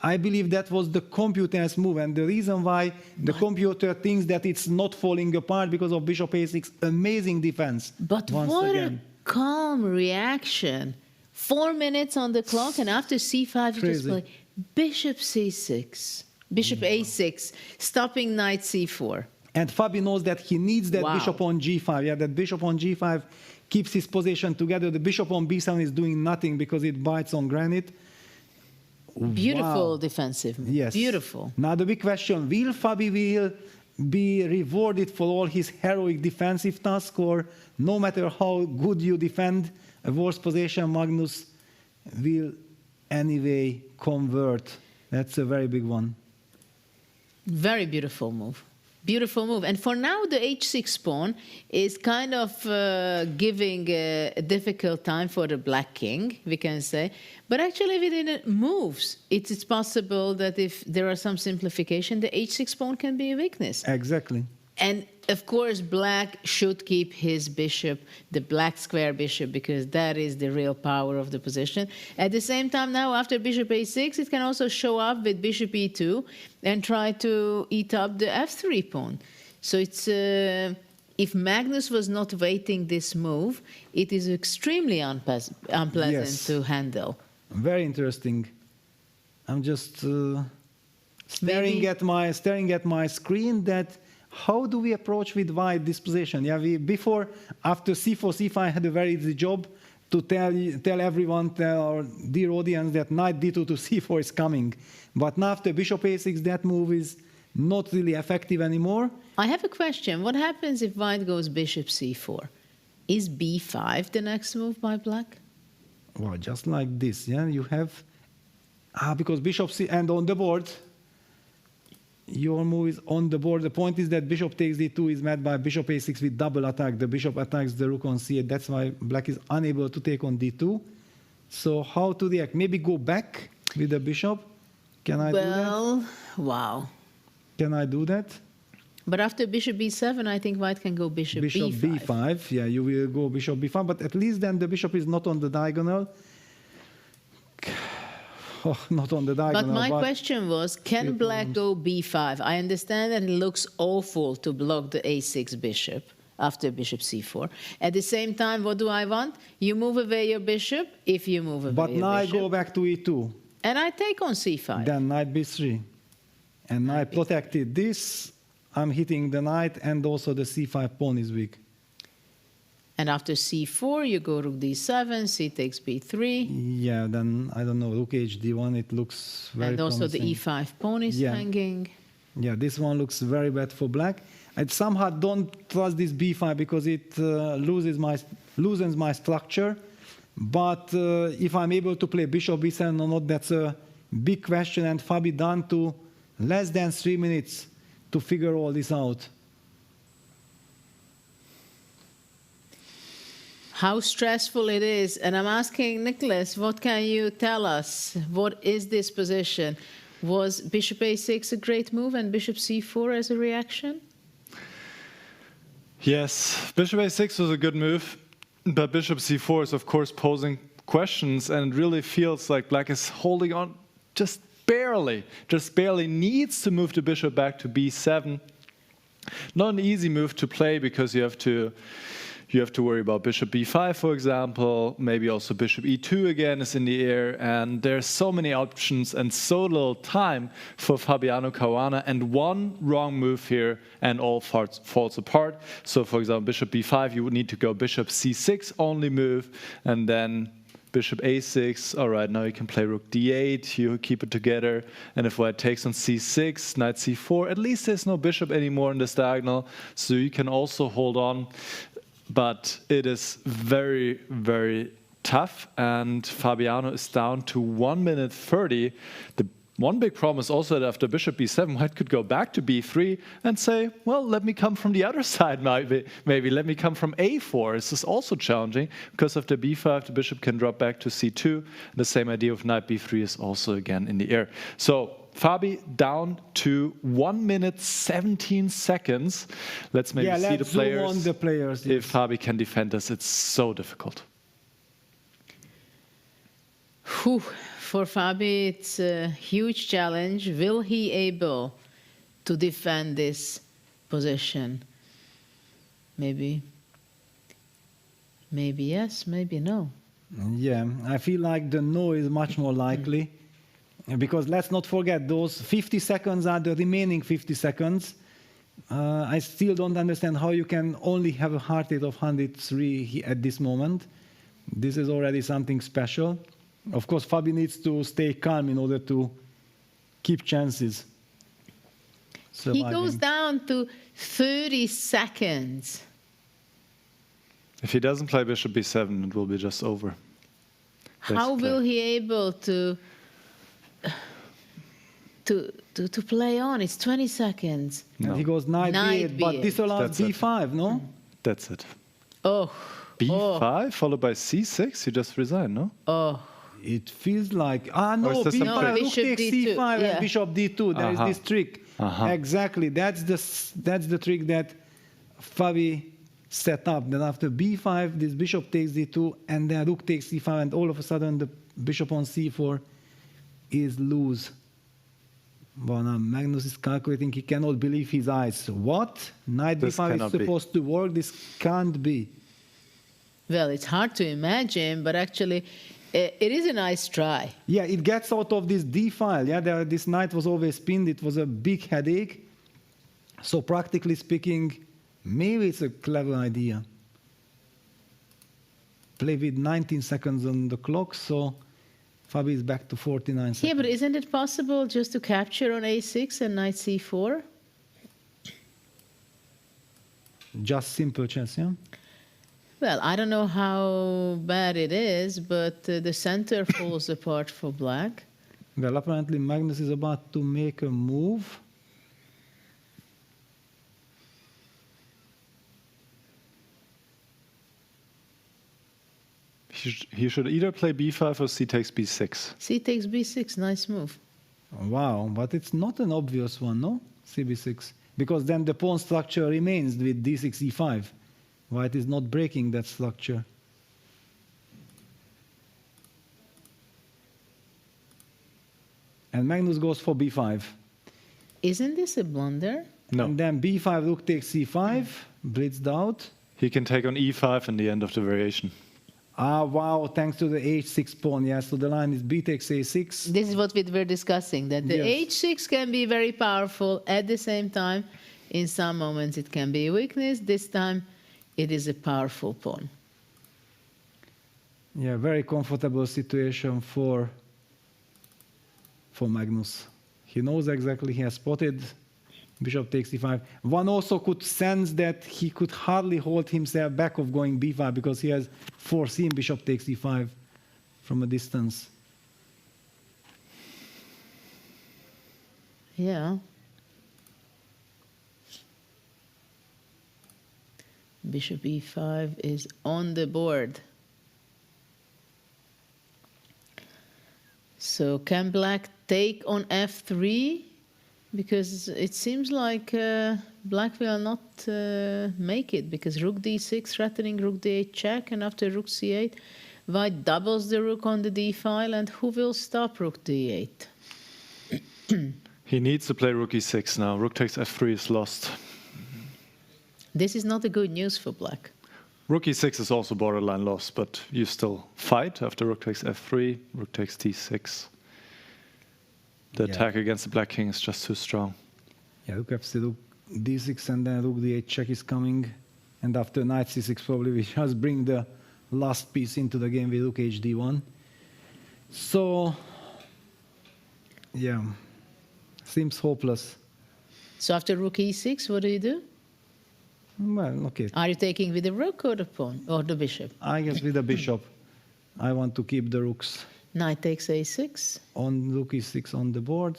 I believe that was the computer's move. And the reason why the computer thinks that it's not falling apart because of bishop a6, amazing defense. But what a calm reaction. 4 minutes on the clock, and after c5 you just play bishop c6, bishop a6, stopping knight c4. And Fabi knows that he needs that bishop on g5. Yeah, that bishop on g5 keeps his position together. The bishop on b7 is doing nothing because it bites on granite. Beautiful defensive move. Yes. Beautiful. Now the big question, will Fabi be rewarded for all his heroic defensive task, or no matter how good you defend a worse position, Magnus will anyway convert? That's a very big one. Very beautiful move. Beautiful move. And for now, the h6 pawn is kind of giving a difficult time for the black king, we can say. But actually, within it moves, it's possible that if there are some simplification, the h6 pawn can be a weakness. Exactly. And of course, black should keep his bishop, the black square bishop, because that is the real power of the position. At the same time, now after bishop a6, it can also show up with bishop e2 and try to eat up the f3 pawn. So it's if Magnus was not waiting this move, it is extremely unpleasant to handle. Very interesting. I'm just staring at my screen. That how do we approach with white this position? Yeah, before, after c4, c5, I had a very easy job to tell everyone, tell our dear audience, that knight d2 to c4 is coming. But now after bishop a6, that move is not really effective anymore. I have a question. What happens if white goes bishop c4? Is b5 the next move by black? Well, just like this, yeah, you have because bishop c, and on the board, your move is on the board. The point is that bishop takes d2 is met by bishop a6 with double attack. The bishop attacks the rook on c8. That's why black is unable to take on d2. So how to react? Maybe go back with the bishop. Can I do that? Well, wow. Can I do that? But after bishop b7, I think white can go bishop b5. b5. Yeah, you will go bishop b5. But at least then the bishop is not on the diagonal. not on the diagonal. But my question was, can black go b5? I understand that it looks awful to block the a6 bishop after bishop c4. At the same time, what do I want? You move away your bishop if you move away But your now bishop. I go back to e2. And I take on c5. Then knight b3. And I protected this. I'm hitting the knight, and also the c5 pawn is weak. And after c4, you go rook d7, c takes b3. Yeah, then, I don't know, rook hd1, it looks very And also promising. the e5 pawn is hanging. Yeah, this one looks very bad for black. I somehow don't trust this b5 because it loosens my structure. But if I'm able to play bishop b7 or not, that's a big question. And Fabi down to less than 3 minutes to figure all this out. How stressful it is. And I'm asking Nicholas, what can you tell us? What is this position? Was bishop a6 a great move and bishop c4 as a reaction? Yes, bishop a6 was a good move, but bishop c4 is of course posing questions, and it really feels like black is holding on just barely needs to move the bishop back to b7. Not an easy move to play because you have to worry about bishop b5, for example. Maybe also bishop e2 again is in the air, and there's so many options and so little time for Fabiano Caruana, and one wrong move here and all falls apart. So for example, bishop b5, you would need to go bishop c6 only move, and then bishop a6. All right, now you can play rook d8, you keep it together, and if white takes on c6, knight c4, at least there's no bishop anymore in this diagonal, so you can also hold on. But it is very, very tough, and Fabiano is down to 1 minute 30. The one big problem is also that after bishop b7, white could go back to b3 and say, well, let me come from the other side, maybe let me come from a4. This is also challenging, because after b5, the bishop can drop back to c2. The same idea of knight b3 is also again in the air. So Fabi down to 1 minute 17 seconds. Let's maybe see the players. Zoom on the players. Yes. If Fabi can defend us, it's so difficult. Whew. For Fabi, it's a huge challenge. Will he able to defend this position? Maybe yes, maybe no. Yeah, I feel like the no is much more likely. Because let's not forget, those 50 seconds are the remaining 50 seconds. I still don't understand how you can only have a heart rate of 103 at this moment. This is already something special. Of course, Fabi needs to stay calm in order to keep chances. Surviving. He goes down to 30 seconds. If he doesn't play bishop b7, it will be just over. How will he able to play on? It's 20 seconds. No. He goes knight b8, but this allows b5, no? That's it. Oh. b5 followed by c6? You just resign, no? Oh. It feels like... no, bishop takes d2. c5 and bishop d2. There is this trick. Exactly. That's the trick that Fabi set up. That after b5, this bishop takes d2, and then rook takes c5, and all of a sudden the bishop on c4 is loose. Well, now Magnus is calculating. He cannot believe his eyes. What? Knight b5 is supposed to work? This can't be. Well, it's hard to imagine, but actually it is a nice try. Yeah, it gets out of this d file. Yeah, this knight was always pinned. It was a big headache. So practically speaking, maybe it's a clever idea. Play with 19 seconds on the clock, so Fabi is back to 49 seconds. Yeah, but isn't it possible just to capture on a6 and knight c4? Just simple chess, yeah? Well, I don't know how bad it is, but the center falls apart for black. Well, apparently Magnus is about to make a move. He should either play b5 or c takes b6. C takes b6, nice move. Wow, but it's not an obvious one, no? cb6. Because then the pawn structure remains with d6, e5. White is not breaking that structure. And Magnus goes for b5. Isn't this a blunder? No. And then b5, rook takes c5, blitzed out. He can take on e5 in the end of the variation. Ah, wow, thanks to the h6 pawn. Yeah, so the line is b takes a6. This is what we were discussing, that the Yes. h6 can be very powerful at the same time. In some moments it can be a weakness. This time it is a powerful pawn. Yeah, very comfortable situation for Magnus. He knows exactly, he has spotted bishop takes e5. One also could sense that he could hardly hold himself back of going b5 because he has foreseen bishop takes e5 from a distance. Yeah. Bishop e5 is on the board. So can black take on f3? Because it seems like black will not make it, because rook d6 threatening rook d8 check, and after rook c8, white doubles the rook on the d file, and who will stop rook d8? He needs to play rook e6 now. Rook takes f3 is lost. This is not a good news for black. Rook e6 is also borderline lost, but you still fight after rook takes f3, rook takes d6. The attack against the black king is just too strong. Yeah, rook f6, rook d6, and then rook d8 check is coming. And after knight c6, probably we just bring the last piece into the game with rook hd1. So, yeah, seems hopeless. So after rook e6, what do you do? Well, okay. Are you taking with the rook or the pawn or the bishop? I guess with the bishop. I want to keep the rooks. Knight takes a6. On rook e6 on the board.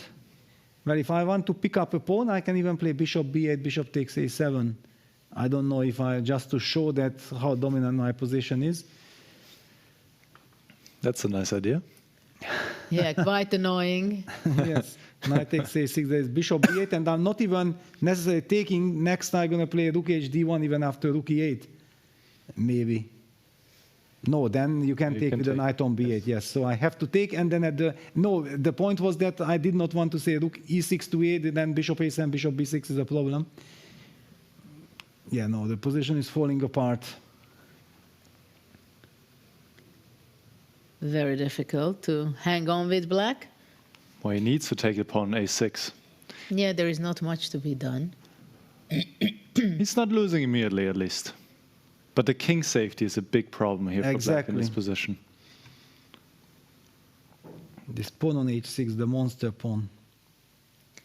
Well, if I want to pick up a pawn, I can even play bishop b8, bishop takes a7. I don't know if I, just to show that how dominant my position is. That's a nice idea. Yeah, quite annoying. Yes. Knight takes a6, there is bishop b8, and I'm not even necessarily taking. Next, I'm going to play rook hd1 even after rook e8. Maybe. No, then you can take with the knight on b8, yes. So I have to take, and then at the... No, the point was that I did not want to say rook e6 to e8, then bishop a7, bishop b6 is a problem. Yeah, no, the position is falling apart. Very difficult to hang on with black. Well, he needs to take the pawn a6. Yeah, there is not much to be done. He's not losing immediately, at least. But the king safety is a big problem here for black in this position. This pawn on h6, the monster pawn.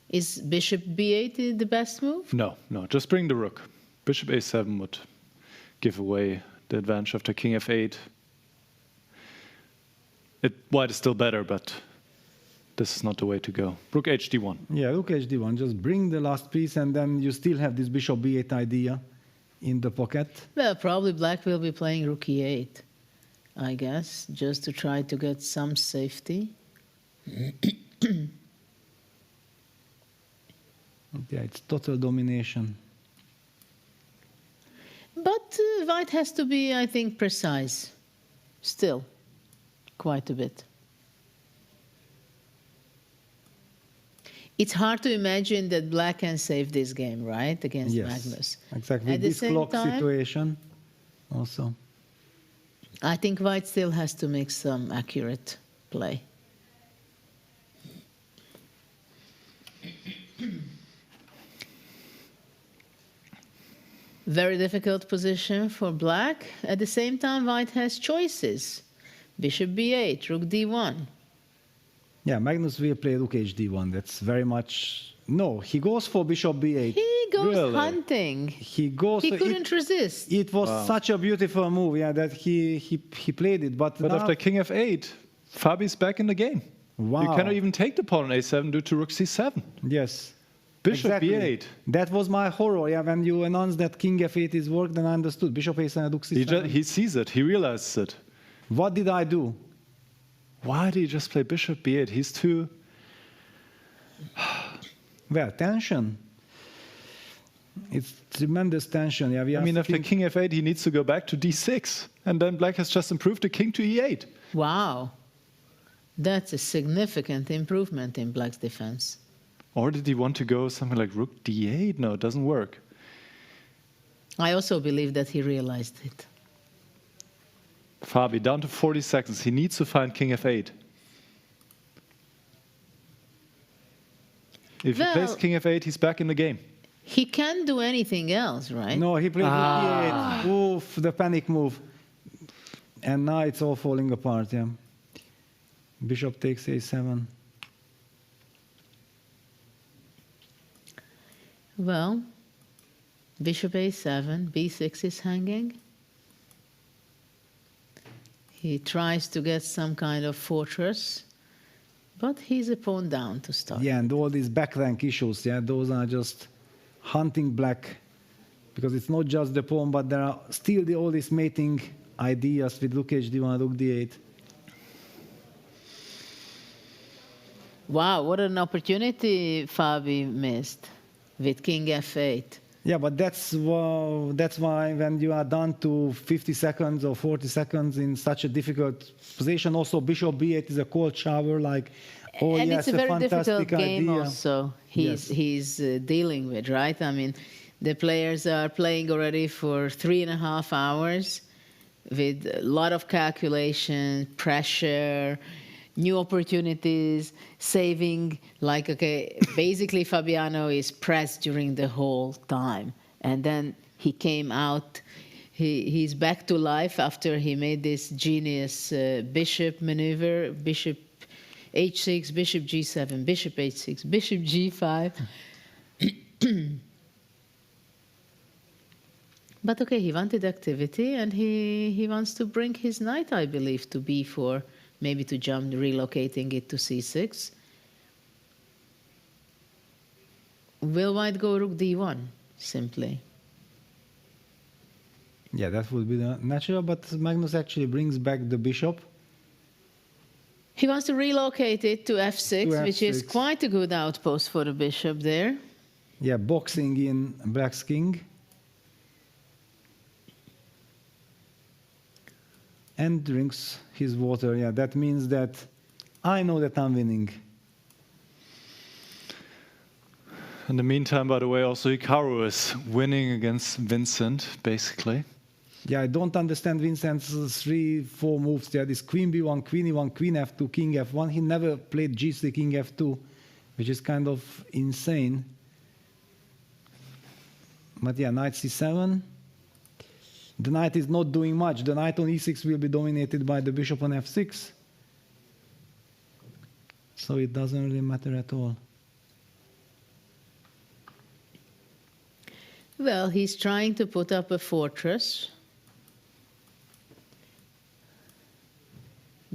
Is bishop b8 the best move? No, no, just bring the rook. Bishop a7 would give away the advantage after king f8. White is still better, but this is not the way to go. Rook hd1. Yeah, rook hd1. Just bring the last piece, and then you still have this bishop b8 idea in the pocket. Well, probably black will be playing rook e8, I guess, just to try to get some safety. Yeah, it's total domination. But white has to be, I think, precise. Still, quite a bit. It's hard to imagine that black can save this game, right, against Magnus. Exactly. At This the same clock time, situation also. I think white still has to make some accurate play. Very difficult position for black. At the same time, white has choices. Bishop b8, rook d1. Yeah, Magnus will play rook hd1. That's very much... No, he goes for bishop b8. He goes hunting. He goes... He couldn't resist. It was such a beautiful move, yeah, that he played it. But now, after king f8, Fabi's back in the game. Wow. You cannot even take the pawn on a7 due to rook c7. Yes. Bishop exactly. b8. That was my horror. Yeah, when you announced that king f8 is worked, then I understood. Bishop a7, rook c7. He sees it. He realizes it. What did I do? Why did he just play bishop b8? He's too... Well, tension. It's tremendous tension. Yeah, I mean, after king f8, he needs to go back to d6. And then black has just improved the king to e8. Wow. That's a significant improvement in Black's defense. Or did he want to go something like rook d8? No, it doesn't work. I also believe that he realized it. Fabi, down to 40 seconds. He needs to find king f8. If he plays king f8, he's back in the game. He can't do anything else, right? No, he played d8. Oof, the panic move. And now it's all falling apart, yeah. Bishop takes a7. Well, bishop a7, b6 is hanging. He tries to get some kind of fortress, but he's a pawn down to start. Yeah, and all these back rank issues, yeah, those are just hunting Black, because it's not just the pawn, but there are still all these mating ideas with rook h1, rook d8. Wow, what an opportunity Fabi missed with king f8. Yeah, but that's why when you are down to 50 seconds or 40 seconds in such a difficult position, also bishop b8 is a cold shower, like, oh and yes, it's a very difficult game idea. also he's dealing with, right? I mean, the players are playing already for 3.5 hours with a lot of calculation, pressure, new opportunities, saving, like, okay, basically Fabiano is pressed during the whole time. And then he came out, he's back to life after he made this genius bishop maneuver, bishop h6, bishop g7, bishop h6, bishop g5. But okay, he wanted activity, and he wants to bring his knight, I believe, to b4, maybe to jump, relocating it to c6. Will white go rook d1, simply? Yeah, that would be the natural, but Magnus actually brings back the bishop. He wants to relocate it to f6, which is quite a good outpost for the bishop there. Yeah, boxing in Black's king. And drinks his water. Yeah, that means that I know that I'm winning. In the meantime, by the way, also Hikaru is winning against Vincent, basically. Yeah, I don't understand Vincent's 3-4 moves. There is queen b1, queen e1, queen f2, king f1. He never played g3, king f2, which is kind of insane. But yeah, knight c7. The knight is not doing much. The knight on e6 will be dominated by the bishop on f6. So it doesn't really matter at all. Well, he's trying to put up a fortress.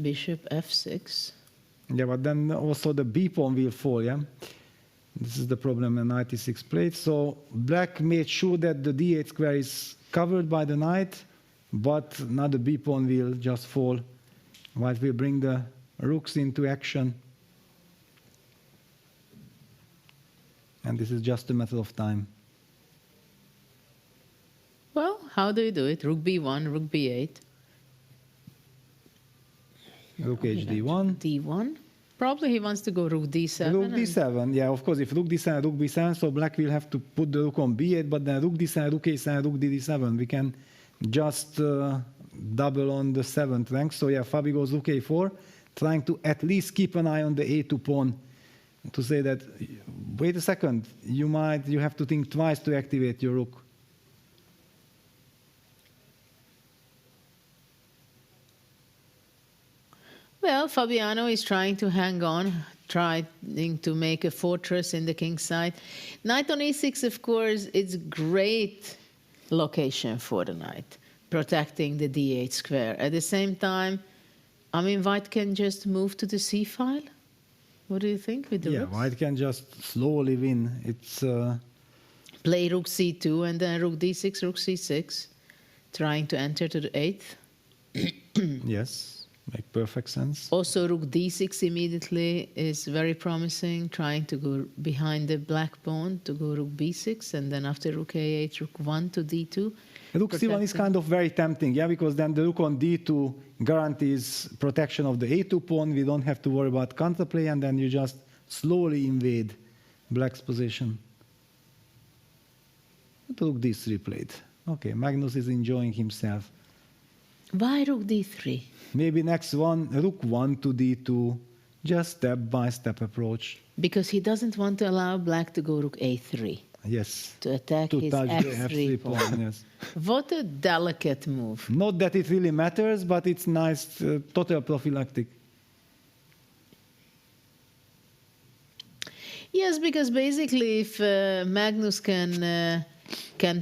Bishop f6. Yeah, but then also the b pawn will fall, yeah? This is the problem in knight e6 played. So Black made sure that the d8 square is covered by the knight, but now the b pawn will just fall. White will bring the rooks into action. And this is just a matter of time. Well, how do you do it? Rook b1, rook b8. Rook hd1. d1. Probably he wants to go rook d7. Rook d7, yeah, of course, if rook d7, rook b7, so Black will have to put the rook on b8, but then rook d7, rook a7, rook d7, we can just double on the 7th rank. So yeah, Fabi goes rook a4, trying to at least keep an eye on the a2 pawn, to say that, wait a second, you have to think twice to activate your rook. Well, Fabiano is trying to hang on, trying to make a fortress in the king's side. Knight on e6, of course, it's great location for the knight, protecting the d8 square. At the same time, I mean, white can just move to the c file. What do you think with the Yeah, rooks? white can just slowly win. It's Play rook c2 and then rook d6, rook c6, trying to enter to the 8th. yes. Make perfect sense. Also, rook d6 immediately is very promising, trying to go behind the black pawn to go rook b6, and then after rook a8, rook 1 to d2. Rook c1 is kind of very tempting, yeah, because then the rook on d2 guarantees protection of the a2 pawn. We don't have to worry about counterplay, and then you just slowly invade black's position. Rook d3 played. Okay, Magnus is enjoying himself. Why rook d3? Maybe next one, rook 1 to d2, just step-by-step approach. Because he doesn't want to allow black to go rook a3. Yes. To attack his touch the f3 pawn. Yes. What a delicate move. Not that it really matters, but it's nice, total prophylactic. Yes, because basically if Magnus can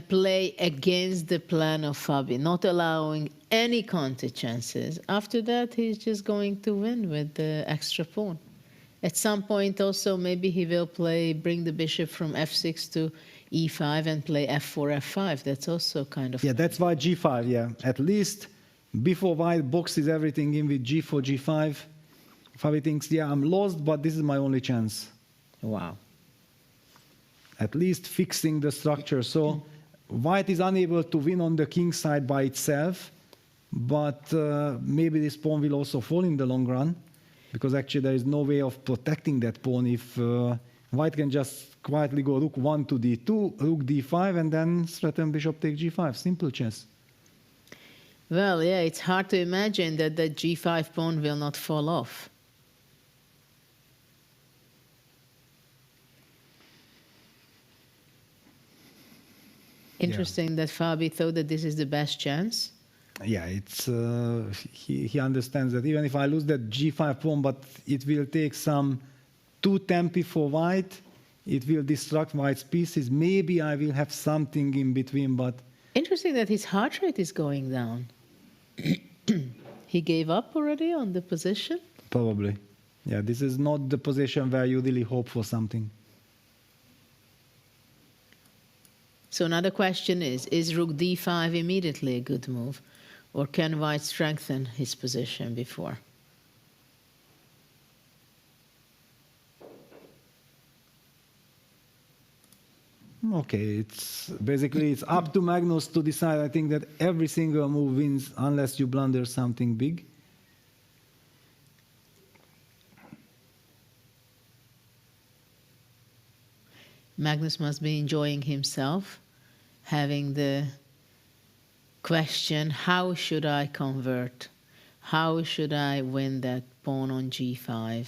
play against the plan of Fabi, not allowing any counter chances, after that he's just going to win with the extra pawn. At some point also maybe he will bring the bishop from f6 to e5 and play f4, f5. That's also kind of... Yeah, that's why g5, yeah. At least before white boxes everything in with g4, g5, Fabi thinks, yeah, I'm lost, but this is my only chance. Wow. At least fixing the structure. So white is unable to win on the king side by itself, but maybe this pawn will also fall in the long run, because actually there is no way of protecting that pawn if white can just quietly go rook 1 to d2, rook d5, and then threaten bishop take g5. Simple chess. Well, yeah, it's hard to imagine that the g5 pawn will not fall off. Interesting that Fabi thought that this is the best chance. Yeah, it's he understands that even if I lose that g5 pawn, but it will take some two tempi for white, it will destruct white's pieces. Maybe I will have something in between, but... Interesting that his heart rate is going down. He gave up already on the position? Probably. Yeah, this is not the position where you really hope for something. So another question is rook d5 immediately a good move? Or can white strengthen his position before? Okay, it's up to Magnus to decide. I think that every single move wins unless you blunder something big. Magnus must be enjoying himself, having the question, how should I convert? How should I win that pawn on g5?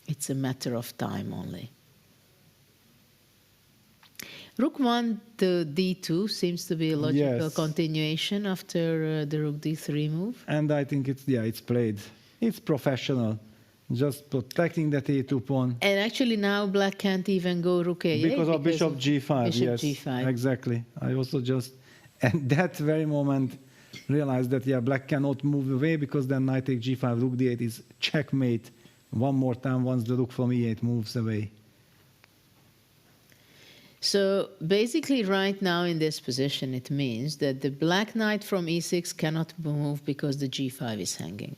It's a matter of time only. Rook 1 to d2 seems to be a logical continuation after the rook d3 move. And I think it's played. It's professional. Just protecting that a2 pawn. And actually now black can't even go rook a8. Because of bishop g5, bishop yes. g5. Exactly. I also just, at that very moment, realized that, yeah, black cannot move away because then knight take g5, rook d8 is checkmate one more time once the rook from e8 moves away. So basically right now in this position it means that the black knight from e6 cannot move because the g5 is hanging.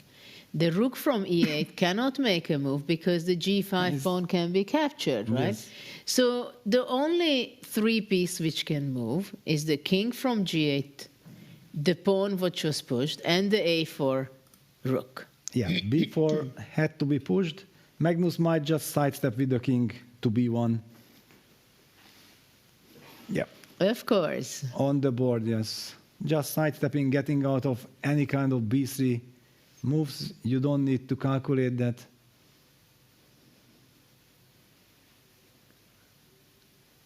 The rook from e8 cannot make a move because the g5 pawn can be captured, right? Yes. So the only three pieces which can move is the king from g8, the pawn which was pushed, and the a4 rook. Yeah, b4 had to be pushed. Magnus might just sidestep with the king to b1. Yeah. Of course. On the board, yes. Just sidestepping, getting out of any kind of b3 moves. You don't need to calculate that.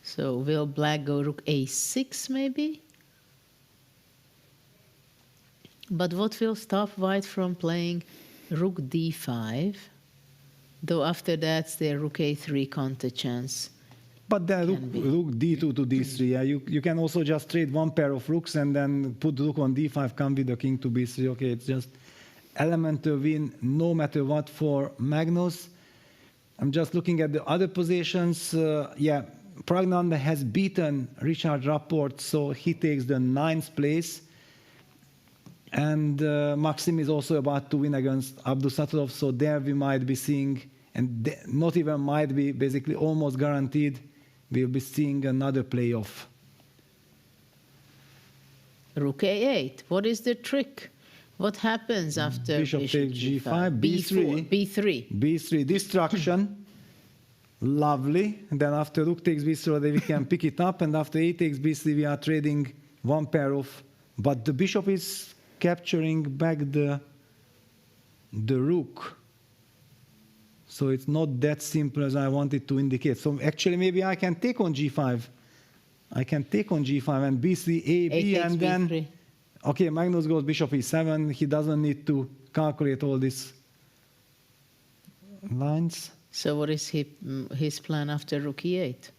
So will black go rook a6 maybe? But what will stop white from playing rook d5? Though after that's the rook a3 counter chance. But then rook d2 to d3, yeah, you can also just trade one pair of rooks and then put rook on d5, come with the king to b3. Okay, it's just elemental win no matter what for Magnus. I'm just looking at the other positions. Yeah, Praggnanandhaa has beaten Richard Rapport, so he takes the 9th place. And Maxime is also about to win against Abdusattorov, so there we might be seeing, and not even might be, basically almost guaranteed, we'll be seeing another playoff. Rook A8. What is the trick? What happens after Bishop takes G5, B3. B3. B3, destruction. Lovely. And then after Rook takes B3, we can pick it up, and after A takes B3, we are trading one pair off. But the bishop is capturing back the rook. So it's not that simple as I wanted to indicate. So actually maybe I can take on G5. I can take on G5 and B3, A, B, and then... B3. Okay, Magnus goes bishop E7. He doesn't need to calculate all these lines. So what is his plan after Rook E8?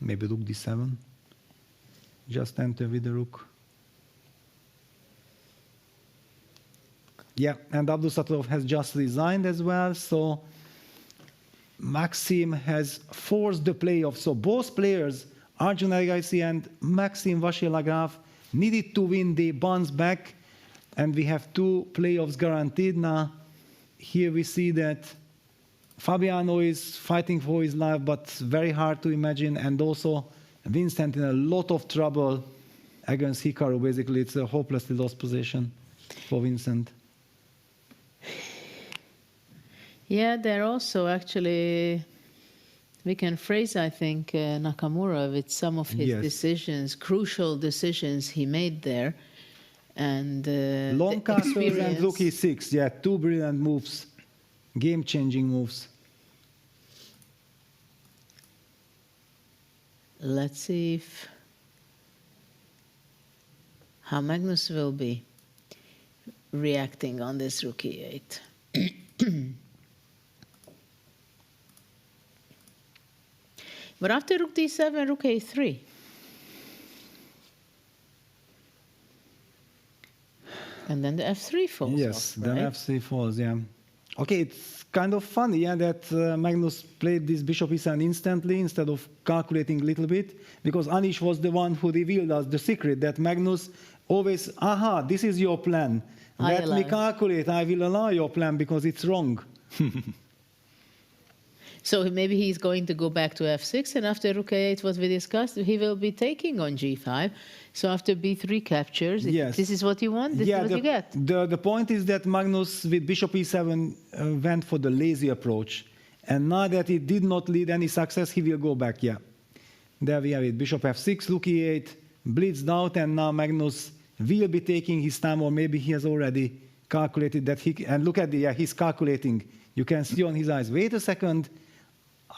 Maybe Rook D7. Just enter with the Rook. Yeah, and Abdusattorov has just resigned as well, so Maxime has forced the playoff. So both players, Arjun Erigaisi and Maxime Vachier-Lagrave, needed to win. They bounced back, and we have 2 playoffs guaranteed now. Here we see that Fabiano is fighting for his life, but very hard to imagine, and also Vincent in a lot of trouble against Hikaru. Basically, it's a hopelessly lost position for Vincent. Yeah, they're also actually, we can phrase, I think, Nakamura with some of his decisions, crucial decisions he made there. And long castles and Rook E6, yeah, 2 brilliant moves, game-changing moves. Let's see how Magnus will be reacting on this Rook E8. But after Rook D7, Rook A3. And then the F3 falls. Yes, off, then right? F3 falls, yeah. Okay, it's kind of funny, yeah, that Magnus played this bishop E7 instantly instead of calculating a little bit, because Anish was the one who revealed us the secret that Magnus always, aha, this is your plan. Let me calculate, I will allow your plan because it's wrong. So maybe he's going to go back to F6, and after Rook A8, what we discussed, he will be taking on G5. So after B3 captures, yes. This is what you want, this is what you get. The point is that Magnus with bishop E7 went for the lazy approach. And now that it did not lead any success, he will go back, yeah. There we have it, bishop F6, Rook E8, blitzed out, and now Magnus will be taking his time, or maybe he has already calculated that he, and look at the, yeah, he's calculating. You can see on his eyes, wait a second,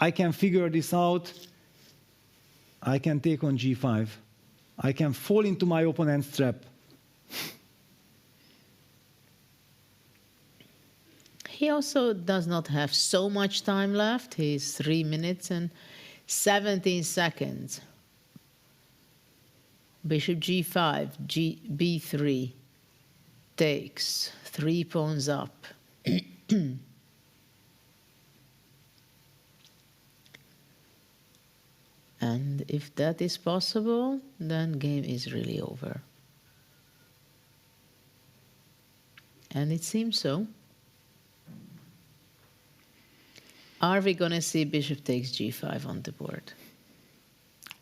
I can figure this out. I can take on G5. I can fall into my opponent's trap. He also does not have so much time left. He's 3 minutes and 17 seconds. Bishop G5, B3 takes, 3 pawns up. And if that is possible, then game is really over. And it seems so. Are we going to see bishop takes G5 on the board?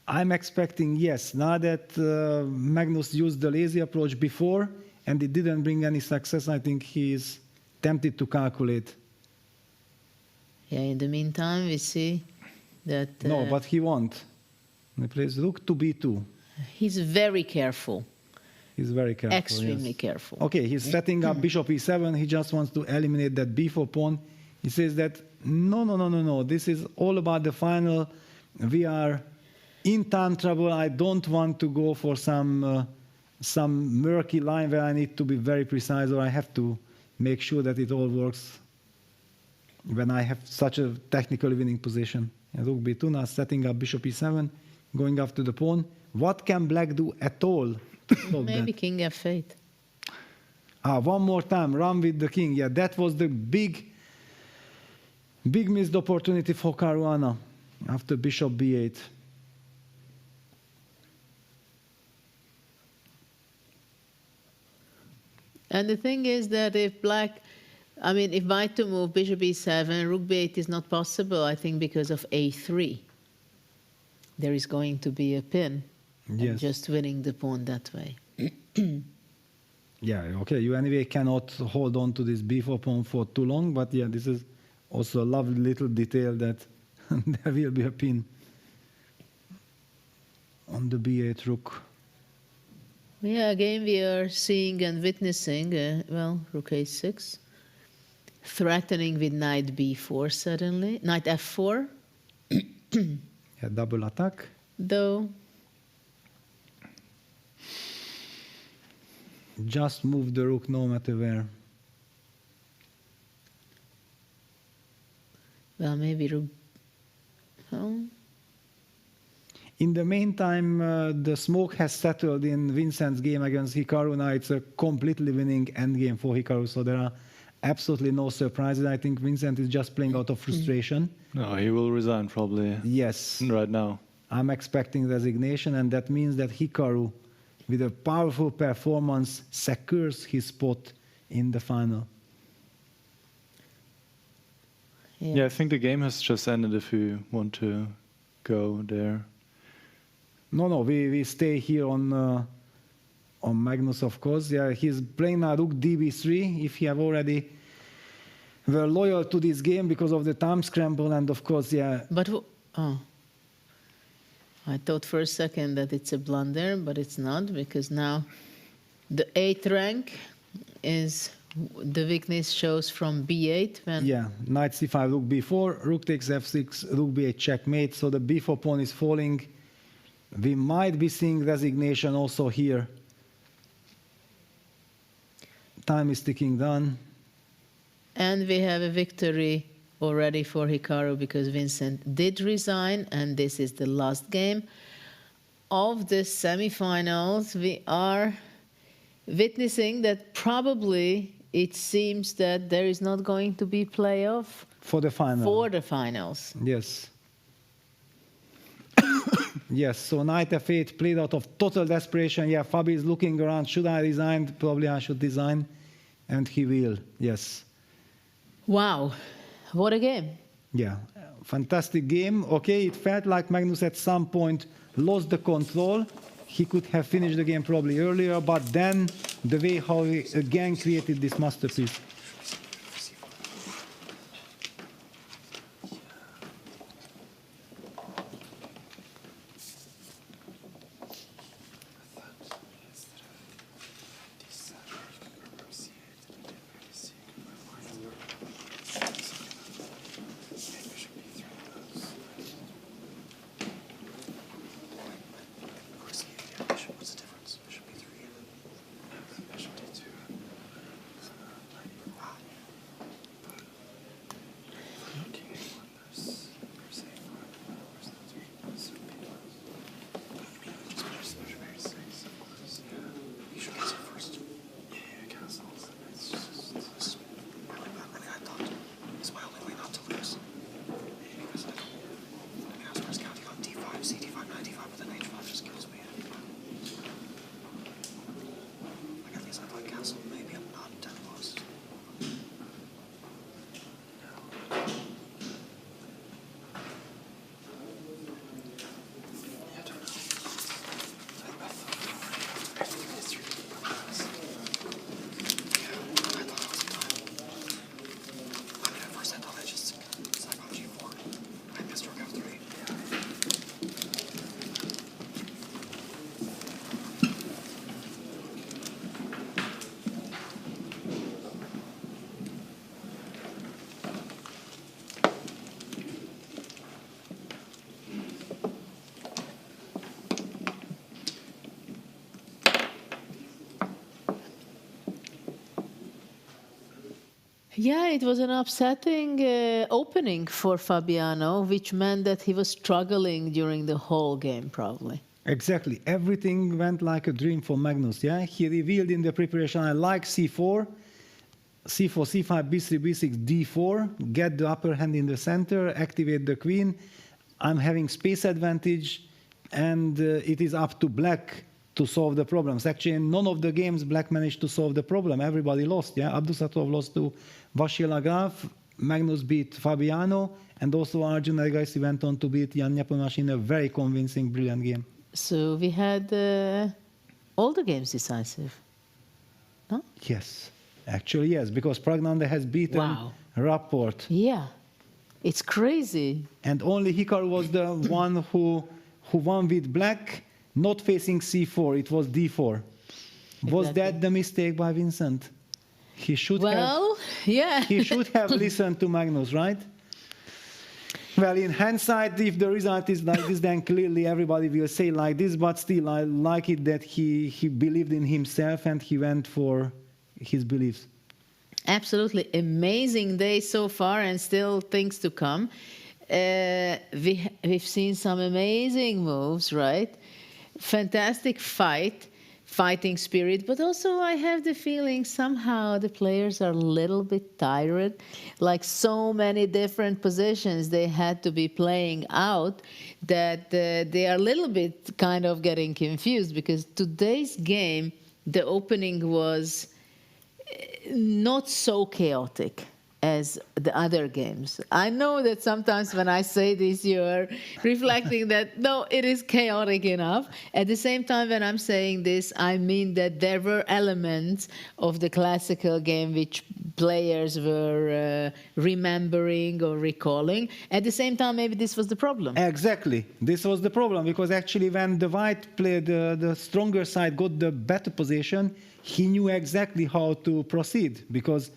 I'm expecting yes. Now that Magnus used the lazy approach before and it didn't bring any success, I think he is tempted to calculate. Yeah, in the meantime, we see that... no, but he won't. He plays Rook to B2. He's very careful. He's very careful. Extremely careful. Okay, he's setting up bishop E7. He just wants to eliminate that B4 pawn. He says that, no. This is all about the final. We are in time trouble. I don't want to go for some murky line where I need to be very precise, or I have to make sure that it all works when I have such a technically winning position. And Rook B2 now setting up bishop E7, going after the pawn. What can black do at all? Maybe king F8. One more time, run with the king. Yeah, that was the big missed opportunity for Caruana after bishop B8. And the thing is that if if white to move bishop e7, rook b8 is not possible, I think, because of a3. There is going to be a pin. Yes. And just winning the pawn that way. Yeah, okay, you anyway cannot hold on to this b4 pawn for too long, but yeah, this is also a lovely little detail that there will be a pin on the b8 rook. Yeah, again we are seeing and witnessing, rook a6, threatening with knight b4 suddenly, knight f4. Yeah, double attack. Though. Just move the rook no matter where. Well, maybe rook. In the meantime, the smoke has settled in Vincent's game against Hikaru. Now it's a completely winning endgame for Hikaru, so there are absolutely no surprises. I think Vincent is just playing out of frustration. No, he will resign probably. Yes. Right now. I'm expecting resignation, and that means that Hikaru, with a powerful performance, secures his spot in the final. Yeah, I think the game has just ended if you want to go there. No, we stay here on Magnus, of course. Yeah, he's playing now rook db3. If you have already were loyal to this game because of the time scramble, and of course, yeah. But I thought for a second that it's a blunder, but it's not, because now the 8th rank is the weakness shows from b8 when knight c5, rook b4, rook takes f6, rook b8 checkmate. So the b4 pawn is falling. We might be seeing resignation also here. Time is ticking down. And we have a victory already for Hikaru because Vincent did resign, and this is the last game of the semifinals. We are witnessing that probably it seems that there is not going to be playoff for the final. For the finals. Yes. Yes, so knight f8 played out of total desperation. Yeah, Fabi is looking around. Should I resign? Probably I should resign. And he will, yes. Wow, what a game. Yeah, fantastic game. Okay, it felt like Magnus at some point lost the control. He could have finished the game probably earlier, but then the way how he again created this masterpiece. Yeah, it was an upsetting opening for Fabiano, which meant that he was struggling during the whole game, probably. Exactly. Everything went like a dream for Magnus, yeah? He revealed in the preparation, I like c4, c4, c5, b3, b6, d4, get the upper hand in the center, activate the queen. I'm having space advantage, and it is up to black to solve the problems. Actually, in none of the games, Black managed to solve the problem. Everybody lost. Yeah, Abdusattorov lost to Vachier-Lagrave, Magnus beat Fabiano, and also Arjun Erigaisi went on to beat Jan Nepomniachtchi in a very convincing, brilliant game. So we had all the games decisive. No? Yes, actually yes, because Praggnanandhaa has beaten Rapport. Yeah, it's crazy. And only Hikaru was the one who won with Black, not facing C4. It was D4. Was that the mistake by Vincent? He should he should have listened to Magnus, right? Well, in hindsight, if the result is like this, then clearly everybody will say like this, but still I like it that he believed in himself and he went for his beliefs. Absolutely amazing day so far, and still things to come. We've seen some amazing moves, right? Fantastic fighting spirit, but also I have the feeling somehow the players are a little bit tired, like so many different positions they had to be playing out, that they are a little bit kind of getting confused, because today's game, the opening was not so chaotic as the other games. I know that sometimes when I say this, you're reflecting that, no, it is chaotic enough. At the same time, when I'm saying this, I mean that there were elements of the classical game which players were remembering or recalling. At the same time, maybe this was the problem. Exactly. This was the problem, because actually when the white played, the stronger side got the better position, he knew exactly how to proceed, because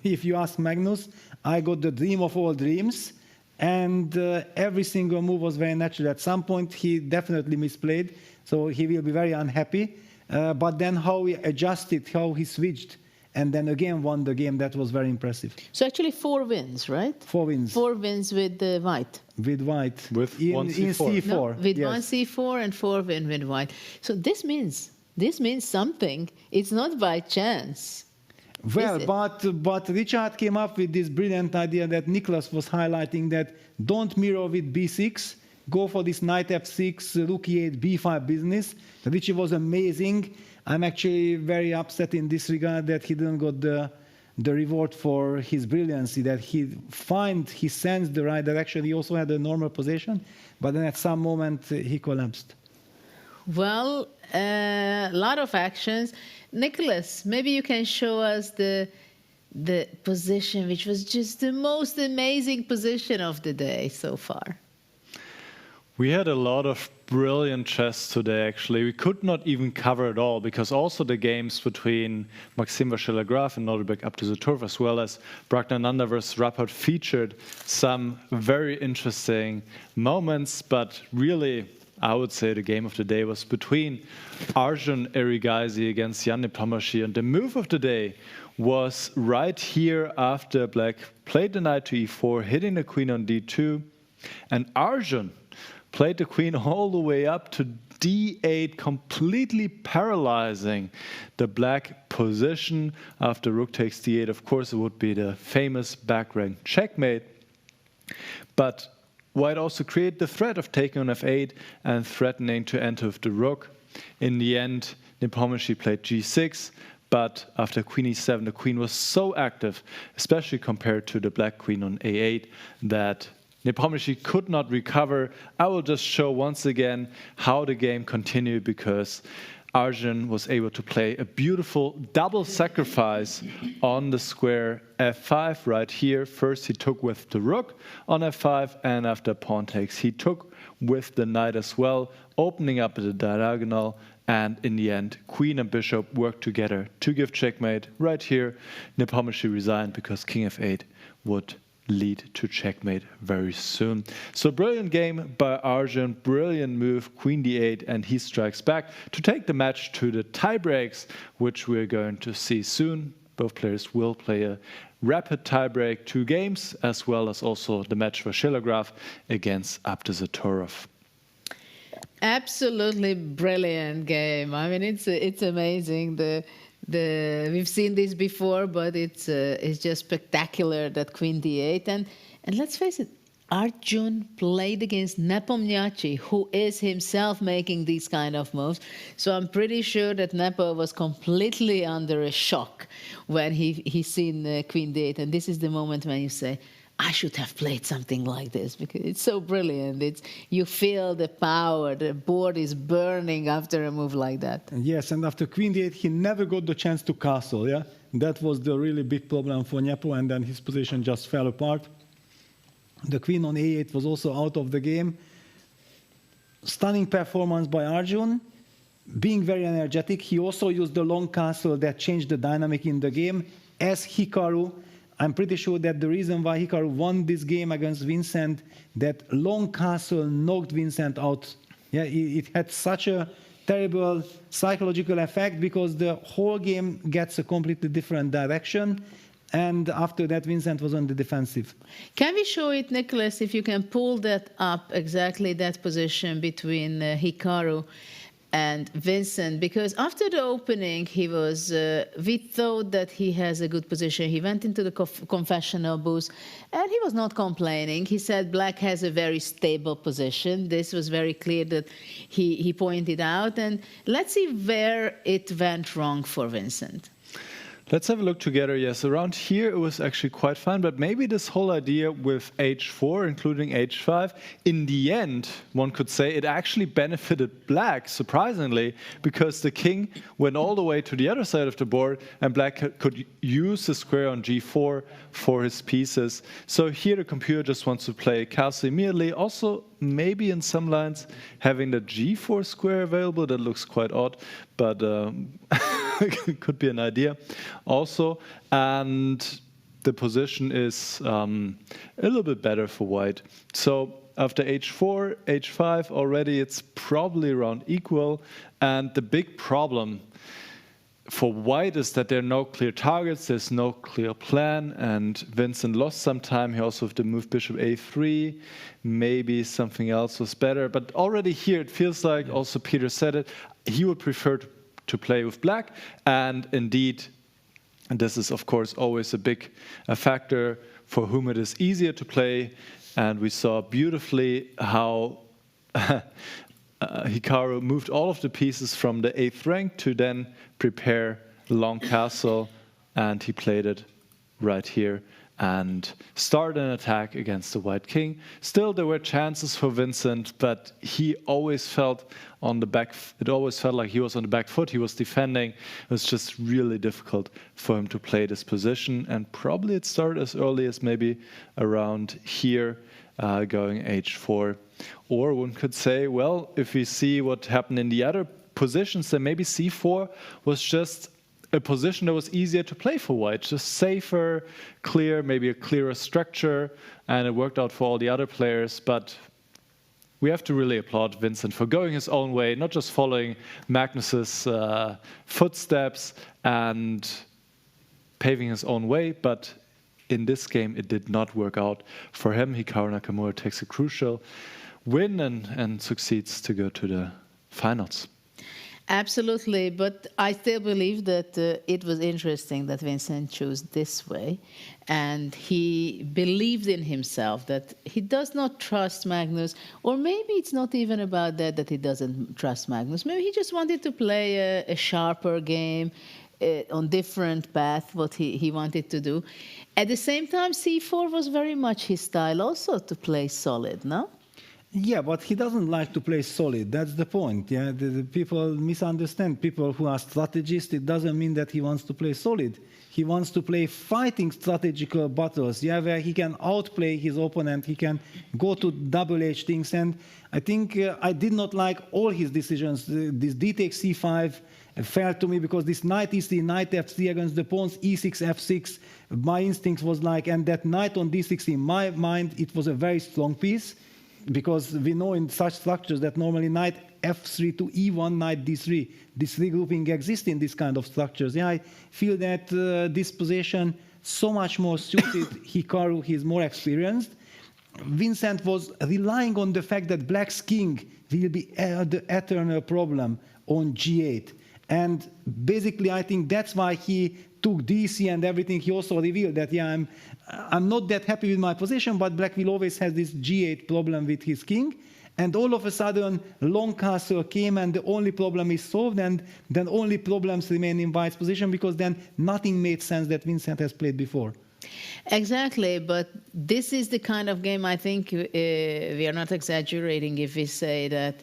if you ask Magnus, I got the dream of all dreams, and every single move was very natural. At some point, he definitely misplayed, so he will be very unhappy. But then how he adjusted, how he switched, and then again won the game, that was very impressive. So actually 4 wins, right? 4 wins. 4 wins with white. With white. With in 1 C4. C4. No, with yes. 1 C4 and 4 win with white. So this means something. It's not by chance. Well, but Richard came up with this brilliant idea that Nicholas was highlighting, that don't mirror with B6, go for this knight F6, rook E8, B5 business. Richie was amazing. I'm actually very upset in this regard that he didn't got the reward for his brilliancy, that he sensed the right direction. He also had a normal position, but then at some moment he collapsed. Well, a lot of actions. Nicholas, maybe you can show us the position, which was just the most amazing position of the day so far. We had a lot of brilliant chess today, actually. We could not even cover it all, because also the games between Maxime Vachier-Lagrave and Nodirbek Abdusattorov, as well as Praggnanandhaa versus Rapport, featured some very interesting moments, but really, I would say the game of the day was between Arjun Erigaisi against Jan Nepomniachtchi, and the move of the day was right here after Black played the knight to e4, hitting the queen on d2, and Arjun played the queen all the way up to d8, completely paralyzing the black position. After rook takes d8, of course, it would be the famous back rank checkmate. But white also created the threat of taking on f8 and threatening to enter with the rook. In the end, Nepomniachtchi played g6, but after queen e7, the queen was so active, especially compared to the black queen on a8, that Nepomniachtchi could not recover. I will just show once again how the game continued, because Arjun was able to play a beautiful double sacrifice on the square f5 right here. First he took with the rook on f5, and after pawn takes he took with the knight as well, opening up the diagonal, and in the end queen and bishop worked together to give checkmate. Right here Nepomniachtchi resigned because king f8 would lead to checkmate very soon. So brilliant game by Arjun, brilliant move, queen d8, and he strikes back to take the match to the tie breaks, which we're going to see soon. Both players will play a rapid tie break, 2 games, as well as also the match for Vachier-Lagrave against Abdusattorov. Absolutely brilliant game. I mean, it's amazing. We've seen this before, but it's just spectacular, that queen d8, and let's face it, Arjun played against Nepomniachtchi, who is himself making these kind of moves. So I'm pretty sure that Nepo was completely under a shock when he seen Queen D8. And this is the moment when you say, I should have played something like this because it's so brilliant. You feel the power. The board is burning after a move like that. Yes, and after Queen D8, he never got the chance to castle, yeah? That was the really big problem for Nepo, and then his position just fell apart. The Queen on A8 was also out of the game. Stunning performance by Arjun. Being very energetic, he also used the long castle that changed the dynamic in the game. As Hikaru, I'm pretty sure that the reason why Hikaru won this game against Vincent, that long castle knocked Vincent out. Yeah, it had such a terrible psychological effect because the whole game gets a completely different direction. And after that, Vincent was on the defensive. Can we show it, Nicholas, if you can pull that up, exactly that position between Hikaru and Vincent? Because after the opening, we thought that he has a good position. He went into the confessional booth, and he was not complaining. He said black has a very stable position. This was very clear that he pointed out. And let's see where it went wrong for Vincent. Let's have a look together. Yes, around here it was actually quite fun, but maybe this whole idea with h4, including h5, in the end, one could say it actually benefited black, surprisingly, because the king went all the way to the other side of the board, and black could use the square on g4 for his pieces. So here the computer just wants to play castle immediately. Also, maybe in some lines, having the g4 square available, that looks quite odd, but could be an idea also. And the position is a little bit better for white. So after h4, h5, already it's probably around equal. And the big problem for white is that there are no clear targets, there's no clear plan, and Vincent lost some time. He also have to move bishop a3. Maybe something else was better. But already here it feels like, also Peter said it, he would prefer to play with black. And indeed, and this is of course always a big factor for whom it is easier to play. And we saw beautifully how Hikaru moved all of the pieces from the 8th rank to then prepare long castle, and he played it right here and started an attack against the white king. Still, there were chances for Vincent, but he always felt on the back. It always felt like he was on the back foot. He was defending. It was just really difficult for him to play this position, and probably it started as early as maybe around here, going h4. Or one could say, well, if we see what happened in the other positions, then maybe c4 was just a position that was easier to play for white, just safer, clear, maybe a clearer structure, and it worked out for all the other players. But we have to really applaud Vincent for going his own way, not just following Magnus's footsteps and paving his own way, but in this game it did not work out for him. Hikaru Nakamura takes a crucial win and succeeds to go to the finals. Absolutely, but I still believe that it was interesting that Vincent chose this way, and he believed in himself, that he does not trust Magnus, or maybe it's not even about that he doesn't trust Magnus. Maybe he just wanted to play a sharper game on different path, what he wanted to do. At the same time, c4 was very much his style also, to play solid, no? Yeah, but he doesn't like to play solid. That's the point. Yeah, the people misunderstand. People who are strategists, it doesn't mean that he wants to play solid. He wants to play fighting strategical battles, yeah, where he can outplay his opponent. He can go to double H things. And I think I did not like all his decisions. This d takes c5 fell to me because this knight e3, knight f3 against the pawns, e6, f6. My instinct was like, and that knight on d6, in my mind, it was a very strong piece. Because we know in such structures that normally knight f3 to e1, knight d3, this regrouping exists in this kind of structures. Yeah, I feel that this position so much more suited Hikaru. He's more experienced. Vincent was relying on the fact that black's king will be the eternal problem on g8. And basically, I think that's why he took DC and everything. He also revealed that, yeah, I'm not that happy with my position, but black will always have this G8 problem with his king. And all of a sudden, long castle came, and the only problem is solved, and then only problems remain in white's position, because then nothing made sense that Vincent has played before. Exactly, but this is the kind of game, I think we are not exaggerating if we say that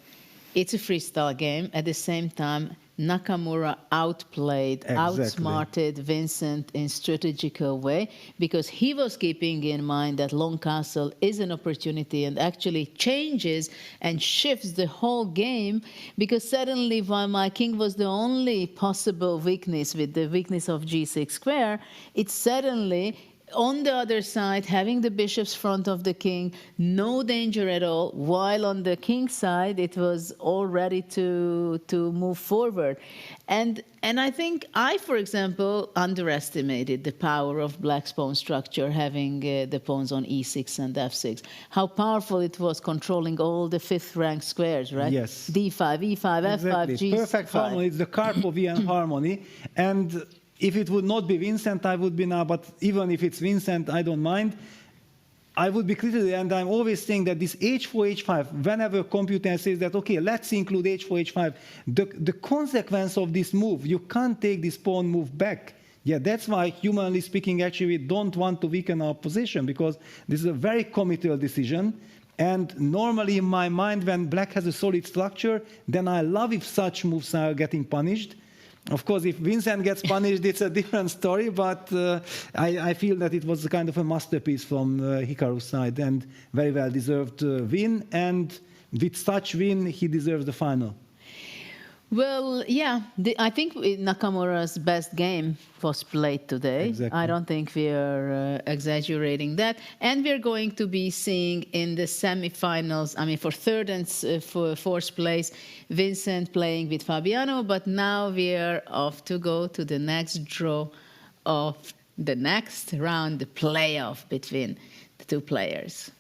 it's a freestyle game. At the same time, Nakamura outplayed, outsmarted Vincent in strategical way, because he was keeping in mind that long castle is an opportunity and actually changes and shifts the whole game, because suddenly while my king was the only possible weakness with the weakness of g6 square, it suddenly on the other side, having the bishops front of the king, no danger at all, while on the king's side, it was all ready to move forward. And I think I, for example, underestimated the power of black's pawn structure, having the pawns on e6 and f6. How powerful it was, controlling all the fifth-rank squares, right? Yes. d5, e5, exactly. f5, g5. Perfect harmony. It's the Karpovian harmony. And if it would not be Vincent, I would be now, but even if it's Vincent, I don't mind. I would be critical, and I'm always saying that this h4, h5, whenever a computer says that, okay, let's include h4, h5, the consequence of this move, you can't take this pawn move back. Yeah, that's why, humanly speaking, actually, we don't want to weaken our position, because this is a very committal decision. And normally, in my mind, when black has a solid structure, then I love if such moves are getting punished. Of course, if Vincent gets punished, it's a different story, but I feel that it was kind of a masterpiece from Hikaru's side, and very well deserved win, and with such win, he deserves the final. Well, yeah, I think Nakamura's best game was played today. Exactly. I don't think we are exaggerating that. And we're going to be seeing in the semifinals, I mean, for third and for fourth place, Vincent playing with Fabiano. But now we are off to go to the next draw of the next round, the playoff between the two players.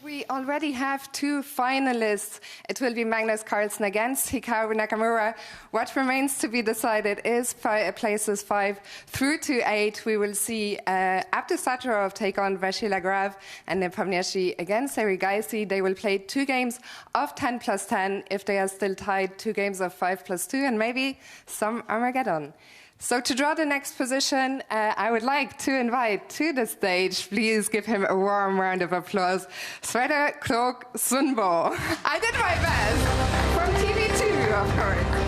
We already have two finalists. It will be Magnus Carlsen against Hikaru Nakamura. What remains to be decided is places 5 through to 8. We will see Abdusattorov take on Vachier-Lagrave and Nepomniachtchi against Erigaisi. They will play 2 games of 10+10. If they are still tied, 2 games of 5+2, and maybe some Armageddon. So to draw the next position, I would like to invite to the stage, please give him a warm round of applause, Sweater Krok Sunbo. I did my best, from TV2, of course.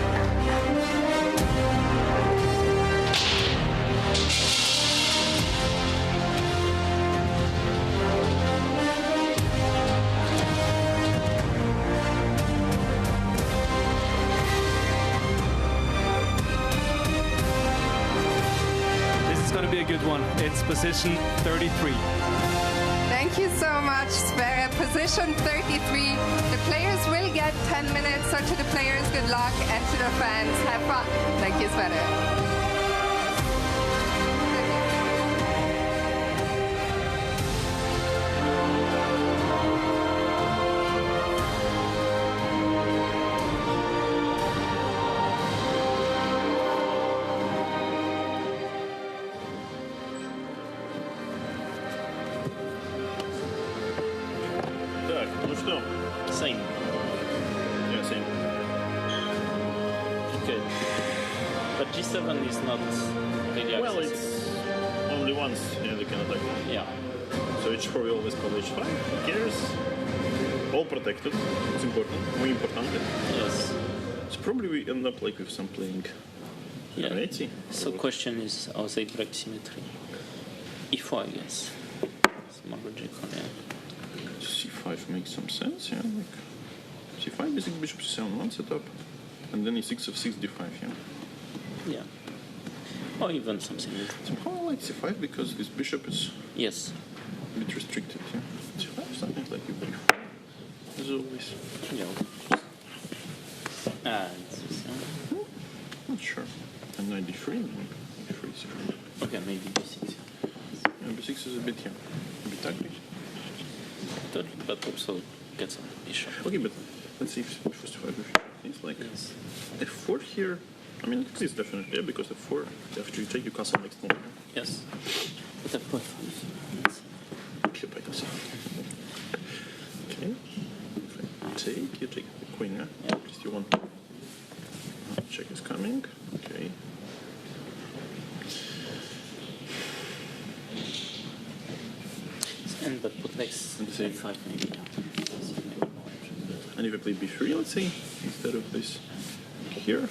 Going to be a good one. It's position 33. Thank you so much, Sverre. Position 33. The players will get 10 minutes, so to the players, good luck, and to the fans, have fun. Thank you, Sverre. Same. Yeah, same. Okay. But G7 is not really well, accessible. it's only once they can attack. Yeah. So h4 we always call h5. Who cares? All protected. It's important. Muy importante. Yes. So probably we end up like with some playing. Yeah. So question is outside break symmetry. E4, I guess. It's more logical, yeah. C5 makes some sense, yeah. Like C5, basic bishop C7 one setup, and then E6 of 6 D5, yeah. Yeah. Or even something. Somehow I like C5 because this bishop is yes a bit restricted, yeah. C5 something like you B4, as always. Yeah. Not sure. And knight D3, maybe D3 is true. Okay, maybe B6. Yeah, B6 is a bit, yeah, a bit ugly. But also gets on the bishop. Okay, but let's see if first 5 is like F4 here. I mean, it's definitely there because f4, after you take your castle next one. Yes. But f5. Okay, by castle. Okay. If I take, you take the queen, yeah? At least you want. Check is coming. Okay. And but put next f5 maybe. And if I play b3, let's say, instead of this here.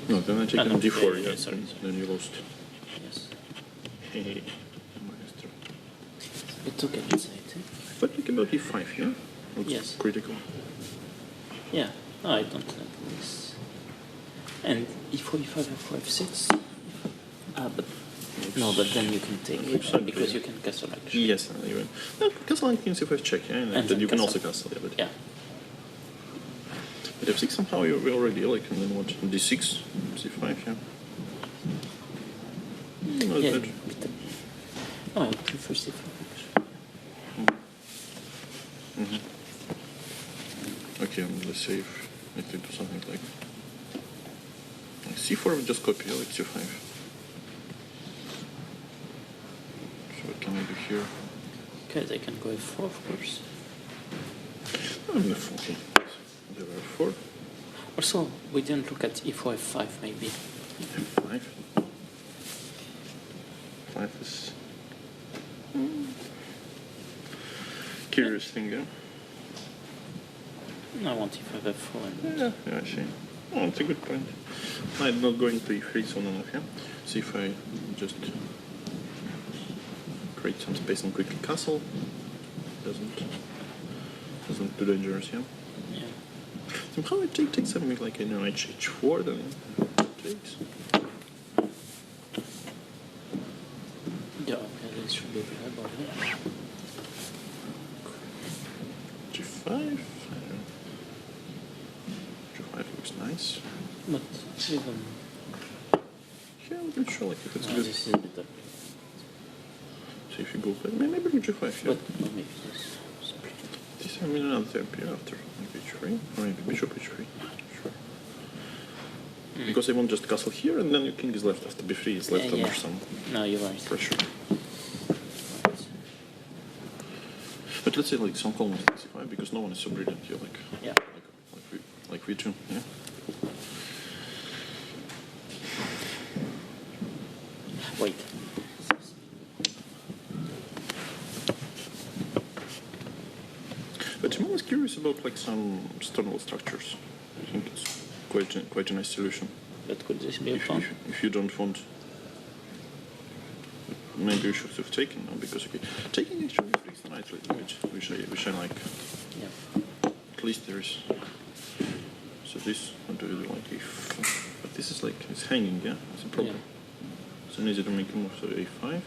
No, then I take on d4, yeah, sorry. Then you lost. Yes. Hey, it's okay inside. But think about e5, yeah? Looks yes. Critical. Yeah, no, I don't like this. And e4, e5, f4, f6. But no, but then you can take it because you can castle actually. Yes, even. No, castle and king c5 check, yeah, and then you can also castle, yeah, but. Yeah. But f6 somehow we already like, and then what? d6, c5, yeah. Not yeah, bad. No, I prefer c5 actually. Okay, let's say if I can do something like c4, we just copy like c5. So what can I do here? Okay, they can go f4, of course. f4, okay. There are 4. Also, we didn't look at e4, f5 maybe. f5. 5 is curious thing, yeah. I want e5, f4. And Yeah, I see. Oh, it's a good point. I'm not going to e3 soon enough, yeah? See if I just create some space and quickly castle. Doesn't too dangerous, yeah? Yeah. Somehow I take something like, h4, then it takes. Yeah, okay, this should be viable, yeah. g5. G5 looks nice. But even... Yeah, I'm not sure like if it's no, good. This is a bit ugly. So if you go for maybe g5, yeah. But no, maybe this. This I mean another therapy after maybe h3 or maybe bishop h3. Sure. Because I won't just castle here and then your king is left after b3 is left under some pressure. Right. But let's say like some columns c5 because no one is so brilliant here like v2, yeah. Wait. But I'm always curious about like some external structures. I think it's quite a nice solution. But could this be a pawn? If you don't want, maybe you should have taken now because okay, taking actually frees the knight a little bit, which I like. Yeah. At least there is. So this, what do you do like if? But this is like it's hanging, yeah. It's a problem. Yeah. So easy to make a move. So a5.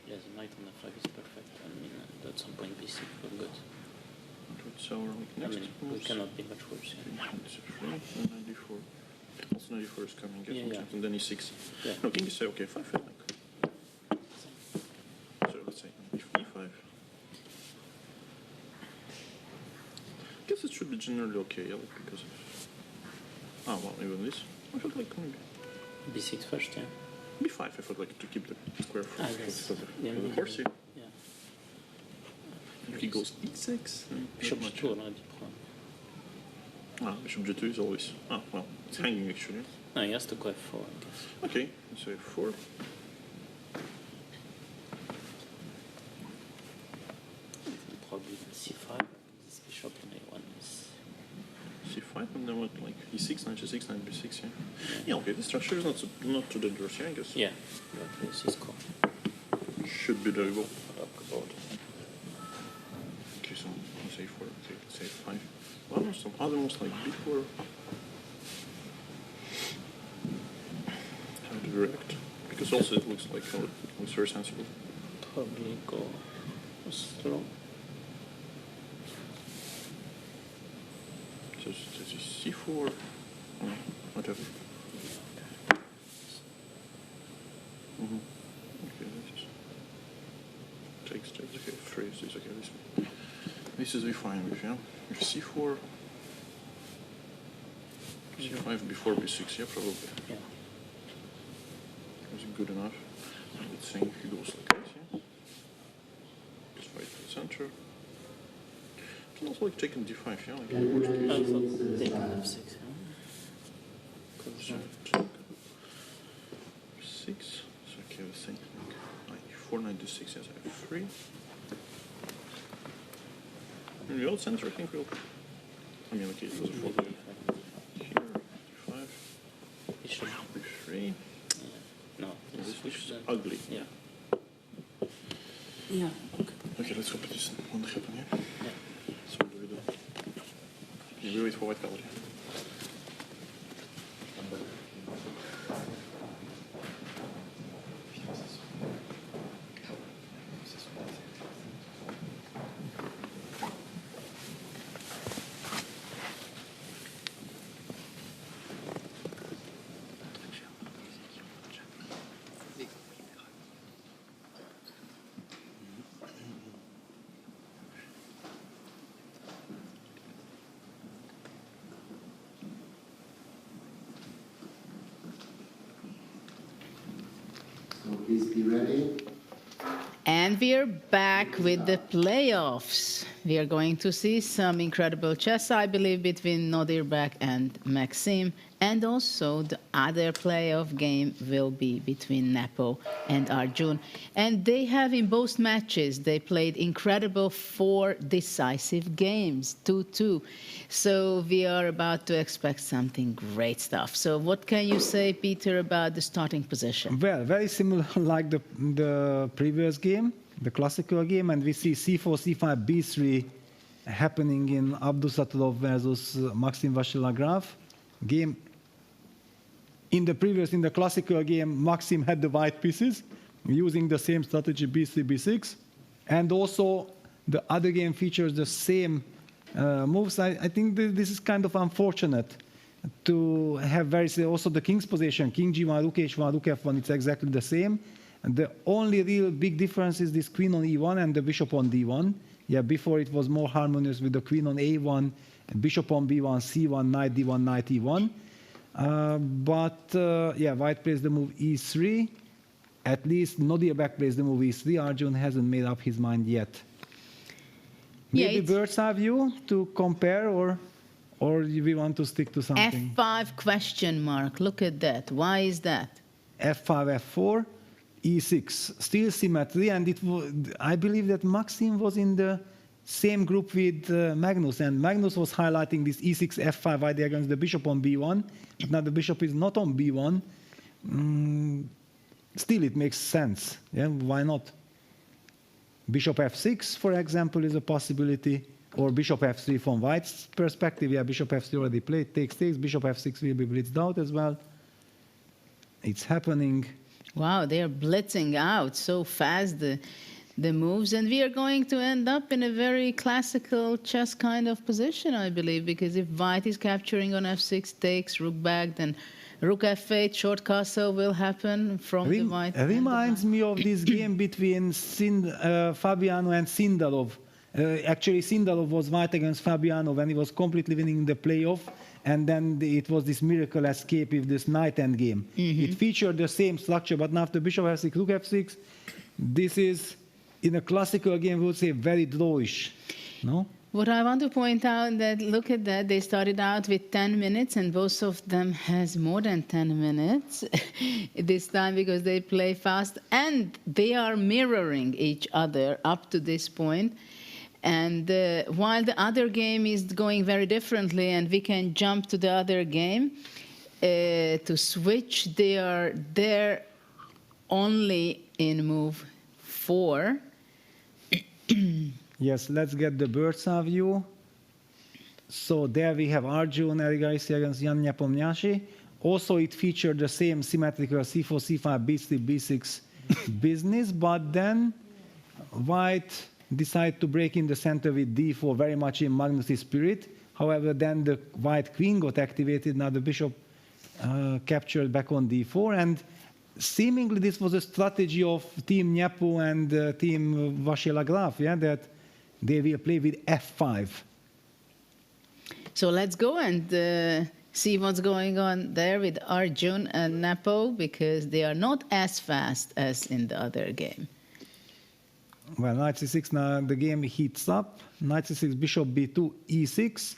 Yes, the knight on the 5 is perfect. I mean, at some point b6 we're good. So like next I mean, we cannot be much worse. Yeah. d4. Also knight d4 is coming, yes, Yeah. and then e6. Yeah. No, king is okay, 5 I like. be generally okay, yeah, like because of... Oh, well, even this. I felt like maybe... B6 first, yeah. B5, I felt like to keep the square for the horsey. Yeah. If he goes E6, then Bishop not G2 much. or not D4. Bishop G2 is always... Oh, well, it's hanging actually. No, he has to go F4, I guess. Okay, let's say 4. Probably C5. This bishop on A1 is... C5 and then what, like E6, knight G6, knight B6, yeah? Yeah, okay, the structure is not too dangerous, yeah, I guess. Yeah, this is cool. Should be doable. Okay, so let's say 4, okay, let's say 5. Well, there's some other moves like B4. How to react? Because also it looks like it looks very sensible. Probably go slow. So this is C4, whatever. Okay, this is takes, okay, phrase is okay, this is we fine with, yeah? With C4, C5 before B6, yeah, probably. Yeah. Is it good enough? And let's say if he goes like this, yeah? Just fight for the center. You can also like take in D5, yeah? Like in the worst case. I thought taking F6, yeah? So, 6, so okay, I think like 4, knight D6, yes, I have 3. And the old center, I think we'll... I mean, okay, it was a 4. Here, D5. Bishop B3. No, This is ugly. Yeah. Yeah, okay. Okay, let's hope this won't happen, yeah? Yeah. So what do we do? We wait for white color. Please be ready. And we're back with the playoffs. We are going to see some incredible chess, I believe, between Nodirbek and Maxime. And also the other playoff game will be between Nepo and Arjun. And they have in both matches, they played incredible 4 decisive games, 2-2. So we are about to expect something great stuff. So what can you say, Peter, about the starting position? Well, very similar like the previous game, the classical game, and we see C4, C5, B3 happening in Abdusattorov versus Maxime Vachier-Lagrave game. In the classical game, Maxime had the white pieces using the same strategy, B3, B6, and also the other game features the same moves. I think this is kind of unfortunate to have also the king's position, King G1, Rook H1, Rook F1, it's exactly the same. And the only real big difference is this queen on E1 and the bishop on D1. Yeah, before it was more harmonious with the queen on A1, and bishop on B1, C1, knight D1, knight E1. Yeah, white plays the move E3. At least Nodirbek plays the move E3. Arjun hasn't made up his mind yet. Maybe bird's eye view to compare, or we want to stick to something? F5 question mark. Look at that. Why is that? F5, F4, E6. Still symmetry, and I believe that Maxime was in the same group with Magnus, and Magnus was highlighting this E6, F5 idea against the bishop on B1. But now the bishop is not on B1. Still, it makes sense. Yeah, why not? Bishop F6, for example, is a possibility, or bishop F3 from white's perspective. Yeah, bishop F3 already played, takes, bishop F6 will be blitzed out as well. It's happening. Wow, they are blitzing out so fast, the moves, and we are going to end up in a very classical chess kind of position, I believe, because if white is capturing on F6, takes, rook back, then rook F8, short castle will happen from the white. Reminds me of this game between Fabiano and Sindarov Actually, Sindarov was white against Fabiano when he was completely winning the playoff, and then it was this miracle escape with this knight endgame. It featured the same structure, but now after bishop f6, rook f6, this is, in a classical game, we would say very drawish. No? What I want to point out that, look at that, they started out with 10 minutes and both of them has more than 10 minutes this time because they play fast and they are mirroring each other up to this point. And while the other game is going very differently and we can jump to the other game to switch, they are there only in move 4. Yes, let's get the bird's eye view. So there we have Arjun Erigaisi against Jan Nepomniachtchi. Also, it featured the same symmetrical c4, c5, b3, b6 business, but then white decided to break in the center with d4, very much in Magnus' spirit. However, then the white queen got activated. Now the bishop captured back on d4, and seemingly this was a strategy of Team Nepo and Team Vachier-Lagrave, yeah, that they will play with f5. So let's go and see what's going on there with Arjun and Nepo, because they are not as fast as in the other game. Well, knight c6, now the game heats up. Knight c6, bishop b2, e6.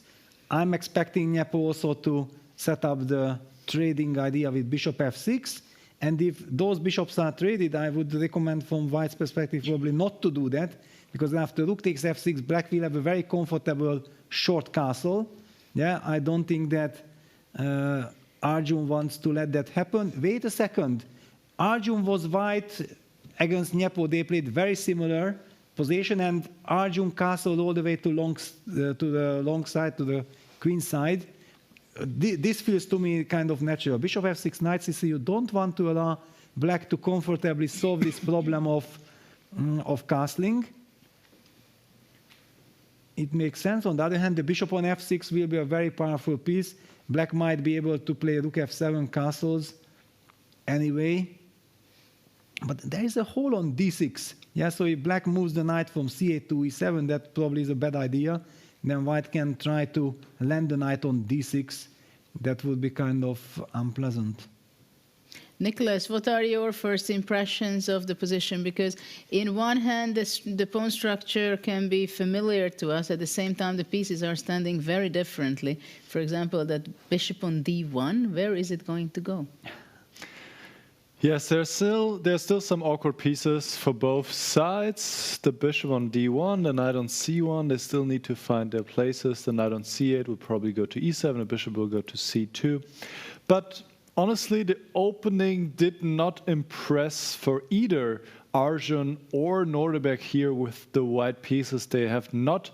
I'm expecting Nepo also to set up the trading idea with bishop f6. And if those bishops are traded, I would recommend from white's perspective probably not to do that, because after rook takes f6, black will have a very comfortable short castle. Yeah, I don't think that Arjun wants to let that happen. Wait a second. Arjun was white against Nepo. They played very similar position, and Arjun castled all the way to the long side, to the queen side. This feels to me kind of natural. Bishop f6, knight c3. You don't want to allow black to comfortably solve this problem of castling. It makes sense. On the other hand, the bishop on f6 will be a very powerful piece. Black might be able to play rook f7 castles anyway. But there is a hole on d6. Yeah, so if black moves the knight from c8 to e7, that probably is a bad idea. Then white can try to land the knight on d6. That would be kind of unpleasant. Nicholas, what are your first impressions of the position? Because in one hand, the pawn structure can be familiar to us. At the same time, the pieces are standing very differently. For example, that bishop on d1, where is it going to go? Yes, there's still some awkward pieces for both sides. The bishop on d1, the knight on c1, they still need to find their places. The knight on c8 will probably go to e7, the bishop will go to c2. But honestly, the opening did not impress for either Arjun or Nodirbek here with the white pieces. They have not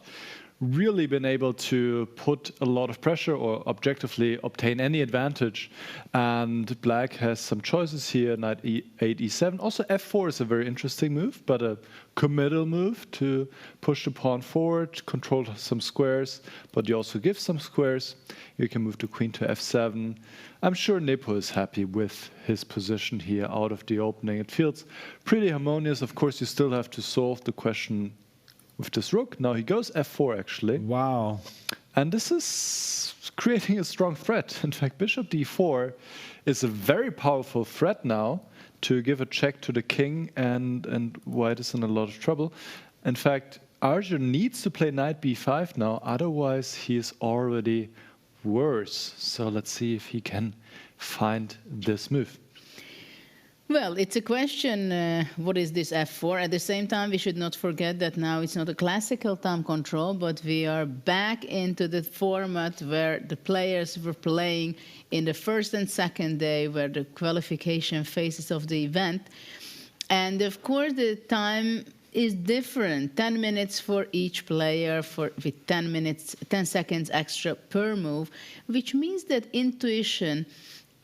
really been able to put a lot of pressure or objectively obtain any advantage. And black has some choices here, knight e8, e7. Also f4 is a very interesting move, but a committal move to push the pawn forward, control some squares, but you also give some squares. You can move the queen to f7. I'm sure Nepo is happy with his position here out of the opening. It feels pretty harmonious. Of course, you still have to solve the question with this rook. Now he goes f4, actually. Wow. And this is creating a strong threat. In fact, bishop d4 is a very powerful threat now to give a check to the king, and white is in a lot of trouble. In fact, Arjun needs to play knight b5 now, otherwise he is already worse. So let's see if he can find this move. Well, it's a question, what is this f4? At the same time, we should not forget that now it's not a classical time control, but we are back into the format where the players were playing in the first and second day, where the qualification phases of the event. And of course, the time is different. 10 minutes for each player, with 10 seconds extra per move, which means that intuition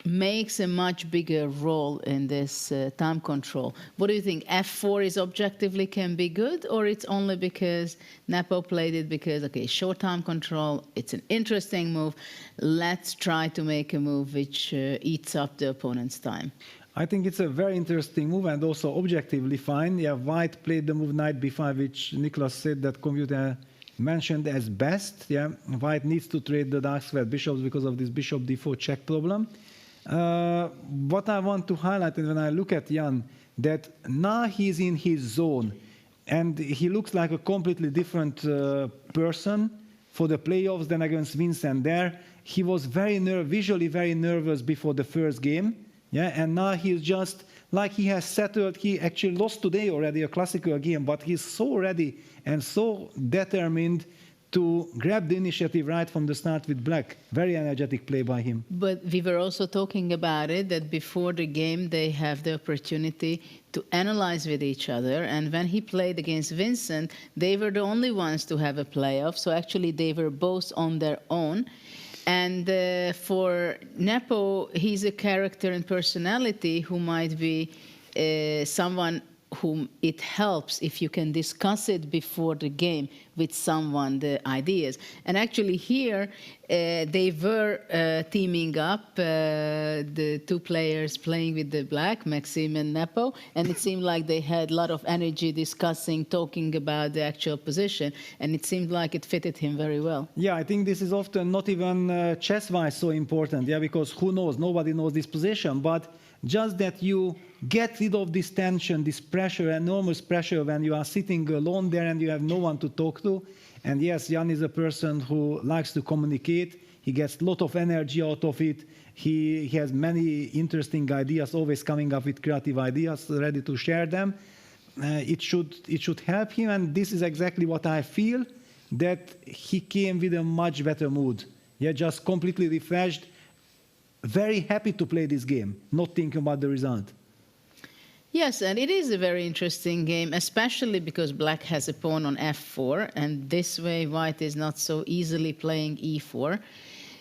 makes a much bigger role in this time control. What do you think? f4 is objectively can be good, or it's only because Nepo played it because, okay, short time control, it's an interesting move, let's try to make a move which eats up the opponent's time? I think it's a very interesting move and also objectively fine. Yeah, white played the move knight b5, which Niklas said that computer mentioned as best. Yeah, white needs to trade the dark square bishops because of this bishop d4 check problem. What I want to highlight is when I look at Jan, that now he's in his zone and he looks like a completely different person for the playoffs than against Vincent. There he was visually very nervous before the first game, yeah, and now he's just like he has settled. He actually lost today already a classical game, but he's so ready and so determined to grab the initiative right from the start with black. Very energetic play by him. But we were also talking about it, that before the game they have the opportunity to analyze with each other. And when he played against Vincent, they were the only ones to have a playoff. So actually they were both on their own. And for Nepo, he's a character and personality who might be someone whom it helps if you can discuss it before the game with someone, the ideas. And actually here, they were teaming up, the two players playing with the black, Maxime and Nepo, and it seemed like they had a lot of energy discussing, talking about the actual position, and it seemed like it fitted him very well. Yeah, I think this is often not even chess-wise so important, yeah, because who knows, nobody knows this position, but just that you get rid of this tension, this pressure, enormous pressure when you are sitting alone there and you have no one to talk to. And yes, Jan is a person who likes to communicate. He gets a lot of energy out of it. He has many interesting ideas, always coming up with creative ideas, ready to share them. It should help him, and this is exactly what I feel, that he came with a much better mood. Yeah, just completely refreshed, very happy to play this game, not thinking about the result. Yes, and it is a very interesting game, especially because black has a pawn on f4, and this way white is not so easily playing e4.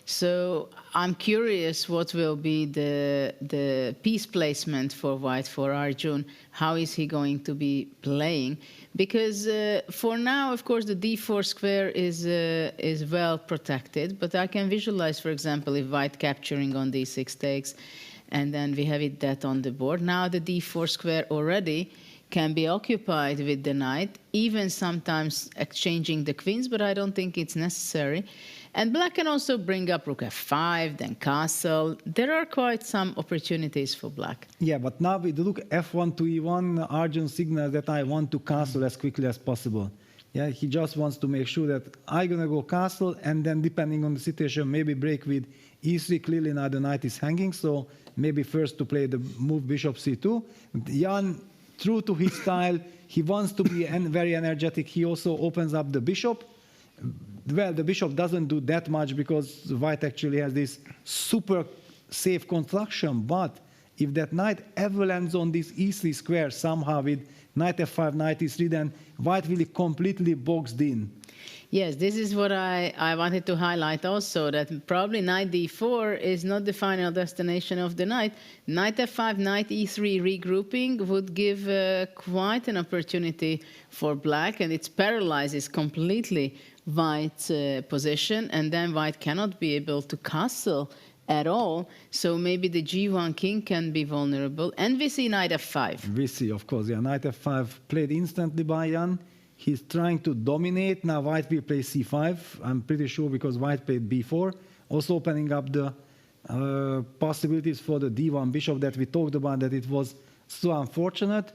So I'm curious what will be the piece placement for white, for Arjun. How is he going to be playing? Because for now, of course, the d4 square is well protected, but I can visualize, for example, if white capturing on d6 takes, and then we have it that on the board. Now the d4 square already can be occupied with the knight, even sometimes exchanging the queens, but I don't think it's necessary. And black can also bring up rook f5, then castle. There are quite some opportunities for black. Yeah, but now with the rook f1 to e1, Arjun signals that I want to castle as quickly as possible. Yeah, he just wants to make sure that I'm going to go castle, and then depending on the situation, maybe break with e3. Clearly now the knight is hanging, so maybe first to play the move bishop c2. Jan, true to his style, he wants to be very energetic. He also opens up the bishop. Well, the bishop doesn't do that much because white actually has this super safe construction, but if that knight ever lands on this e3 square somehow with knight f5, knight e3, then white will be completely boxed in. Yes, this is what I wanted to highlight also, that probably knight d4 is not the final destination of the knight. Knight f5, knight e3 regrouping would give quite an opportunity for black, and it paralyzes completely white's position, and then white cannot be able to castle at all. So maybe the g1 king can be vulnerable. And we see knight f5. We see, of course, yeah, knight f5 played instantly by Jan. He's trying to dominate. Now white will play c5, I'm pretty sure, because white played b4, also opening up the possibilities for the d1 bishop that we talked about, that it was so unfortunate.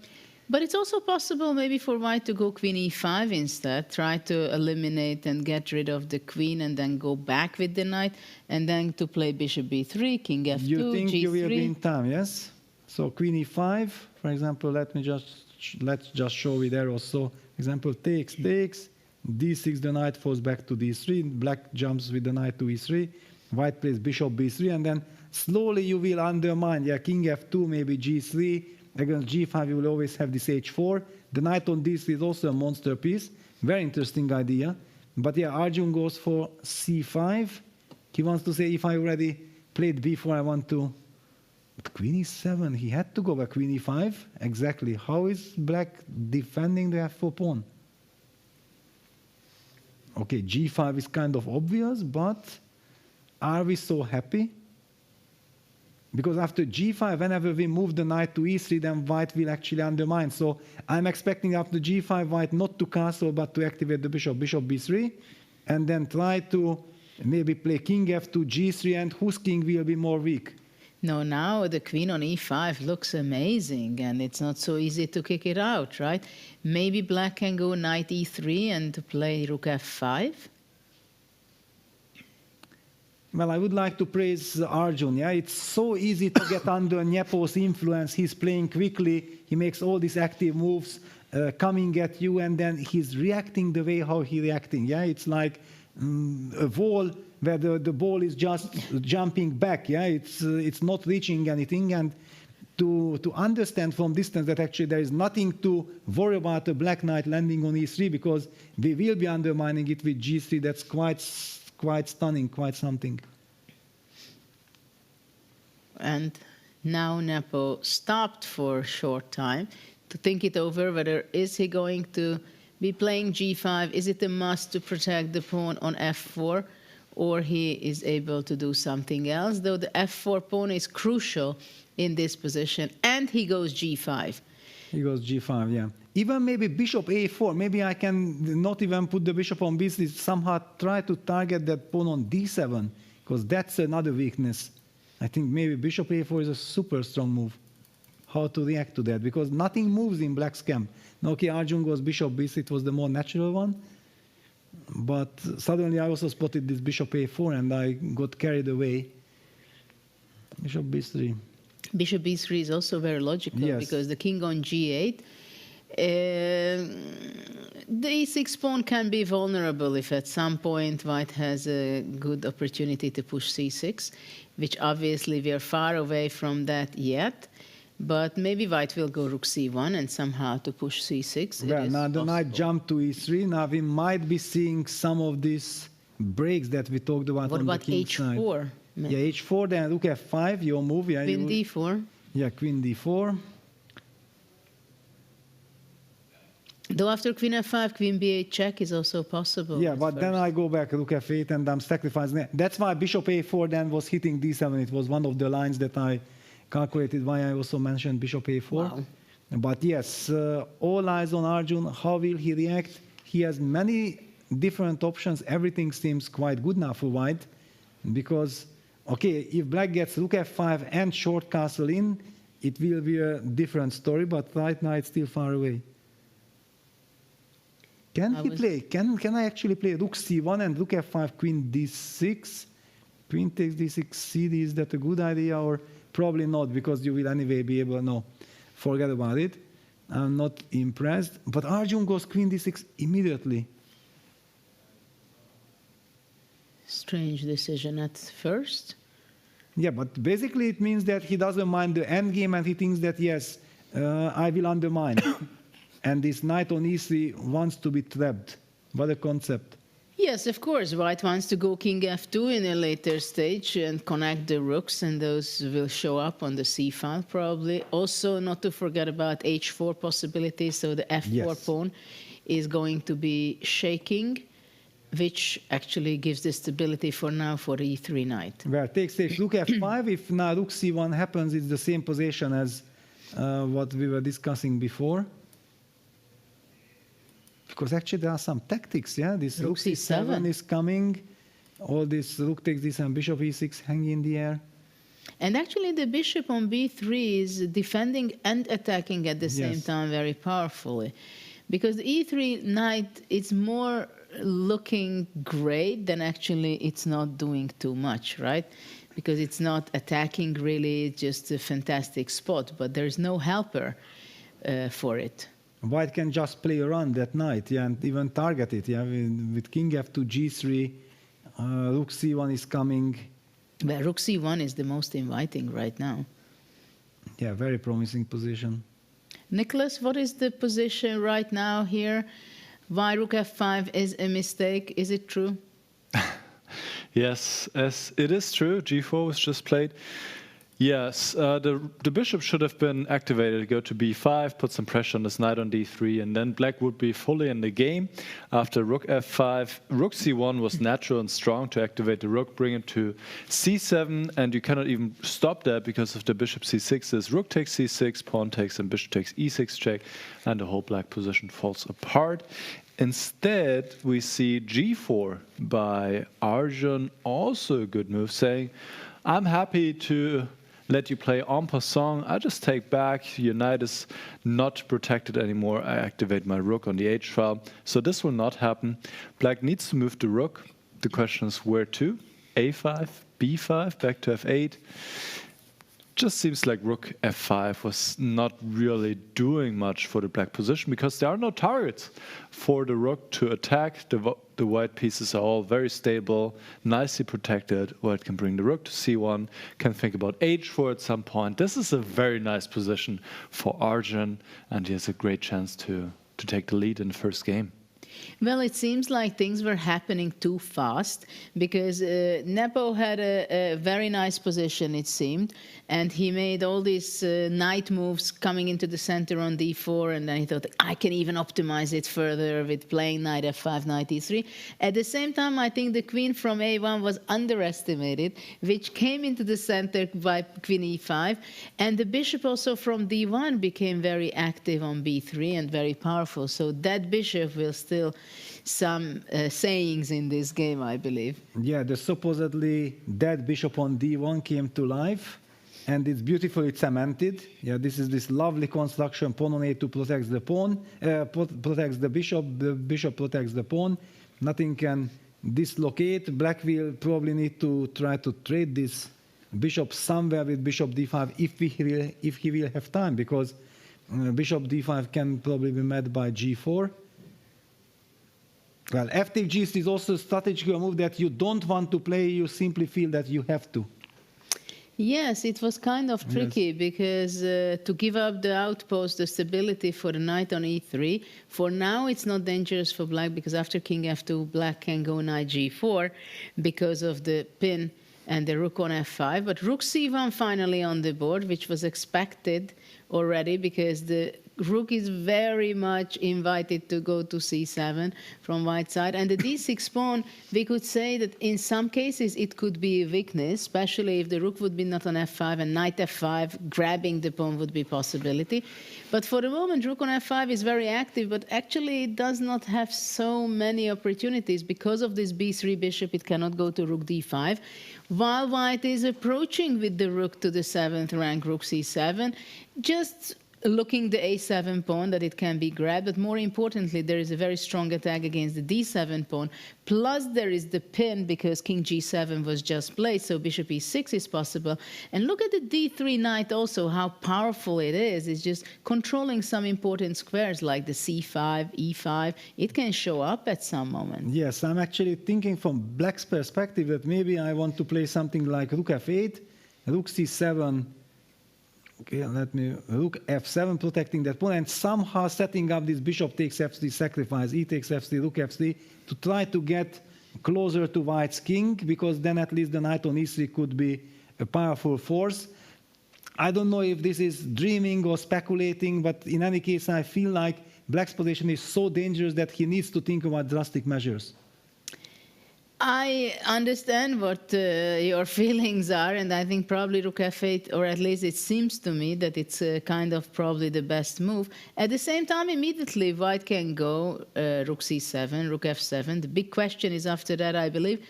But it's also possible maybe for white to go queen e5 instead, try to eliminate and get rid of the queen and then go back with the knight, and then to play bishop b3, king f2, you think g3. You will be in time, yes? So queen e5, for example, let's just show it there also. Example, takes, d6, the knight falls back to d3, black jumps with the knight to e3, white plays bishop b3, and then slowly you will undermine, yeah, king f2, maybe g3, against g5 you will always have this h4. The knight on d3 is also a monster piece, very interesting idea. But yeah, Arjun goes for c5. He wants to say, if I already played b4, I want to... But queen e7, he had to go by queen e5. Exactly. How is black defending the f4 pawn? Okay, g5 is kind of obvious, but are we so happy? Because after g5, whenever we move the knight to e3, then white will actually undermine. So I'm expecting after g5, white not to castle, but to activate the bishop, bishop b3, and then try to maybe play king f2, g3, and whose king will be more weak. No, now the queen on e5 looks amazing, and it's not so easy to kick it out, right? Maybe black can go knight e3 and to play rook f5. Well, I would like to praise Arjun. Yeah, it's so easy to get under Nepo's influence. He's playing quickly. He makes all these active moves coming at you, and then he's reacting the way how he's reacting. Yeah, it's like a wall where the ball is just jumping back. Yeah, it's not reaching anything, and to understand from distance that actually there is nothing to worry about a black knight landing on e3 because we will be undermining it with g3. That's quite stunning, quite something. And now Nepo stopped for a short time to think it over, whether is he going to be playing g5, is it a must to protect the pawn on f4, or he is able to do something else, though the f4 pawn is crucial in this position, and he goes g5. He goes g5, yeah. Even maybe bishop a4, maybe I can not even put the bishop on b3, somehow try to target that pawn on d7, because that's another weakness. I think maybe bishop a4 is a super strong move. How to react to that, because nothing moves in black's camp. Now, okay, Arjun goes bishop b3, it was the more natural one, but suddenly I also spotted this bishop a4 and I got carried away. Bishop b3. Bishop b3 is also very logical, yes, because the king on g8, the e6 pawn can be vulnerable if at some point white has a good opportunity to push c6, which obviously we are far away from that yet. But maybe white will go rook c1 and somehow to push c6. Well, now the knight jumped to e3. Now we might be seeing some of these breaks that we talked about on the king's side. What about h4? Yeah, h4, then rook f5, your move. Yeah, queen d4. Yeah, queen d4. Though after queen f5, queen b8 check is also possible. Yeah, but then I go back rook f8 and I'm sacrificing. That's why bishop a4 then was hitting d7. It was one of the lines that I calculated, why I also mentioned bishop a4. Wow. But yes, all eyes on Arjun. How will he react? He has many different options. Everything seems quite good now for white, because, okay, if black gets rook f5 and short castle in, it will be a different story, but right now it's still far away. Can he play? Can I actually play rook c1 and rook f5, queen d6? Queen takes d6, cd, is that a good idea? Or probably not, because you will anyway be able, no, forget about it. I'm not impressed. But Arjun goes queen d6 immediately. Strange decision at first. Yeah, but basically it means that he doesn't mind the endgame and he thinks that, yes, I will undermine. And this knight on e3 wants to be trapped. What a concept. Yes, of course. White wants to go king f2 in a later stage and connect the rooks, and those will show up on the c file probably. Also, not to forget about h4 possibilities, so the f4 pawn is going to be shaking, which actually gives the stability for now for the e3 knight. Well, takes rook f5. If now rook c1 happens, it's the same position as what we were discussing before. Because actually there are some tactics, yeah? This rook c7 is coming. All this rook takes this and bishop e6 hanging in the air. And actually the bishop on b3 is defending and attacking at the same time very powerfully. Because the e3 knight is more looking great than actually it's not doing too much, right? Because it's not attacking really, it's just a fantastic spot, but there's no helper for it. White can just play around that knight, yeah, and even target it, yeah, with king f2, g3, rook c1 is coming. Well, rook c1 is the most inviting right now. Yeah, very promising position. Nicholas, what is the position right now here? Why rook f5 is a mistake? Is it true? Yes, as it is true. G4 was just played. Yes, the bishop should have been activated, go to b5, put some pressure on this knight on d3, and then black would be fully in the game. After rook f5, rook c1 was natural and strong to activate the rook, bring it to c7, and you cannot even stop that because of the bishop c6 is rook takes c6, pawn takes, and bishop takes e6 check, and the whole black position falls apart. Instead, we see g4 by Arjun, also a good move, saying, I'm happy to let you play en passant. I just take back. Your knight is not protected anymore. I activate my rook on the h file. So this will not happen. Black needs to move the rook. The question is where to? a5, b5, back to f8. Just seems like rook f5 was not really doing much for the black position because there are no targets for the rook to attack. The white pieces are all very stable, nicely protected. White can bring the rook to c1, can think about h4 at some point. This is a very nice position for Arjun, and he has a great chance to take the lead in the first game. Well, it seems like things were happening too fast because Nepo had a very nice position, it seemed, and he made all these knight moves coming into the center on d4, and then he thought, I can even optimize it further with playing knight f5, knight e3. At the same time, I think the queen from a1 was underestimated, which came into the center by queen e5, and the bishop also from d1 became very active on b3 and very powerful, so that bishop will still some sayings in this game, I believe. Yeah, the supposedly dead bishop on d1 came to life, and it's beautifully cemented. Yeah, this is this lovely construction. Pawn on a2 protects the pawn, protects the bishop protects the pawn. Nothing can dislocate. Black will probably need to try to trade this bishop somewhere with bishop d5 if he will have time, because bishop d5 can probably be met by g4. Well, f takes g is also a strategical move that you don't want to play, you simply feel that you have to. Yes, it was kind of tricky because to give up the outpost, the stability for the knight on e3, for now it's not dangerous for black because after king f2, black can go knight g4 because of the pin and the rook on f5. But rook c1 finally on the board, which was expected already because the rook is very much invited to go to c7 from white side. And the d6 pawn, we could say that in some cases it could be a weakness, especially if the rook would be not on f5 and knight f5, grabbing the pawn would be a possibility. But for the moment, rook on f5 is very active, but actually it does not have so many opportunities. Because of this b3 bishop, it cannot go to rook d5, while white is approaching with the rook to the 7th rank, rook c7, just looking the a7 pawn that it can be grabbed, but more importantly, there is a very strong attack against the d7 pawn, plus there is the pin because king g7 was just played, so bishop e6 is possible. And look at the d3 knight also, how powerful it is. It's just controlling some important squares like the c5, e5. It can show up at some moment. Yes, I'm actually thinking from black's perspective that maybe I want to play something like rook f8, rook c7, okay, let me rook f7, protecting that pawn, and somehow setting up this bishop takes f3 sacrifice, e takes f3, rook f3, to try to get closer to white's king, because then at least the knight on e3 could be a powerful force. I don't know if this is dreaming or speculating, but in any case, I feel like black's position is so dangerous that he needs to think about drastic measures. I understand what your feelings are, and I think probably rook f8, or at least it seems to me that it's kind of probably the best move. At the same time, immediately white can go rook c7, rook f7. The big question is after that, I believe,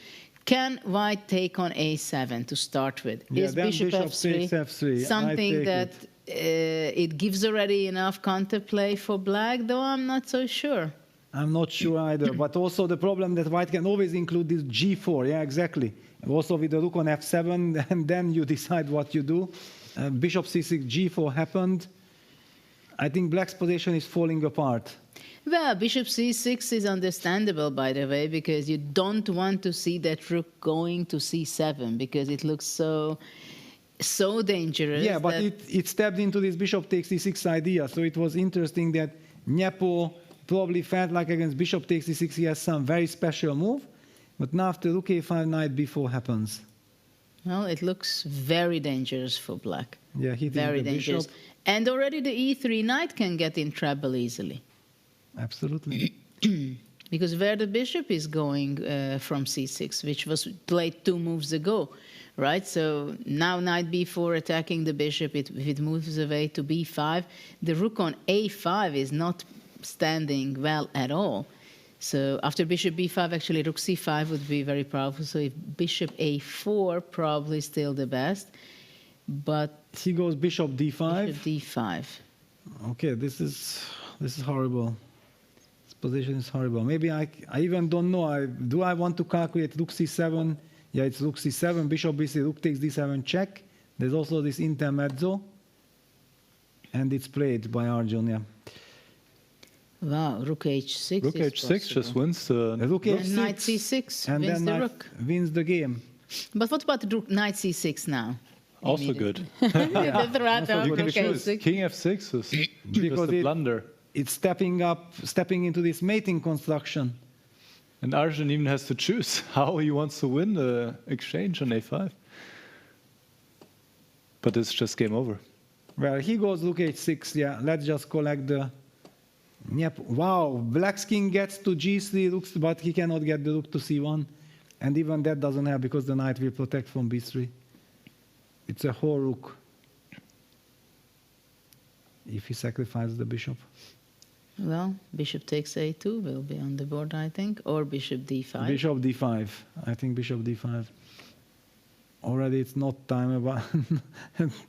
can white take on a7 to start with? Yeah, is bishop f3 something that it gives already enough counterplay for black, though I'm not so sure. I'm not sure either, but also the problem that white can always include this g4, yeah, exactly. Also with the rook on f7, and then you decide what you do. Bishop c6, g4 happened. I think black's position is falling apart. Well, bishop c6 is understandable, by the way, because you don't want to see that rook going to c7, because it looks so dangerous. Yeah, but it stepped into this bishop takes c6 idea, so it was interesting that Nepo probably felt like against bishop takes c6 he has some very special move, but now after rook a5, knight b4 happens. Well, it looks very dangerous for black. Yeah, he very dangerous. bishop. And already the e3 knight can get in trouble easily. Absolutely. Because where the bishop is going from c6, which was played 2 moves ago, right? So now knight b4 attacking the bishop, if it moves away to b5, the rook on a5 is not standing well at all. So after bishop b5, actually rook c5 would be very powerful. So if bishop a4, probably still the best. But he goes bishop d5. Bishop d5. Okay, this is horrible. This position is horrible. Maybe I even don't know. Do I want to calculate rook c7? Yeah, it's rook c7, bishop b6, rook takes d7, check. There's also this intermezzo, and it's played by Arjun. Yeah. Wow, rook h6. Rook h6 just wins the rook and h6, knight c6 and wins then the knight rook. wins the game. But what about rook knight c6 now? Also good. The threat of You can rook choose. h6. King f6 is Because just a blunder. It's stepping into this mating construction. And Arjun even has to choose how he wants to win the exchange on a5. But it's just game over. Well, he goes rook h6. Yeah, let's just collect the. Yep. Wow, black's king gets to g3, rooks, but he cannot get the rook to c1, and even that doesn't help because the knight will protect from b3. It's a whole rook. If he sacrifices the bishop. Well, bishop takes a2 will be on the board, I think, or bishop d5. Bishop d5. I think bishop d5. Already it's not time about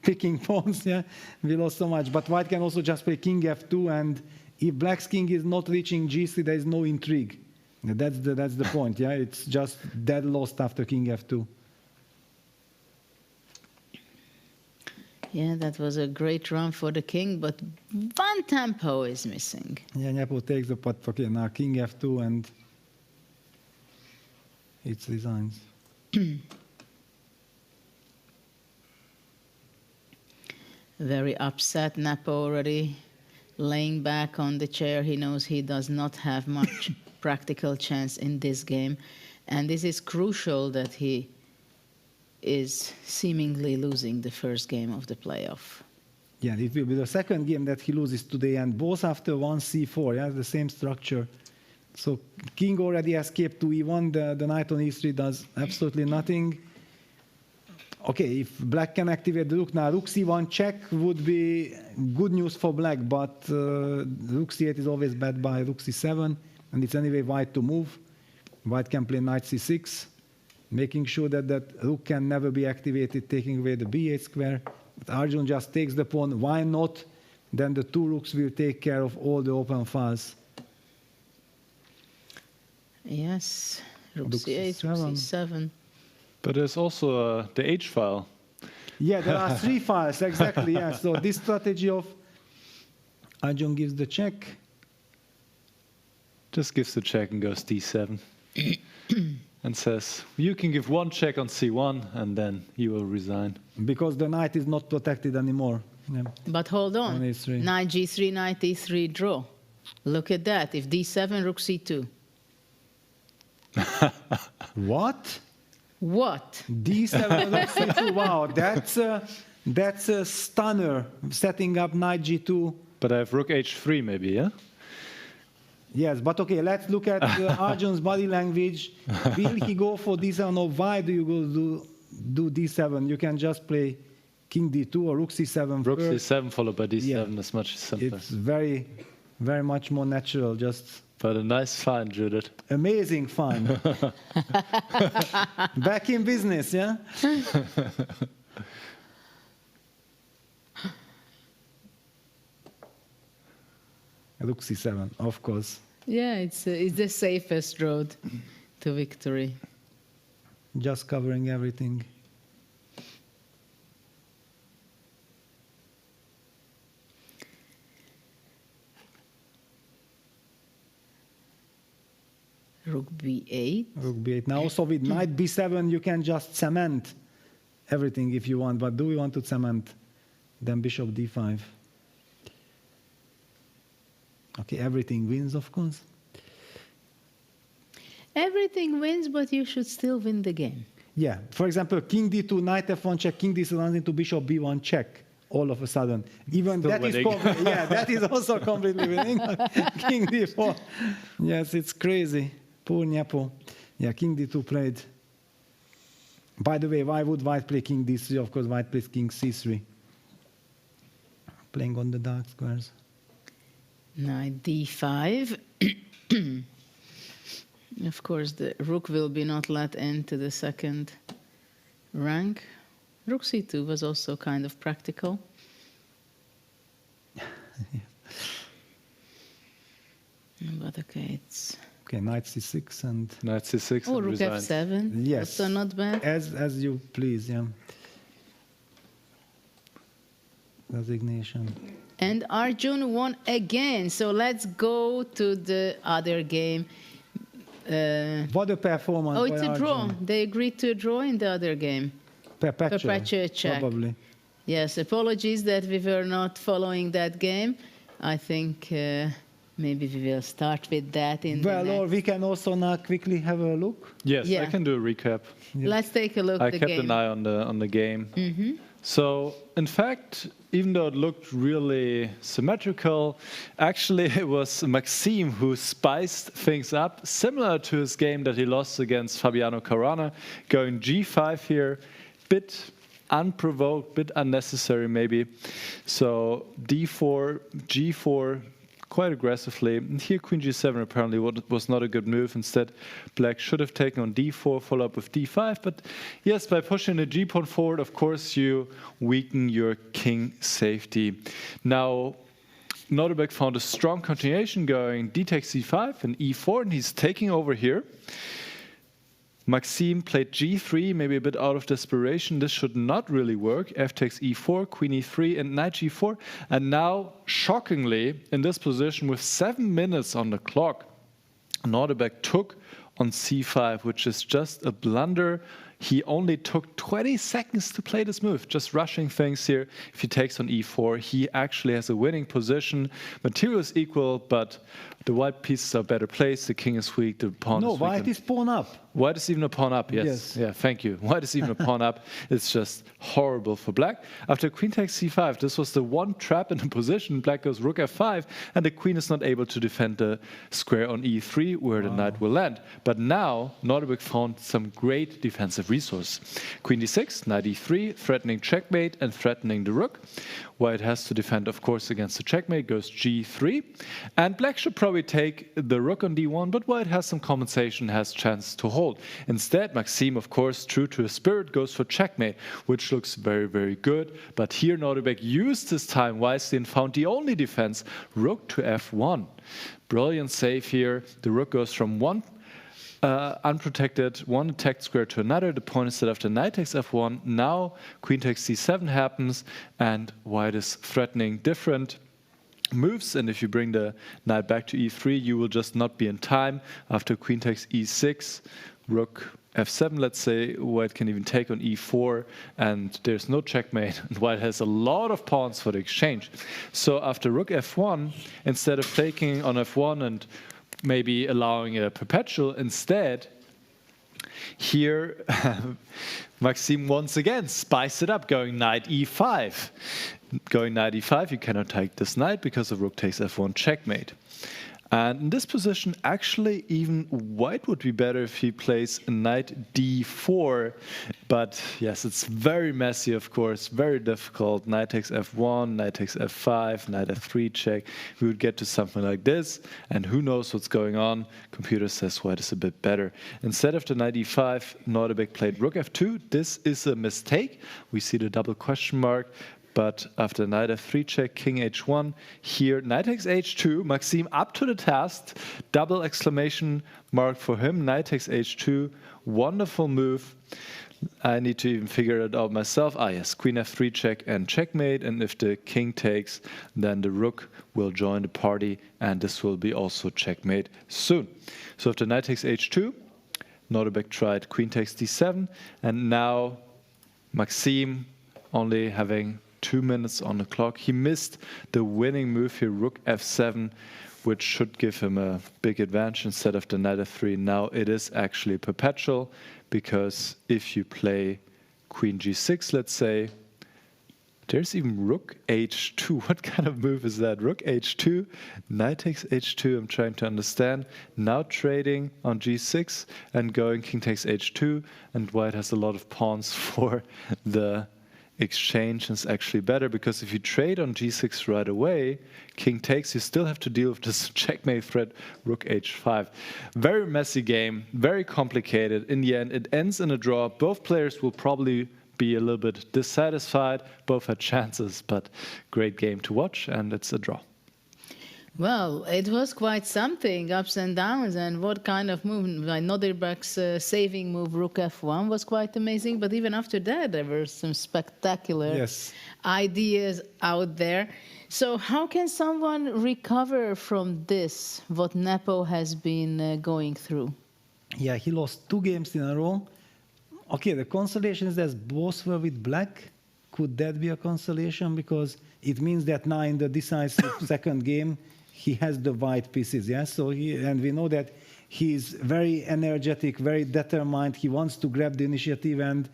picking pawns, yeah? We lost so much. But white can also just play king f2, and if black's king is not reaching g3, there is no intrigue. That's the point, yeah? It's just dead lost after king f2. Yeah, that was a great run for the king, but one tempo is missing. Yeah, Nepo takes the pot. Okay, now king f2, and it resigns. Very upset, Nepo already laying back on the chair. He knows he does not have much practical chance in this game. And this is crucial that he is seemingly losing the first game of the playoff. Yeah, it will be the second game that he loses today, and both after 1 c4, yeah, the same structure. So king already escaped to e1, the knight on e3 does absolutely nothing. Okay, if black can activate the rook now, rook c1 check would be good news for black, but rook c8 is always bad by rook c7, and it's anyway white to move. White can play knight c6, making sure that that rook can never be activated, taking away the b8 square. But Arjun just takes the pawn. Why not? Then the two rooks will take care of all the open files. Yes, rook c8, rook c7. But there's also the H file. Yeah, there are 3 files, exactly. Yeah. So this strategy of Arjun gives the check. Just gives the check and goes d7. And says, you can give 1 check on c1, and then he will resign. Because the knight is not protected anymore. Yeah. But hold on, knight g3, knight e3 draw. Look at that, if d7, rook c2. What? What? D7, rook c2, wow, that's a stunner, setting up knight g2. But I have rook h3 maybe, yeah? Yes, but okay, let's look at Arjun's body language. Will he go for d7, or why do you go do d7? You can just play king d2 or rook c7 Rook first. c7 followed by d7 is much simpler. It's very, very much more natural, just... But a nice find, Judith. Amazing find. Back in business, yeah? Rook c7, of course. Yeah, it's the safest road to victory. Just covering everything. Rook b8. Rook b8. Now also with knight b7, you can just cement everything if you want. But do we want to cement? Then bishop d5. Okay, everything wins, of course. Everything wins, but you should still win the game. Yeah, for example, king d2, knight f1 check, king d7 runs into bishop b1 check. All of a sudden, even Still that winning. is that is also completely winning. King d4. Yes, it's crazy. Poor Nepo. Yeah, king d2 played. By the way, why would white play king d3? Of course, white plays king c3. Playing on the dark squares. Knight d5. Of course, the rook will be not let into the second rank. Rook c2 was also kind of practical. But okay, it's... Okay, knight c6 and... Knight c6 Oh, and rook resigns. f7. Yes. Also not bad. As you please, yeah. Resignation. And Arjun won again. So let's go to the other game. What a performance. Oh, it's by a draw. Arjun. They agreed to a draw in the other game. Perpetual check. Probably. Yes, apologies that we were not following that game. I think maybe we will start with that in Well, the next. or we can also now quickly have a look. Yes, Yeah. I can do a recap. Let's take a look I at the kept game. an eye on the game. Mhm. So, in fact, even though it looked really symmetrical, actually it was Maxime who spiced things up, similar to his game that he lost against Fabiano Caruana, going g5 here, bit unprovoked, bit unnecessary maybe. So d4, g4, quite aggressively. And here queen g7 apparently was not a good move. Instead, black should have taken on d4, follow up with d5. But yes, by pushing the g pawn forward, of course, you weaken your king safety. Now, Nodirbek found a strong continuation going d takes c5 and e4, and he's taking over here. Maxime played g3, maybe a bit out of desperation. This should not really work. F takes e4, queen e3, and knight g4. And now, shockingly, in this position with 7 minutes on the clock, Nodirbek took on c5, which is just a blunder. He only took 20 seconds to play this move, just rushing things here. If he takes on e4, he actually has a winning position. Material is equal, but the white pieces are better placed. The king is weak, the pawn No, is weak. white is pawn up. White is even a pawn up, yes. Yes. Yeah, thank you. White is even a pawn up. It's just horrible for black. After queen takes c5, this was the one trap in the position. Black goes rook f5, and the queen is not able to defend the square on e3, where the knight will land. But now, Nodirbek found some great defensive resource. Queen d6, knight e3, threatening checkmate and threatening the rook. White has to defend, of course, against the checkmate, goes g3. And black should probably take the rook on d1, but white has some compensation, has chance to hold. Instead, Maxime, of course, true to his spirit, goes for checkmate, which looks very, very good. But here, Nodirbek used his time wisely and found the only defense, rook to f1. Brilliant save here. The rook goes from one unprotected, one attacked square to another. The point is that after knight takes f1, now queen takes c7 happens, and white is threatening different moves. And if you bring the knight back to e3, you will just not be in time. After queen takes e6, rook f7, let's say, white can even take on e4, and there's no checkmate, and white has a lot of pawns for the exchange. So after rook f1, instead of taking on f1 and maybe allowing a perpetual, instead, here Maxime once again spiced it up, going knight e5. Going knight e5, you cannot take this knight because the rook takes f1 checkmate. And in this position, actually, even white would be better if he plays knight d4. But yes, it's very messy, of course, very difficult. Knight takes f1, knight takes f5, knight f3 check. We would get to something like this, and who knows what's going on. Computer says white is a bit better. Instead of the knight e5, Nodirbek played rook f2. This is a mistake. We see the double question mark. But after knight f3 check, king h1, here knight takes h2, Maxime up to the task, double exclamation mark for him, knight takes h2, wonderful move. I need to even figure it out myself. Ah yes, queen f3 check and checkmate, and if the king takes, then the rook will join the party, and this will be also checkmate soon. So after knight takes h2, Nodirbek tried queen takes d7, and now Maxime only having 2 minutes on the clock. He missed the winning move here, rook f7, which should give him a big advantage instead of the knight f3. Now it is actually perpetual, because if you play queen g6, let's say, there's even rook h2. What kind of move is that? Rook h2, knight takes h2. I'm trying to understand. Now trading on g6 and going king takes h2, and white has a lot of pawns for the exchange. Is actually better, because if you trade on g6 right away, king takes, you still have to deal with this checkmate threat, rook h5. Very messy game, very complicated. In the end, it ends in a draw. Both players will probably be a little bit dissatisfied. Both had chances, but great game to watch, and it's a draw. Well, it was quite something, ups and downs, and what kind of move. Nodirbek's saving move, rook f1, was quite amazing, but even after that, there were some spectacular ideas out there. So how can someone recover from this, what Nepo has been going through? Yeah, he lost 2 games in a row. Okay, the consolation is that both were with black. Could that be a consolation? Because it means that now in the decisive second game, he has the white pieces, yeah? So and we know that he's very energetic, very determined. He wants to grab the initiative, and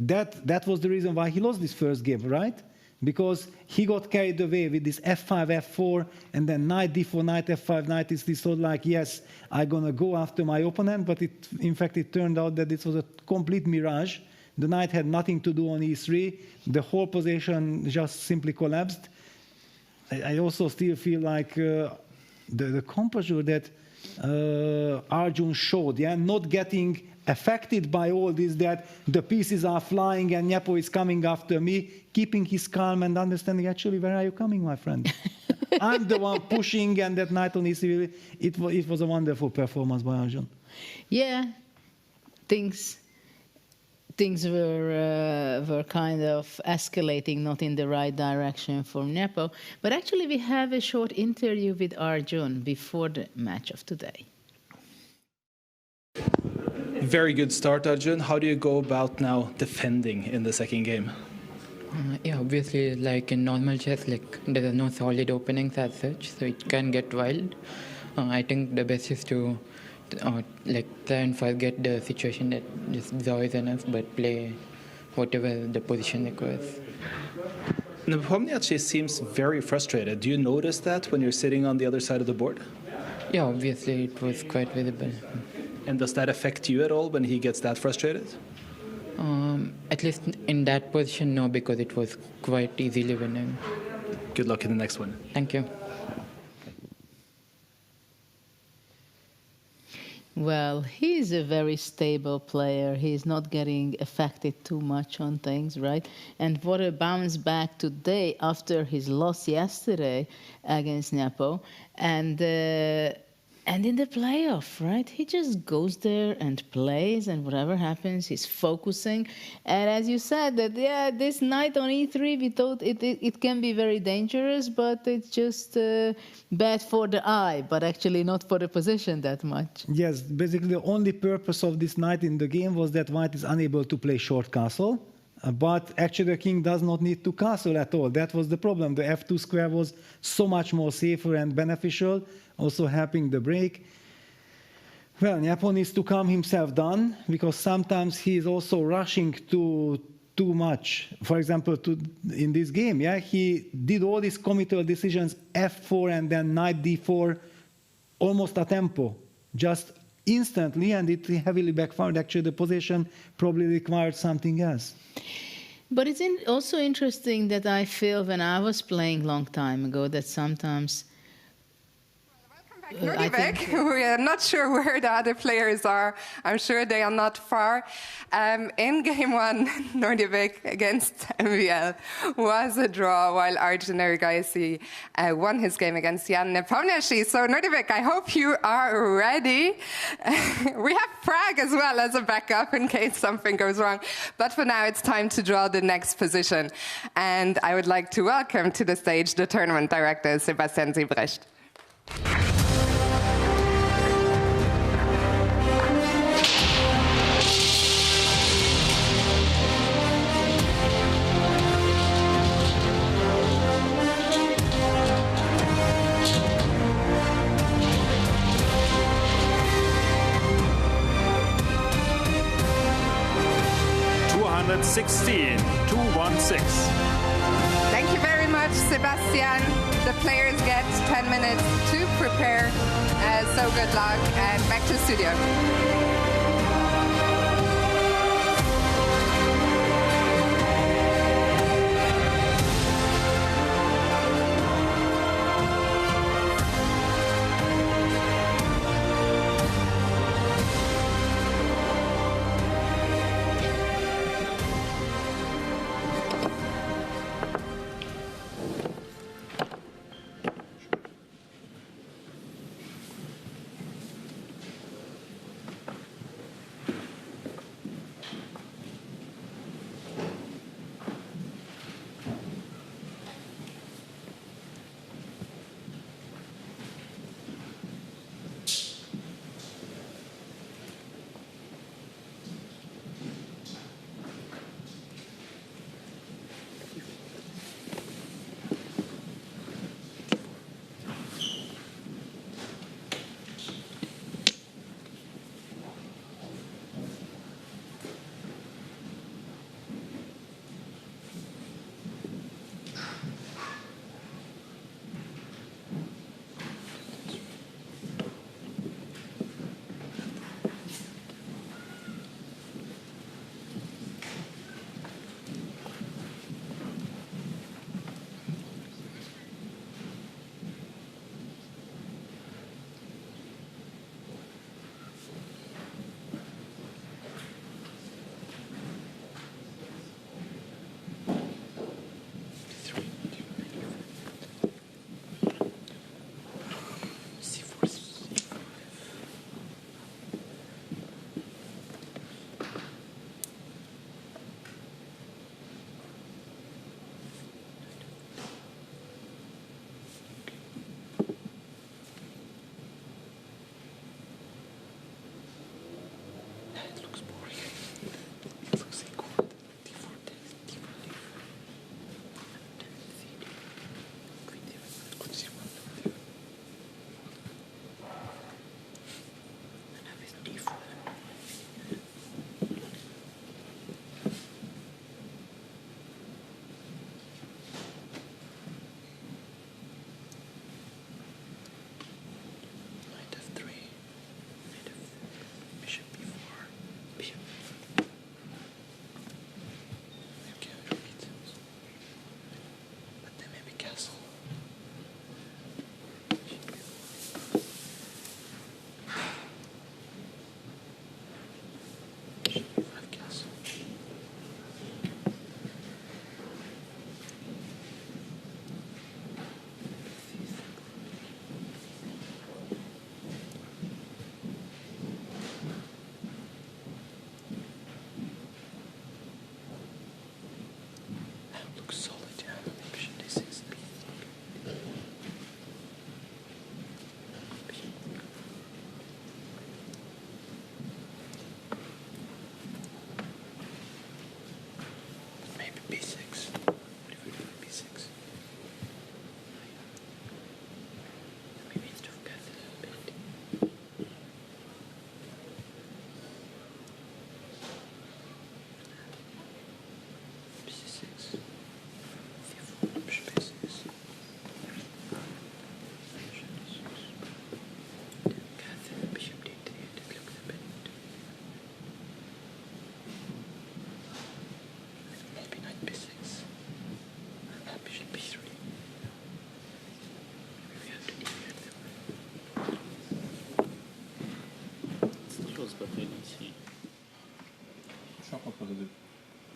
that was the reason why he lost this first game, right? Because he got carried away with this f5, f4, and then knight d4, knight f5, knight is so like, yes, I'm gonna go after my opponent, but in fact it turned out that this was a complete mirage. The knight had nothing to do on e3. The whole position just simply collapsed. I also still feel like the composure that Arjun showed, yeah, not getting affected by all this, that the pieces are flying and Nepo is coming after me, keeping his calm and understanding, actually, where are you coming, my friend? I'm the one pushing, and that knight on e3, it was a wonderful performance by Arjun. Yeah, things were kind of escalating, not in the right direction for Nepo. But actually, we have a short interview with Arjun before the match of today. Very good start, Arjun. How do you go about now defending in the second game? Yeah, obviously, like in normal chess, like there are no solid openings as such, so it can get wild. I think the best is to like try and forget the situation that just draw is enough, but play whatever the position requires. Nepomniachtchi seems very frustrated. Do you notice that when you're sitting on the other side of the board? Yeah, obviously it was quite visible. And does that affect you at all when he gets that frustrated? At least in that position, no, because it was quite easily winning. Good luck in the next one. Thank you. Well, he's a very stable player. He's not getting affected too much on things, right? And what a bounce back today after his loss yesterday against Nepo. And in the playoff, right? He just goes there and plays, and whatever happens, he's focusing. And as you said, that yeah, this knight on e3, we thought it can be very dangerous, but it's just bad for the eye, but actually not for the position that much. Yes, basically the only purpose of this knight in the game was that white is unable to play short castle. But actually the king does not need to castle at all. That was the problem. The f2 square was so much more safer and beneficial, also helping the break. Well, Nepo needs to calm himself down, because sometimes he is also rushing too much. For example, in this game, yeah, he did all these committal decisions, f4 and then knight d4, almost a tempo, just instantly, and it heavily backfired. Actually, the position probably required something else. But it's also interesting that I feel when I was playing long time ago that sometimes Nodirbek, we are not sure where the other players are. I'm sure they are not far. In game one, Nodirbek against MVL was a draw, while Arjun Erigaisi won his game against Jan Nepomniachtchi. So Nodirbek, I hope you are ready. We have Prague as well as a backup in case something goes wrong. But for now, it's time to draw the next position. And I would like to welcome to the stage the tournament director, Sebastian Siebrecht. 16, 2-1-6. Thank you very much, Sebastian. The players get 10 minutes to prepare. So good luck, and back to studio.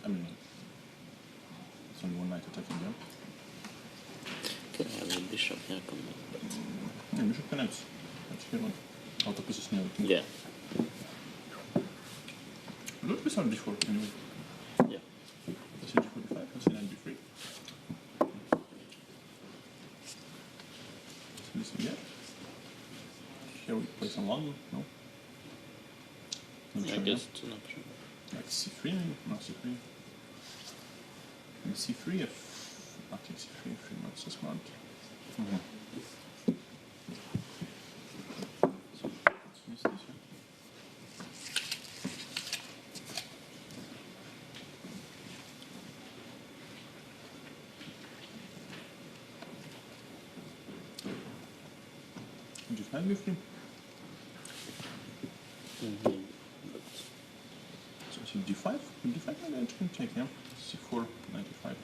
I mean, it's only one knight attacking them. Can I have a bishop here? Yeah, bishop connects. That's a good one. Out of position everything. Yeah. Rook is on d4 anyway. Yeah. Let's see g45, let's see knight b3. So this again. Here we play some long, no? I guess it's an option. Like c3 maybe? No, c3. And c3 if... Okay, c3 if you're not so smart. Mm-hmm. So, let's use this here. Just knight b3. So I think d5. D5 maybe I can take, yeah. c4, knight e5.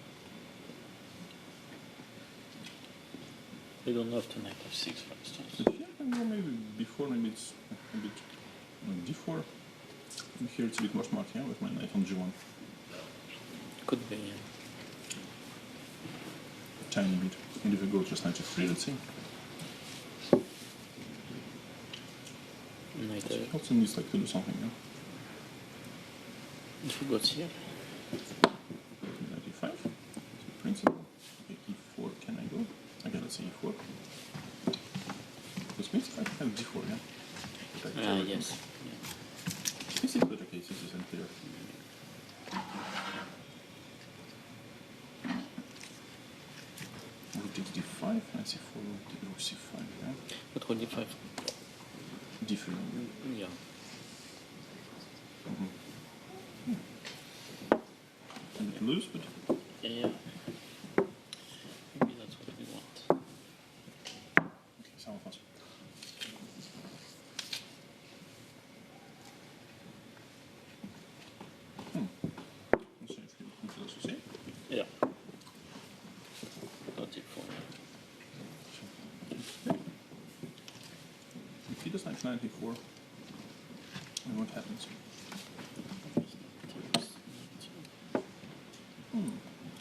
You don't have to knight f6 for instance. But here I can go maybe before, maybe it's a bit d4. And here it's a bit more smart, yeah, with my knight on g1. Could be, yeah. Tiny bit. And if we go just knight f3, let's see. Knight also needs like to do something, yeah. If you got here. Knight e5. Principle. Okay, e4, can I go? Okay, let's say e4. This means I have d4, yeah? Yes. This is better case, this is unclear. Rook takes d5, knight c4, rook c5, yeah? But rook d5. d3. Yeah. A bit loose, but... Yeah. Maybe that's what we want. Okay, some of us. Yeah. Not d4. If he does knight e4, and what happens?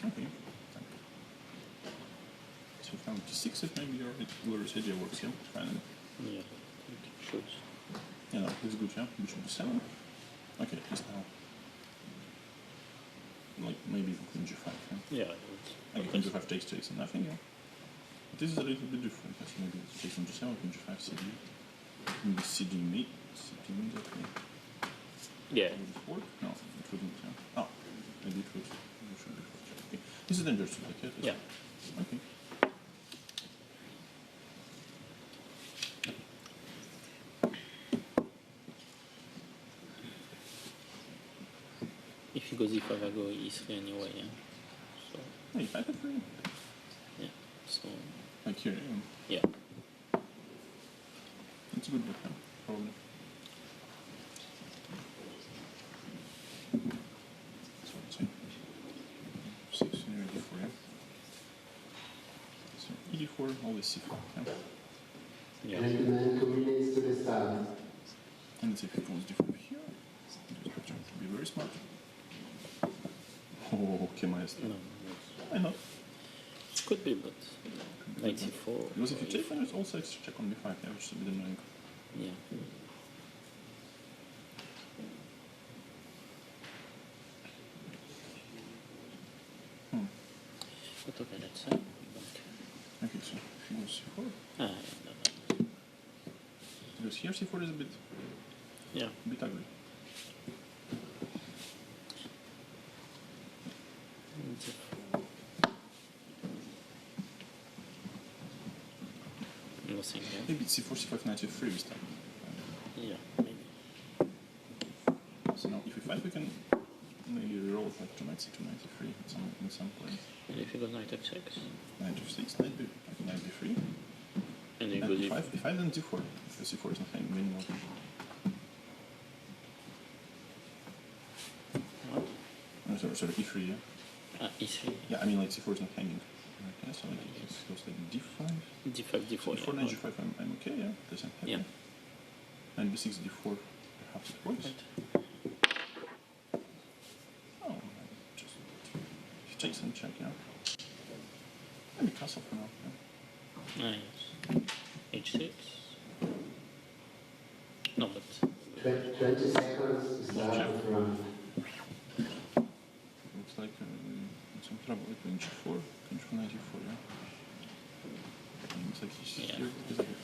Okay. So if now d6, it maybe your idea works, yeah? Finally. Yeah, it should. Yeah, no, it's good, yeah? Bishop d7. Okay, just now. Like maybe queen g5, yeah? Yeah. Okay, queen g5 takes and nothing, yeah? But this is a little bit different, because maybe it takes on g7, queen g5, cd. Maybe cd mid, okay. Yeah. Would it work? No, it wouldn't, yeah. Oh, maybe it would. Okay. This is dangerous, like, yeah? Yeah. Okay. If he goes e5, I go e3 anyway, yeah. So. Hey, I have three. Yeah. So. Like here, yeah. Yeah. It's a good book, yeah, probably. So let's see. 6 and d4, yeah. So e4, always c4, yeah. Yeah. Gentlemen, 2 minutes to the start. And let's see if he goes d4 here. Just trying to be very smart. Oh, okay, maestro. No. Why not? Could be, but knight c4. Because if you take, then there's also extra check on b5, yeah, which is a bit annoying. Yeah. But okay, let's say. Okay, so if he goes c4. No. Because here c4 is a bit. Yeah. A bit ugly. Nothing, yeah. Maybe it's c4, c5, knight f3 this time. Yeah, maybe. So now if we fight, we can maybe roll like to knight c2, knight f3 in some point. And if you go knight f6? Knight f6, knight b3. And then and go e5, then d4. Because c4 is not hanging anymore. What? Sorry, e3, yeah? E3. Yeah, I mean like c4 is not hanging. Okay, so it goes like d5. D5, d4. D4, knight g5, I'm okay, yeah? Because I'm happy. Yeah. Knight b6, d4, perhaps it works. Oh, just he takes and check, yeah? Maybe castle for now, yeah? Yes. H6. No, but 20 seconds, start of round. Looks like some trouble with queen g4, queen g4, knight g4, yeah? Looks like he's here because of it.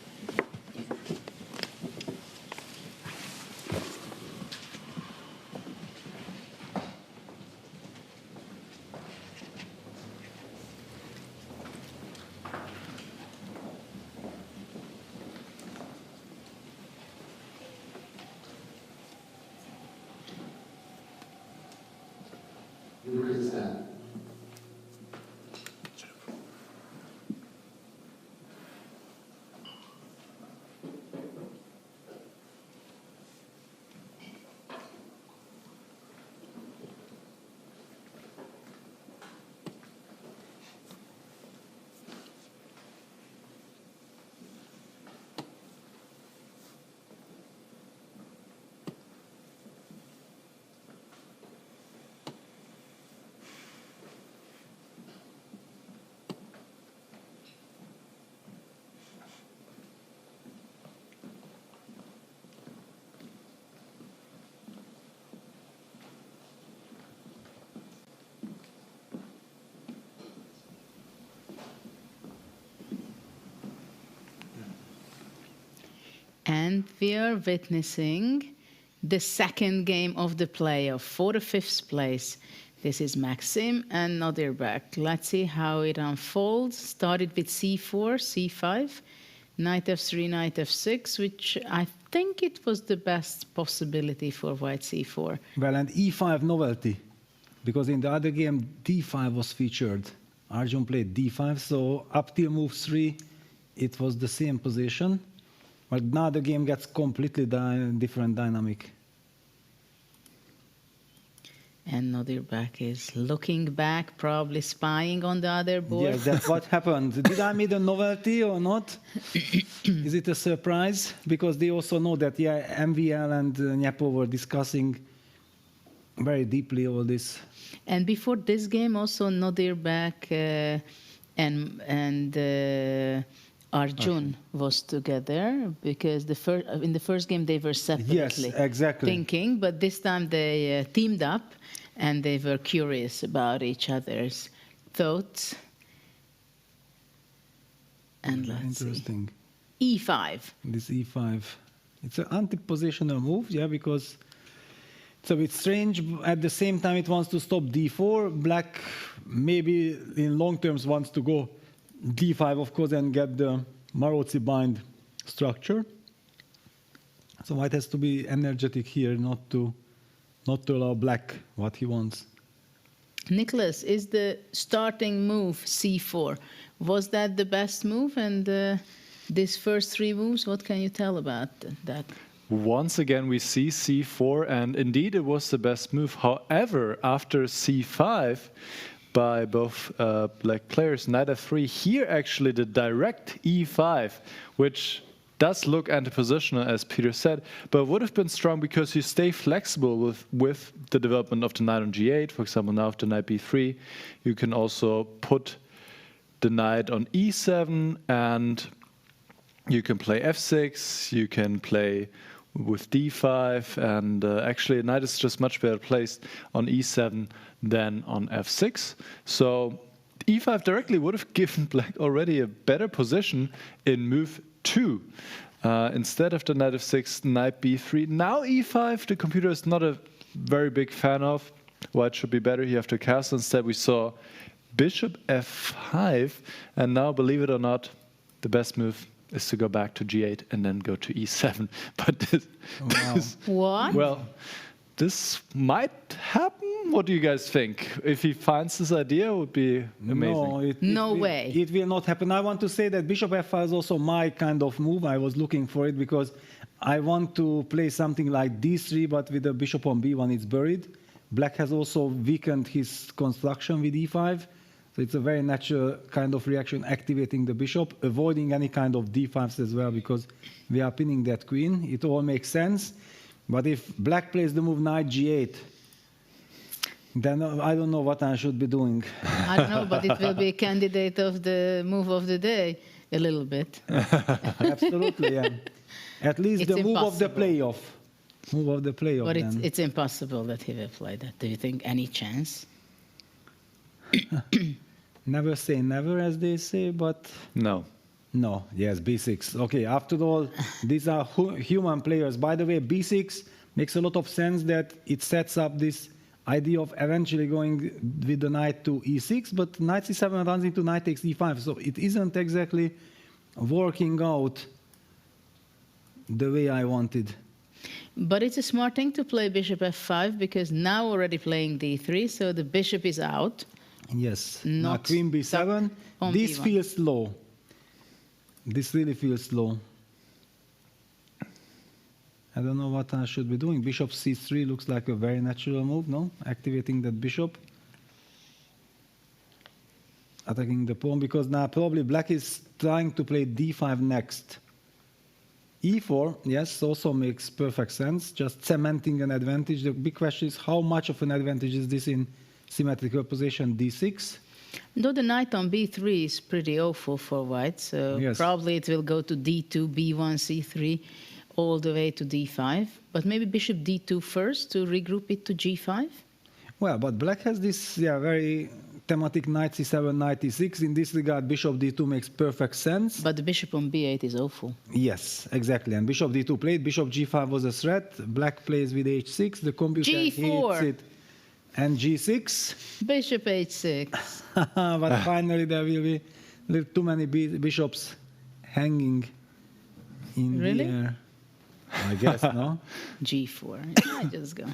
You can start. And we are witnessing the second game of the playoff for the 5th place. This is Maxime and Nodirbek. Let's see how it unfolds. Started with c4, c5, knight f3, knight f6, which I think it was the best possibility for white c4. Well, and e5 novelty, because in the other game, d5 was featured. Arjun played d5, so up till move 3, it was the same position. But now the game gets completely different dynamic. And Nodirbek is looking back, probably spying on the other board. Yes, that's what happened. Did I meet a novelty or not? Is it a surprise? Because they also know that, yeah, MVL and Nepo were discussing very deeply all this. And before this game, also Nodirbek and Arjun was together, because in the first game they were separately yes, exactly. thinking, but this time they teamed up and they were curious about each other's thoughts. And let's interesting. See. E5. This E5. It's an anti-positional move, yeah, because it's a bit strange. At the same time, it wants to stop D4. Black maybe in long terms wants to go D5, of course, and get the Maroczy bind structure. So white has to be energetic here, not to allow black what he wants. Nicholas, is the starting move C4? Was that the best move? And these first 3 moves, what can you tell about that? Once again, we see C4, and indeed it was the best move. However, after C5, by both black players, knight f3, here actually the direct e5, which does look anti-positional, as Peter said, but would have been strong because you stay flexible with the development of the knight on g8. For example, now after knight b3, you can also put the knight on e7, and you can play f6, you can play with d5, and actually knight is just much better placed on e7 than on f6. So e5 directly would have given black already a better position in move 2. Instead of the knight f6, knight b3. Now e5, the computer is not a very big fan of. White should be better here after castle. Instead, we saw bishop f5, and now, believe it or not, the best move is to go back to g8 and then go to e7. But What? Well, this might happen. What do you guys think? If he finds this idea, it would be amazing. No way. It will not happen. I want to say that bishop f5 is also my kind of move. I was looking for it because I want to play something like d3, but with the bishop on b1, it's buried. Black has also weakened his construction with e5. So it's a very natural kind of reaction, activating the bishop, avoiding any kind of d5s as well, because we are pinning that queen. It all makes sense. But if black plays the move knight g8, then I don't know what I should be doing. I don't know, but it will be a candidate of the move of the day, a little bit. Absolutely, yeah. At least It's the move of the impossible. playoff. Move of the playoff. But then. it's impossible that he will play that. Do you think any chance? Never say never, as they say, but... No. No, yes, b6. Okay, after all, these are human players. By the way, b6 makes a lot of sense that it sets up this idea of eventually going with the knight to e6, but knight c7 runs into knight takes e5, so it isn't exactly working out the way I wanted. But it's a smart thing to play bishop f5, because now already playing d3, so the bishop is out. Yes, now Not queen b7. on This b1. feels slow. This really feels slow. I don't know what I should be doing. Bishop c3 looks like a very natural move, no? Activating that bishop. Attacking the pawn, because now probably black is trying to play d5 next. e4, yes, also makes perfect sense, just cementing an advantage. The big question is how much of an advantage is this in symmetrical position d6? Though the knight on b3 is pretty awful for white, so Yes. probably it will go to d2, b1, c3, all the way to d5. But maybe bishop d2 first to regroup it to g5? Well, but black has this very thematic knight c7, knight e6. In this regard, bishop d2 makes perfect sense. But the bishop on b8 is awful. Yes, exactly. And bishop d2 played. Bishop g5 was a threat. Black plays with h6. The computer G4. hates it. And g6. Bishop h6. But finally, there will be too many bishops hanging in Really? the air. I guess, no? G4. I just go.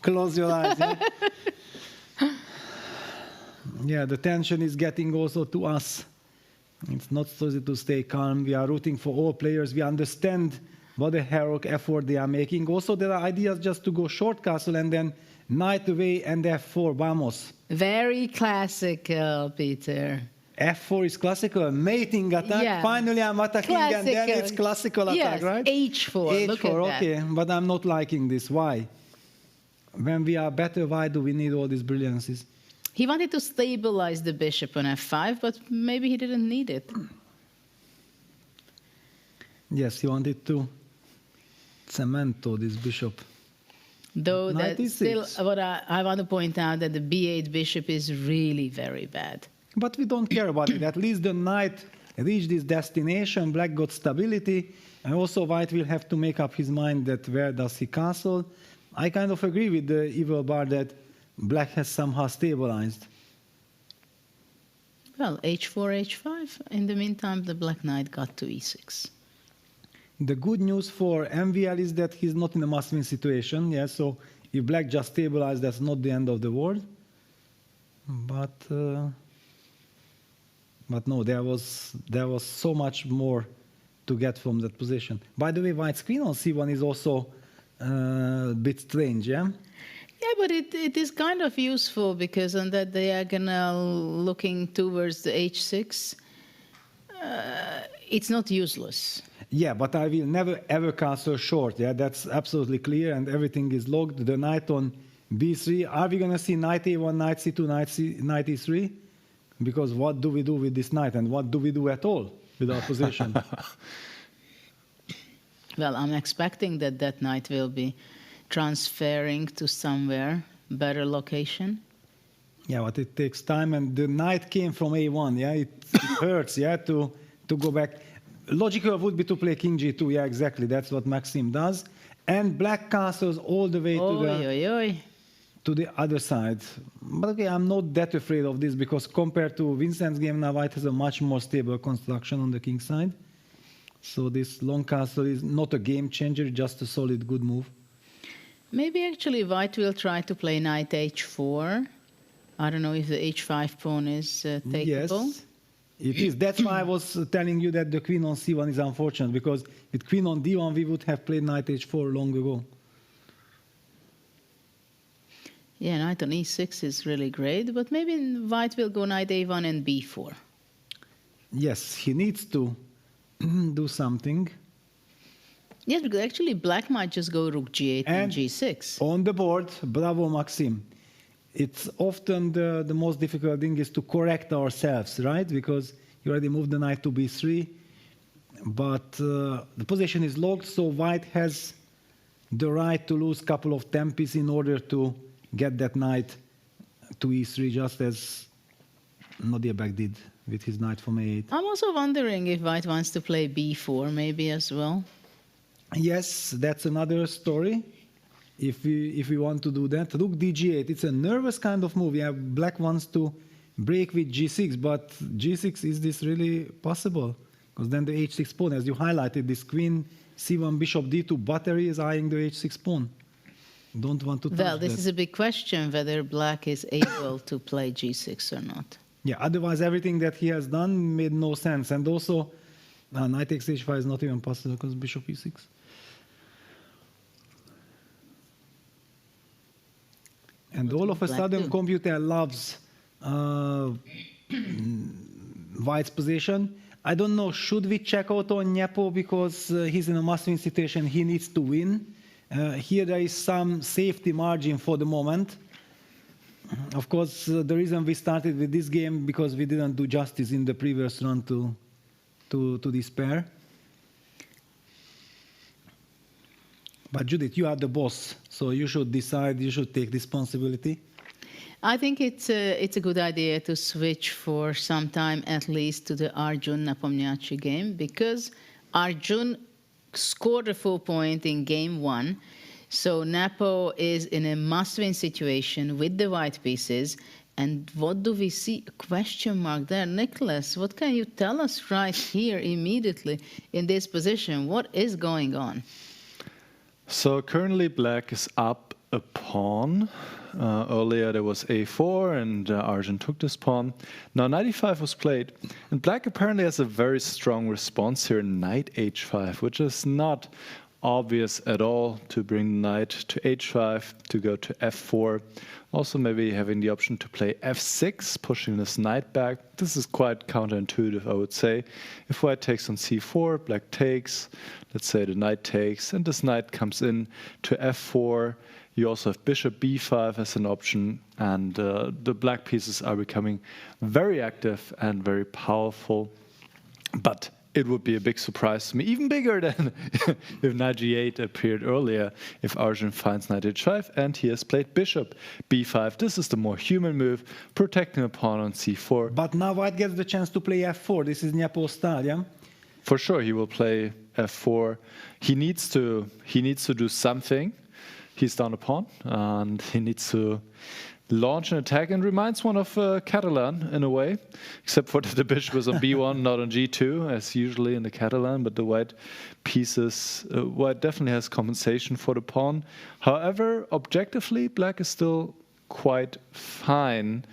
Close your eyes. Yeah? Yeah, the tension is getting also to us. It's not so easy to stay calm. We are rooting for all players. We understand what a heroic effort they are making. Also, there are ideas just to go short castle and then knight away and f4. Vamos. Very classical, Peter. F4 is classical. Mating attack. Yeah. Finally, I'm attacking and then it's classical attack, yes, right? H4. Look at that. Okay, but I'm not liking this. Why? When we are better, why do we need all these brilliances? He wanted to stabilize the bishop on f5, but maybe he didn't need it. Yes, he wanted to cement this bishop. Though Knight that e6. still, what I want to point out that the b8 bishop is really very bad. But we don't care about it. At least the knight reached his destination. Black got stability. And also white will have to make up his mind that where does he castle. I kind of agree with the evil bar that black has somehow stabilized. Well, h4, h5. In the meantime, the black knight got to e6. The good news for MVL is that he's not in a must-win situation. Yeah, so if black just stabilized, that's not the end of the world. But no, there was so much more to get from that position. By the way, white's queen on c1 is also a bit strange, yeah? Yeah, but it is kind of useful because on that diagonal looking towards the h6, it's not useless. Yeah, but I will never ever castle short. Yeah, that's absolutely clear, and everything is logged. The knight on b3. Are we going to see knight a1, knight c2, knight e3? Because what do we do with this knight, and what do we do at all with our position? Well, I'm expecting that that knight will be transferring to somewhere better location. Yeah, but it takes time, and the knight came from a1. Yeah, it hurts. Yeah, to go back. Logical would be to play king g2. Yeah, exactly. That's what Maxime does. And black castles all the way to the other side. But okay, I'm not that afraid of this because compared to Vincent's game, now white has a much more stable construction on the king side. So this long castle is not a game changer, just a solid good move. Maybe actually white will try to play knight h4. I don't know if the h5 pawn is takeable. Yes. It is. That's why I was telling you that the queen on c1 is unfortunate, because with queen on d1 we would have played knight h4 long ago. Yeah, knight on e6 is really great, but maybe white will go knight a1 and b4. Yes, he needs to do something. Yes, because actually black might just go rook g8 and g6. On the board, bravo Maxime. It's often the most difficult thing is to correct ourselves, right? Because you already moved the knight to b3, but the position is locked, so white has the right to lose a couple of tempis in order to get that knight to e3, just as Nodirbek did with his knight from a8. I'm also wondering if white wants to play b4 maybe as well. Yes, that's another story. If we want to do that, rook dg8, it's a nervous kind of move. Yeah, black wants to break with g6, but g6, is this really possible? Because then the h6 pawn, as you highlighted, this queen c1 bishop d2 battery is eyeing the h6 pawn. Don't want to touch Well, this that. is a big question whether black is able to play g6 or not. Yeah, otherwise everything that he has done made no sense. And also, knight takes h5 is not even possible because bishop e6. And all of a sudden, computer loves white's position. I don't know, should we check out on Nepo because he's in a must-win situation, he needs to win. Here there is some safety margin for the moment. Of course, the reason we started with this game because we didn't do justice in the previous round to this pair. But Judith, you are the boss, so you should decide, you should take responsibility. I think it's a good idea to switch for some time at least to the Arjun Nepomniachtchi game, because Arjun scored a full point in game 1. So Nepo is in a must-win situation with the white pieces. And what do we see? A question mark there. Nicholas, what can you tell us right here immediately in this position? What is going on? So currently black is up a pawn. Earlier there was a4 and Arjun took this pawn. Now knight e5 was played, and black apparently has a very strong response here, knight h5, which is not obvious at all, to bring the knight to h5, to go to f4. Also maybe having the option to play f6, pushing this knight back. This is quite counterintuitive, I would say. If white takes on c4, black takes, let's say the knight takes, and this knight comes in to f4. You also have bishop b5 as an option, and the black pieces are becoming very active and very powerful. But it would be a big surprise to me, even bigger than if knight g8 appeared earlier, if Arjun finds knight h5, and he has played bishop b5. This is the more human move, protecting a pawn on c4. But now white gets the chance to play f4. This is Nepo style, yeah? For sure, he will play f4. He needs to do something. He's down a pawn, and he needs to launch an attack, and reminds one of Catalan in a way, except for that the bishop was on b1, not on g2, as usually in the Catalan, but the white pieces, white definitely has compensation for the pawn. However, objectively, black is still quite fine,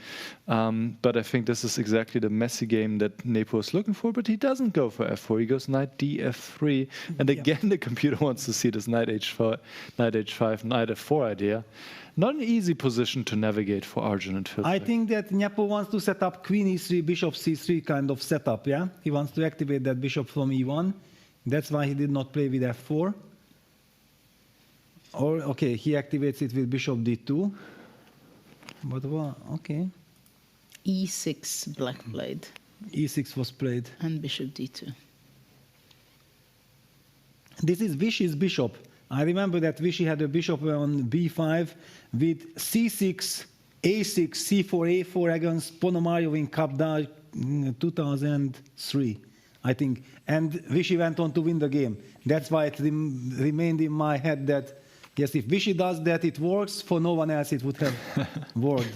but I think this is exactly the messy game that Nepo is looking for, but he doesn't go for f4, he goes knight df3, and again the computer wants to see this knight h5, knight f4 idea. Not an easy position to navigate for Arjun and Phil. I think that Nepo wants to set up queen e3, bishop c3 kind of setup, yeah? He wants to activate that bishop from e1. That's why he did not play with f4. Or, okay, he activates it with bishop d2. But, well, okay. e6 black played. e6 was played. And bishop d2. This is Vichy's bishop. I remember that Vichy had a bishop on b5 with c6, a6, c4, a4 against Ponomarev in Kapda 2003, I think. And Vichy went on to win the game. That's why it remained in my head that, yes, if Vichy does that, it works. For no one else, it would have worked.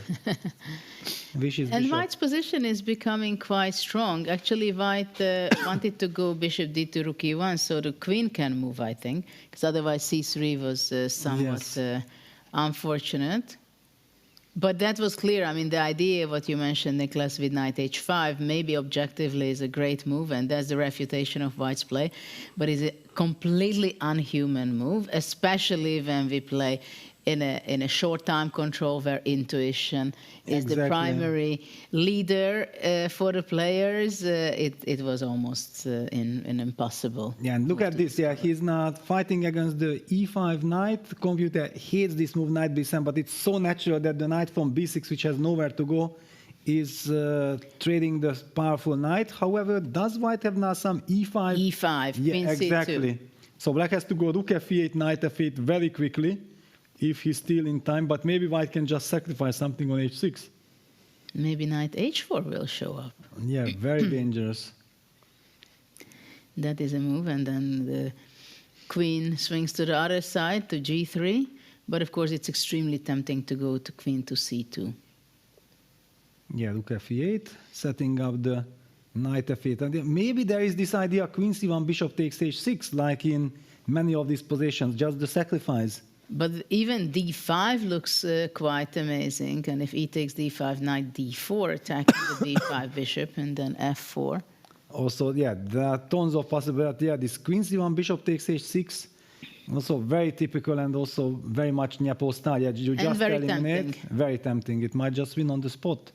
And white's position is becoming quite strong. Actually, white wanted to go bishop d2, rook e1, so the queen can move, I think, because otherwise c3 was somewhat unfortunate. But that was clear. I mean, the idea, what you mentioned, Nicholas, with knight h5, maybe objectively is a great move, and that's the refutation of white's play, but it's a completely unhuman move, especially when we play in a short time control where intuition is the primary leader for the players. It was almost an impossible. Yeah, and look at this. Yeah, he's not fighting against the e5 knight. The computer hates this move, knight b7, but it's so natural that the knight from b6, which has nowhere to go, is trading the powerful knight. However, does white have now some e5? e5, yeah, exactly. C2. So black has to go rook f8, knight f8 very quickly, if he's still in time, but maybe white can just sacrifice something on h6. Maybe knight h4 will show up. Yeah, very dangerous. That is a move, and then the queen swings to the other side, to g3, but of course it's extremely tempting to go to queen to c2. Yeah, rook f8, setting up the knight f8. And maybe there is this idea, queen c1, bishop takes h6, like in many of these positions, just the sacrifice. But even d5 looks quite amazing. And if e takes d5, knight d4, attacking the d5 bishop, and then f4. Also, yeah, there are tons of possibilities. Yeah, this queen c1, bishop takes h6, also very typical and also very much Nepo style. Yeah, you just eliminate. Very tempting. It might just win on the spot.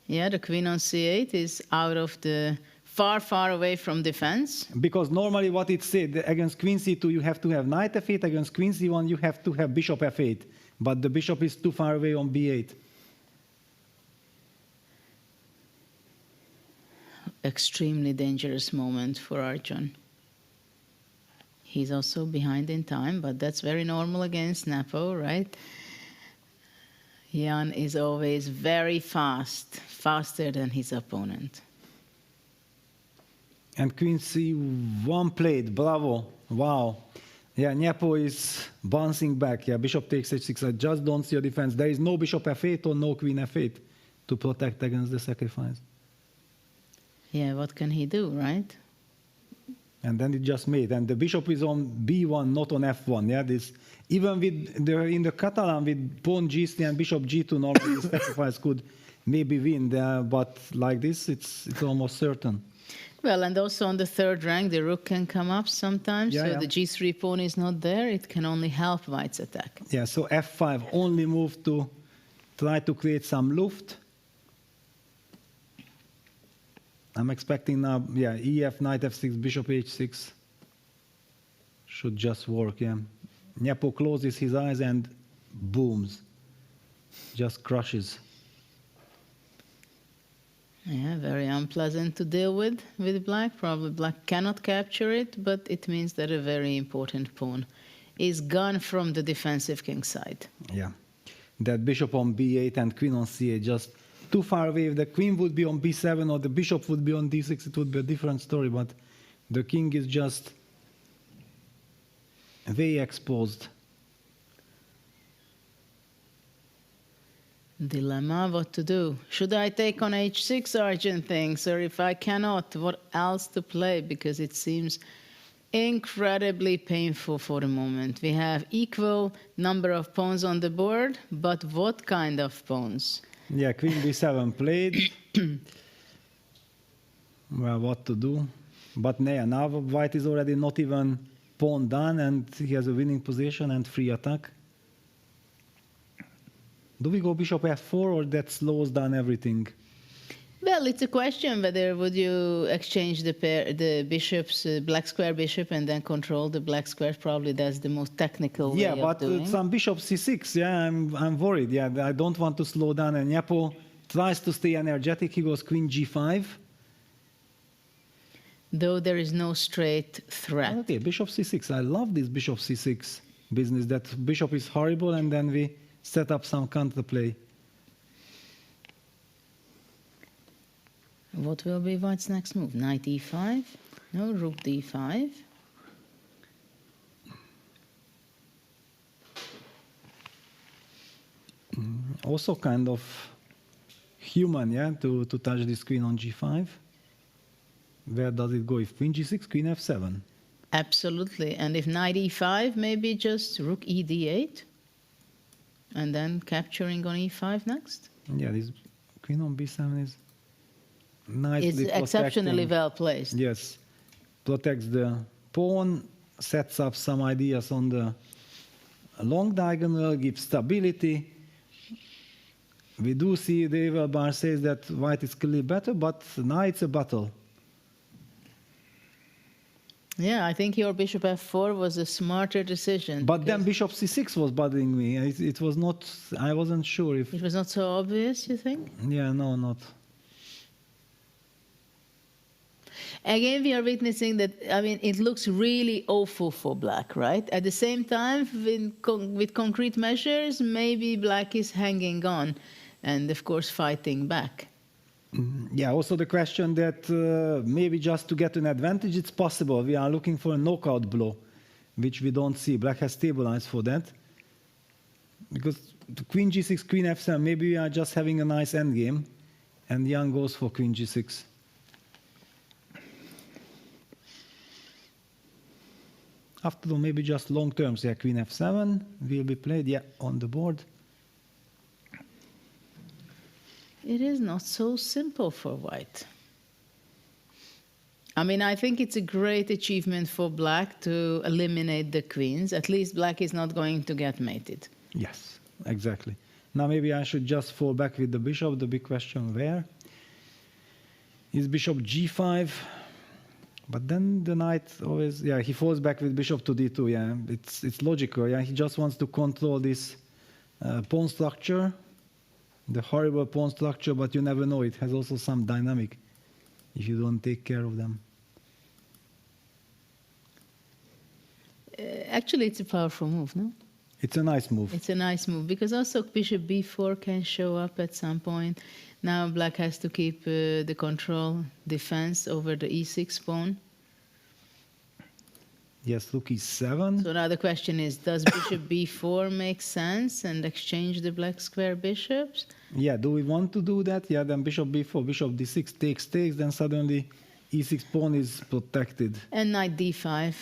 Yeah, the queen on c8 is out of the far away from defense. Because normally what it said, against queen c2 you have to have knight f8, against queen c1 you have to have bishop f8. But the bishop is too far away on b8. Extremely dangerous moment for Arjun. He's also behind in time, but that's very normal against Nepo, right? Jan is always very fast, faster than his opponent. And Queen C1 played, bravo, wow. Yeah, Nepo is bouncing back. Yeah, bishop takes h6. I just don't see a defense. There is no bishop f8 or no queen f8 to protect against the sacrifice. Yeah, what can he do, right? And then it just made. And the bishop is on b1, not on f1. Yeah, this even with in the Catalan with pawn g3 and bishop g2, normally the sacrifice could maybe win. But like this, it's almost certain. Well, and also on the third rank, the rook can come up sometimes. Yeah, so yeah. the g3 pawn is not there. It can only help white's attack. Yeah, so f5 only move to try to create some luft. I'm expecting now, yeah, ef, knight f6, bishop h6 should just work, yeah. Nepo closes his eyes and booms, just crushes. Yeah, very unpleasant to deal with black. Probably black cannot capture it, but it means that a very important pawn is gone from the defensive king side. Yeah, that bishop on b8 and queen on c8 just too far away. If the queen would be on b7 or the bishop would be on d6, it would be a different story, but the king is just way exposed. Dilemma, what to do? Should I take on h6, Arjun thinks, or if I cannot, what else to play? Because it seems incredibly painful for the moment. We have equal number of pawns on the board, but what kind of pawns? Yeah, queen b7 played. Well, what to do? But yeah, now white is already not even pawn done, and he has a winning position and free attack. Do we go bishop f4 or that slows down everything? Well, it's a question whether would you exchange the pair, the bishops, black square bishop, and then control the black square. Probably that's the most technical way of doing. Some bishop c6. Yeah, I'm worried. Yeah, I don't want to slow down. And Nepo tries to stay energetic. He goes queen g5. Though there is no straight threat. Okay, bishop c6. I love this bishop c6 business. That bishop is horrible, and then we set up some counterplay. What will be white's next move? Knight e5? No, rook d5. Also kind of human, yeah, to touch this queen on g5. Where does it go? If queen g6, queen f7. Absolutely. And if knight e5, maybe just rook e d8? And then capturing on e5 next? Yeah, this queen on b7 is nicely It's exceptionally well placed. Yes. Protects the pawn, sets up some ideas on the long diagonal, gives stability. We do see the evil bar says that white is clearly better, but now it's a battle. Yeah, I think your bishop f4 was a smarter decision. But then bishop c6 was bothering me. It was not, I wasn't sure if... It was not so obvious, you think? Yeah, no, not. Again, we are witnessing that, I mean, it looks really awful for black, right? At the same time, with concrete measures, maybe black is hanging on and, of course, fighting back. Yeah, also the question that maybe just to get an advantage, it's possible. We are looking for a knockout blow, which we don't see. Black has stabilized for that. Because the queen g6, queen f7, maybe we are just having a nice endgame, and Jan goes for queen g6. After all, maybe just long terms. Yeah, queen f7 will be played, yeah, on the board. It is not so simple for white. I mean, I think it's a great achievement for black to eliminate the queens. At least black is not going to get mated. Yes, exactly. Now maybe I should just fall back with the bishop. The big question, where? Is bishop g5? But then the knight always, yeah, he falls back with bishop to d2, yeah. It's logical, yeah. He just wants to control this pawn structure, the horrible pawn structure, but you never know. It has also some dynamic if you don't take care of them. Actually, it's a powerful move, no? It's a nice move. It's a nice move because also bishop b4 can show up at some point. Now black has to keep the control defense over the e6 pawn. Yes, rook e7. So now the question is, does bishop b4 make sense and exchange the black square bishops? Yeah, do we want to do that? Yeah, then bishop b4, bishop d6 takes, then suddenly e6 pawn is protected. And knight d5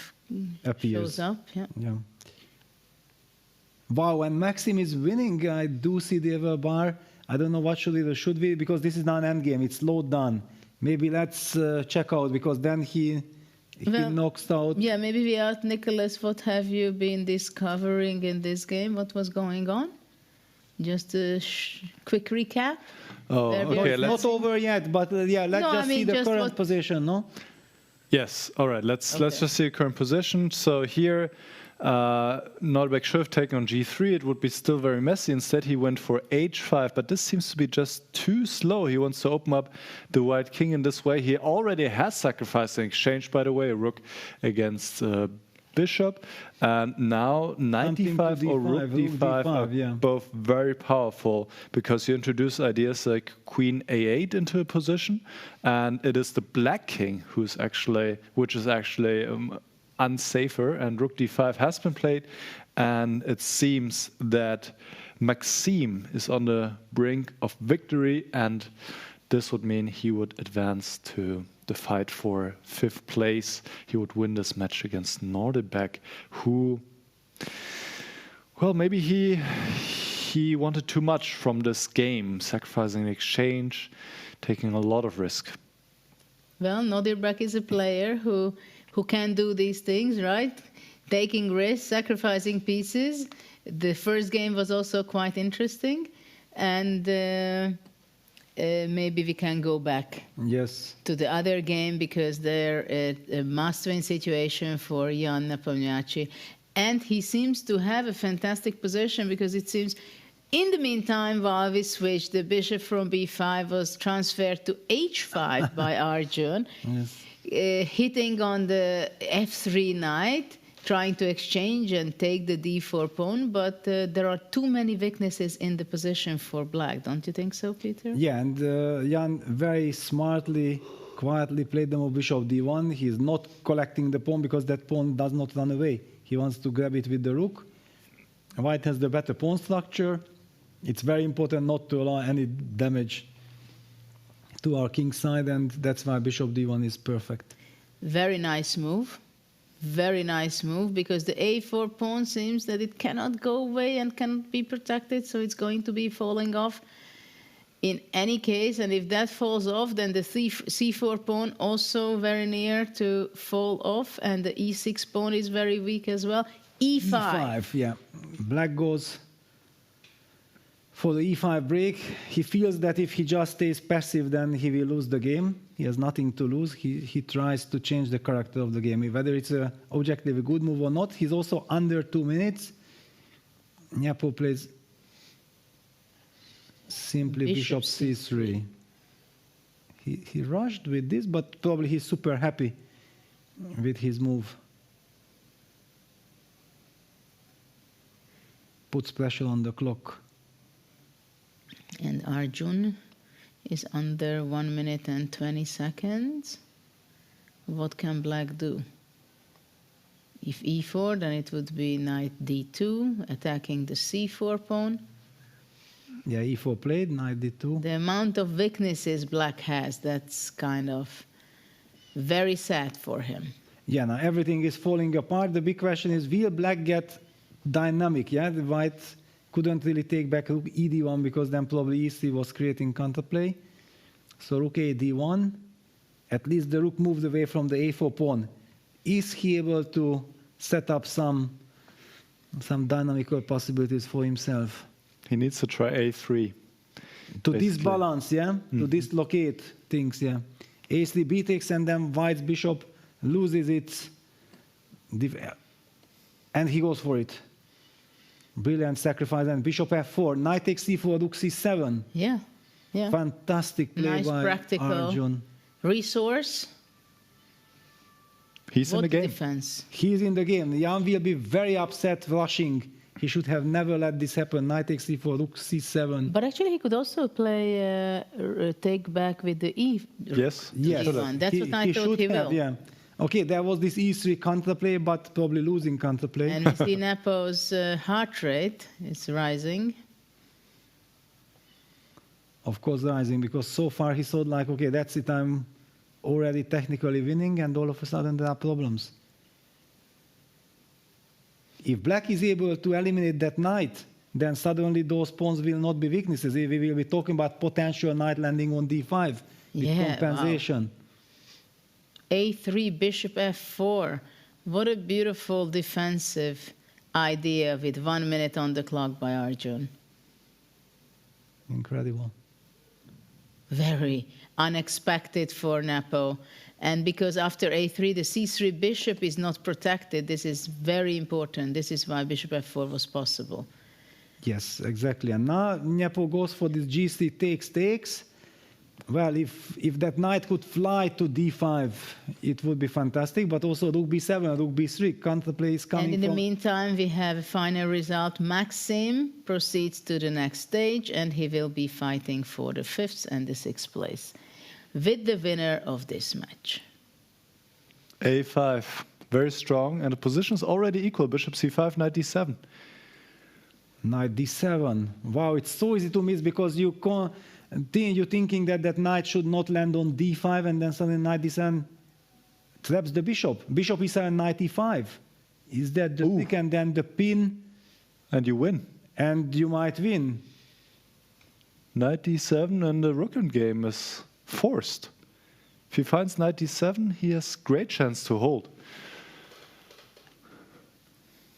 appears. shows up. Yeah. Wow, and Maxime is winning. I do see the other bar. I don't know what should we, because this is not an endgame, it's low done. Maybe let's check out, because then he knocks out. Yeah, maybe we ask Nicholas, what have you been discovering in this game? What was going on? Just a quick recap. Oh, okay. It's not over yet, but let's see the current position, no? Yes. All right. Let's just see the current position. So here, Nodirbek should have taken on g3. It would be still very messy. Instead, he went for h5, but this seems to be just too slow. He wants to open up the white king in this way. He already has sacrificed in exchange, by the way, a rook against bishop. And now knight d5 or rook d5 are both very powerful, because you introduce ideas like queen a8 into a position, and it is the black king which is actually unsafer, and rook d5 has been played, and it seems that Maxime is on the brink of victory, and this would mean he would advance to the fight for 5th place. He would win this match against Nodirbek, who, well, maybe he wanted too much from this game, sacrificing the exchange, taking a lot of risk. Well, Nodirbek is a player who can do these things, right? Taking risks, sacrificing pieces. The first game was also quite interesting, and maybe we can go back to the other game, because they're a must-win situation for Jan Nepomniachtchi. And he seems to have a fantastic position, because it seems in the meantime, while we switched, the bishop from b5 was transferred to h5 by Arjun, hitting on the f3 knight, trying to exchange and take the d4 pawn, but there are too many weaknesses in the position for black. Don't you think so, Peter? Yeah, and Jan very smartly, quietly played the move bishop d1. He's not collecting the pawn, because that pawn does not run away. He wants to grab it with the rook. White has the better pawn structure. It's very important not to allow any damage to our king side, and that's why bishop d1 is perfect. Very nice move. Very nice move, because the a4 pawn seems that it cannot go away and cannot be protected, so it's going to be falling off in any case. And if that falls off, then the c4 pawn also very near to fall off, and the e6 pawn is very weak as well. e5. Yeah. Black goes for the e5 break. He feels that if he just stays passive, then he will lose the game. He has nothing to lose. He tries to change the character of the game. Whether it's an objectively good move or not, he's also under 2 minutes. Nepo plays simply bishop c3. He rushed with this, but probably he's super happy with his move. Puts pressure on the clock. And Arjun is under 1 minute and 20 seconds. What can black do? If e4, then it would be knight d2, attacking the c4 pawn. Yeah, e4 played, knight d2. The amount of weaknesses black has, that's kind of very sad for him. Yeah, now everything is falling apart. The big question is, will black get dynamic? Yeah, the white couldn't really take back rook ed1, because then probably e3 was creating counterplay. So rook a d1. At least the rook moved away from the a4 pawn. Is he able to set up some dynamical possibilities for himself? He needs to try a3. To disbalance, yeah? To dislocate things, yeah. a3 b takes, and then white's bishop loses its... and he goes for it. Brilliant sacrifice, and bishop f4, knight takes c4, rook c7. Yeah, yeah. Fantastic play nice by practical Arjun. Resource. He's in the game. Defense. He's in the game. Jan will be very upset rushing He should have never let this happen. Knight takes c4, rook c7. But actually, he could also play take back with the e. Yes. G1. That's what I thought he will. Yeah. Okay, there was this e3 counterplay, but probably losing counterplay. And we see Nepo's heart rate is rising. Of course, rising, because so far he thought like, okay, that's it, I'm already technically winning, and all of a sudden there are problems. If black is able to eliminate that knight, then suddenly those pawns will not be weaknesses. We will be talking about potential knight landing on d5 with compensation. Wow. a3, bishop f4. What a beautiful defensive idea with 1 minute on the clock by Arjun. Incredible. Very unexpected for Nepo. And because after a3, the c3 bishop is not protected, this is very important. This is why bishop f4 was possible. Yes, exactly. And now Nepo goes for this g3 takes. Well, if that knight could fly to d5, it would be fantastic. But also rook b7, rook b3, counterplay is coming. And in the meantime, we have a final result. Maxime proceeds to the next stage, and he will be fighting for the 5th and the 6th place with the winner of this match. a5, very strong, and the position is already equal. Bishop c5, knight d7. Knight d7. Wow, it's so easy to miss because you're thinking that that knight should not land on d5, and then suddenly knight d7 traps the bishop. Bishop e7, knight e5. Is that the trick? And then the pin. And you win. And you might win. Knight d7, and the rook in game is forced. If he finds knight d7, he has great chance to hold.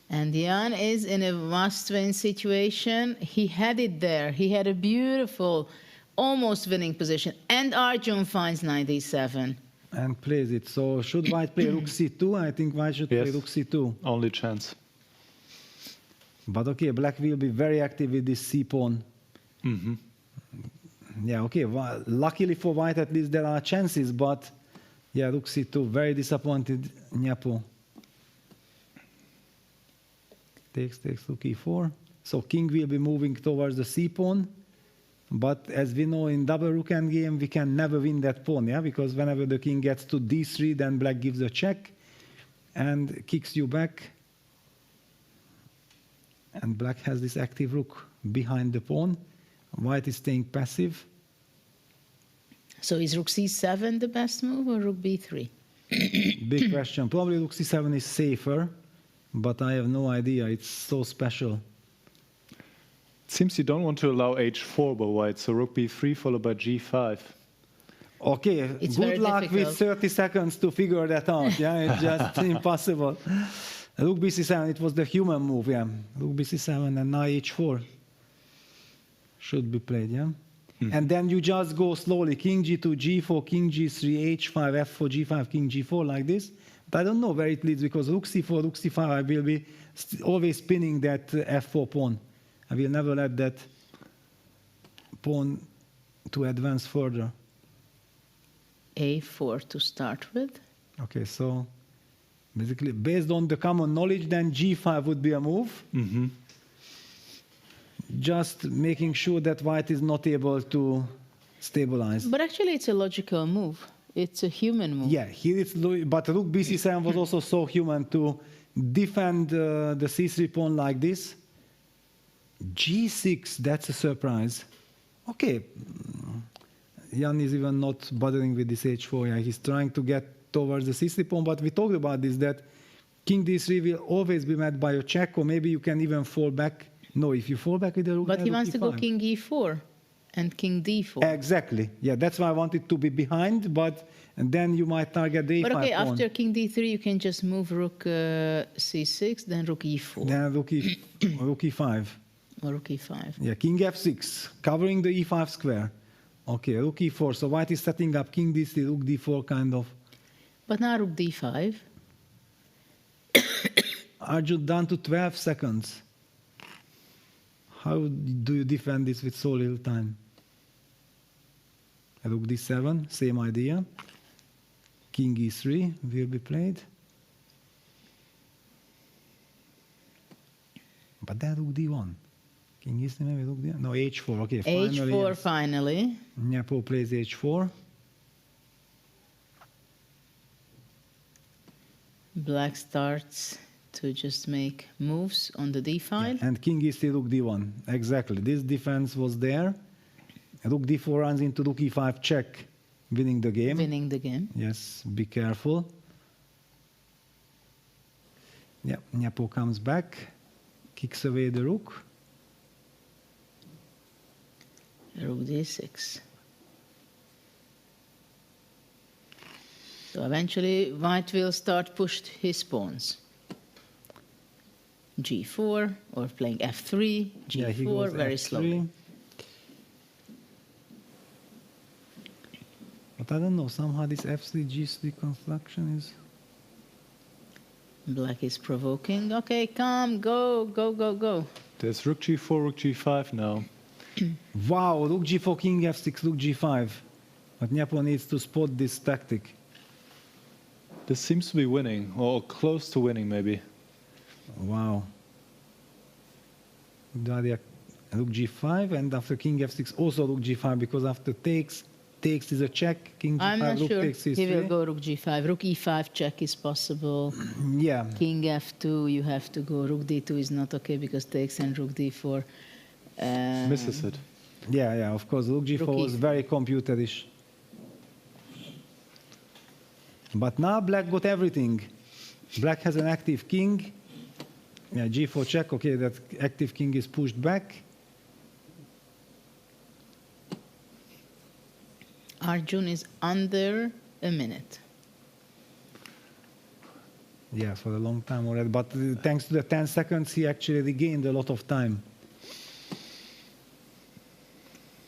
And Jan is in a must-win situation. He had it there. He had a beautiful, almost winning position. And Arjun finds knight d7. And plays it. So should white play rook c2? I think white should play rook c2. Only chance. But okay, black will be very active with this c-pawn. Mm-hmm. Yeah, okay. Well, luckily for white, at least there are chances. But yeah, rook c2. Very disappointed, Nepo. Takes rook e4. So king will be moving towards the c-pawn. But as we know, in double rook endgame, we can never win that pawn, yeah? Because whenever the king gets to d3, then black gives a check and kicks you back. And black has this active rook behind the pawn. White is staying passive. So is rook c7 the best move or rook b3? Big question. Probably rook c7 is safer, but I have no idea. It's so special. It seems you don't want to allow h4 by white, so rook b3 followed by g5. Okay, it's good luck difficult. with 30 seconds to figure that out. Yeah, it's just impossible. Rook bc7, it was the human move, yeah. Rook bc7 and now h4 should be played, yeah. And then you just go slowly, king g2, g4, king g3, h5, f4, g5, king g4, like this. But I don't know where it leads, because rook c4, rook c5, I will be always spinning that f4 pawn. I will never let that pawn to advance further. a4 to start with. Okay, so basically, based on the common knowledge, then g5 would be a move. Mm-hmm. Just making sure that white is not able to stabilize. But actually, it's a logical move. It's a human move. Yeah, here it's, but rook bc7 was also so human to defend the c3 pawn like this. g6, that's a surprise. Okay, Jan is even not bothering with this h4. Yeah, he's trying to get towards the c3 pawn, but we talked about this, that king d3 will always be met by a check, or maybe you can even fall back. No, if you fall back with the rook, but he wants e5. to go king e4 and king d4. Exactly. Yeah, that's why I wanted to be behind, but and then you might target the but e5 okay, pawn. after king d3, you can just move rook c6, then rook e4. Then rook e5. Or rook e5. Yeah, king f6, covering the e5 square. Okay, rook e4. So white is setting up king d3, rook d4 kind of. But now rook d5. Arjun down to 12 seconds. How do you defend this with so little time? Rook d7, same idea. King e3 will be played. But then rook d1. King is maybe rook d1. No, h4. Okay, H4 finally. Nepo plays h4. Black starts to just make moves on the d file. And king is still rook d1. Exactly. This defense was there. Rook d4 runs into rook e5 check, winning the game. Winning the game. Yes, be careful. Yeah, Nepo comes back, kicks away the rook. Rook d6. So eventually white will start push his pawns. g4 or playing f3, g4, very F3. slowly. But I don't know, somehow this f3, g3 construction is... Black is provoking. Okay, come, go, go, go, go. There's rook g4, rook g5 now. Wow, rook g4, king f6, rook g5. But Nepo needs to spot this tactic. This seems to be winning, or close to winning maybe. Wow. Daria, rook g5, and after king f6, also rook g5, because after takes is a check, king g5, I'm not rook sure. takes is He will 3. go rook g5. Rook e5 check is possible. Yeah. King f2, you have to go. Rook d2 is not okay because takes, and rook d4. Misses it. Yeah, of course. Rook g4 was very computerish. But now black got everything. Black has an active king. Yeah, g4 check. Okay, that active king is pushed back. Arjun is under a minute. Yeah, for a long time already. But thanks to the 10 seconds, he actually regained a lot of time.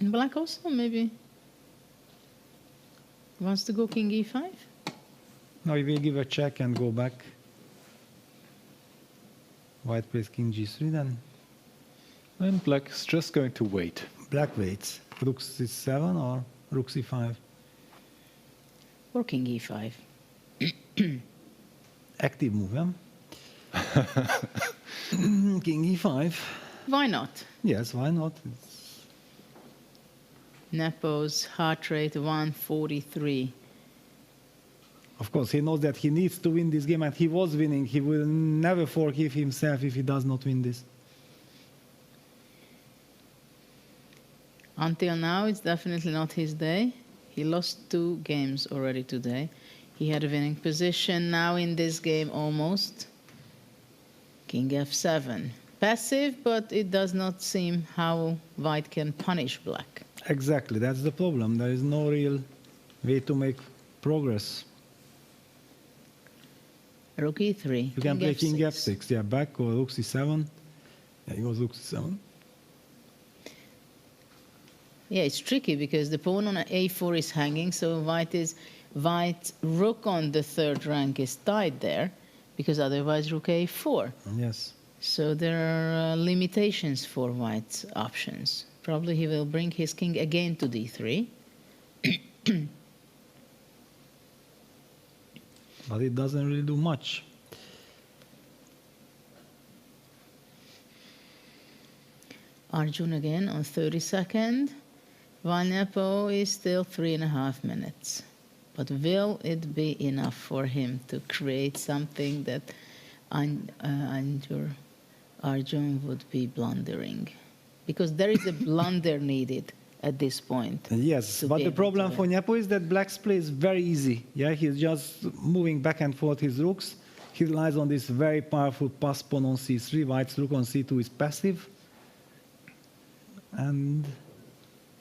Black also maybe wants to go king e5. Now he will give a check and go back. White plays king g3 then. And black is just going to wait. Black waits. Rook c7 or rook c5? Or king e5. Active move, yeah? King e5. Why not? Yes, why not? Nepo's heart rate 143. Of course, he knows that he needs to win this game, and he was winning. He will never forgive himself if he does not win this. Until now, it's definitely not his day. He lost 2 games already today. He had a winning position now in this game almost. King f7. Passive, but it does not seem how white can punish black. Exactly, that's the problem. There is no real way to make progress. Rook e3. You can play king f6, yeah, back or rook c7. Yeah, he goes rook c7. Yeah, it's tricky because the pawn on a4 is hanging, so white rook on the 3rd rank is tied there, because otherwise rook a4. Yes. So there are limitations for white's options. Probably he will bring his king again to d3. But it doesn't really do much. Arjun again on 32nd. While Nepo is still 3.5 minutes. But will it be enough for him to create something that Arjun would be blundering? Because there is a blunder needed at this point. Yes, but the problem for Nepo is that black's play is very easy. Yeah, he's just moving back and forth his rooks. He relies on this very powerful pass pawn on c3. White's rook on c2 is passive. And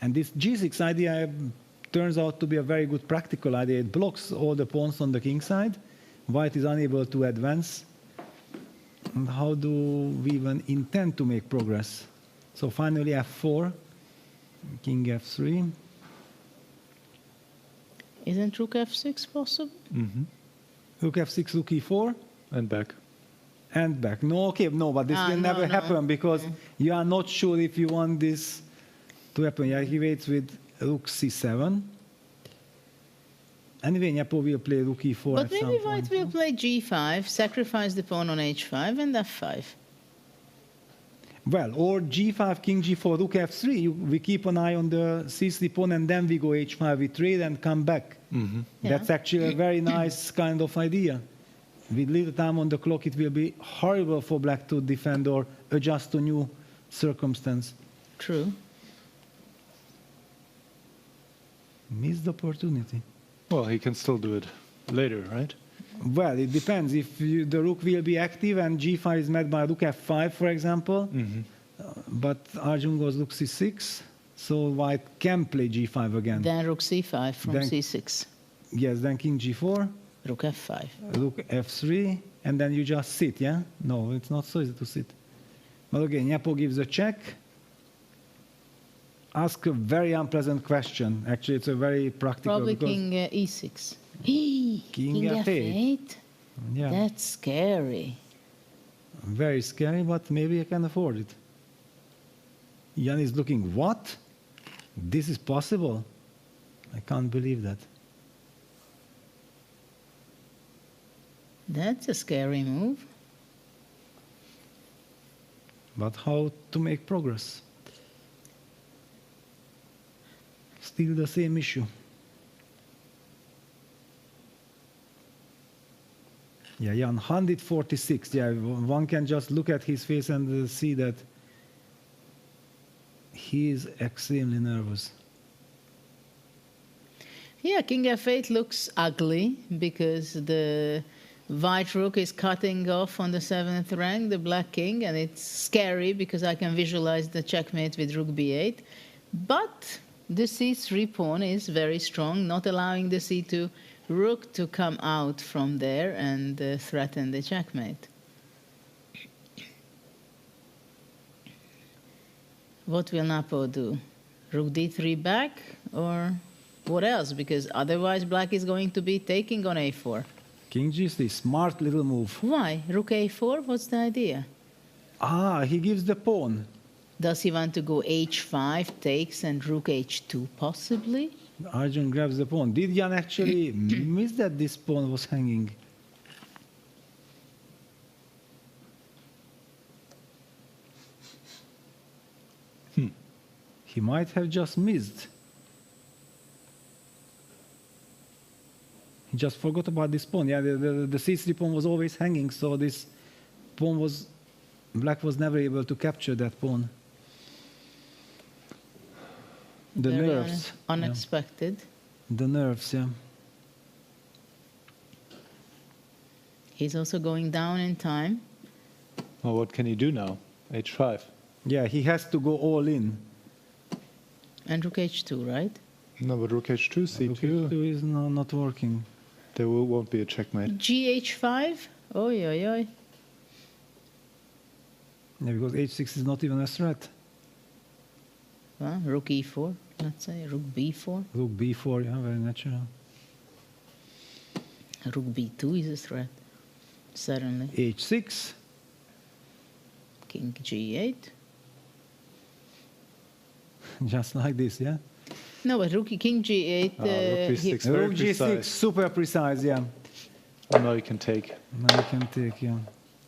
this g6 idea turns out to be a very good practical idea. It blocks all the pawns on the king side. White is unable to advance. And how do we even intend to make progress? So finally f4, king f3. Isn't rook f6 possible? Mm-hmm. Rook f6, rook e4. And back. And back. No, okay, no, but this will never happen because you are not sure if you want this to happen. Yeah, he waits with rook c7. Anyway, Nepo will play rook e4 But at some maybe point. white will play g5, sacrifice the pawn on h5 and f5. Well, or g5, king g4, rook f3. We keep an eye on the c3 pawn, and then we go h5, we trade and come back. That's actually a very nice kind of idea. With little time on the clock, it will be horrible for black to defend or adjust to new circumstance. True. Missed opportunity. Well, he can still do it later, right? Well, it depends. If the rook will be active and g5 is met by rook f5, for example, but Arjun goes rook c6, so white can play g5 again. Then rook c5 from Then- c6. Yes, then king g4, Rook f5. rook f3, and then you just sit, yeah? No, it's not so easy to sit. But again, Nepo gives a check. Ask a very unpleasant question. Actually, it's a very practical. Probably because king e6. King f8. f8? Yeah. That's scary. Very scary, but maybe I can afford it. Jan is looking, what? This is possible? I can't believe that. That's a scary move. But how to make progress? Still the same issue. Yeah, Jan, 146. Yeah, one can just look at his face and see that he is extremely nervous. Yeah, king f8 looks ugly because the white rook is cutting off on the 7th rank, the black king, and it's scary because I can visualize the checkmate with rook b8. But the c3 pawn is very strong, not allowing the c2 rook to come out from there and threaten the checkmate. What will Napo do? Rook d3 back or what else? Because otherwise black is going to be taking on a4. King g3, smart little move. Why? Rook a4? What's the idea? Ah, he gives the pawn. Does he want to go h5, takes, and rook h2 possibly? Arjun grabs the pawn. Did Jan actually miss that this pawn was hanging? He might have just missed. He just forgot about this pawn. Yeah, the c3 pawn was always hanging, so this pawn was... Black was never able to capture that pawn. The Very nerves. Unexpected. Yeah. The nerves, yeah. He's also going down in time. Well, what can he do now? h5. Yeah, he has to go all in. And rook h2, right? No, but rook h2, c2. Rook h2 is not working. There won't be a checkmate. gh5? Oi, oi, oi. Yeah, because h6 is not even a threat. Well, rook e4, let's say. Rook b4. Rook b4, yeah, very natural. Rook b2 is a threat. Certainly. h6. King g8. Just like this, yeah? No, but rook king g8. rook b6, very rook g6, precise. super precise, yeah. Oh, now you can take. Now you can take, yeah.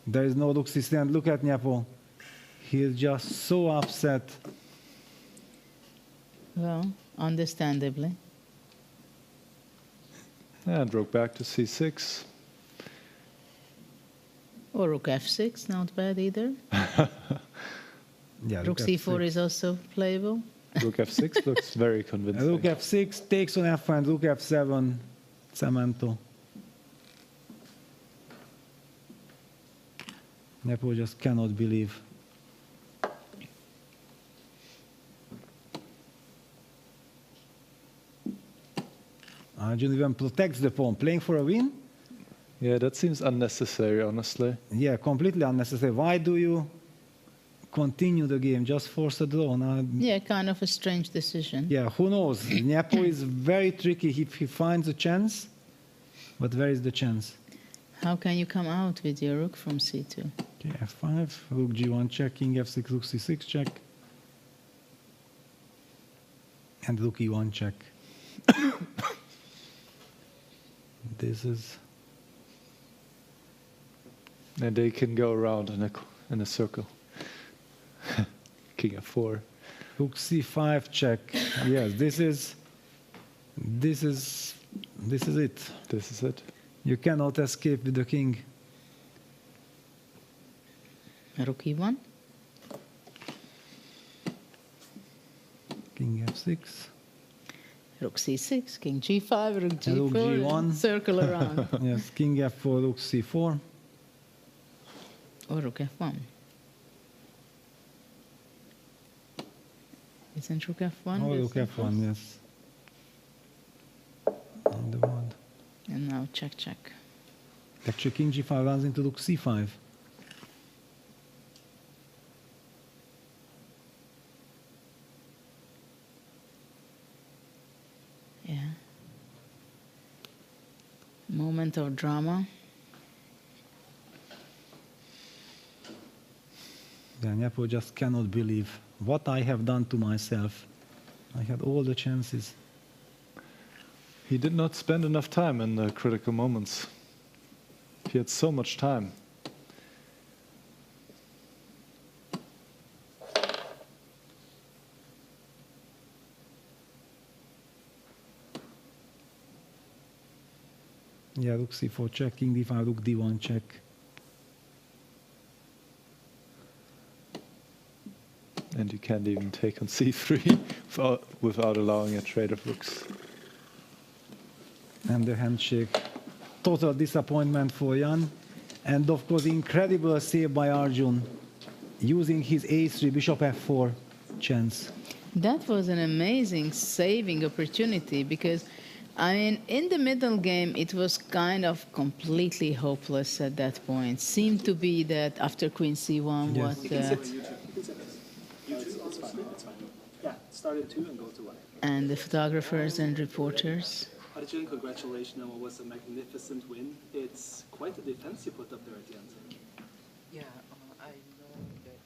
There is no rook c3, and look at Nepo. He is just so upset. Well, understandably. And rook back to c6. Or rook f6, not bad either. Yeah, Rook c4 is also playable. Rook f6 looks very convincing. Rook f6 takes on f5, and rook f7, cemento. Nepo just cannot believe. Arjun even protects the pawn, playing for a win. Yeah, that seems unnecessary, honestly. Yeah, completely unnecessary. Why do you continue the game? Just force a draw. Now, Yeah, kind of a strange decision. yeah, who knows? Nepo is very tricky if he finds a chance. But where is the chance? How can you come out with your rook from c2? Okay, f5, rook g1 check, king f6, rook c6 check. And rook e1 check. This is... And they can go around in a circle. king f4. Rook c5 check. Yes, this is it. This is it. You cannot escape with the king. Rook e1. King f6. Rook c6, king g5, rook g4, Rook g1. circle around. Yes, king f4, rook c4. Or rook f1. Isn't rook f1? Oh, rook f1, yes. On the board. And now check, check. Actually, king g5 runs into rook c5. Yeah. Moment of drama. Yeah, Nepo just cannot believe what I have done to myself. I had all the chances. He did not spend enough time in the critical moments. He had so much time. Yeah, rook c4 check, king d5, rook d1 check. And you can't even take on c3 without allowing a trade of rooks. And the handshake. Total disappointment for Jan. And of course, incredible save by Arjun, using his a3, bishop f4 chance. That was an amazing saving opportunity because, I mean, in the middle game, it was kind of completely hopeless at that point. Seemed to be that after queen c1, Yes. what... You can sit. It's fine. Yeah, start at 2 and go to 1. and the photographers and reporters. Arjun, congratulations on what was a magnificent win. It's quite a defense you put up there at the end. Yeah, I know that.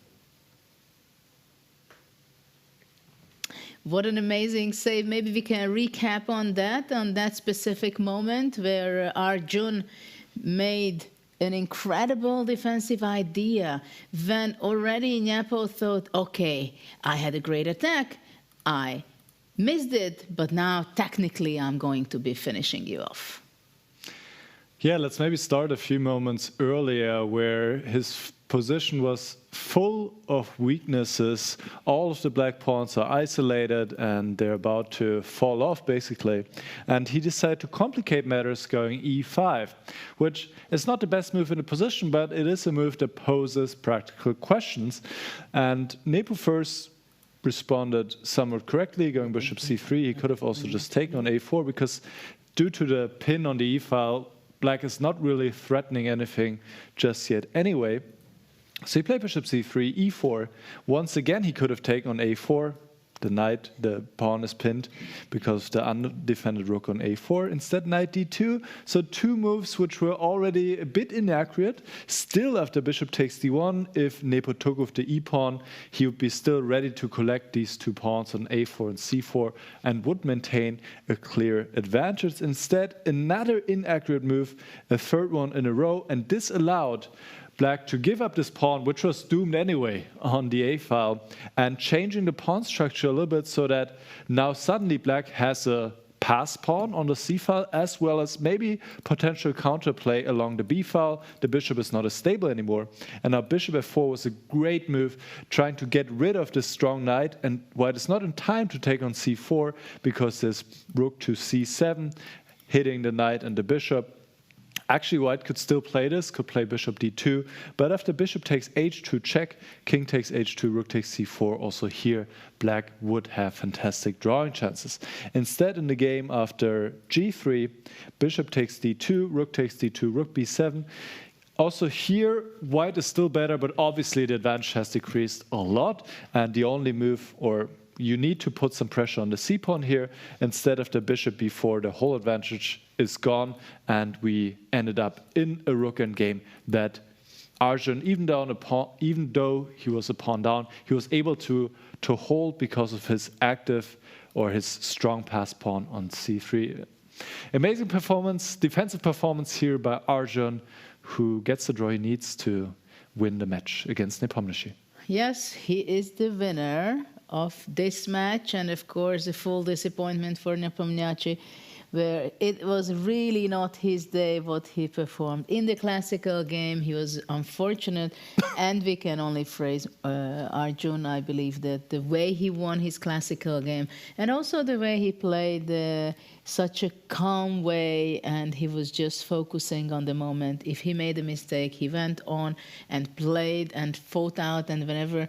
What an amazing save. Maybe we can recap on that specific moment where Arjun made an incredible defensive idea when already Nepo thought, okay, I had a great attack, I missed it, but now technically I'm going to be finishing you off. Yeah, let's maybe start a few moments earlier where his position was full of weaknesses. All of the black pawns are isolated and they're about to fall off, basically. And he decided to complicate matters going e5, which is not the best move in the position, but it is a move that poses practical questions. And Nepo first responded somewhat correctly, going bishop c3. He could have also just taken on a4, because due to the pin on the e-file, black is not really threatening anything just yet anyway. So he played bishop c3, e4. Once again, he could have taken on a4. The knight, the pawn is pinned because of the undefended rook on a4. Instead, knight d2. So two moves which were already a bit inaccurate. Still, after bishop takes d1, if Nepo took with the e-pawn, he would be still ready to collect these two pawns on a4 and c4 and would maintain a clear advantage. Instead, another inaccurate move, a third one in a row, and this allowed black to give up this pawn, which was doomed anyway on the a-file, and changing the pawn structure a little bit so that now suddenly black has a pass pawn on the c-file as well as maybe potential counterplay along the b-file. The bishop is not as stable anymore. And now bishop f4 was a great move, trying to get rid of this strong knight. And while it's not in time to take on c4 because there's rook to c7, hitting the knight and the bishop, actually, white could still play this, could play bishop d2, but after bishop takes h2 check, king takes h2, rook takes c4, also here, black would have fantastic drawing chances. Instead, in the game after g3, bishop takes d2, rook takes d2, rook b7. Also here, white is still better, but obviously the advantage has decreased a lot, and the only move, or you need to put some pressure on the c-pawn here. Instead of the bishop b4, the whole advantage is gone, and we ended up in a rook endgame that Arjun, even though he was a pawn down, he was able to hold because of his active or his strong pass pawn on c3. Amazing performance, defensive performance here by Arjun, who gets the draw he needs to win the match against Nepomniachtchi. Yes, he is the winner of this match, and of course a full disappointment for Nepomniachtchi, where it was really not his day what he performed. In the classical game, he was unfortunate, and we can only praise Arjun. I believe that the way he won his classical game, and also the way he played such a calm way, and he was just focusing on the moment. If he made a mistake, he went on and played and fought out, and whenever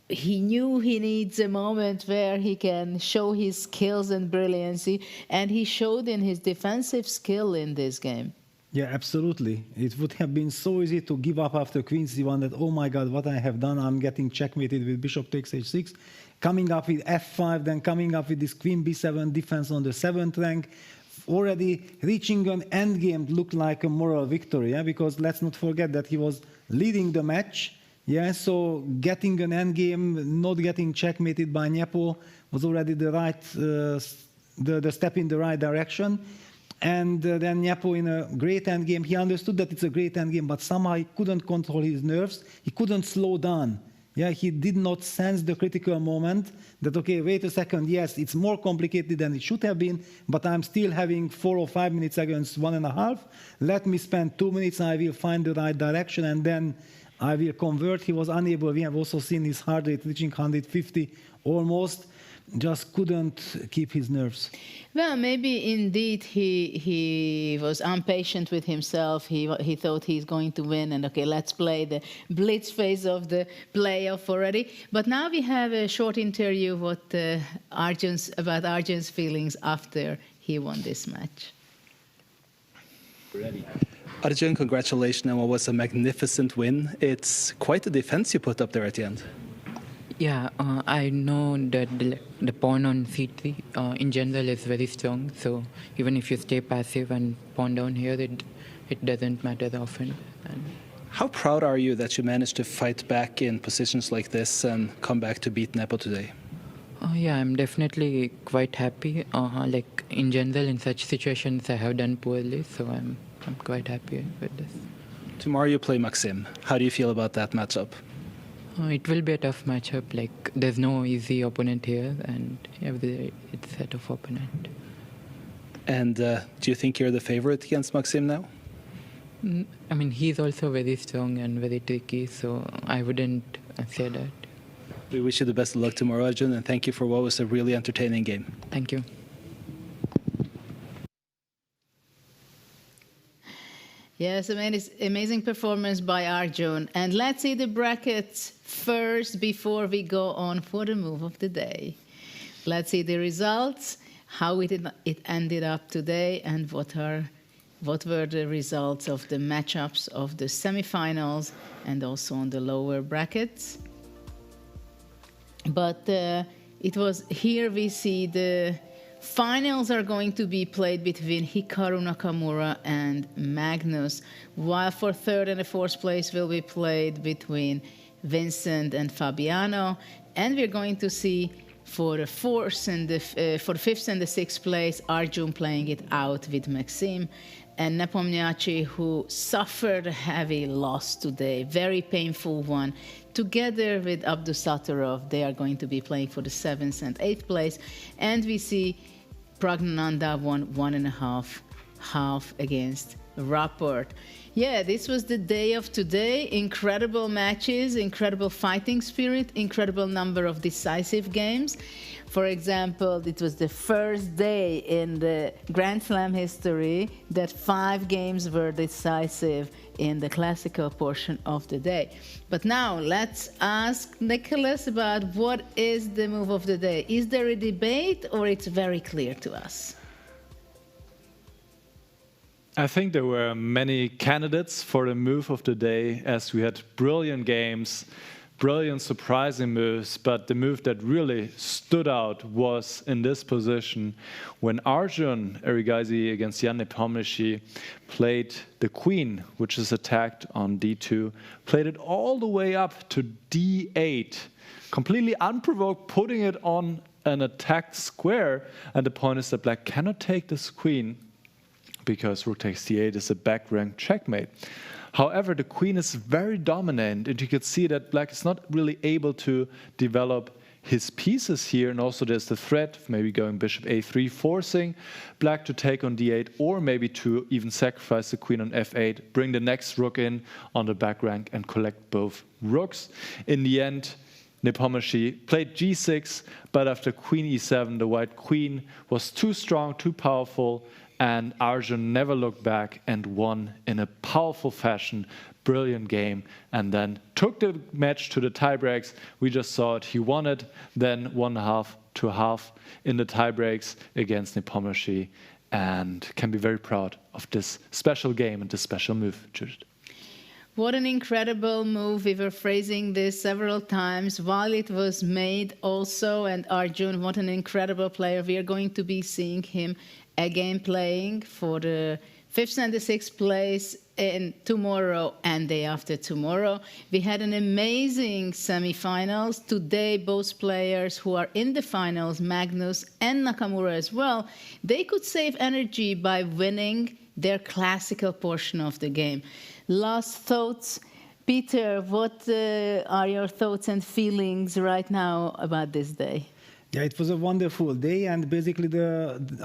he knew he needs a moment where he can show his skills and brilliancy, and he showed in his defensive skill in this game. Yeah, absolutely. It would have been so easy to give up after Queen C1 that, oh my God, what I have done, I'm getting checkmated with Bishop takes H6, coming up with F5, then coming up with this Queen B7 defense on the 7th rank, already reaching an endgame looked like a moral victory, yeah? Because let's not forget that he was leading the match. Yeah, so getting an endgame, not getting checkmated by Nepo was already the right, the step in the right direction. And then Nepo in a great endgame, he understood that it's a great endgame, but somehow he couldn't control his nerves. He couldn't slow down. Yeah, he did not sense the critical moment that, okay, wait a second, yes, it's more complicated than it should have been, but I'm still having 4 or 5 minutes against 1.5. Let me spend 2 minutes, I will find the right direction, and then I will convert. He was unable. We have also seen his heart rate reaching 150 almost. Just couldn't keep his nerves. Well, maybe indeed he was impatient with himself. He thought he's going to win, and okay, let's play the blitz phase of the playoff already. But now we have a short interview about Arjun's feelings after he won this match. Ready. Arjun, congratulations on what was a magnificent win. It's quite a defense you put up there at the end. Yeah, I know that the pawn on c3 in general is very strong, so even if you stay passive and pawn down here, it doesn't matter often. And how proud are you that you managed to fight back in positions like this and come back to beat Nepo today? Yeah, I'm definitely quite happy. Like in general, in such situations, I have done poorly, so I'm quite happy with this. Tomorrow you play Maxime. How do you feel about that matchup? It will be a tough matchup. Like there's no easy opponent here, and it's a tough opponent. And do you think you're the favorite against Maxime now? I mean, he's also very strong and very tricky, so I wouldn't say that. We wish you the best of luck tomorrow, Arjun, and thank you for what was a really entertaining game. Thank you. Yes, amazing performance by Arjun. And let's see the brackets first before we go on for the move of the day. Let's see the results, how it ended up today, and what were the results of the matchups of the semifinals and also on the lower brackets. But it was here we see the finals are going to be played between Hikaru Nakamura and Magnus, while for third and the fourth place will be played between Vincent and Fabiano. And we're going to see for the fifth and the sixth place, Arjun playing it out with Maxime, and Nepomniachtchi, who suffered a heavy loss today, very painful one. Together with Abdusattorov, they are going to be playing for the 7th and 8th place. And we see Praggnanandhaa won 1.5 half against Rapport. Yeah, this was the day of today. Incredible matches, incredible fighting spirit, incredible number of decisive games. For example, it was the first day in the Grand Slam history that 5 games were decisive in the classical portion of the day. But now let's ask Nicholas about what is the move of the day. Is there a debate or it's very clear to us? I think there were many candidates for the move of the day, as we had brilliant games, brilliant surprising moves, but the move that really stood out was in this position when Arjun Erigaisi against Jan Nepomniachtchi played the queen, which is attacked on d2, played it all the way up to d8, completely unprovoked, putting it on an attacked square, and the point is that black cannot take this queen because rook takes d8 is a back rank checkmate. However, the queen is very dominant, and you could see that black is not really able to develop his pieces here, and also there's the threat of maybe going bishop a3, forcing black to take on d8, or maybe to even sacrifice the queen on f8, bring the next rook in on the back rank and collect both rooks. In the end, Nepomniachtchi played g6, but after queen e7, the white queen was too strong, too powerful, and Arjun never looked back and won in a powerful fashion. Brilliant game, and then took the match to the tiebreaks. We just saw it. He won it, then 1.5 to half in the tiebreaks against Nepomniachtchi, and can be very proud of this special game and this special move, Judith. What an incredible move. We were phrasing this several times while it was made also. And Arjun, what an incredible player. We are going to be seeing him again playing for the 5th and the 6th place in tomorrow and day after tomorrow. We had an amazing semifinals. Today, both players who are in the finals, Magnus and Nakamura as well, they could save energy by winning their classical portion of the game. Last thoughts. Peter, what are your thoughts and feelings right now about this day? Yeah, it was a wonderful day, and basically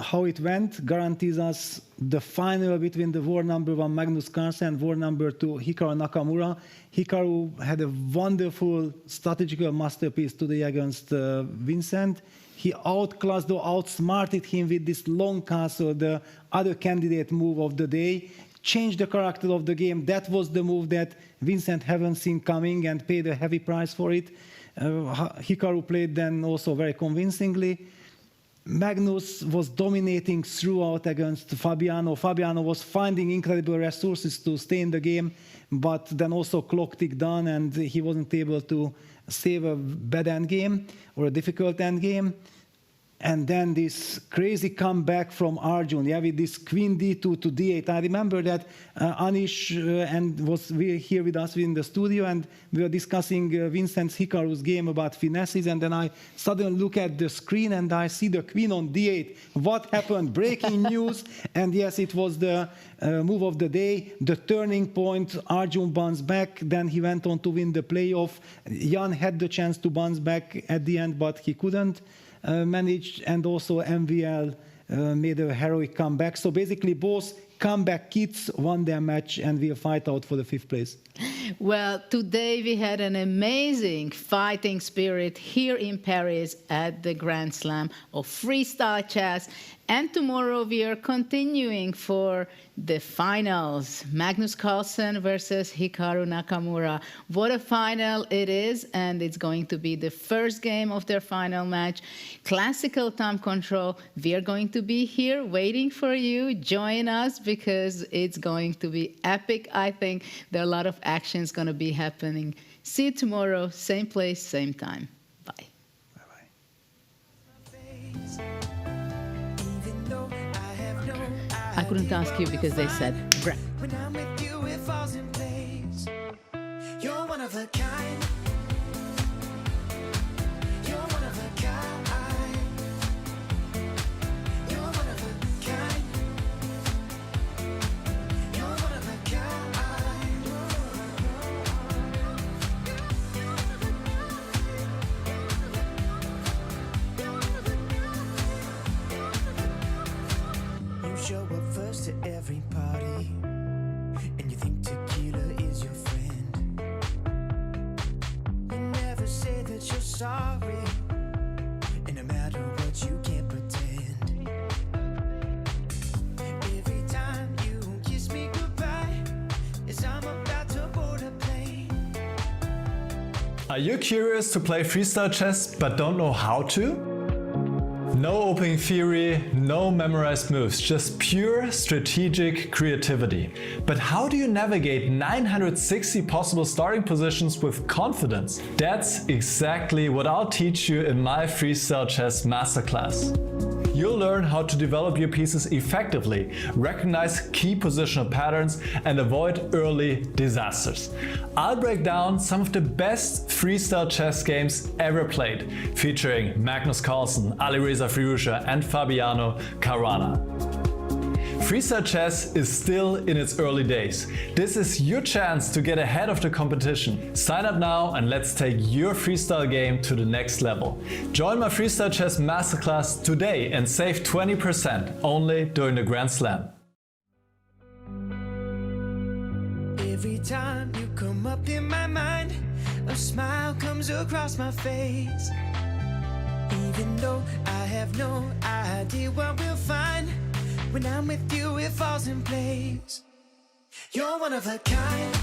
how it went guarantees us the final between the world number 1 Magnus Carlsen and world number 2 Hikaru Nakamura. Hikaru had a wonderful strategical masterpiece today against Vincent. He outclassed or outsmarted him with this long castle, the other candidate move of the day, changed the character of the game. That was the move that Vincent hadn't seen coming and paid a heavy price for it. Hikaru played then also very convincingly. Magnus was dominating throughout against Fabiano. Fabiano was finding incredible resources to stay in the game, but then also clock ticked down and he wasn't able to save a bad endgame or a difficult endgame. And then this crazy comeback from Arjun, with this queen d2 to d8. I remember that Anish was here with us in the studio, and we were discussing Vincent's Hikaru's game about finesses, and then I suddenly look at the screen and I see the queen on d8. What happened? Breaking news. And yes, it was the move of the day, the turning point. Arjun bounced back, then he went on to win the playoff. Jan had the chance to bounce back at the end, but he couldn't manage, and also MVL made a heroic comeback. So basically both comeback kids won their match and will fight out for the 5th place. Well, today we had an amazing fighting spirit here in Paris at the Grand Slam of Freestyle Chess. And tomorrow we are continuing for the finals. Magnus Carlsen versus Hikaru Nakamura. What a final it is, and it's going to be the first game of their final match. Classical time control. We are going to be here waiting for you. Join us because it's going to be epic. I think there are a lot of actions going to be happening. See you tomorrow, same place, same time. Bye. I couldn't ask you because they said Brett. When I'm with you, it falls in place. You're one of a kind. You're one of a kind. You're one of a kind. You're one of a kind. You show up first to every party, and you think tequila is your friend. You never say that you're sorry, and no matter what you can't pretend. Every time you kiss me goodbye, as I'm about to board a plane. Are you curious to play freestyle chess but don't know how to? No opening theory, no memorized moves, just pure strategic creativity. But how do you navigate 960 possible starting positions with confidence? That's exactly what I'll teach you in my Freestyle Chess Masterclass. You'll learn how to develop your pieces effectively, recognize key positional patterns, and avoid early disasters. I'll break down some of the best freestyle chess games ever played, featuring Magnus Carlsen, Alireza Firouzja, and Fabiano Caruana. Freestyle chess is still in its early days. This is your chance to get ahead of the competition. Sign up now and let's take your freestyle game to the next level. Join my Freestyle Chess Masterclass today and save 20% only during the Grand Slam. Every time you come up in my mind, a smile comes across my face. Even though I have no idea what we'll find, when I'm with you it falls in place. You're one of a kind,